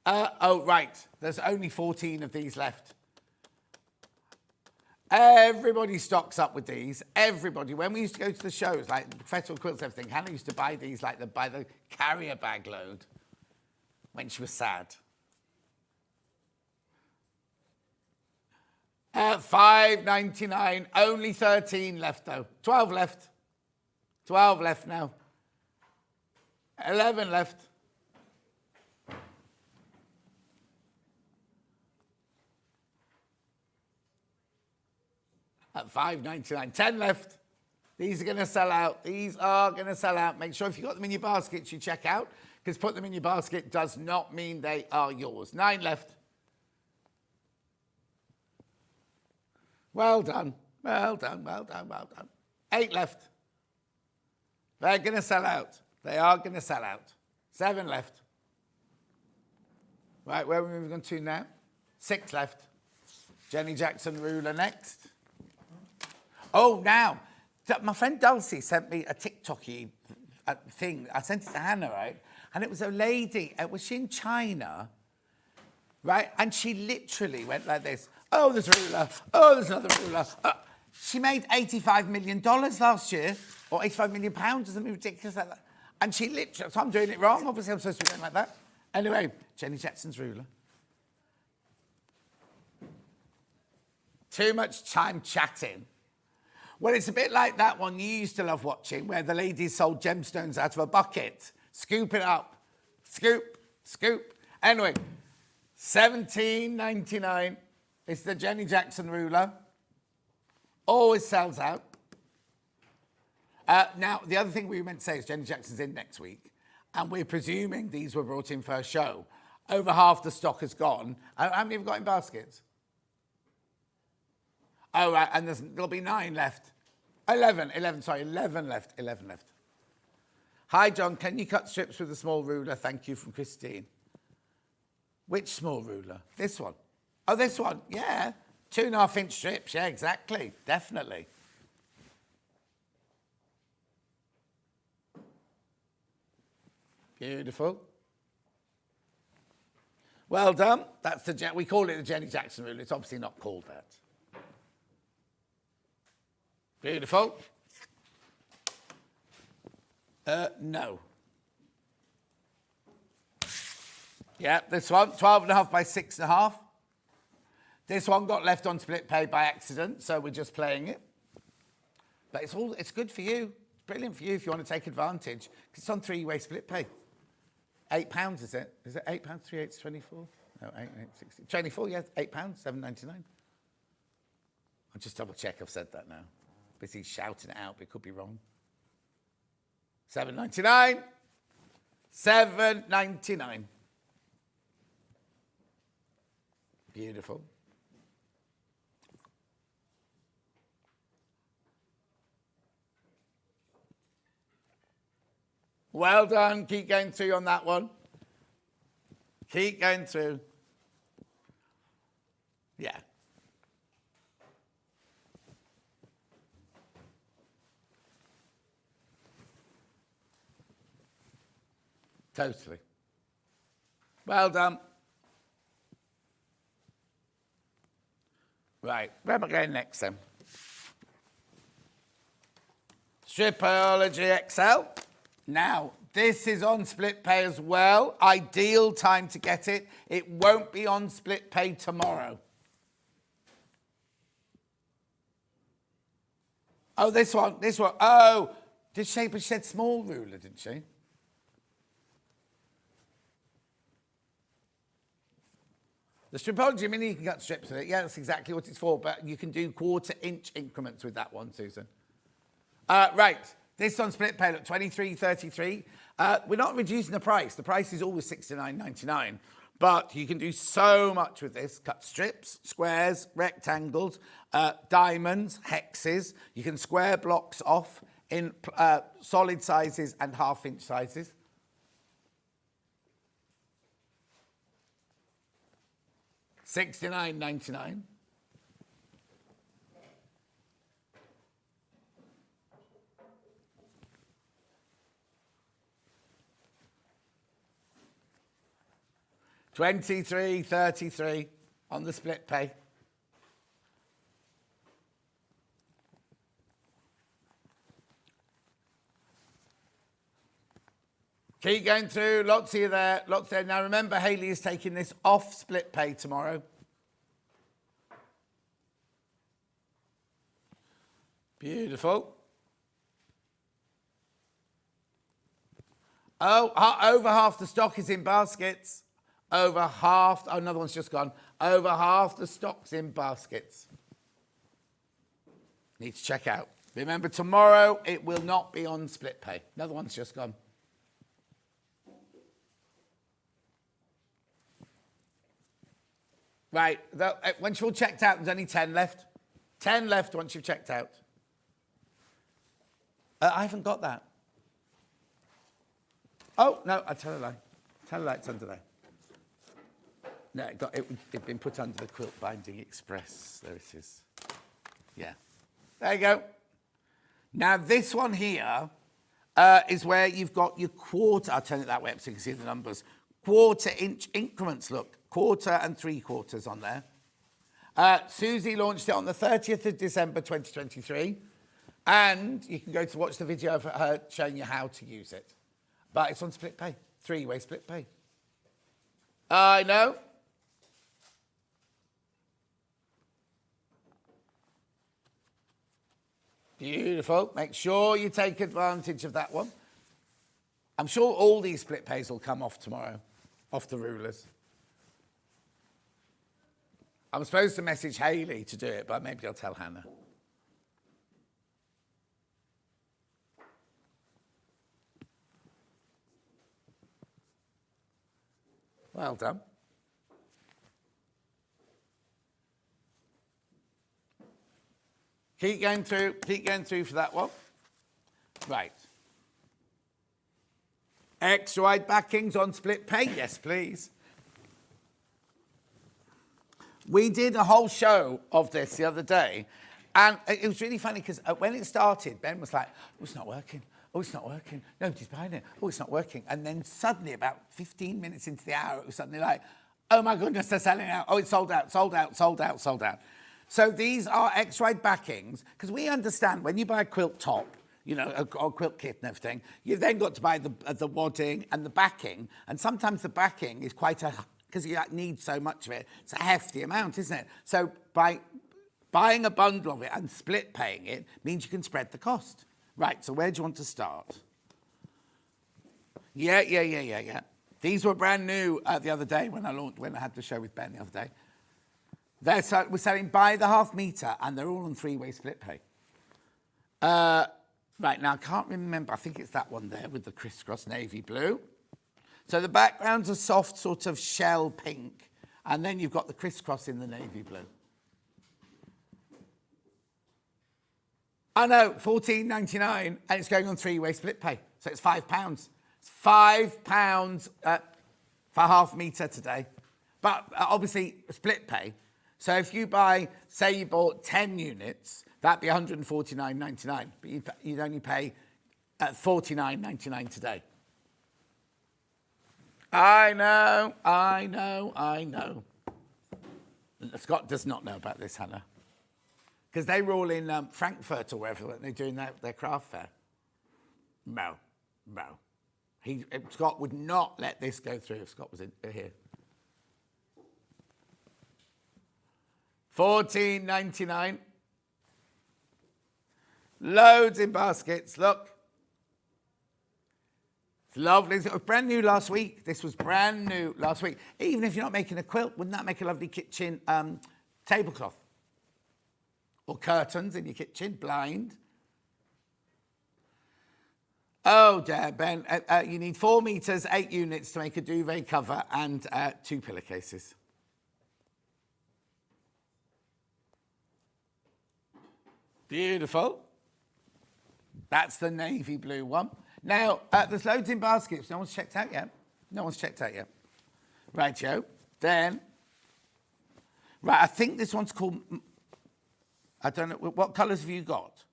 C: Right. There's only 14 of these left. Everybody stocks up with these. Everybody. When we used to go to the shows, like Professional Quilts and everything, Hannah used to buy these by the carrier bag load when she was sad. $5.99. Only 13 left, though. 12 left. 12 left now. 11 left. At $5.99. 10 left. These are going to sell out. Make sure if you've got them in your baskets, you check out, because put them in your basket does not mean they are yours. 9 left. Well done. 8 left. They're going to sell out. They are going to sell out. 7 left. Right, where are we moving on to now? 6 left. Jenny Jackson ruler next. Oh, now, my friend Dulcie sent me a TikTok-y thing. I sent it to Hannah, right? And it was a lady, was she in China? Right? And she literally went like this. Oh, there's a ruler. Oh, there's another ruler. She made $85 million last year, or £85 million, or something ridiculous like that. And she literally, so I'm doing it wrong. Obviously, I'm supposed to be going like that. Anyway, Jenny Jackson's ruler. Too much time chatting. Well, it's a bit like that one you used to love watching where the ladies sold gemstones out of a bucket. Scoop it up. Scoop, scoop. Anyway, $17.99. It's the Jenny Jackson ruler. Always sells out. Now, the other thing we meant to say is Jenny Jackson's in next week, and we're presuming these were brought in for a show. Over half the stock has gone. How many have you got in baskets? Oh, right, and there'll be 9 left. 11 left. Hi, John, can you cut strips with a small ruler? Thank you, from Christine. Which small ruler? This one. Oh, this one, yeah. 2.5-inch strips, yeah, exactly, definitely. Beautiful. Well done. That's we call it the Jenny Jackson ruler. It's obviously not called that. Beautiful. No. Yeah, this one, 12.5 by 6.5. This one got left on split pay by accident, so we're just playing it. But it's good for you. It's brilliant for you if you want to take advantage. It's on 3-way split pay. £8, is it? Is it £8? 3 8's 24? No, 8 60. 24, yeah, £8, $7.99. I'll just double check I've said that now. Busy shouting it out, but it could be wrong. $7.99. $7.99. Beautiful. Well done. Keep going through on that one. Keep going through. Yeah. Totally. Well done. Right, where am I going next then? Stripology XL. Now, this is on split pay as well. Ideal time to get it. It won't be on split pay tomorrow. Oh, this one. Oh, did Shaper said small ruler, didn't she? The Stripology Mini, you can cut strips with it. Yeah, that's exactly what it's for, but you can do 1/4-inch increments with that one, Susan. Right, this on split pay, look, $23.33. We're not reducing the price. The price is always $69.99, but you can do so much with this. Cut strips, squares, rectangles, diamonds, hexes. You can square blocks off in solid sizes and 1/2-inch sizes. $69.99. $23.33 on the split pay. Keep going through. Lots of you there. Lots there. Now remember, Hayley is taking this off split pay tomorrow. Beautiful. Oh, over half the stock is in baskets. Over half. Oh, another one's just gone. Over half the stock's in baskets. Need to check out. Remember, tomorrow it will not be on split pay. Another one's just gone. Right, once you've all checked out, there's only 10 left. 10 left once you've checked out. I haven't got that. Oh, no, I tell a lie. Tell a lie, it's under there. No, it'd been put under the Quilt Binding Express. There it is. Yeah. There you go. Now, this one here is where you've got your I'll turn it that way up so you can see the numbers. 1/4-inch increments, look. 1/4 and 3/4 on there. Susie launched it on the 30th of December 2023. And you can go to watch the video of her showing you how to use it. But it's on split pay. 3-way split pay. I know. Beautiful. Make sure you take advantage of that one. I'm sure all these split pays will come off tomorrow, off the rulers. I'm supposed to message Hayley to do it, but maybe I'll tell Hannah. Well done. Keep going through for that one. Right. Extra wide backings on split pay? Yes, please. We did a whole show of this the other day, and it was really funny because when it started, Ben was like, oh, it's not working. Oh, it's not working. Nobody's buying it. Oh, it's not working. And then suddenly, about 15 minutes into the hour, it was suddenly like, oh my goodness, they're selling out. Oh, it's sold out, sold out, sold out, sold out. So these are X-wide backings, because we understand when you buy a quilt top, you know, a quilt kit and everything, you've then got to buy the wadding and the backing, and sometimes the backing is quite a, because you need so much of it, it's a hefty amount, isn't it? So by buying a bundle of it and split paying it means you can spread the cost. Right, so where do you want to start? Yeah. These were brand new the other day when I had the show with Ben the other day. We're selling by the half metre, and they're all on three-way split pay. Right, now I can't remember. I think it's that one there with the crisscross navy blue. So the background's a soft sort of shell pink, and then you've got the crisscross in the navy blue. I know, $14.99, and it's going on three-way split pay. So it's £5. It's £5 for half metre today. But obviously, split pay. So if you buy, say you bought 10 units, that'd be $149.99. But you'd only pay $49.99 today. I know. Scott does not know about this, Hannah. Because they were all in Frankfurt or wherever they're doing their craft fair. No. Scott would not let this go through if Scott was here. $14.99. Loads in baskets, look. It's lovely. It was brand new last week. This was brand new last week. Even if you're not making a quilt, wouldn't that make a lovely kitchen tablecloth? Or curtains in your kitchen, blind. Oh, dear, Ben. You need 4 metres, 8 units to make a duvet cover and 2 pillowcases. Beautiful. That's the navy blue one. Now, there's loads in baskets. No one's checked out yet. Rightio. Then, right, I think this one's called... I don't know, what colours have you got?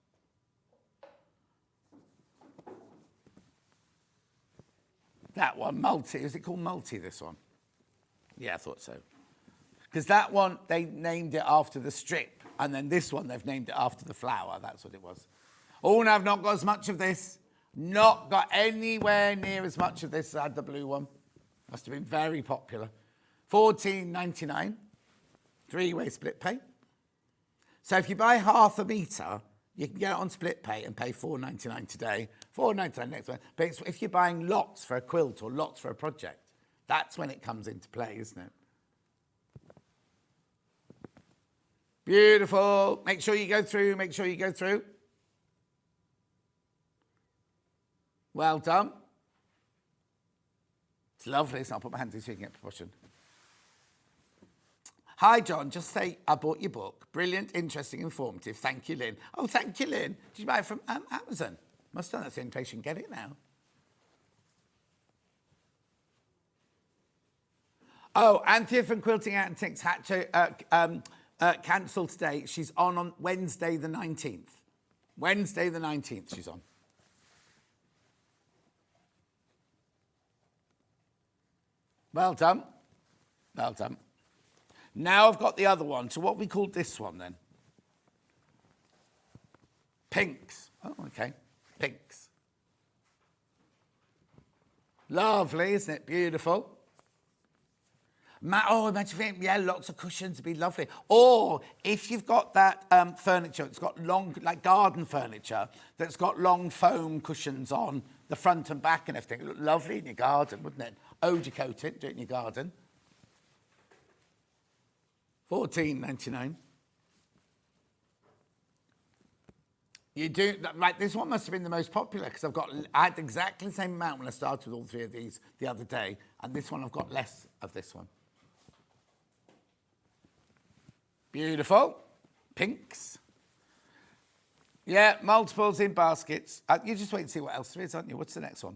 C: That one, multi. Is it called multi, this one? Yeah, I thought so. Because that one, they named it after the strip. And then this one, they've named it after the flower. That's what it was. Oh, and I've not got as much of this. Not got anywhere near as much of this as I had the blue one. Must have been very popular. $14.99. 3-way split pay. So if you buy half a metre, you can get it on split pay and pay $4.99 today, $4.99 next one. But if you're buying lots for a quilt or lots for a project, that's when it comes into play, isn't it? Beautiful. Make sure you go through. Well done. It's lovely. So I'll put my hands in so you can get proportion. Hi, John. Just say I bought your book. Brilliant, interesting, informative. Thank you, Lynn. Oh, thank you, Lynn. Did you buy it from Amazon? Must have done. That's the only place you can get it now. Oh, Anthea from Quilting Antics had to cancel today. She's on Wednesday the 19th. Wednesday the 19th she's on. Well done. Well done. Now I've got the other one. So what we called this one then? Pinks. Oh, okay. Pinks. Lovely, isn't it? Beautiful. Imagine, yeah, lots of cushions would be lovely. Or if you've got that furniture, it's got long, like garden furniture, that's got long foam cushions on the front and back and everything. It would look lovely in your garden, wouldn't it? Oji coat it, do it in your garden. $14.99. You do, like this one must have been the most popular because I had exactly the same amount when I started with all three of these the other day, and this one I've got less of this one. Beautiful. Pinks. Yeah, multiples in baskets. You just wait and see what else there is, aren't you? What's the next one?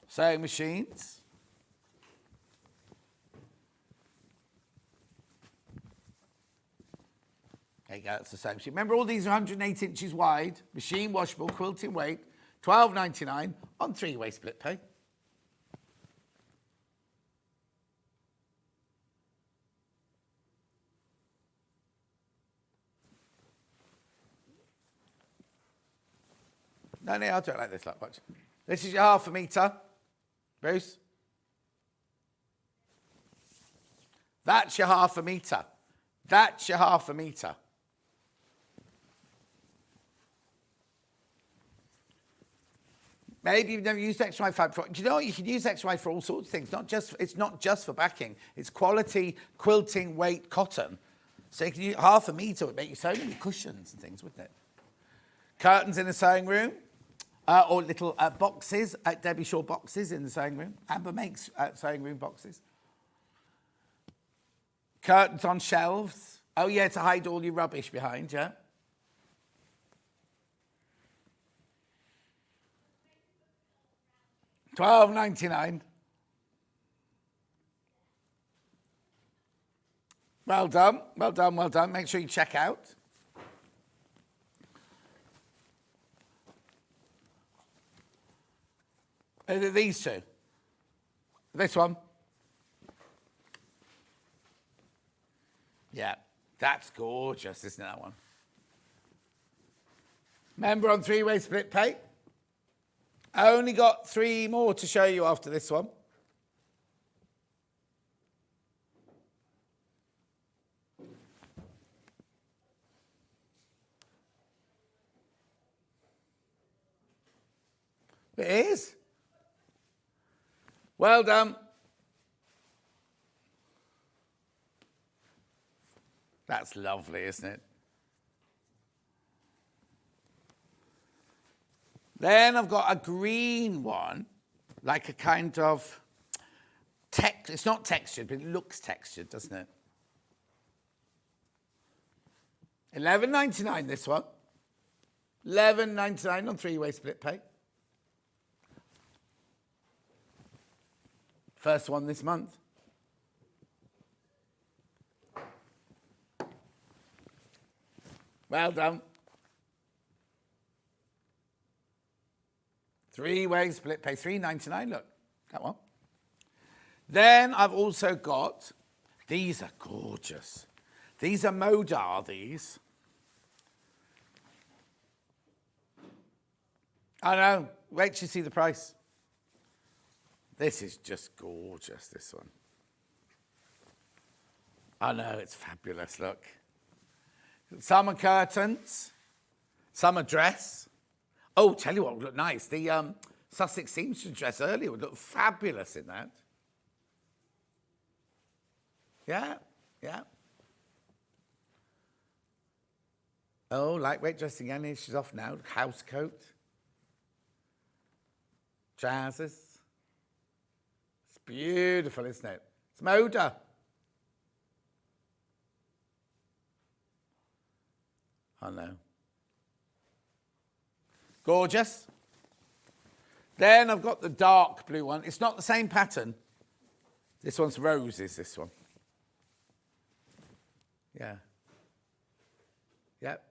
C: Sewing machines. There you go, that's the same machine. Remember, all these are 108 inches wide, machine washable, quilting weight, $12.99 on 3-way split pay. No, I'll do it like this, like, watch. This is your half a metre, Bruce. That's your half a metre. That's your half a metre. Maybe you've never used XY fabric. Do you know what? You can use XY for all sorts of things. It's not just for backing. It's quality quilting weight cotton. So you can use half a metre would make you so many cushions and things, wouldn't it? Curtains in the sewing room. Or little boxes, Debbie Shaw boxes in the sewing room. Amber makes sewing room boxes. Curtains on shelves. Oh, yeah, to hide all your rubbish behind, yeah. $12.99. Well done, well done, well done. Make sure you check out. These two. This one. Yeah, that's gorgeous, isn't it, that one? Remember on 3-way split pay? I only got 3 more to show you after this one. It is. Well done. That's lovely, isn't it? Then I've got a green one, like a kind of it's not textured, but it looks textured, doesn't it? $11.99 this one. $11.99 on 3-way split pay. First one this month. Well done. 3-way split pay, $3.99, look, that one. Then I've also got, these are gorgeous. These are Modar, these. I know, wait till you see the price. This is just gorgeous, this one. I know, it's fabulous, look. Summer curtains, summer dress. Oh, tell you what would look nice. The Sussex seamstress dress earlier would look fabulous in that. Yeah, yeah. Oh, lightweight dressing again. She's off now. House coat. Trousers. It's beautiful, isn't it? It's Moda. I know. Gorgeous. Then I've got the dark blue one. It's not the same pattern. This one's roses, this one. Yeah. Yep.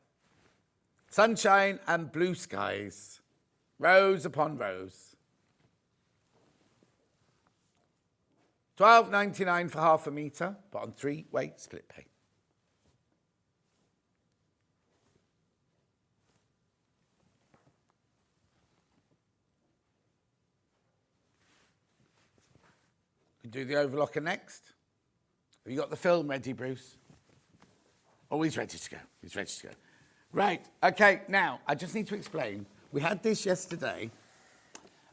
C: Sunshine and blue skies. Rows upon rows. $12.99 for half a metre, but on 3-way split pay. We do the overlocker next. Have you got the film ready, Bruce? Oh, he's ready to go. He's ready to go. Right, okay, now, I just need to explain. We had this yesterday,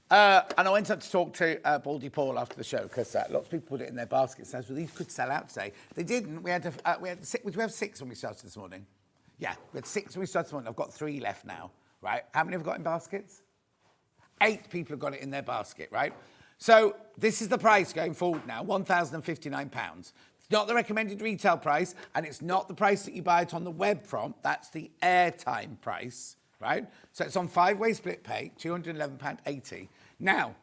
C: and I went up to talk to Baldy Paul after the show, because lots of people put it in their baskets. And I said, well, these could sell out today. They didn't. We had six, we have 6 when we started this morning. Yeah, we had 6 when we started this morning. I've got 3 left now, right? How many have got in baskets? 8 people have got it in their basket, right? So this is the price going forward now, £1,059. It's not the recommended retail price, and it's not the price that you buy it on the web from. That's the airtime price, right? So it's on 5-way split pay, £211.80. Now,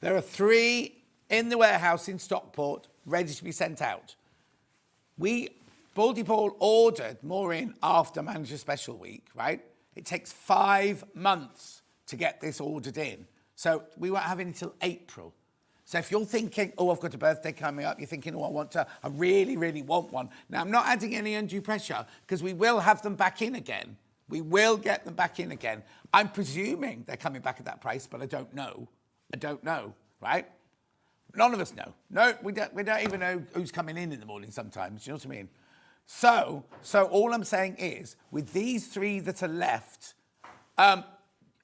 C: there are 3 in the warehouse in Stockport ready to be sent out. Baldy Paul ordered more in after Manager Special Week, right? It takes 5 months to get this ordered in. So we won't have it until April. So if you're thinking, oh, I've got a birthday coming up, you're thinking, oh, I really, really want one. Now, I'm not adding any undue pressure because we will have them back in again. We will get them back in again. I'm presuming they're coming back at that price, but I don't know. I don't know, right? None of us know. No, we don't even know who's coming in the morning sometimes. Do you know what I mean? So all I'm saying is, with these 3 that are left,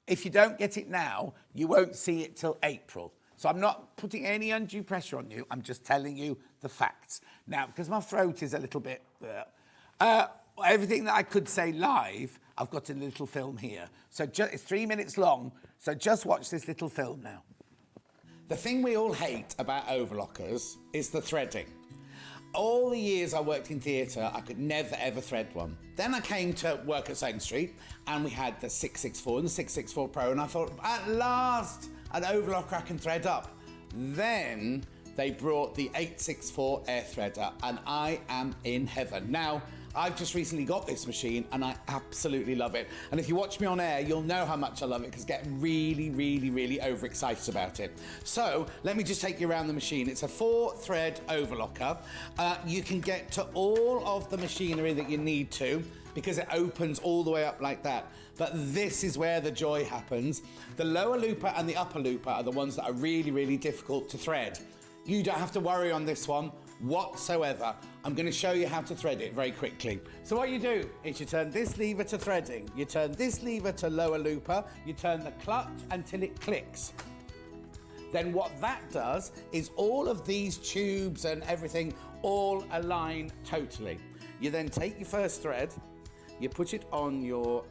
C: if you don't get it now, you won't see it till April. So I'm not putting any undue pressure on you. I'm just telling you the facts. Now, because my throat is a little bit... everything that I could say live, I've got a little film here. So it's 3 minutes long, so just watch this little film now. The thing we all hate about overlockers is the threading. All the years I worked in theatre, I could never, ever thread one. Then I came to work at Sewing Street, and we had the 664 and the 664 Pro, and I thought, at last, an overlocker I can thread up. Then they brought the 864 air threader, and I am in heaven. Now, I've just recently got this machine, and I absolutely love it. And if you watch me on air, you'll know how much I love it, because I get really, really, really overexcited about it. So, let me just take you around the machine. It's a 4-thread overlocker. You can get to all of the machinery that you need to, because it opens all the way up like that. But this is where the joy happens. The lower looper and the upper looper are the ones that are really, really difficult to thread. You don't have to worry on this one whatsoever. I'm going to show you how to thread it very quickly. So what you do is you turn this lever to threading, you turn this lever to lower looper, you turn the clutch until it clicks. Then what that does is all of these tubes and everything all align totally. You then take your first thread, you put it on your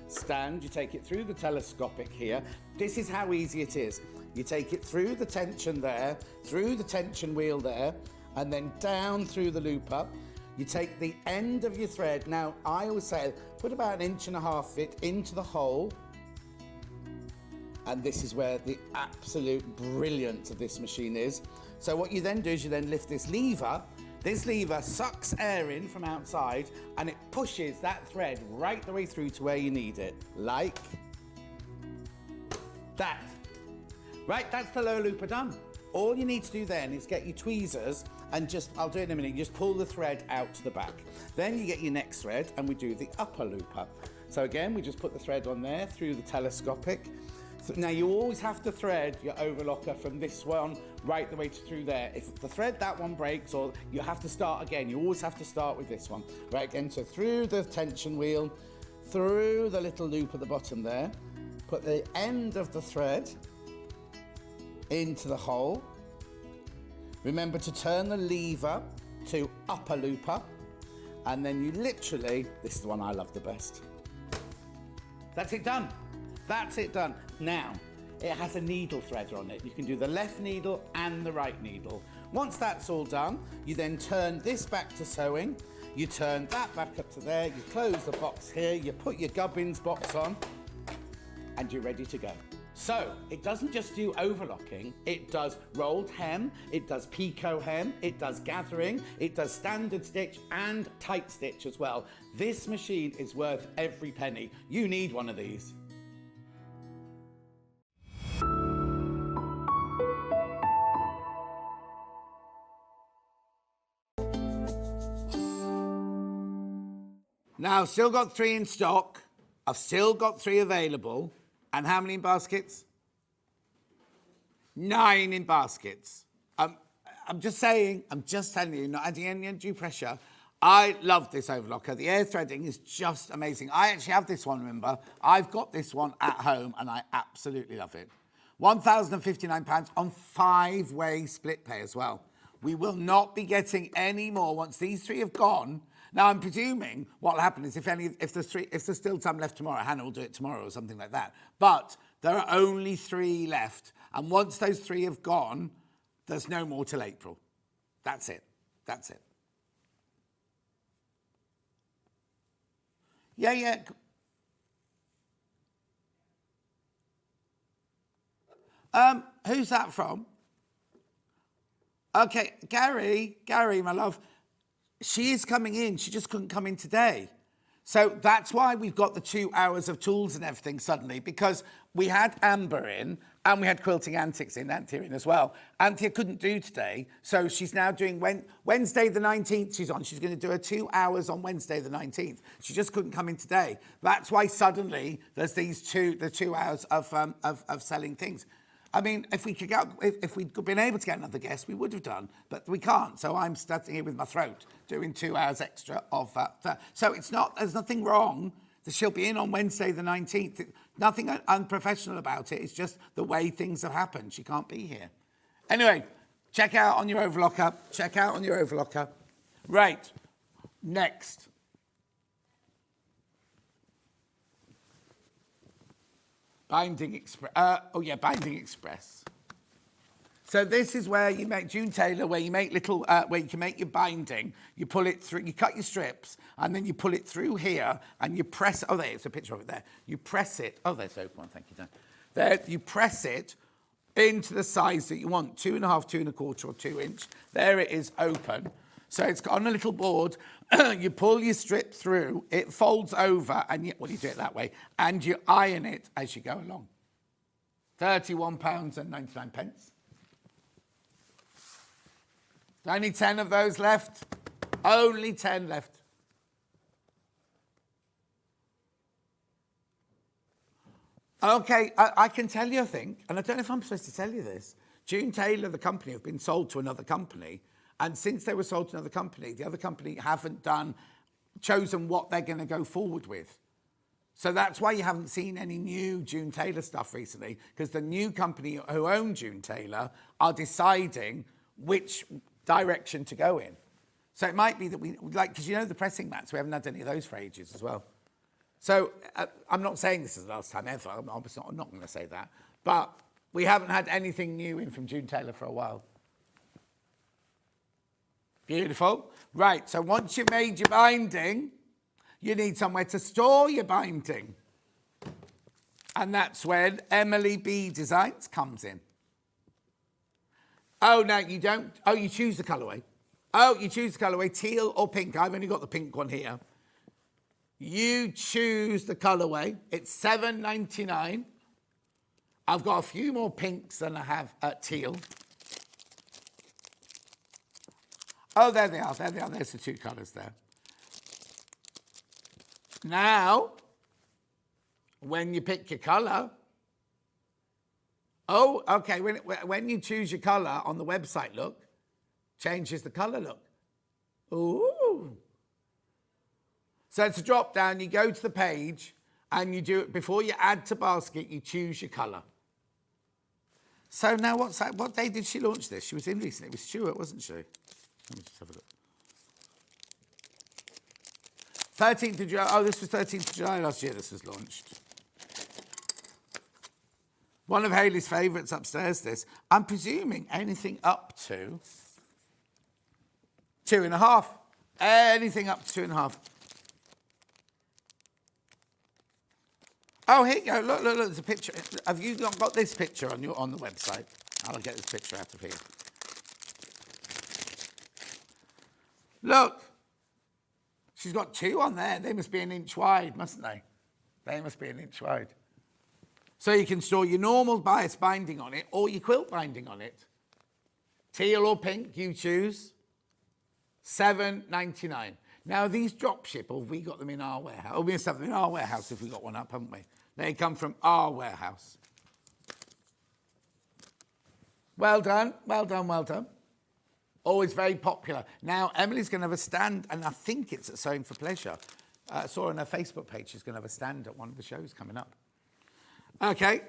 C: stand, you take it through the telescopic here. This is how easy it is. You take it through the tension there, through the tension wheel there, and then down through the looper. You take the end of your thread. Now, I always say, put about 1.5 inches into the hole. And this is where the absolute brilliance of this machine is. So what you then do is you then lift this lever. This lever sucks air in from outside, and it pushes that thread right the way through to where you need it. Like that. Right, that's the lower looper done. All you need to do then is get your tweezers and just, I'll do it in a minute, you just pull the thread out to the back. Then you get your next thread and we do the upper looper. So again, we just put the thread on there through the telescopic. So now you always have to thread your overlocker from this one right the way through there. If the thread, that one breaks, or you have to start again, you always have to start with this one. Right, again, so through the tension wheel, through the little loop at the bottom there, put the end of the thread into the hole. Remember to turn the lever to upper looper, and then you literally, this is the one I love the best. That's it done. That's it done. Now, it has a needle threader on it. You can do the left needle and the right needle. Once that's all done, you then turn this back to sewing, you turn that back up to there, you close the box here, you put your gubbins box on, and you're ready to go. So, it doesn't just do overlocking, it does rolled hem, it does picot hem, it does gathering, it does standard stitch and tight stitch as well. This machine is worth every penny. You need one of these. Now, I've still got 3 in stock. I've still got 3 available. And how many in baskets? 9 in baskets. I'm just saying, I'm just telling you, not adding any undue pressure. I love this overlocker. The air threading is just amazing. I actually have this one, remember. I've got this one at home and I absolutely love it. £1,059 on 5-way split pay as well. We will not be getting any more once these 3 have gone. Now, I'm presuming what will happen is if there's still some left tomorrow, Hannah will do it tomorrow or something like that. But there are only 3 left. And once those 3 have gone, there's no more till April. That's it. That's it. Yeah. Who's that from? Okay, Gary, my love. She is coming in. She just couldn't come in today. So that's why we've got the 2 hours of tools and everything suddenly, because we had Amber in and we had Quilting Antics in, Anthea in as well. Anthea couldn't do today, so she's now doing Wednesday the 19th she's on. She's going to do her 2 hours on Wednesday the 19th. She just couldn't come in today. That's why suddenly there's the 2 hours of selling things. I mean, if we'd been able to get another guest, we would have done, but we can't. So I'm starting here with my throat, doing 2 hours extra of that. So there's nothing wrong that she'll be in on Wednesday the 19th. Nothing unprofessional about it. It's just the way things have happened. She can't be here. Anyway, check out on your overlocker. Right, next. Binding Express. So this is where you make June Taylor, where you make little, where you can make your binding. You pull it through, you cut your strips, and then you pull it through here, and you press. Oh, there's a picture of it there. You press it. Oh, there's the open one. Thank you, Dan. There, you press it into the size that you want: 2.5, 2.25, or 2 inch. There it is, open. So it's on a little board. You pull your strip through, it folds over, and you do it that way, and you iron it as you go along. £31.99. Only 10 of those left. Only 10 left. Okay, I can tell you a thing, and I don't know if I'm supposed to tell you this. June Taylor, the company, have been sold to another company. And since they were sold to another company, the other company haven't chosen what they're going to go forward with. So that's why you haven't seen any new June Taylor stuff recently, because the new company who own June Taylor are deciding which direction to go in. So it might be that because the pressing mats, we haven't had any of those for ages as well. So I'm not saying this is the last time ever. I'm not going to say that. But we haven't had anything new in from June Taylor for a while. Beautiful. Right, so once you've made your binding, you need somewhere to store your binding. And that's when Emily B Designs comes in. Oh, no, you don't. Oh, you choose the colourway. Teal or pink. I've only got the pink one here. You choose the colourway. It's $7.99. I've got a few more pinks than I have teal. Oh, there they are. There's the 2 colours there. Now, when you pick your colour, oh, okay, when you choose your colour on the website, look, changes the colour look. Ooh. So it's a drop down, you go to the page, and you do it before you add to basket, you choose your colour. So now what's that? What day did she launch this? She was in recently. It was Stuart, wasn't she? Let me just have a look. 13th of July. Oh, this was 13th of July last year this was launched. One of Hayley's favourites upstairs, this. I'm presuming anything up to 2.5. Anything up to 2.5. Oh, here you go. Look, there's a picture. Have you not got this picture on the website? I'll get this picture out of here. Look, she's got 2 on there. They must be 1 inch wide, mustn't they? They must be 1 inch wide. So you can store your normal bias binding on it or your quilt binding on it. Teal or pink, you choose. $7.99. Now, these drop ship, or have we got them in our warehouse? Oh, we must have them in our warehouse if we got one up, haven't we? They come from our warehouse. Well done. Always very popular. Now, Emily's going to have a stand, and I think it's at Sewing for Pleasure. I saw on her Facebook page she's going to have a stand at one of the shows coming up. Okay.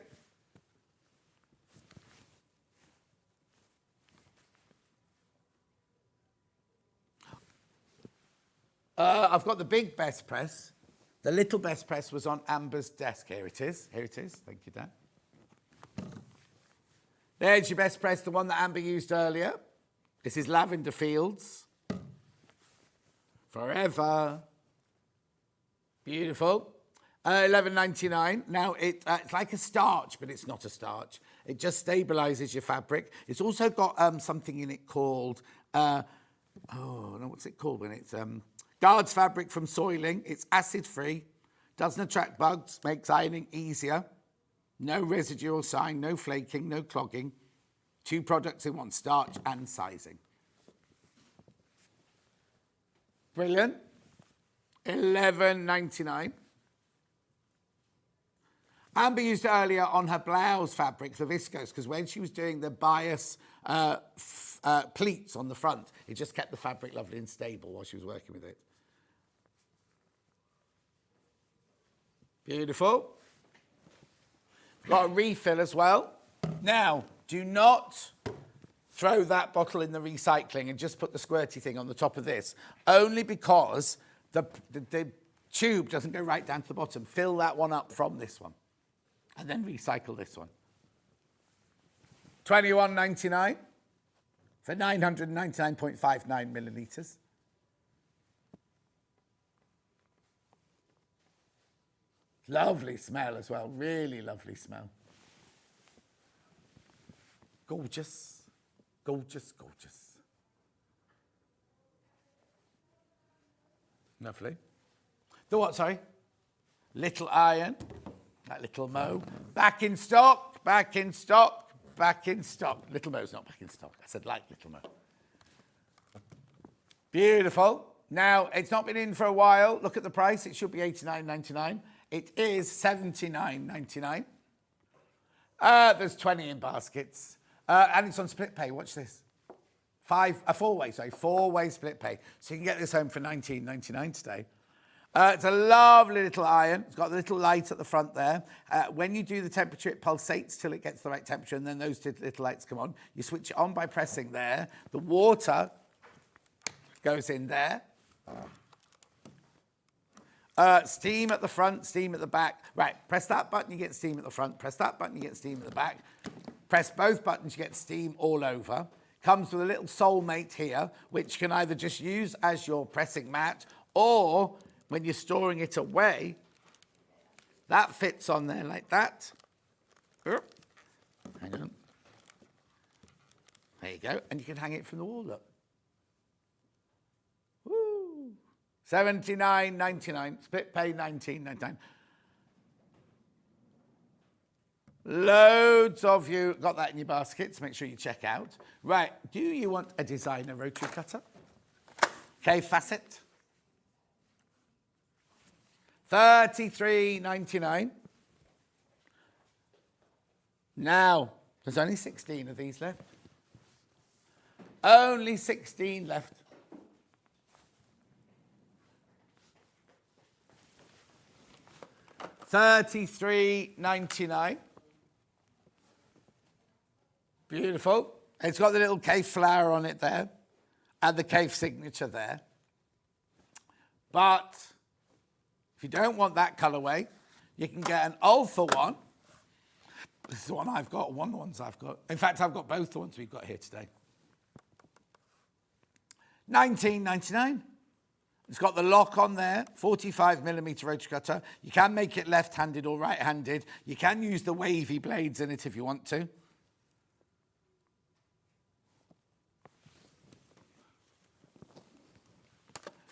C: I've got the big best press. The little best press was on Amber's desk. Here it is. Here it is. Thank you, Dan. There's your best press, the one that Amber used earlier. This is Lavender Fields. Forever. Beautiful. $11.99. Now, it's like a starch, but it's not a starch. It just stabilises your fabric. It's also got something in it called, what's it called when it's... guards fabric from soiling. It's acid-free, doesn't attract bugs, makes ironing easier. No residual sign, no flaking, no clogging. 2 products in one, starch and sizing. Brilliant. $11.99. Amber used it earlier on her blouse fabric, the viscose, because when she was doing the bias pleats on the front, it just kept the fabric lovely and stable while she was working with it. Beautiful. Got a refill as well. Now, do not throw that bottle in the recycling and just put the squirty thing on the top of this, only because the tube doesn't go right down to the bottom. Fill that one up from this one and then recycle this one. $21.99 for 999.59 millilitres. Lovely smell as well, really lovely smell. Gorgeous, gorgeous, gorgeous. Lovely. The what, sorry? Little Iron, that Little Mo. Back in stock, back in stock, back in stock. Little Mo's not back in stock. I said like Little Mo. Beautiful. Now, it's not been in for a while. Look at the price. It should be $89.99. It is $79.99. There's 20 in baskets. And it's on split pay. Watch this. Four-way split pay. So you can get this home for $19.99 today. It's a lovely little iron. It's got a little light at the front there. When you do the temperature, it pulsates till it gets the right temperature, and then those 2 little lights come on. You switch it on by pressing there. The water goes in there. Steam at the front, steam at the back. Right, press that button, you get steam at the front. Press that button, you get steam at the back. Press both buttons, you get steam all over. Comes with a little soulmate here, which you can either just use as your pressing mat, or when you're storing it away, that fits on there like that. Hang on. There you go, and you can hang it from the wall, look. Woo! $79.99, split pay $19.99. Loads of you got that in your baskets. Make sure you check out. Right, do you want a designer rotary cutter? Okay, facet. $33.99. Now, there's only 16 of these left. Only 16 left. $33.99. Beautiful. It's got the little cave flower on it there and the cave signature there. But if you don't want that colourway, you can get an alpha one. This is the one I've got, one of the ones I've got. In fact, I've got both the ones we've got here today. $19.99. It's got the lock on there, 45mm rotary cutter. You can make it left-handed or right-handed. You can use the wavy blades in it if you want to.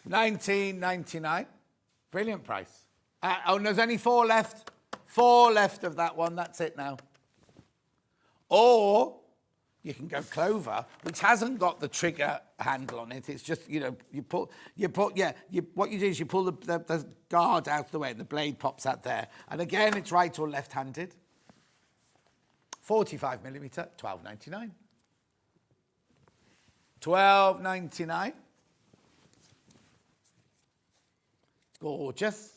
C: $19.99. Brilliant price. And there's only 4 left. 4 left of that one. That's it now. Or you can go clover, which hasn't got the trigger handle on it. It's just, you know, what you do is you pull the guard out of the way and the blade pops out there. And again, it's right or left-handed. 45mm, $12.99. $12.99. Gorgeous.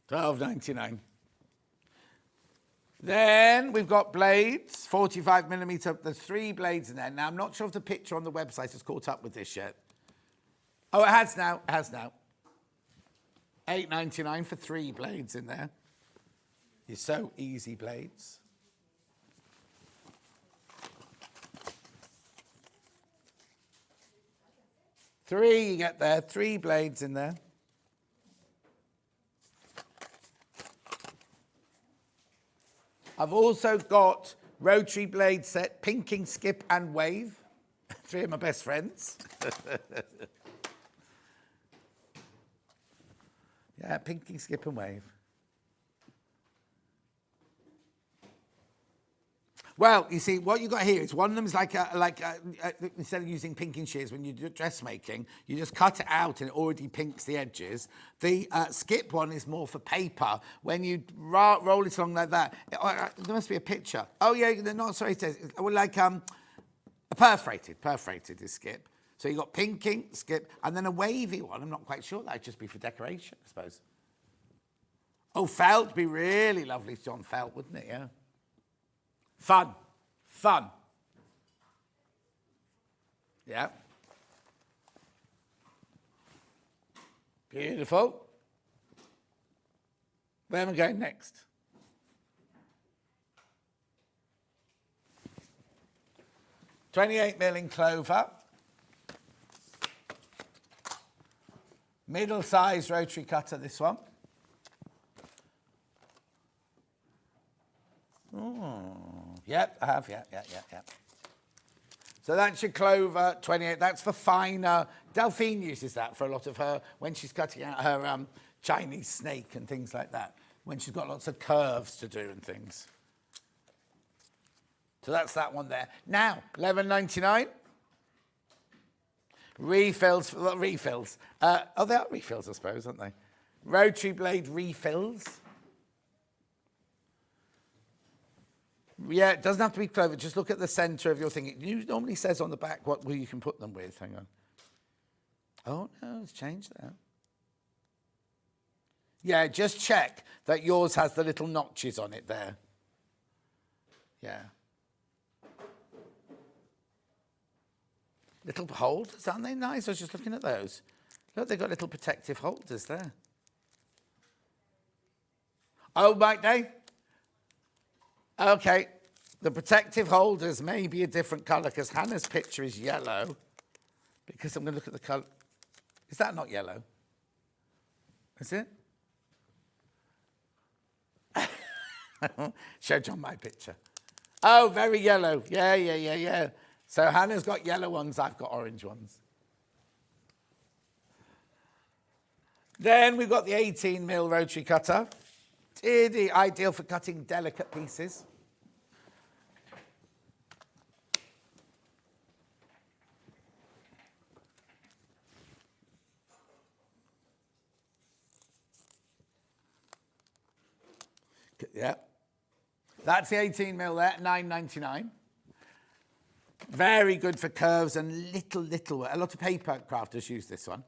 C: $12.99. Then we've got blades, 45mm. There's 3 blades in there. Now, I'm not sure if the picture on the website has caught up with this yet. Oh, it has now. It has now. $8.99 for 3 blades in there. You're so easy blades. Three you get there, 3 blades in there. I've also got rotary blade set, pinking, skip and wave. 3 of my best friends. Yeah, pinking, skip and wave. Well, you see, what you've got here is one of them is like instead of using pinking shears when you do dressmaking, you just cut it out and it already pinks the edges. The skip one is more for paper. When you roll it along like that, there must be a picture. Oh, yeah, not sorry, like a perforated is skip. So you've got pinking, skip, and then a wavy one. I'm not quite sure. That'd just be for decoration, I suppose. Oh, felt would be really lovely on felt, wouldn't it? Yeah. Fun. Yeah. Beautiful. Where am I going next? $28mm in clover. Middle-sized rotary cutter, this one. Yep, I have, yeah. So that's your clover, 28. That's for finer. Delphine uses that for a lot of her, when she's cutting out her Chinese snake and things like that, when she's got lots of curves to do and things. So that's that one there. Now, $11.99. Refills. They are refills, I suppose, aren't they? Rotary blade refills. Yeah, it doesn't have to be clover. Just look at the centre of your thing. It normally says on the back what you can put them with. Hang on. Oh, no, it's changed that. Yeah, just check that yours has the little notches on it there. Yeah. Little holders, aren't they nice? I was just looking at those. Look, they've got little protective holders there. Oh, might they? Okay, the protective holders may be a different colour because Hannah's picture is yellow. Because I'm going to look at the colour. Is that not yellow? Is it? Show John my picture. Oh, very yellow. Yeah. So Hannah's got yellow ones, I've got orange ones. Then we've got the 18mm rotary cutter. Ideal for cutting delicate pieces. Yeah. That's the 18mm there, $9.99. Very good for curves and little work. A lot of paper crafters use this one.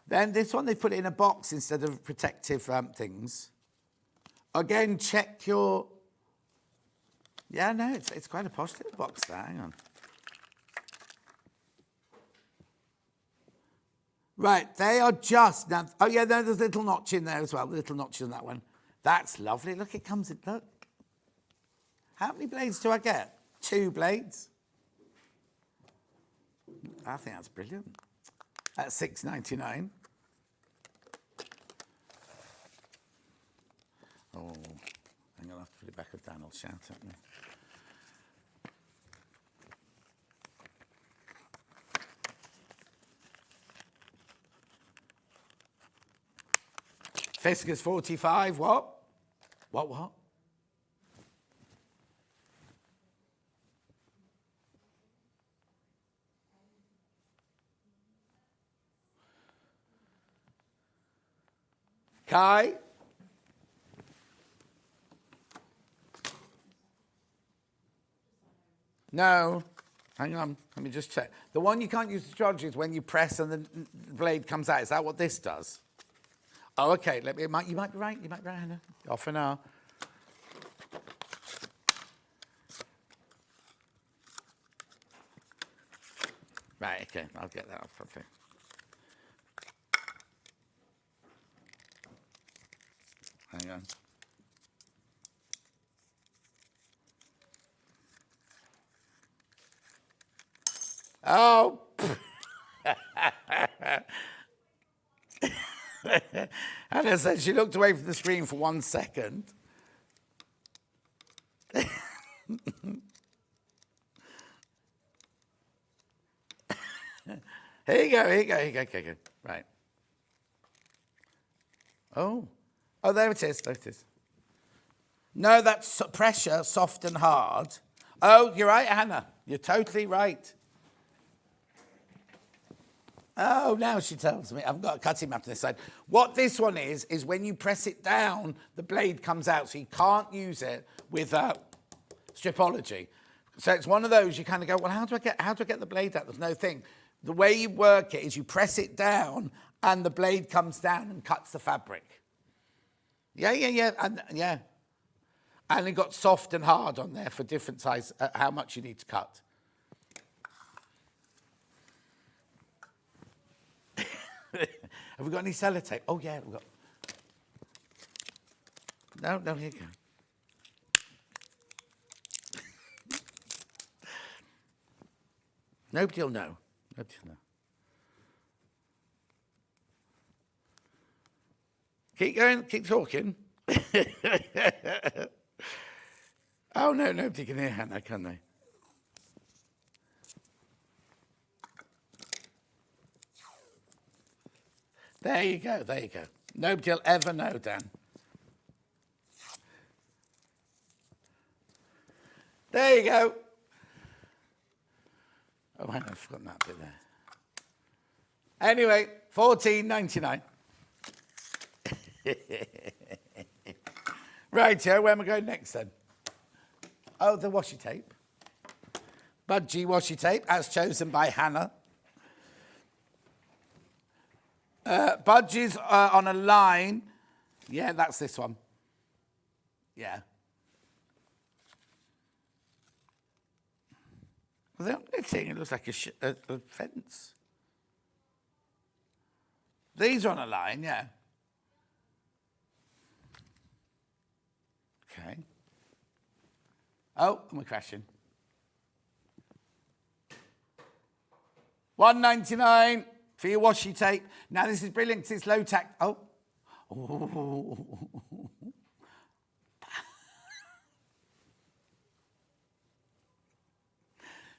C: Then this one, they put it in a box instead of protective things. Again, check your... Yeah, no, it's quite a posh little box there. Hang on. Right, they are just... Now, oh, yeah, there's a little notch in there as well. The little notch in that one. That's lovely. Look, it comes in... Look. How many blades do I get? 2 blades. I think that's brilliant. That's $6.99. Oh, I'm going to have to put it back if Dan will shout at me. Fiskars 45, what? What? Kai? No. Hang on. Let me just check. The one you can't use the strategy is when you press and the blade comes out. Is that what this does? Oh, okay. You might be right. You might be right, Hannah. Off and on. Right, okay. I'll get that off. Okay. Hang on. Oh. Hannah said she looked away from the screen for 1 second. Here you go. Okay. Right. Oh, there it is. No, that's pressure, soft and hard. Oh, you're right, Hannah. You're totally right. Oh, now she tells me. I've got a cutting map on this side. What this one is when you press it down, the blade comes out, so you can't use it with stripology. So it's one of those you kind of go, well, how do I get the blade out? There's no thing. The way you work it is you press it down, and the blade comes down and cuts the fabric. Yeah. And it got soft and hard on there for different size, how much you need to cut. Have we got any sellotape? Oh, yeah, we've got. No, here you go. Nobody will know. Keep going, keep talking. Oh, no, nobody can hear Hannah, can they? There you go. Nobody will ever know, Dan. There you go. Oh, hang on, I've forgotten that bit there. Anyway, $14.99. Right, where am I going next then? Oh, the washi tape. Budgie washi tape, as chosen by Hannah. Budgies on a line. Yeah, that's this one. Yeah. The only thing, it looks like a fence. These are on a line, yeah. Okay. Oh, and we're crashing. $1.99 for your washi tape. Now, this is brilliant because it's low tack. Oh.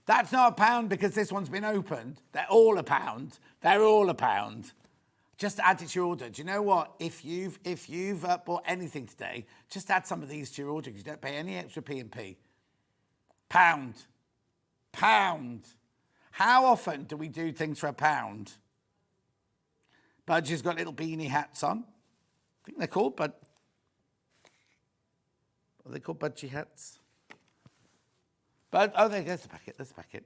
C: That's not £1 because this one's been opened. They're all £1. Just add it to your order. Do you know what? If you've bought anything today, just add some of these to your order because you don't pay any extra P&P. £1. How often do we do things for £1? Budgie's got little beanie hats on. I think they're called are they called budgie hats? There's the packet.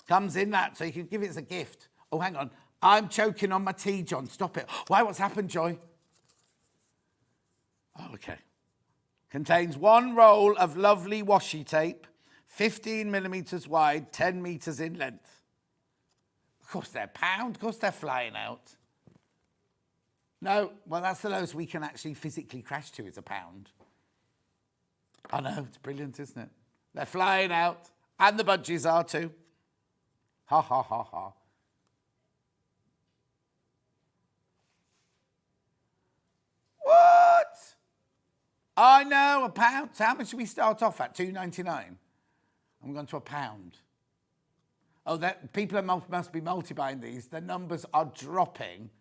C: Comes in that, so you can give it as a gift. Oh, hang on. I'm choking on my tea, John. Stop it. Why, what's happened, Joy? Oh, okay. Contains 1 roll of lovely washi tape, 15 millimetres wide, 10 metres in length. Of course they're £1. Of course they're flying out. No, well, that's the lowest we can actually physically crash to is £1. I know, it's brilliant, isn't it? They're flying out, and the budgies are too. Ha, ha, ha, ha. What? I know, £1. So how much should we start off at? $2.99. I'm going to £1. Oh, people must be multi-buying these. The numbers are dropping.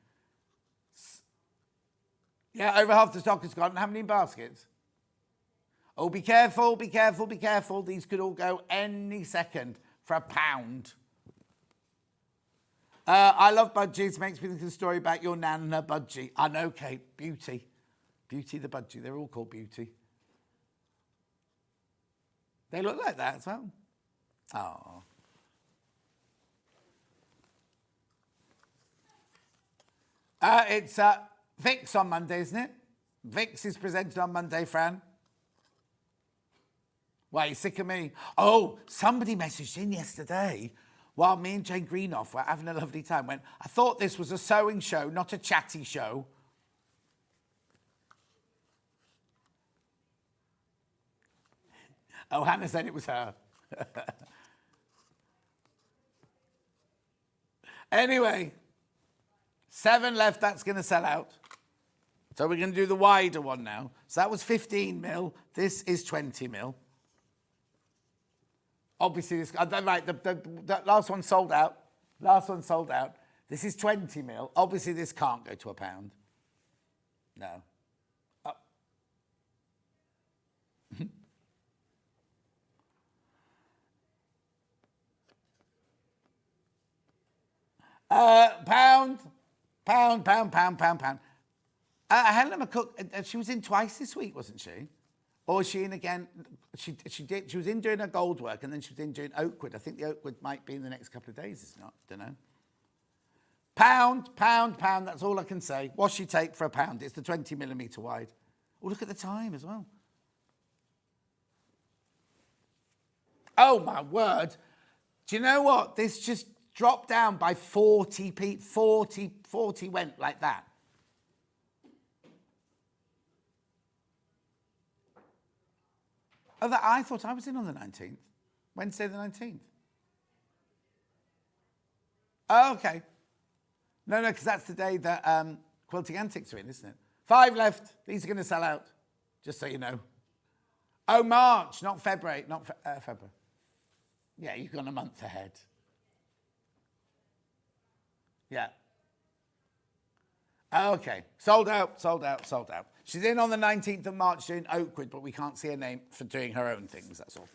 C: Yeah, over half the stock is gone. How many in baskets? Oh, be careful. These could all go any second for £1. I love budgies. Makes me think of the story about your nan and her budgie. I know, Kate. Beauty the budgie. They're all called Beauty. They look like that as well. Oh. It's Vix on Monday, isn't it? Vix is presented on Monday, Fran. Why, you sick of me? Oh, somebody messaged in yesterday while me and Jane Greenoff were having a lovely time. Went, I thought this was a sewing show, not a chatty show. Oh, Hannah said it was her. Anyway, 7 left, that's going to sell out. So we're going to do the wider one now. So that was 15 mil. This is 20 mil. Obviously, this, right, the last one sold out. Last one sold out. This is 20 mil. Obviously, this can't go to £1. No. Pound. Helena McCook, she was in twice this week, wasn't she? Or was she in again? She was in doing her gold work, and then she was in doing Oakwood. I think the Oakwood might be in the next couple of days, it's not, don't know. Pound, that's all I can say. Washi tape for £1. It's the 20mm wide. Oh, look at the time as well. Oh, my word. Do you know what? This just dropped down by 40 went like that. Oh, I thought I was in on the 19th. Wednesday the 19th. Oh, okay. No, because that's the day that Quilting Antics are in, isn't it? 5 left. These are going to sell out, just so you know. Oh, March, not February. Not February. Yeah, you've gone a month ahead. Yeah. Okay. Sold out. She's in on the 19th of March doing Oakwood, but we can't see her name for doing her own things, that's all.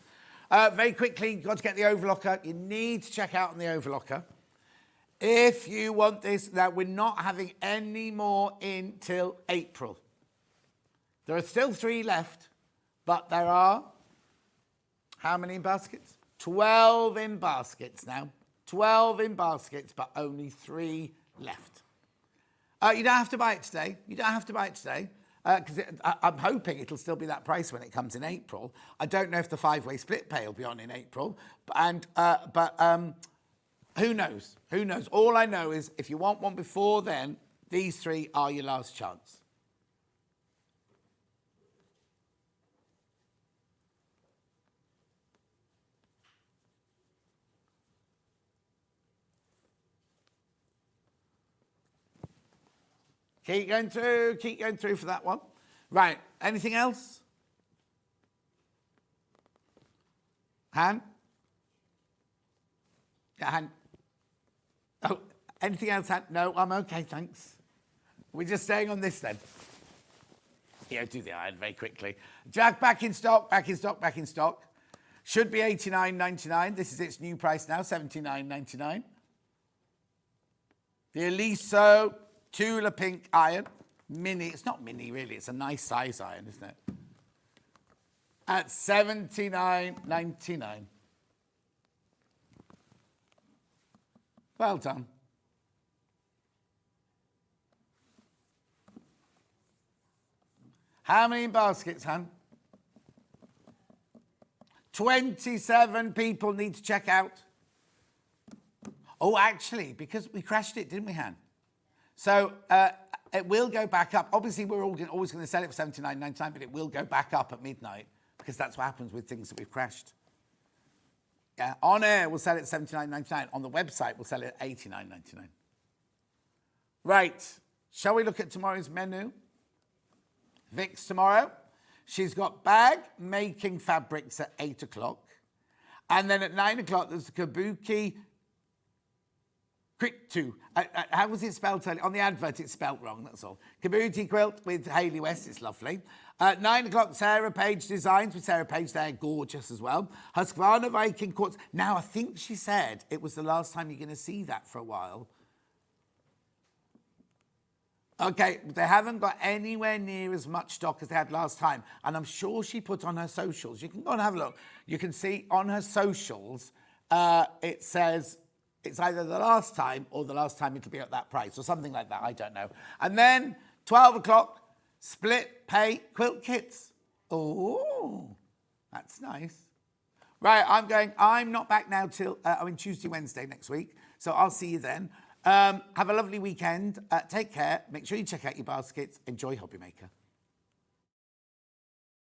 C: Very quickly, got to get the Overlocker. You need to check out on the Overlocker. If you want this, now we're not having any more in till April. There are still 3 left, but there are, how many in baskets? 12 in baskets now. 12 in baskets, but only 3 left. You don't have to buy it today. Because I'm hoping it'll still be that price when it comes in April. I don't know if the 5-way split pay will be on in April. But who knows? All I know is if you want one before then, these 3 are your last chance. Keep going through for that one. Right, anything else? Han? Yeah, Han. Oh, anything else, Han? No, I'm okay, thanks. We're just staying on this then. Yeah, do the iron very quickly. Jack, back in stock. Should be $89.99. This is its new price now, $79.99. The Eliso Tula Pink iron, mini. It's not mini, really. It's a nice size iron, isn't it? At $79.99. Well done. How many baskets, Han? 27 people need to check out. Oh, actually, because we crashed it, didn't we, Han? So it will go back up. Obviously, we're always going to sell it for $79.99, but it will go back up at midnight because that's what happens with things that we've crashed. Yeah, on air, we'll sell it at $79.99. On the website, we'll sell it at $89.99. Right. Shall we look at tomorrow's menu? Vix tomorrow. She's got bag making fabrics at 8 o'clock. And then at 9 o'clock, there's the Kabuki Quilt. How was it spelled? On the advert, it's spelled wrong, that's all. Kabuki quilt with Hayley West, it's lovely. At 9 o'clock, Sarah Page Designs with Sarah Page. They're gorgeous as well. Husqvarna Viking Quartz. Now, I think she said it was the last time you're going to see that for a while. Okay, they haven't got anywhere near as much stock as they had last time. And I'm sure she put on her socials. You can go and have a look. You can see on her socials, it says it's either the last time or the last time it'll be at that price or something like that. I don't know. And then 12 o'clock, split pay quilt kits. Oh, that's nice. Right, I'm not back now till, Tuesday, Wednesday next week. So I'll see you then. Have a lovely weekend. Take care. Make sure you check out your baskets. Enjoy Hobby Maker.